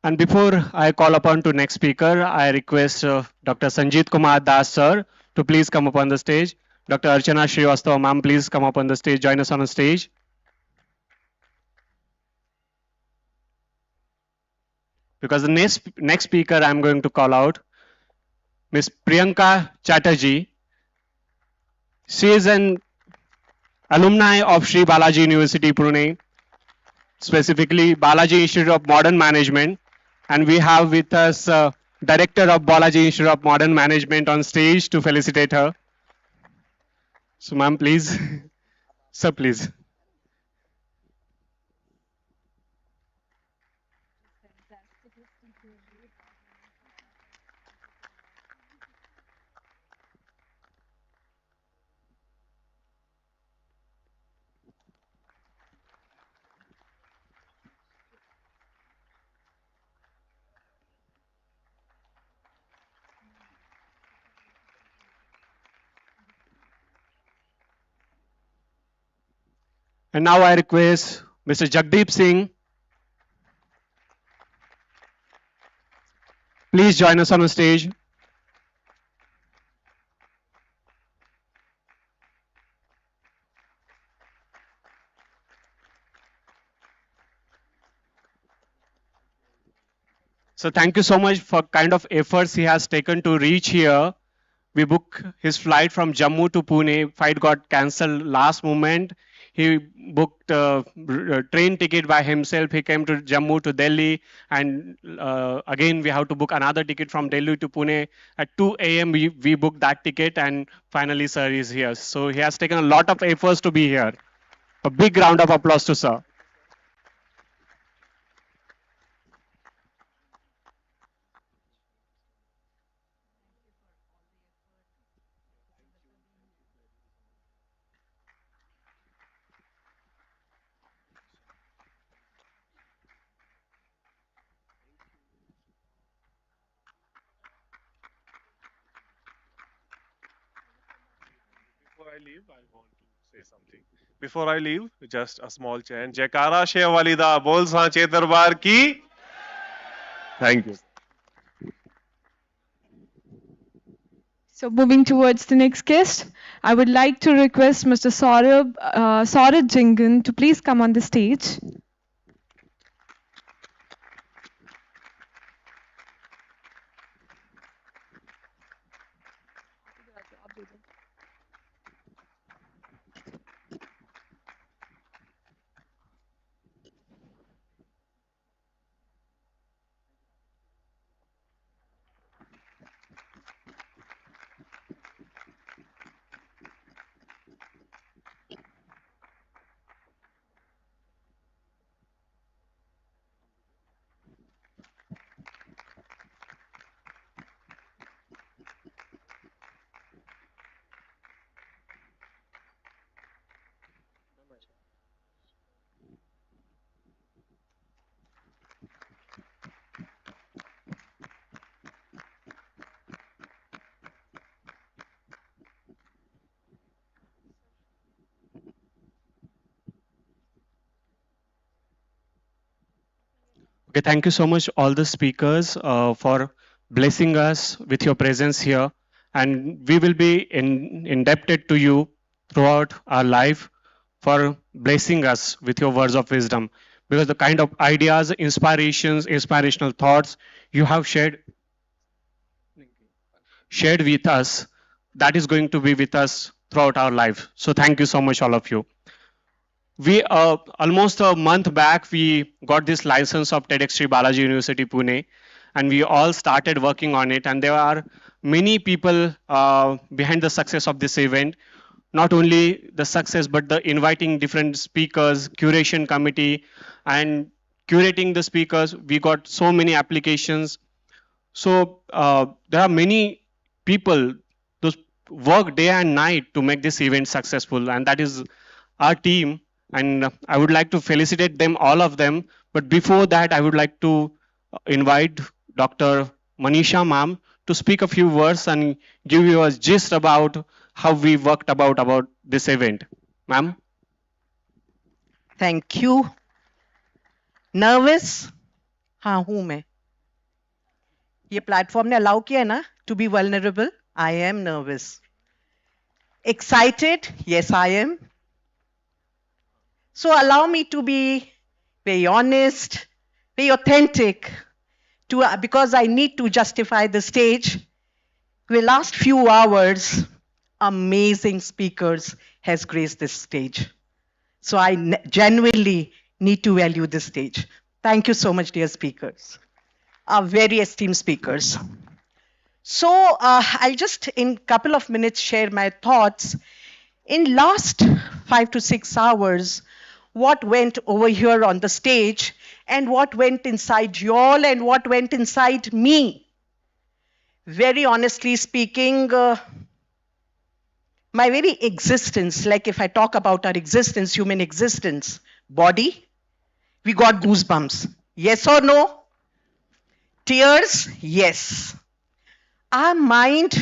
And before I call upon to next speaker, I request Dr. Sanjit Kumar Das sir to please come up on the stage. Dr. Archana Srivastava ma'am, please come up on the stage, join us on the stage. Because the next speaker I'm going to call out, Miss Priyanka Chhattaji. She is an alumni of Sri Balaji University, Pune, specifically Balaji Institute of Modern Management. And we have with us Director of Balaji Institute of Modern Management on stage to felicitate her. So ma'am, please. Sir, please. And now I request Mr. Jagdep Singh. Please join us on the stage. So thank you so much for kind of efforts he has taken to reach here. We booked his flight from Jammu to Pune. Flight got cancelled last moment. He booked a train ticket by himself. He came to Jammu to Delhi, and again we have to book another ticket from Delhi to Pune. At 2 a.m. we booked that ticket, and finally sir is here. So he has taken a lot of efforts to be here. A big round of applause to sir. Before I leave, I want to say something. Before I leave, just a small chant. Jaikara Sheh Walida, Bol Sanche Darbar ki. Thank you. So moving towards the next guest, I would like to request Mr. Suraj Jingan to please come on the stage. Okay, thank you so much, all the speakers, for blessing us with your presence here. And we will be indebted to you throughout our life for blessing us with your words of wisdom. Because the kind of ideas, inspirations, inspirational thoughts you have shared with us, that is going to be with us throughout our life. So thank you so much, all of you. we almost a month back, we got this license of TEDx Sri Balaji University, Pune, and we all started working on it. And there are many people behind the success of this event. Not only the success, but the inviting different speakers, curation committee, and curating the speakers. We got so many applications. So there are many people those work day and night to make this event successful, and that is our team. And I would like to felicitate them, all of them. But before that, I would like to invite Dr. Manisha ma'am to speak a few words and give you a gist about how we worked about this event. Ma'am? Thank you nervous हाँ हूं मैं ये platform ने allow किया है ना to be vulnerable I am nervous excited yes I am so allow me to be very honest, very authentic, because I need to justify the stage. The last few hours, amazing speakers has graced this stage. So I genuinely need to value this stage. Thank you so much, dear speakers, our very esteemed speakers. So I'll just in a couple of minutes share my thoughts. In last 5 to 6 hours, what went over here on the stage and what went inside y'all and what went inside me. Very honestly speaking, my very existence, like if I talk about our existence, human existence, body, we got goosebumps. Yes or no? Tears? Yes. Our mind,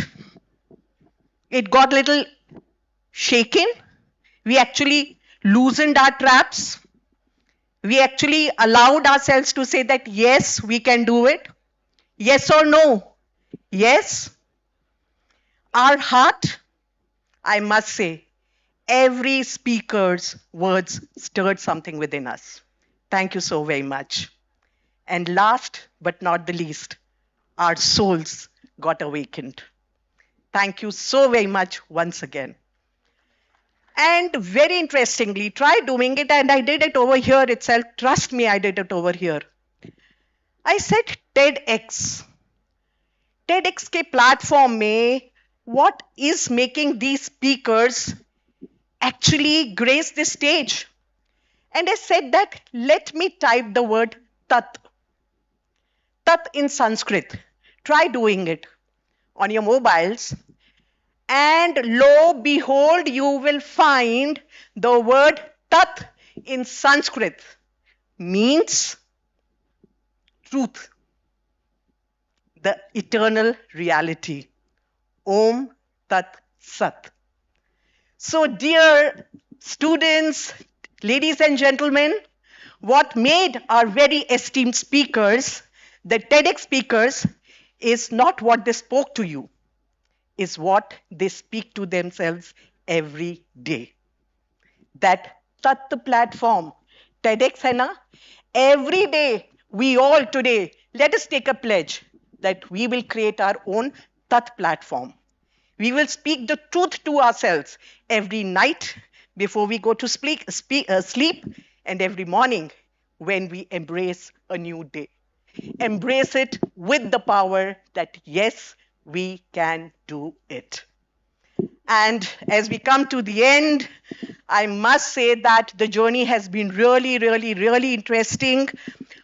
it got a little shaken. We actually loosened our traps. We actually allowed ourselves to say that, yes, we can do it. Yes or no? Yes. Our heart, I must say, every speaker's words stirred something within us. Thank you so very much. And last but not the least, our souls got awakened. Thank you so very much once again. And very interestingly, try doing it, and I did it over here itself. Trust me, I did it over here. I said TEDx. TEDx के platform में, what is making these speakers actually grace this stage? And I said that, let me type the word tat. Tat in Sanskrit. Try doing it on your mobiles. And lo, behold, you will find the word tat in Sanskrit means truth, the eternal reality. Om Tat Sat. So, dear students, ladies and gentlemen, what made our very esteemed speakers, the TEDx speakers, is not what they spoke to you, is what they speak to themselves every day. That Tat platform, TEDx hai na, every day, we all today, let us take a pledge that we will create our own Tat platform. We will speak the truth to ourselves every night before we go to sleep and every morning when we embrace a new day. Embrace it with the power that yes, we can do it. And as we come to the end, I must say that the journey has been really, really, really interesting.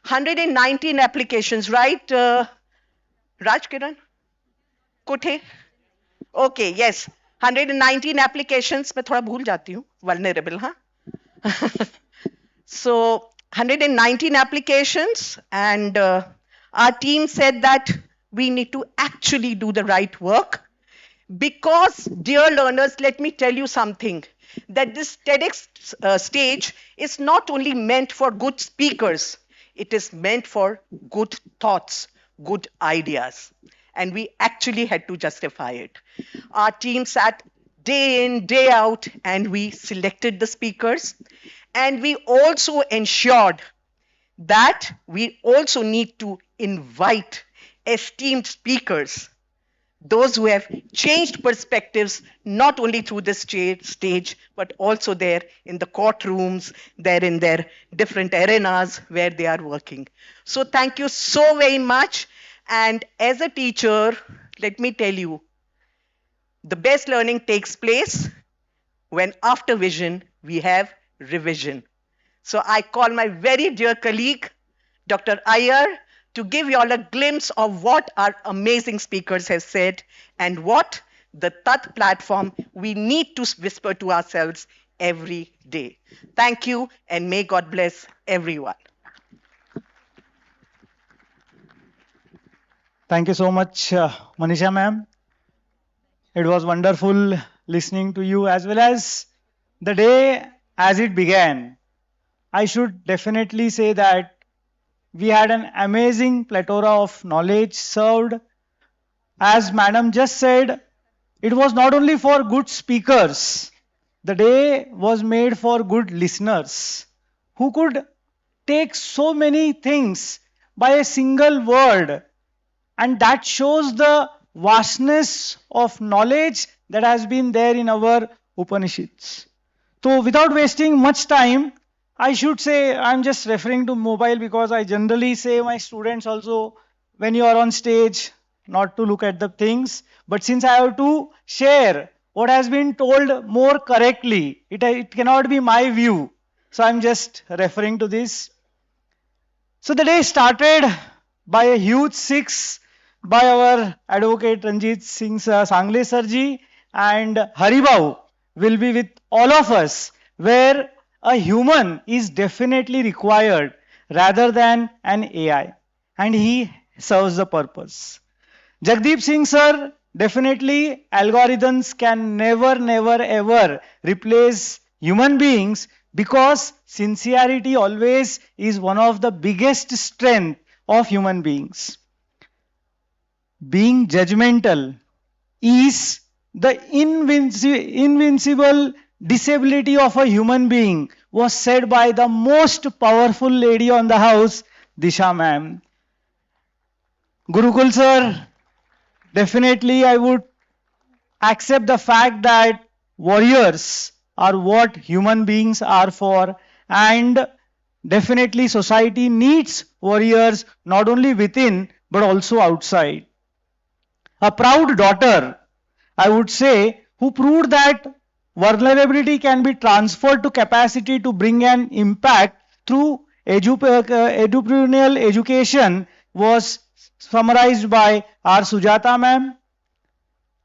119 applications, right? Raj Kiran? Kothe? Okay, yes. 119 applications. मैं थोड़ा भूल जाती हूँ. Vulnerable, huh? So 119 applications, and our team said that we need to actually do the right work. Because, dear learners, let me tell you something, that this TEDx stage is not only meant for good speakers, it is meant for good thoughts, good ideas. And we actually had to justify it. Our team sat day in, day out, and we selected the speakers. And we also ensured that we also need to invite esteemed speakers, those who have changed perspectives not only through this stage, but also there in the courtrooms, there in their different arenas where they are working. So thank you so very much. And as a teacher, let me tell you, the best learning takes place when after vision, we have revision. So I call my very dear colleague, Dr. Iyer, to give you all a glimpse of what our amazing speakers have said and what the TAT platform we need to whisper to ourselves every day. Thank you, and may God bless everyone. Thank you so much, Manisha ma'am. It was wonderful listening to you, as well as the day as it began. I should definitely say that we had an amazing plethora of knowledge served. As madam just said, it was not only for good speakers. The day was made for good listeners who could take so many things by a single word. And that shows the vastness of knowledge that has been there in our Upanishads. So without wasting much time, I should say, I'm just referring to mobile because I generally say my students also, when you are on stage, not to look at the things. But since I have to share what has been told more correctly, it cannot be my view. So I'm just referring to this. So the day started by a huge 6 by our advocate Ranjit Singh Sanglay Sarji, and Haribau will be with all of us, where a human is definitely required rather than an AI, and he serves the purpose. Jagdep Singh sir, definitely algorithms can never ever replace human beings, because sincerity always is one of the biggest strength of human beings. Being judgmental is the invincible disability of a human being, was said by the most powerful lady on the house, Disha ma'am. Gurukul sir, definitely I would accept the fact that warriors are what human beings are for, and definitely society needs warriors not only within but also outside. A proud daughter, I would say, who proved that vulnerability can be transferred to capacity to bring an impact through educational education, was summarized by our Sujata ma'am.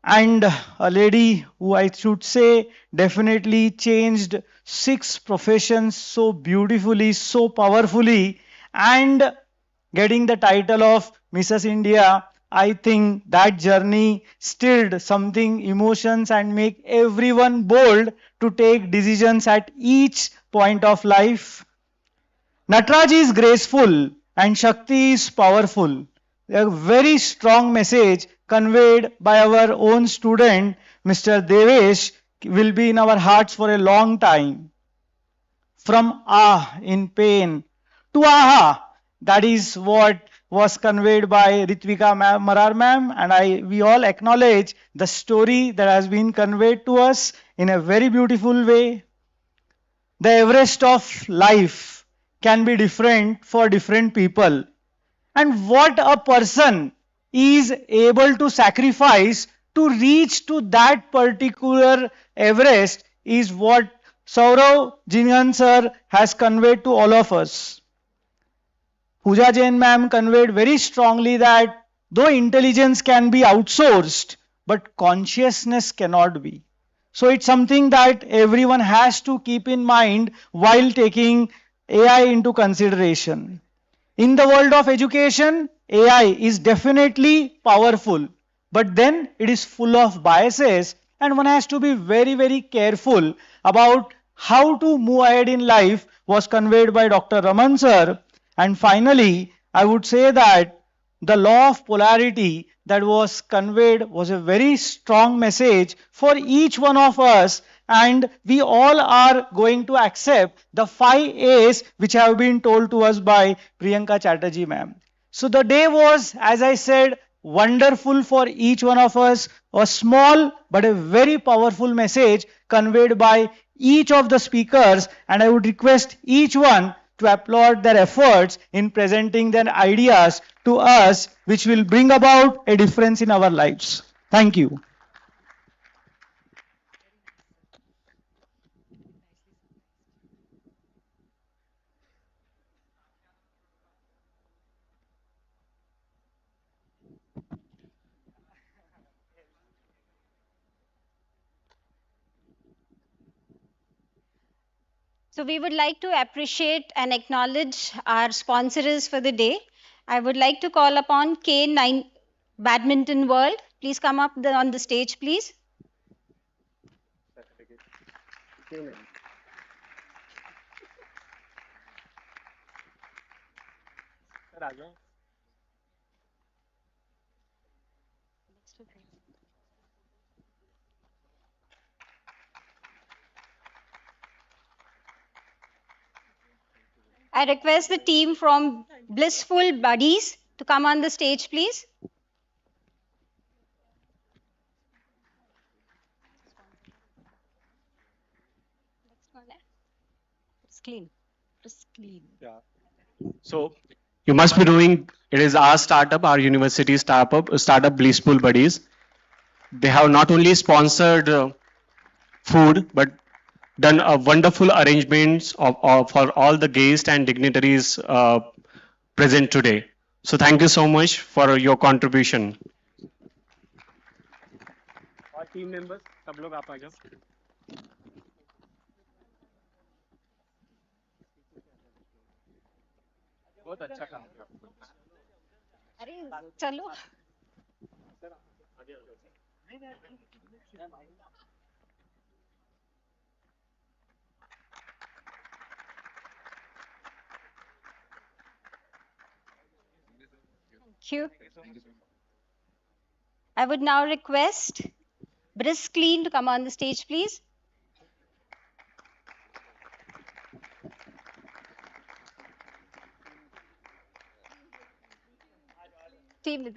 And a lady who I should say definitely changed 6 professions so beautifully, so powerfully, and getting the title of Mrs. India. I think that journey stilled something emotions and make everyone bold to take decisions at each point of life. Nataraj is graceful and Shakti is powerful. A very strong message conveyed by our own student, Mr. Devesh, will be in our hearts for a long time. From in pain to aha, that is what was conveyed by Ritvika Mar ma'am, and we all acknowledge the story that has been conveyed to us in a very beautiful way. The Everest of life can be different for different people, and what a person is able to sacrifice to reach to that particular Everest is what Suraj Jingan sir has conveyed to all of us. Puja Jain ma'am conveyed very strongly that though intelligence can be outsourced, but consciousness cannot be. So it's something that everyone has to keep in mind while taking AI into consideration. In the world of education, AI is definitely powerful, but then it is full of biases, and one has to be very careful about how to move ahead in life, was conveyed by Dr. Raman sir. And finally, I would say that the law of polarity that was conveyed was a very strong message for each one of us, and we all are going to accept the 5 A's which have been told to us by Priyanka Chatterjee ma'am. So the day was, as I said, wonderful for each one of us, a small but a very powerful message conveyed by each of the speakers, and I would request each one to applaud their efforts in presenting their ideas to us, which will bring about a difference in our lives. Thank you. So we would like to appreciate and acknowledge our sponsors for the day. I would like to call upon K9 Badminton World. Please come up on the stage, please. I request the team from Blissful Buddies to come on the stage, please. It's clean. It's clean. Yeah. So you must be knowing it is our startup, our university startup Blissful Buddies. They have not only sponsored food, but done a wonderful arrangements for all the guests and dignitaries present today. So thank you so much for your contribution. All team members, सब लोग आप आ जाओ. बहुत अच्छा काम किया. अरे चलो. Thank you. I would now request Brisk Clean to come on the stage, please. Team.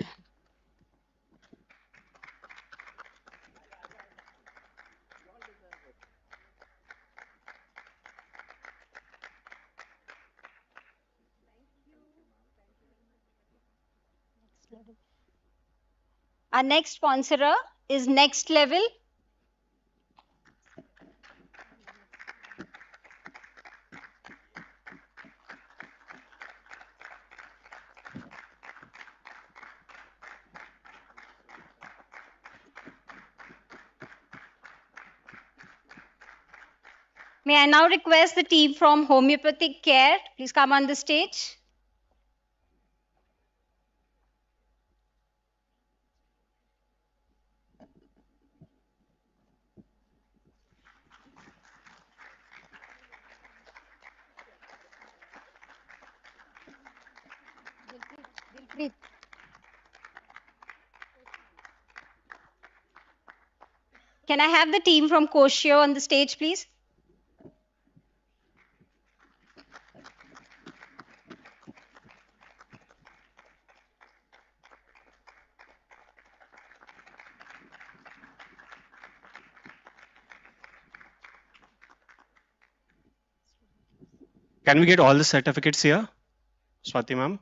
Our next sponsor is Next Level. May I now request the team from Homeopathic Care, please come on the stage. Can I have the team from Koshio on the stage, please? Can we get all the certificates here, Swati ma'am?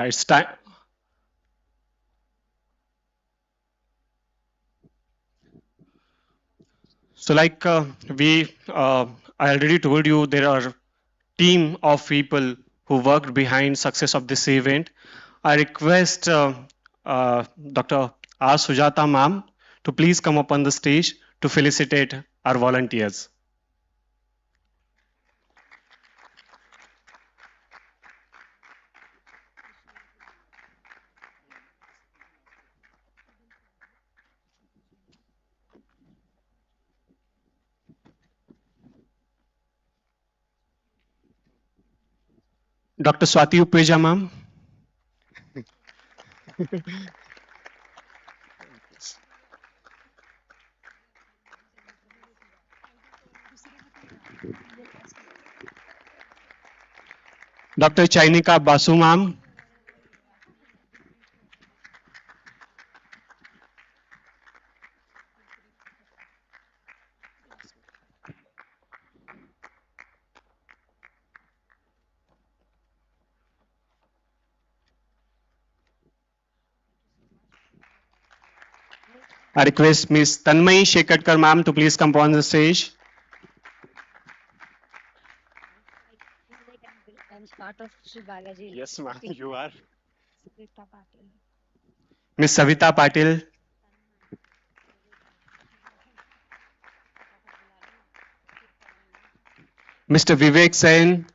It's time. So like I already told you, there are team of people who worked behind success of this event. I request Dr. R. Sujata ma'am to please come up on the stage to felicitate our volunteers. Dr. Swati Upeja ma'am. Dr. Chainika Basu ma'am. I request Ms. Tanmay Shekatkar ma'am to please come on the stage. Part of Sri Balaji. Yes, ma'am, you are. Savita Patil. Ms. Savita Patil. Mr. Vivek Sen.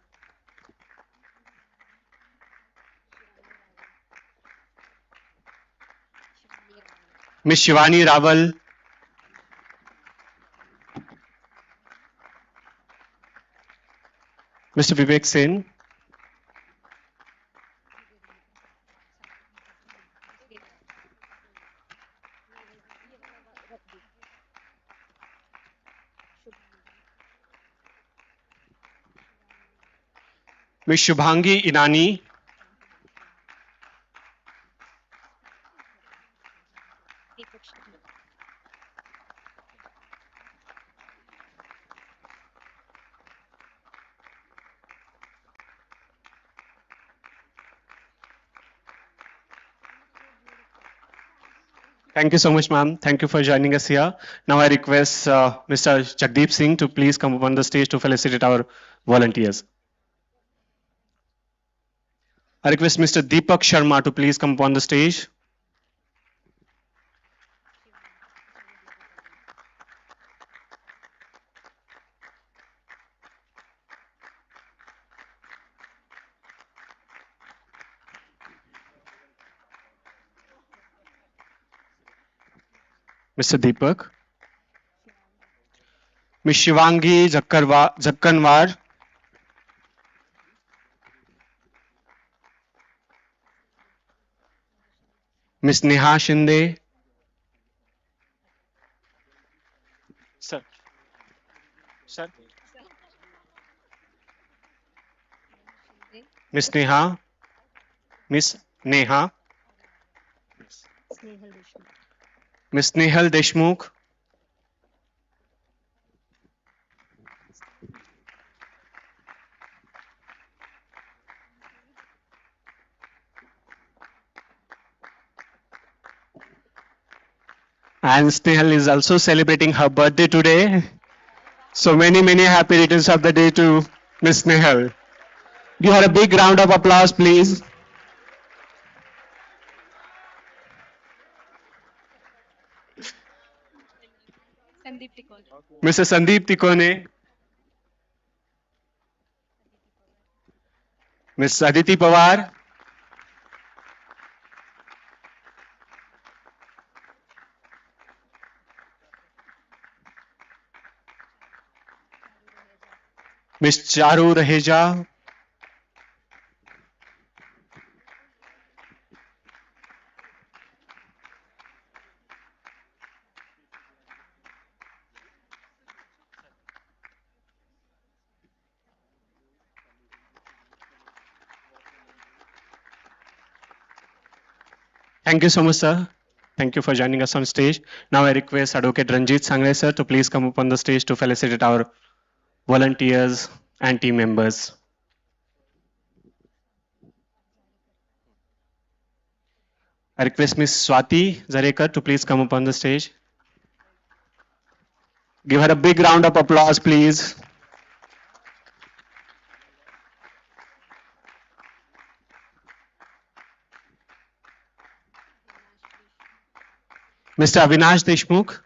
Ms. Shivani Rawal. Mr. Vivek Sen. Ms. Shubhangi Inani. Thank you so much, ma'am. Thank you for joining us here. Now I request Mr. Jagdep Singh to please come up on the stage to felicitate our volunteers. I request Mr. Deepak Sharma to please come up on the stage. Mr. Deepak. Ms. Shivangi Jakkanwar. Ms. Neha Shinde. Sir. Sir. Ms. Neha. Ms. Neha. Ms. Nehal Deshmukh. And Snehal is also celebrating her birthday today. So many happy returns of the day to Miss Snehal. Give her a big round of applause, please. Mr. Sandeep Tikone. Ms. Aditi Pawar. Ms. Charu Raheja. Thank you so much, sir. Thank you for joining us on stage. Now I request Advocate Ranjit Sanglay, sir, to please come up on the stage to felicitate our volunteers and team members. I request Ms. Swati Zarekar to please come up on the stage. Give her a big round of applause, please. Mr. Avinash Deshmukh,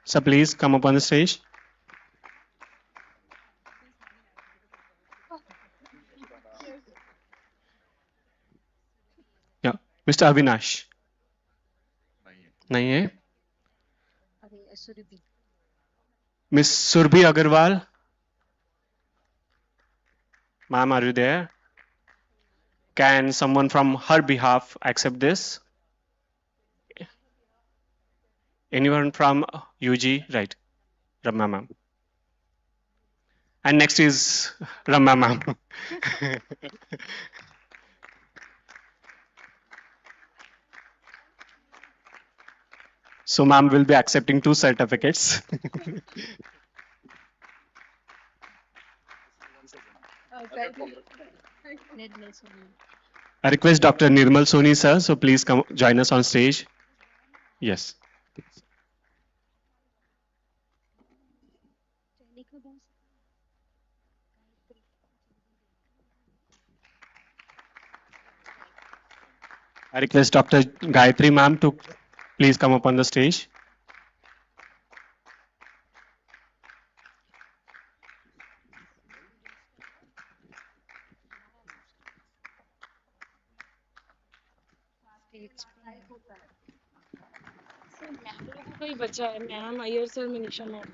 sir, please come up on the stage. Yeah, Mr. Avinash. नहीं है. Miss Surbhi Agarwal. Ma'am, are you there? Can someone from her behalf accept this? Anyone from UG? Right. Ramma ma'am. And next is Ramya ma'am. So ma'am will be accepting 2 certificates. I request Dr. Nirmal Soni sir, so please come join us on stage. Yes. I request Dr. Gayatri ma'am to please come up on the stage. कोई बचा है ma'am Iyer sir Manisha ma'am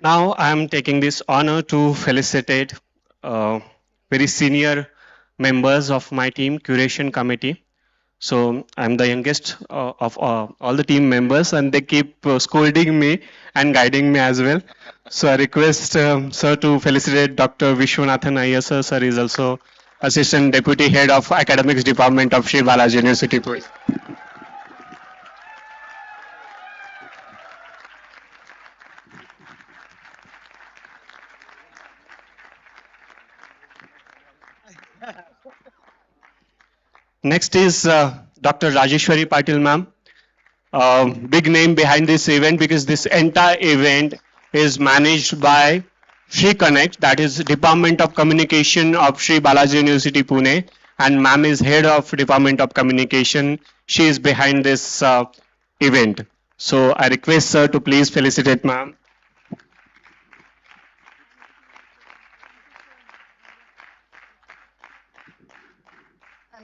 Now I am taking this honor to felicitate very senior members of my team curation committee. So I'm the youngest of all the team members, and they keep scolding me and guiding me as well. So I request sir to felicitate Dr. Vishwanathan Iyer sir. Sir is also Assistant Deputy Head of Academics Department of Sri Balaji University, Pune. Next is Dr. Rajeshwari Patil ma'am. Big name behind this event because this entire event is managed by Shri Connect, that is Department of Communication of Sri Balaji University, Pune, and ma'am is head of Department of Communication. She is behind this event. So I request sir to please felicitate ma'am.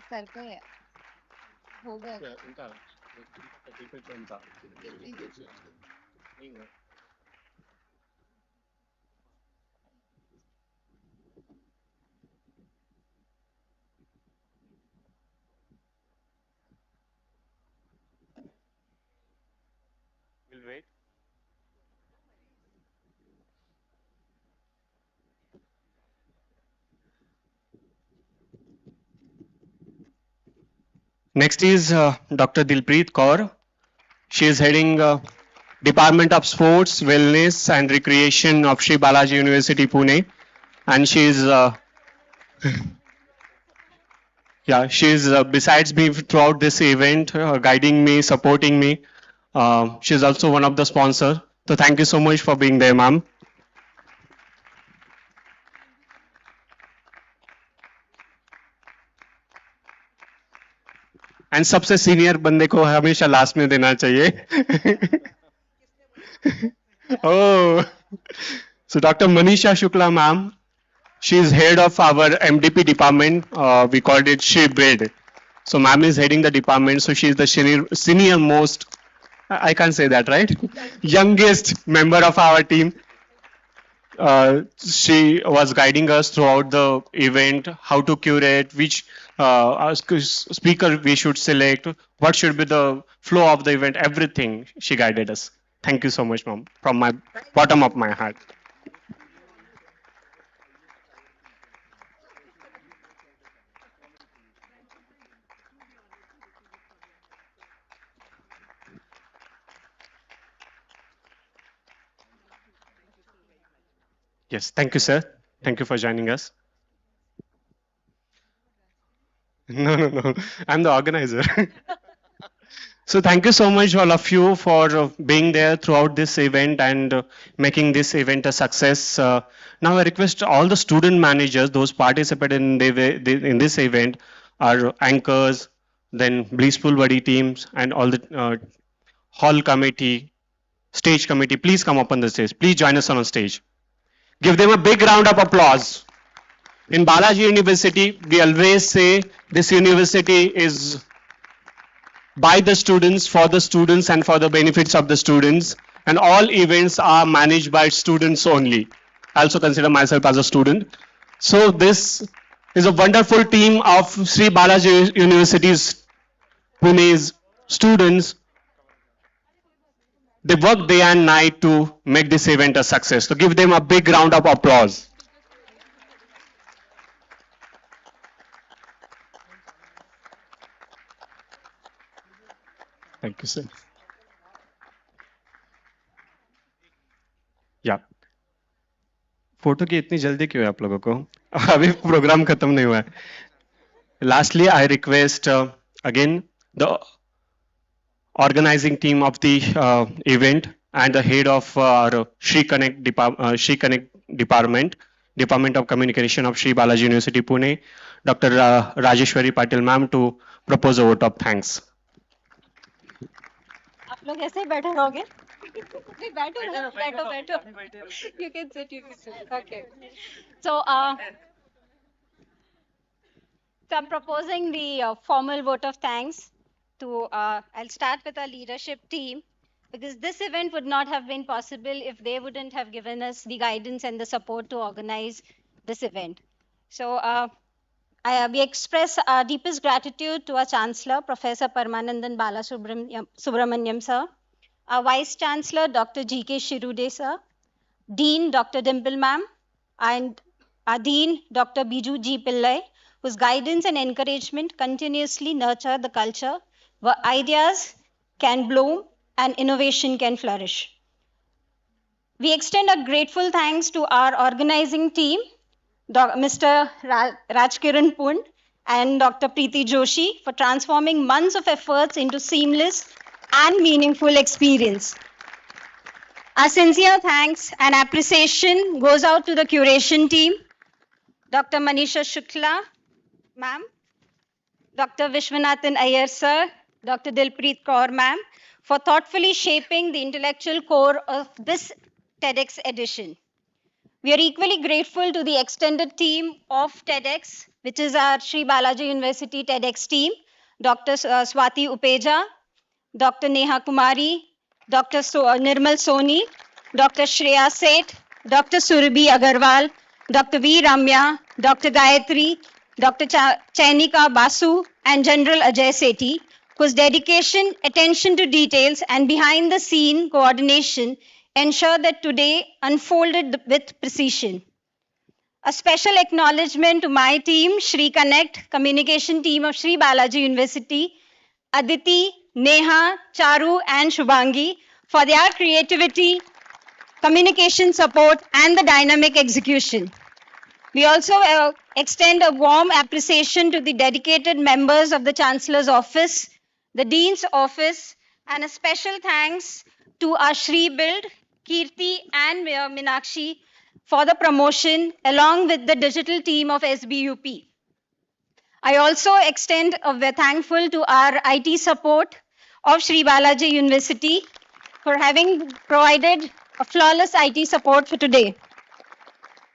Sir पे हो गया We'll wait. Next is Dr. Dilpreet Kaur. She is heading Department of Sports, Wellness and Recreation of Sri Balaji University, Pune. And she is, yeah, she is besides me throughout this event, guiding me, supporting me. She is also one of the sponsors. So thank you so much for being there, ma'am. And सबसे senior बंदे को हमेशा last में देना चाहिए oh so Dr. Manisha Shukla ma'am, she is head of our MDP department. We called it Shri Bread. So ma'am is heading the department, so she is the senior most, I can't say that, right? Youngest member of our team. She was guiding us throughout the event, how to curate, which speaker we should select, what should be the flow of the event, everything she guided us. Thank you so much, ma'am, from my bottom of my heart. Yes, thank you, sir. Thank you for joining us. No. I'm the organizer. So thank you so much, all of you, for being there throughout this event and making this event a success. Now I request all the student managers, those participated in this event, our anchors, then Blissful Buddy teams, and all the hall committee, stage committee, please come up on the stage. Please join us on stage. Give them a big round of applause. In Balaji University, we always say this university is by the students, for the students, and for the benefits of the students. And all events are managed by students only. I also consider myself as a student. So this is a wonderful team of Sri Balaji University's Pune's students, they work day and night to make this event a success. So give them a big round of applause. Thank you, sir. Yeah. Photo की इतनी जल्दी क्यों है आप लोगों को? अभी programme खत्म नहीं हुआ है. Lastly, I request again the organizing team of the event and the head of our Sri Connect department, Department of Communication of Sri Balaji University Pune, Dr. Rajeshwari Patil ma'am to propose a vote of thanks. आप लोग ऐसे ही बैठे रहोगे? नहीं, बैठो. You can sit. Okay. So, I'm proposing the formal vote of thanks to, I'll start with our leadership team, because this event would not have been possible if they wouldn't have given us the guidance and the support to organize this event. So we express our deepest gratitude to our Chancellor, Professor Paramanandan Balasubramaniam sir, our Vice Chancellor, Dr. G.K. Shirude sir, Dean, Dr. Dimple ma'am, and our Dean, Dr. Biju G. Pillai, whose guidance and encouragement continuously nurture the culture where ideas can bloom and innovation can flourish. We extend a grateful thanks to our organizing team, Mr. Rajkiran Pund and Dr. Preeti Joshi, for transforming months of efforts into seamless and meaningful experience. Our sincere thanks and appreciation goes out to the curation team, Dr. Manisha Shukla, ma'am, Dr. Vishwanathan Iyer sir, Dr. Dilpreet Kaur ma'am, for thoughtfully shaping the intellectual core of this TEDx edition. We are equally grateful to the extended team of TEDx, which is our Sri Balaji University TEDx team, Dr. Swati Upeja, Dr. Neha Kumari, Dr. Nirmal Soni, Dr. Shreya Seth, Dr. Surabhi Agarwal, Dr. V. Ramya, Dr. Gayatri, Dr. Chainika Basu, and General Ajay Sethi, whose dedication, attention to details, and behind-the-scene coordination ensure that today unfolded with precision. A special acknowledgement to my team, Sri Connect, communication team of Sri Balaji University, Aditi, Neha, Charu, and Shubhangi for their creativity, communication support, and the dynamic execution. We also extend a warm appreciation to the dedicated members of the Chancellor's Office, the Dean's Office, and a special thanks to our Shri Build, Kirti and Minakshi for the promotion, along with the digital team of SBUP. I also extend a thankful to our IT support of Sri Balaji University for having provided a flawless IT support for today.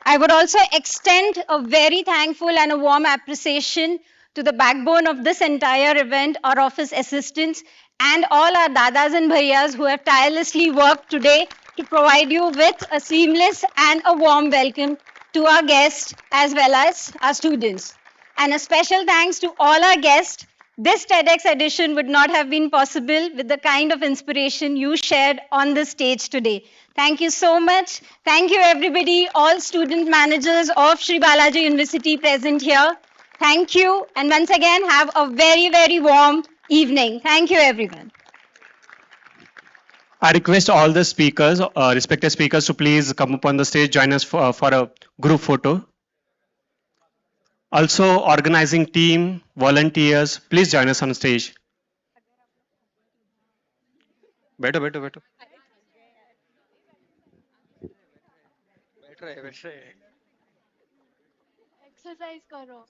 I would also extend a very thankful and a warm appreciation to the backbone of this entire event, our office assistants, and all our dadas and bhaiyas who have tirelessly worked today to provide you with a seamless and a warm welcome to our guests as well as our students. And a special thanks to all our guests. This TEDx edition would not have been possible with the kind of inspiration you shared on the stage today. Thank you so much. Thank you, everybody, all student managers of Sri Balaji University present here. Thank you. And once again, have a very, very warm evening. Thank you, everyone. I request all the speakers, respected speakers, to please come up on the stage, join us for a group photo. Also, organizing team, volunteers, please join us on stage. Better. Exercise karo.